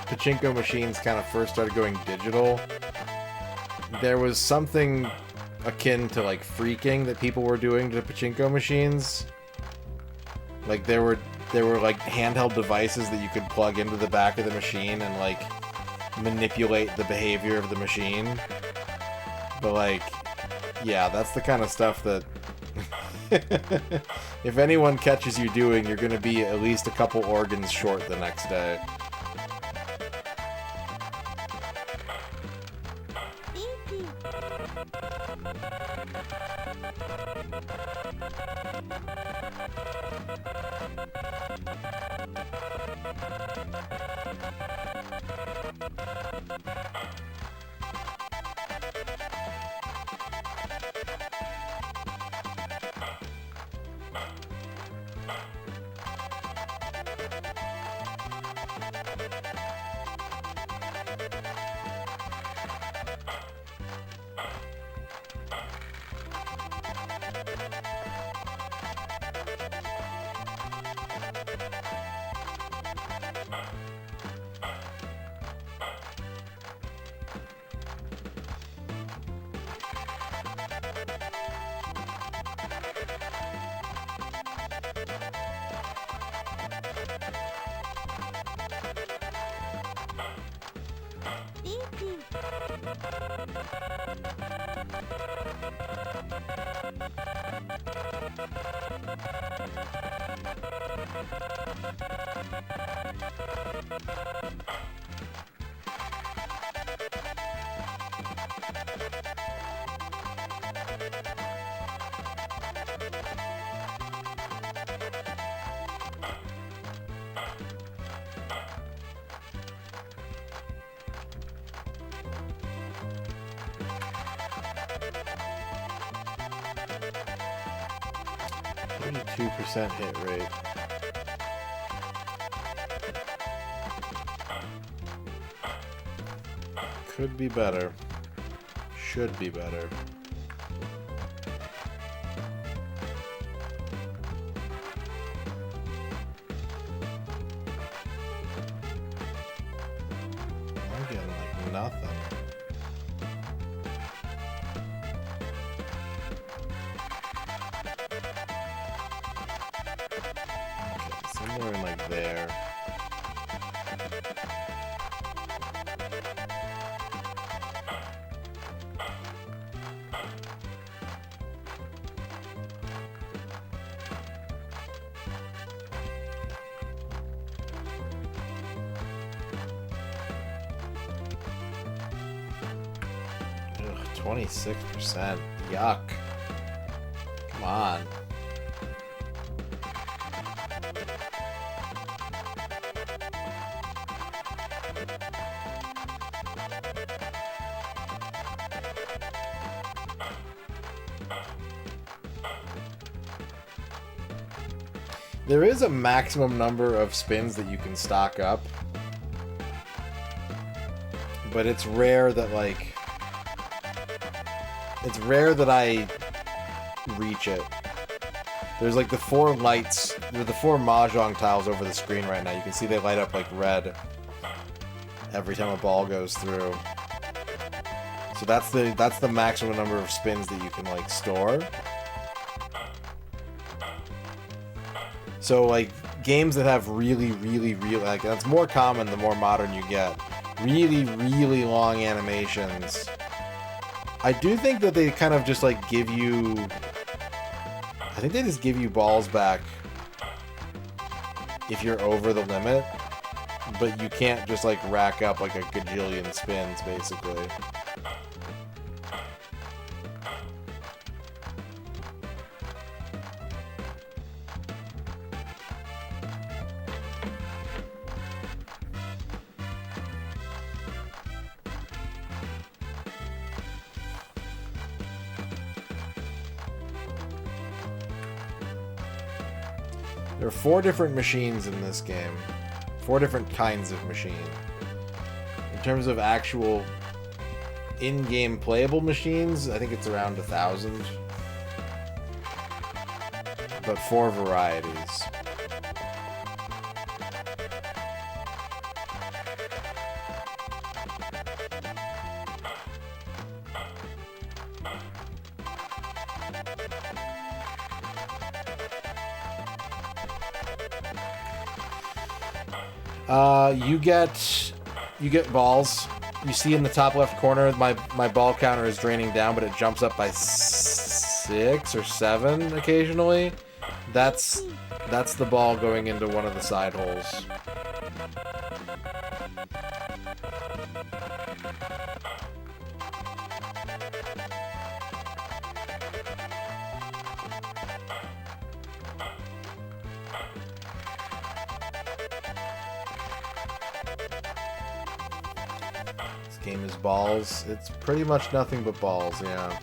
S1: Pachinko machines kind of first started going digital. There was something akin to like freaking that people were doing to Pachinko machines. Like there were like handheld devices that you could plug into the back of the machine and like manipulate the behavior of the machine. But like, yeah, that's the kind of stuff that if anyone catches you doing, you're gonna be at least a couple organs short the next day. % hit rate. Could be better. Should be better. I'm getting like nothing. Somewhere in like there. Ugh, 26%. Yuck. Come on. There is a maximum number of spins that you can stock up. But it's rare that, like... It's rare that I reach it. There's like the 4 lights, the 4 mahjong tiles over the screen right now. You can see they light up like red every time a ball goes through. So that's the maximum number of spins that you can like store. So like games that have really like that's more common the more modern you get. Really long animations. I do think that they kind of just like give you, I think they just give you balls back if you're over the limit, but you can't just like rack up like a gajillion spins basically. There are 4 different machines in this game. 4 different kinds of machine. In terms of actual in-game playable machines, I think it's around 1,000. But 4 varieties. You get balls. You see in the top left corner, my ball counter is draining down, but it jumps up by 6 or 7 occasionally. That's the ball going into one of the side holes. Game is balls. It's pretty much nothing but balls, yeah.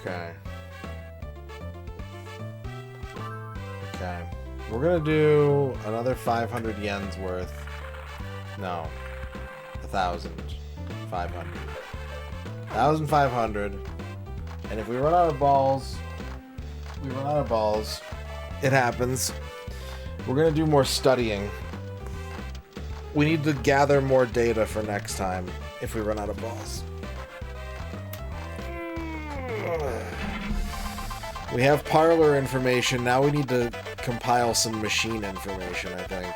S1: Okay. We're gonna do another 500 yen's worth. No. 1,500. 1,500. And if we run out of balls, it happens. We're gonna do more studying. We need to gather more data for next time if we run out of balls. We have parlor information, now we need to compile some machine information, I think.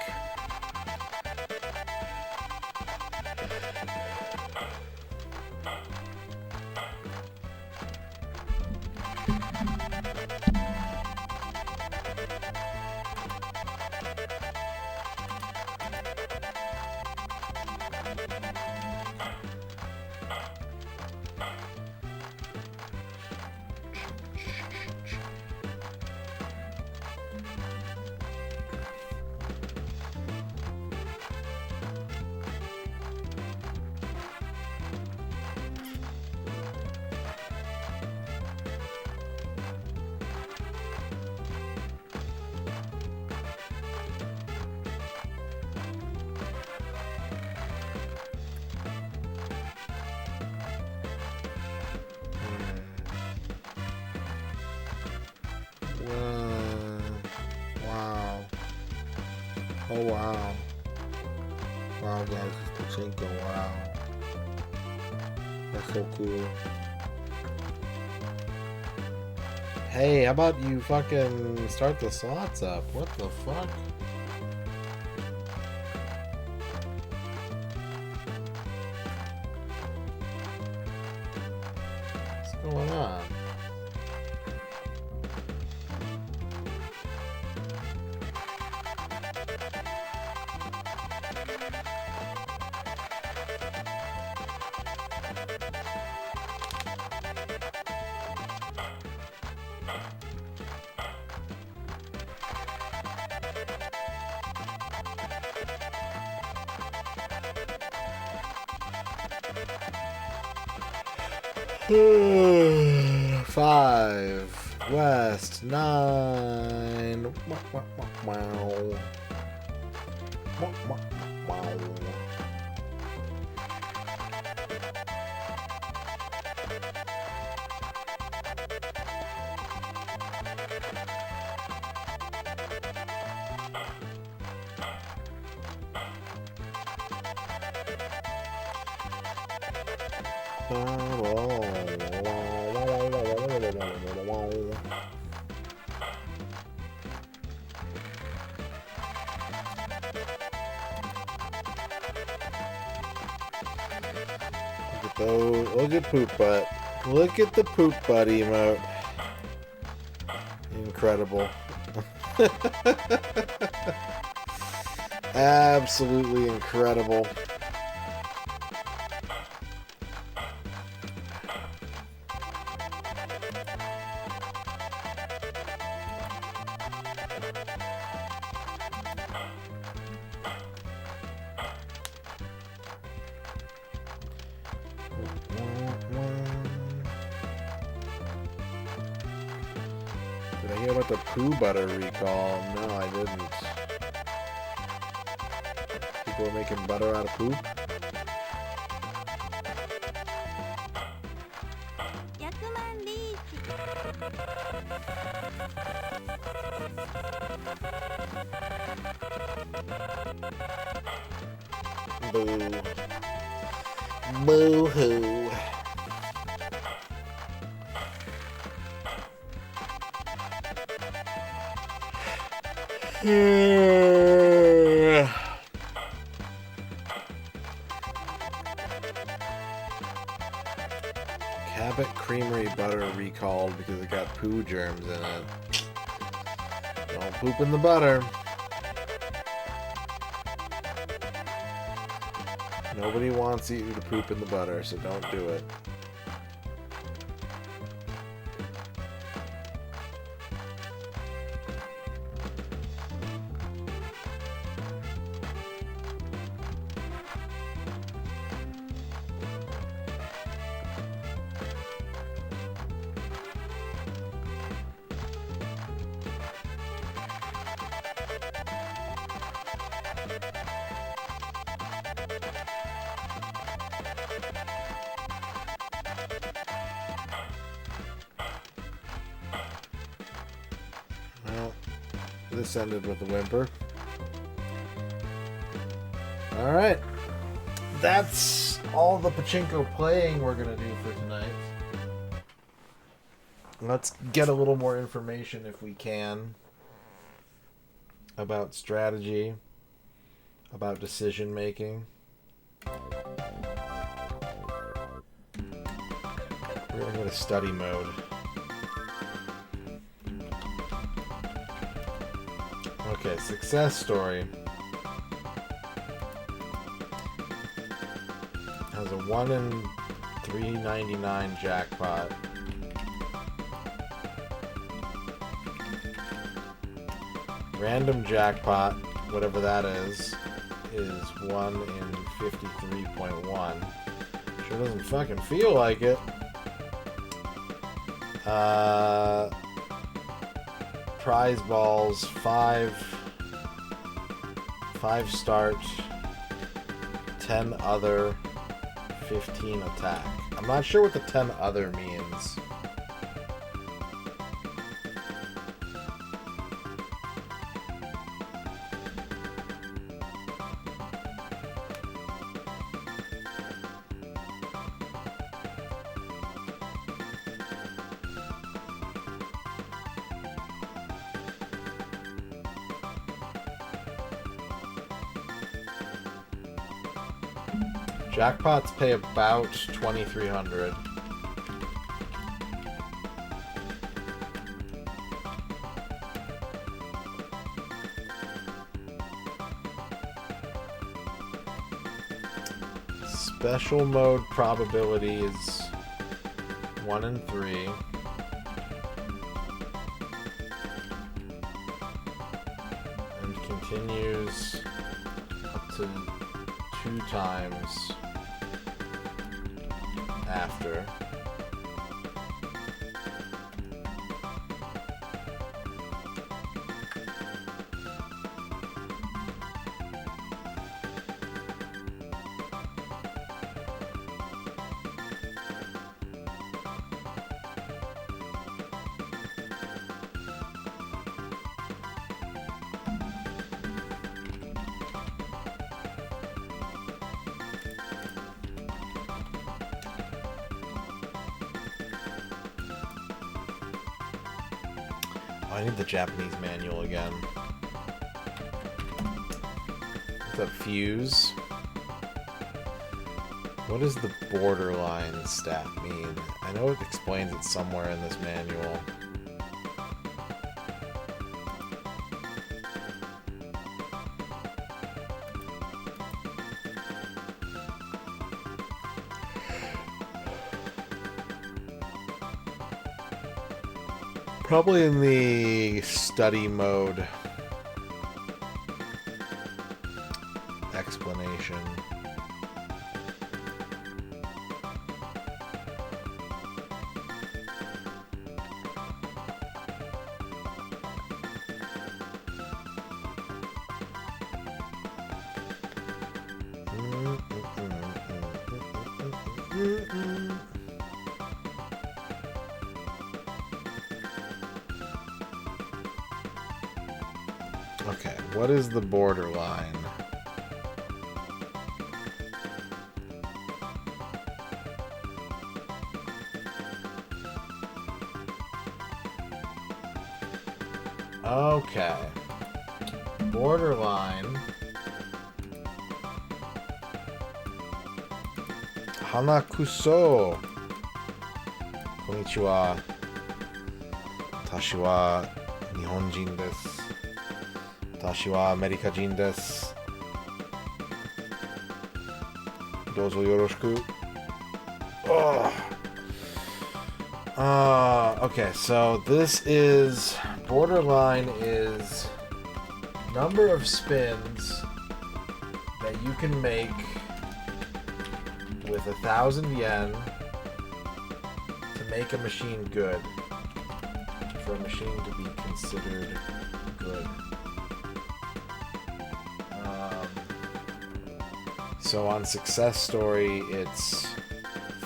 S1: Wow. Oh, wow. Wow, guys, it's Pachinko, wow. That's so cool. Hey, how about you fucking start the slots up? What the fuck? What's going on? Five, west, 9. Wow. Wow. Look at poop butt. Look at the poop butt emote. Incredible. Absolutely incredible. Did I hear about the poo butter recall? No, I didn't. People are making butter out of poop? Boo. Boo-hoo. Cabot Creamery butter recalled because it got poo germs in it. Don't poop in the butter. Nobody wants you to poop in the butter, so don't do it. Well, this ended with a whimper. Alright. That's all the Pachinko playing we're going to do for tonight. Let's get a little more information, if we can, about strategy, about decision making. We're going to go to study mode. Okay, success story. Has a 1 in 399 jackpot. Random jackpot, whatever that is 1 in 53.1. Sure doesn't fucking feel like it. Prize balls, 5 start, 10 other, 15 attack. I'm not sure what the 10 other means. Jackpots pay about 2,300. Special mode probability is 1 in 3. And continues up to 2 times after. I need the Japanese manual again. What's up, Fuse? What does the borderline stat mean? I know it explains it somewhere in this manual. Probably in the study mode explanation. Okay, what is the borderline? Okay. Borderline. Hanakuso. Konnichiwa. Watashi wa Nihonjin desu. Watashi wa Amerika jin desu. Dozo yoroshiku. Okay, so this is... Borderline is number of spins that you can make with 1,000 yen to make a machine good. For a machine to be considered good. So on Success Story, it's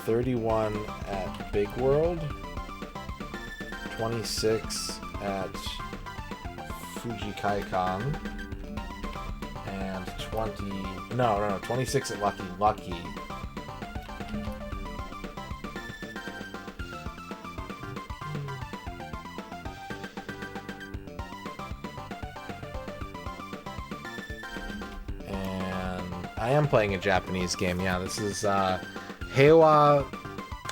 S1: 31 at Big World, 26 at Fuji Kaikan, and 26 at Lucky Lucky. I am playing a Japanese game, yeah. This is Heiwa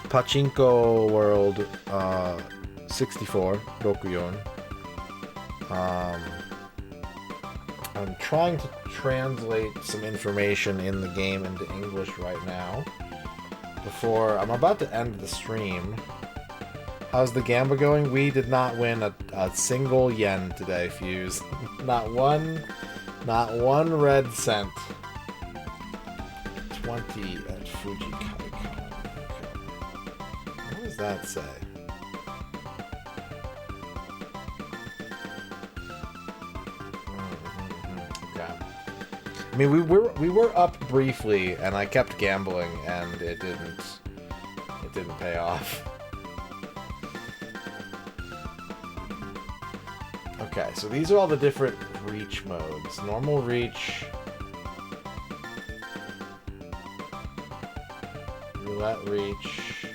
S1: Pachinko World 64, Rokuyon. I'm trying to translate some information in the game into English right now. Before I'm about to end the stream. How's the Gamba going? We did not win a single yen today, Fuse. Not one red cent. 20 at Fuji Kaikan. Okay. What does that say? Okay. I mean, we were up briefly, and I kept gambling, and it didn't pay off. Okay, so these are all the different reach modes. Normal reach. Roulette reach.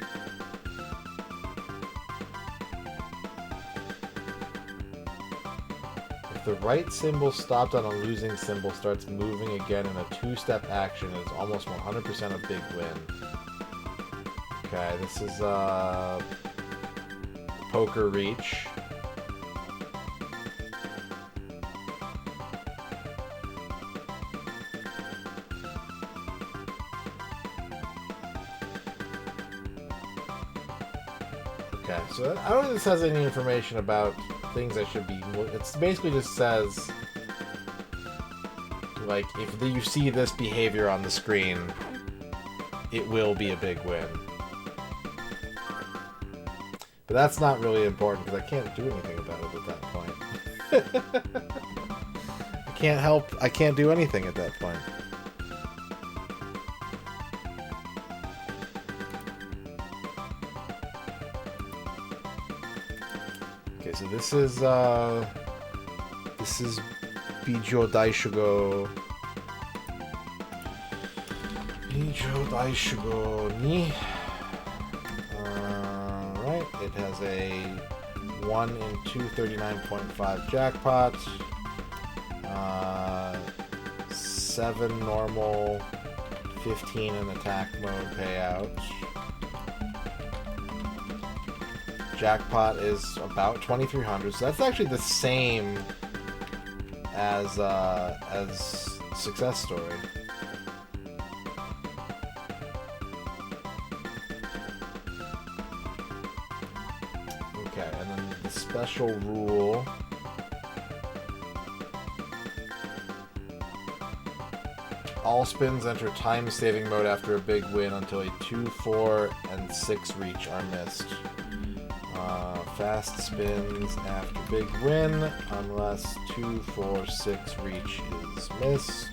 S1: the right symbol stopped on a losing symbol starts moving again in a two-step action, it is almost 100% a big win. Okay, this is Poker Reach. Okay, so I don't think this has any information about things I should be... It basically just says, like, if you see this behavior on the screen, it will be a big win. But that's not really important, because I can't do anything about it at that point. I can't do anything at that point. Okay, so this is Bijo Daishugo. Bijo Daishugo ni. Right, it has a 1 in 239.5 jackpot. 7 normal, 15 in attack mode payout. Jackpot is about 2,300, so that's actually the same as Success Story. Okay, and then the special rule. All spins enter time-saving mode after a big win until a 2, 4, and 6 reach are missed. Fast spins after big win unless 2, 4, 6 reach is missed.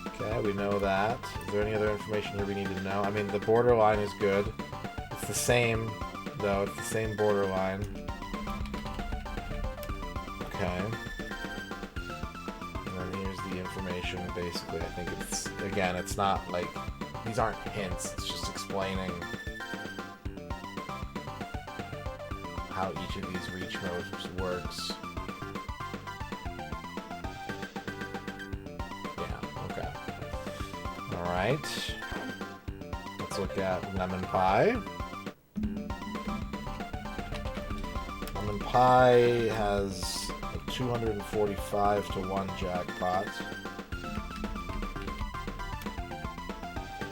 S1: Okay, we know that. Is there any other information here we need to know? I mean, the borderline is good. It's the same, though. It's the same borderline. Okay. And then here's the information, basically. I think it's, again, it's not like, these aren't hints. It's just explaining how each of these reach modes works. Yeah, okay. Alright. Let's look at Lemon Pie. Lemon Pie has a 245 to 1 jackpot.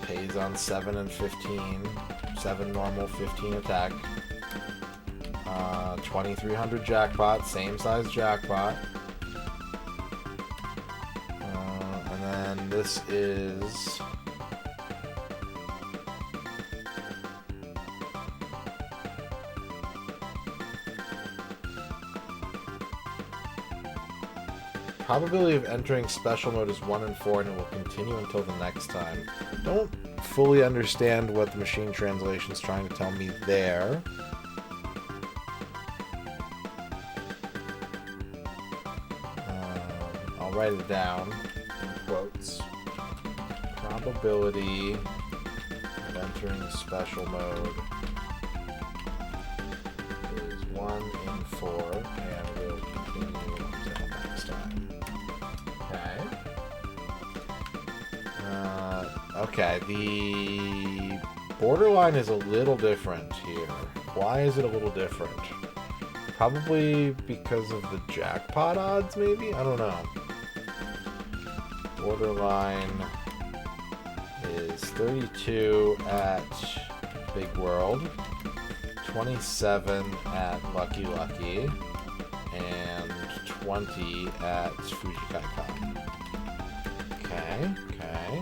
S1: Pays on 7 and 15. 7 normal, 15 attack. 2,300 jackpot, same size jackpot. And then this is probability of entering special mode is 1 in 4 and it will continue until the next time. Don't fully understand what the machine translation is trying to tell me there. Write it down in quotes. Probability of entering special mode is 1 in 4 and will continue until next time. Okay. Okay, the borderline is a little different here. Why is it a little different? Probably because of the jackpot odds, maybe? I don't know. Borderline is 32 at Big World, 27 at Lucky Lucky, and 20 at Fujikaika. Okay, okay.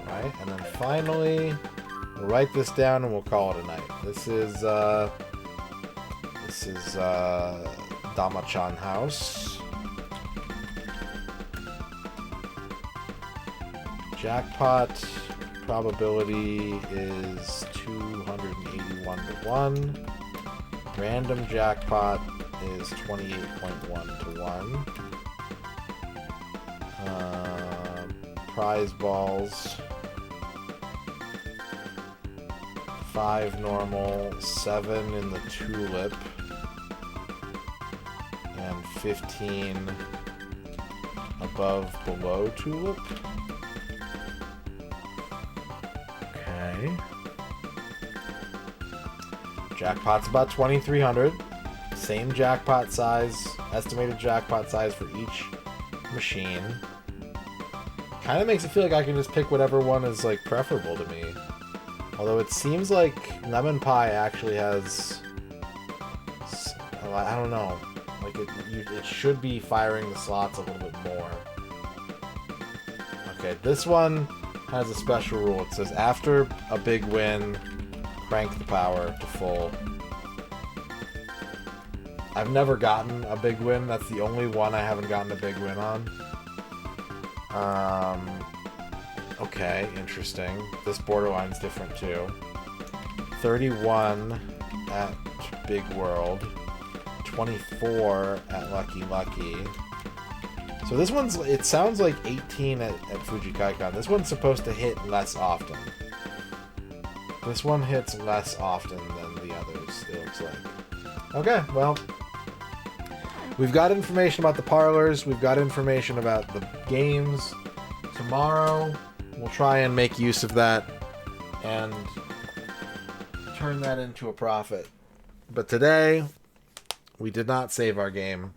S1: Alright, and then finally, we'll write this down and we'll call it a night. This is Dama-chan House. Jackpot probability is 281 to 1. Random jackpot is 28.1 to 1. Prize balls 5 normal, 7 in the tulip, and 15 above below tulip. Okay. Jackpot's about 2,300. Same jackpot size, estimated jackpot size for each machine. Kind of makes it feel like I can just pick whatever one is like preferable to me. Although it seems like Lemon Pie actually has, I don't know, like it should be firing the slots a little bit more. Okay, this one has a special rule. It says after a big win, crank the power to full. I've never gotten a big win. That's the only one I haven't gotten a big win on. Okay, interesting. This borderline's different too. 31 at Big World. 24 at Lucky Lucky. So this one's, it sounds like 18 at Fujikaikon. This one's supposed to hit less often. This one hits less often than the others, it looks like. Okay, well, we've got information about the parlors. We've got information about the games. Tomorrow, we'll try and make use of that and turn that into a profit. But today, we did not save our game.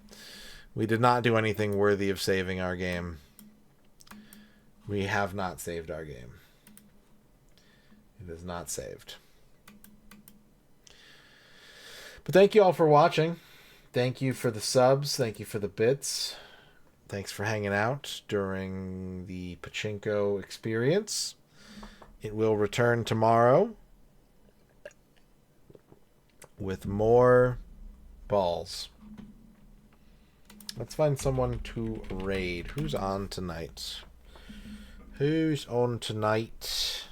S1: We did not do anything worthy of saving our game. We have not saved our game. It is not saved. But thank you all for watching. Thank you for the subs. Thank you for the bits. Thanks for hanging out during the Pachinko experience. It will return tomorrow with more balls. Let's find someone to raid. Who's on tonight? Who's on tonight?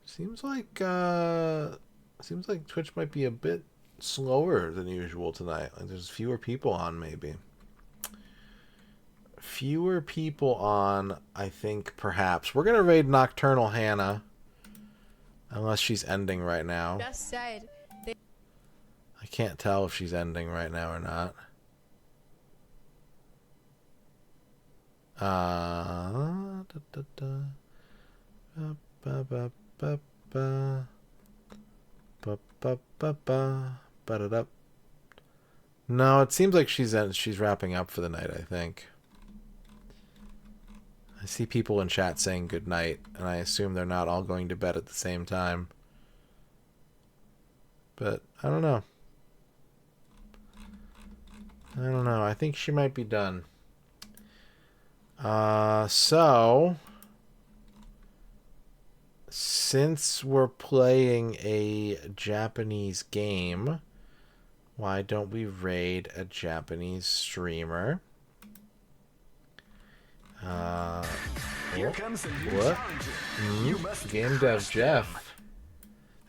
S1: Seems like Twitch might be a bit slower than usual tonight. Like there's fewer people on, maybe. Fewer people on, I think, perhaps. We're gonna raid Nocturnal Hannah. Unless she's ending right now.
S3: Just said.
S1: I can't tell if she's ending right now or not. No, it seems like she's wrapping up for the night, I think. I see people in chat saying good night, and I assume they're not all going to bed at the same time. But I don't know. I don't know. I think she might be done. So since we're playing a Japanese game, why don't we raid a Japanese streamer? What? Game Dev Jeff.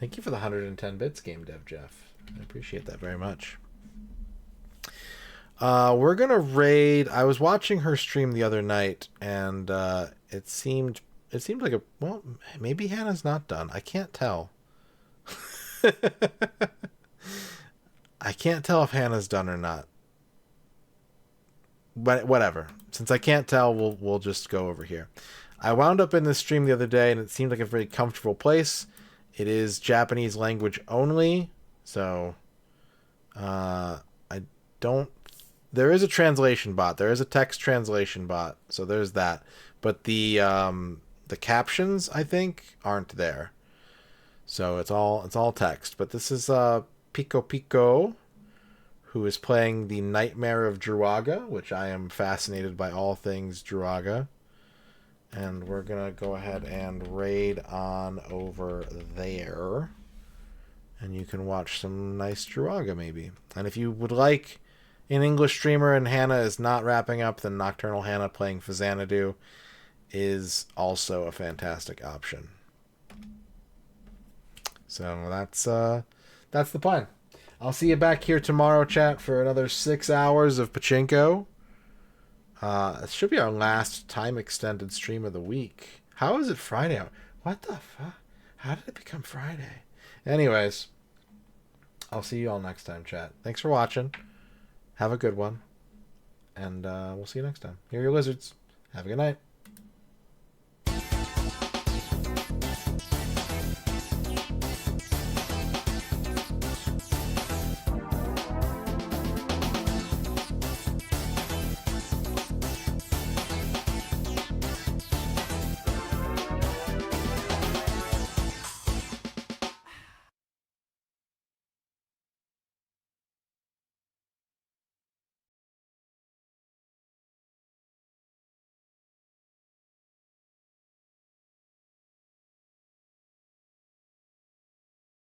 S1: Thank you for the 110 bits, Game Dev Jeff. I appreciate that very much. We're gonna raid. I was watching her stream the other night, and it seemed like a, well, maybe Hannah's not done. I can't tell. I can't tell if Hannah's done or not. But whatever. Since I can't tell, we'll just go over here. I wound up in this stream the other day, and it seemed like a very comfortable place. It is Japanese language only, so I don't. There is a translation bot. There is a text translation bot, so there's that. But the captions, I think, aren't there. So it's all text. But this is Pico Pico, who is playing the Nightmare of Druaga, which I am fascinated by all things Druaga. And we're going to go ahead and raid on over there. And you can watch some nice Druaga, maybe. And if you would like an English streamer and Hannah is not wrapping up, then Nocturnal Hannah playing Fazanadu is also a fantastic option. So that's the plan. I'll see you back here tomorrow, chat, for another 6 hours of Pachinko. It should be our last time extended stream of the week. How is it Friday? What the fuck? How did it become Friday? Anyways, I'll see you all next time, chat. Thanks for watching. Have a good one. And we'll see you next time. Here are your lizards. Have a good night.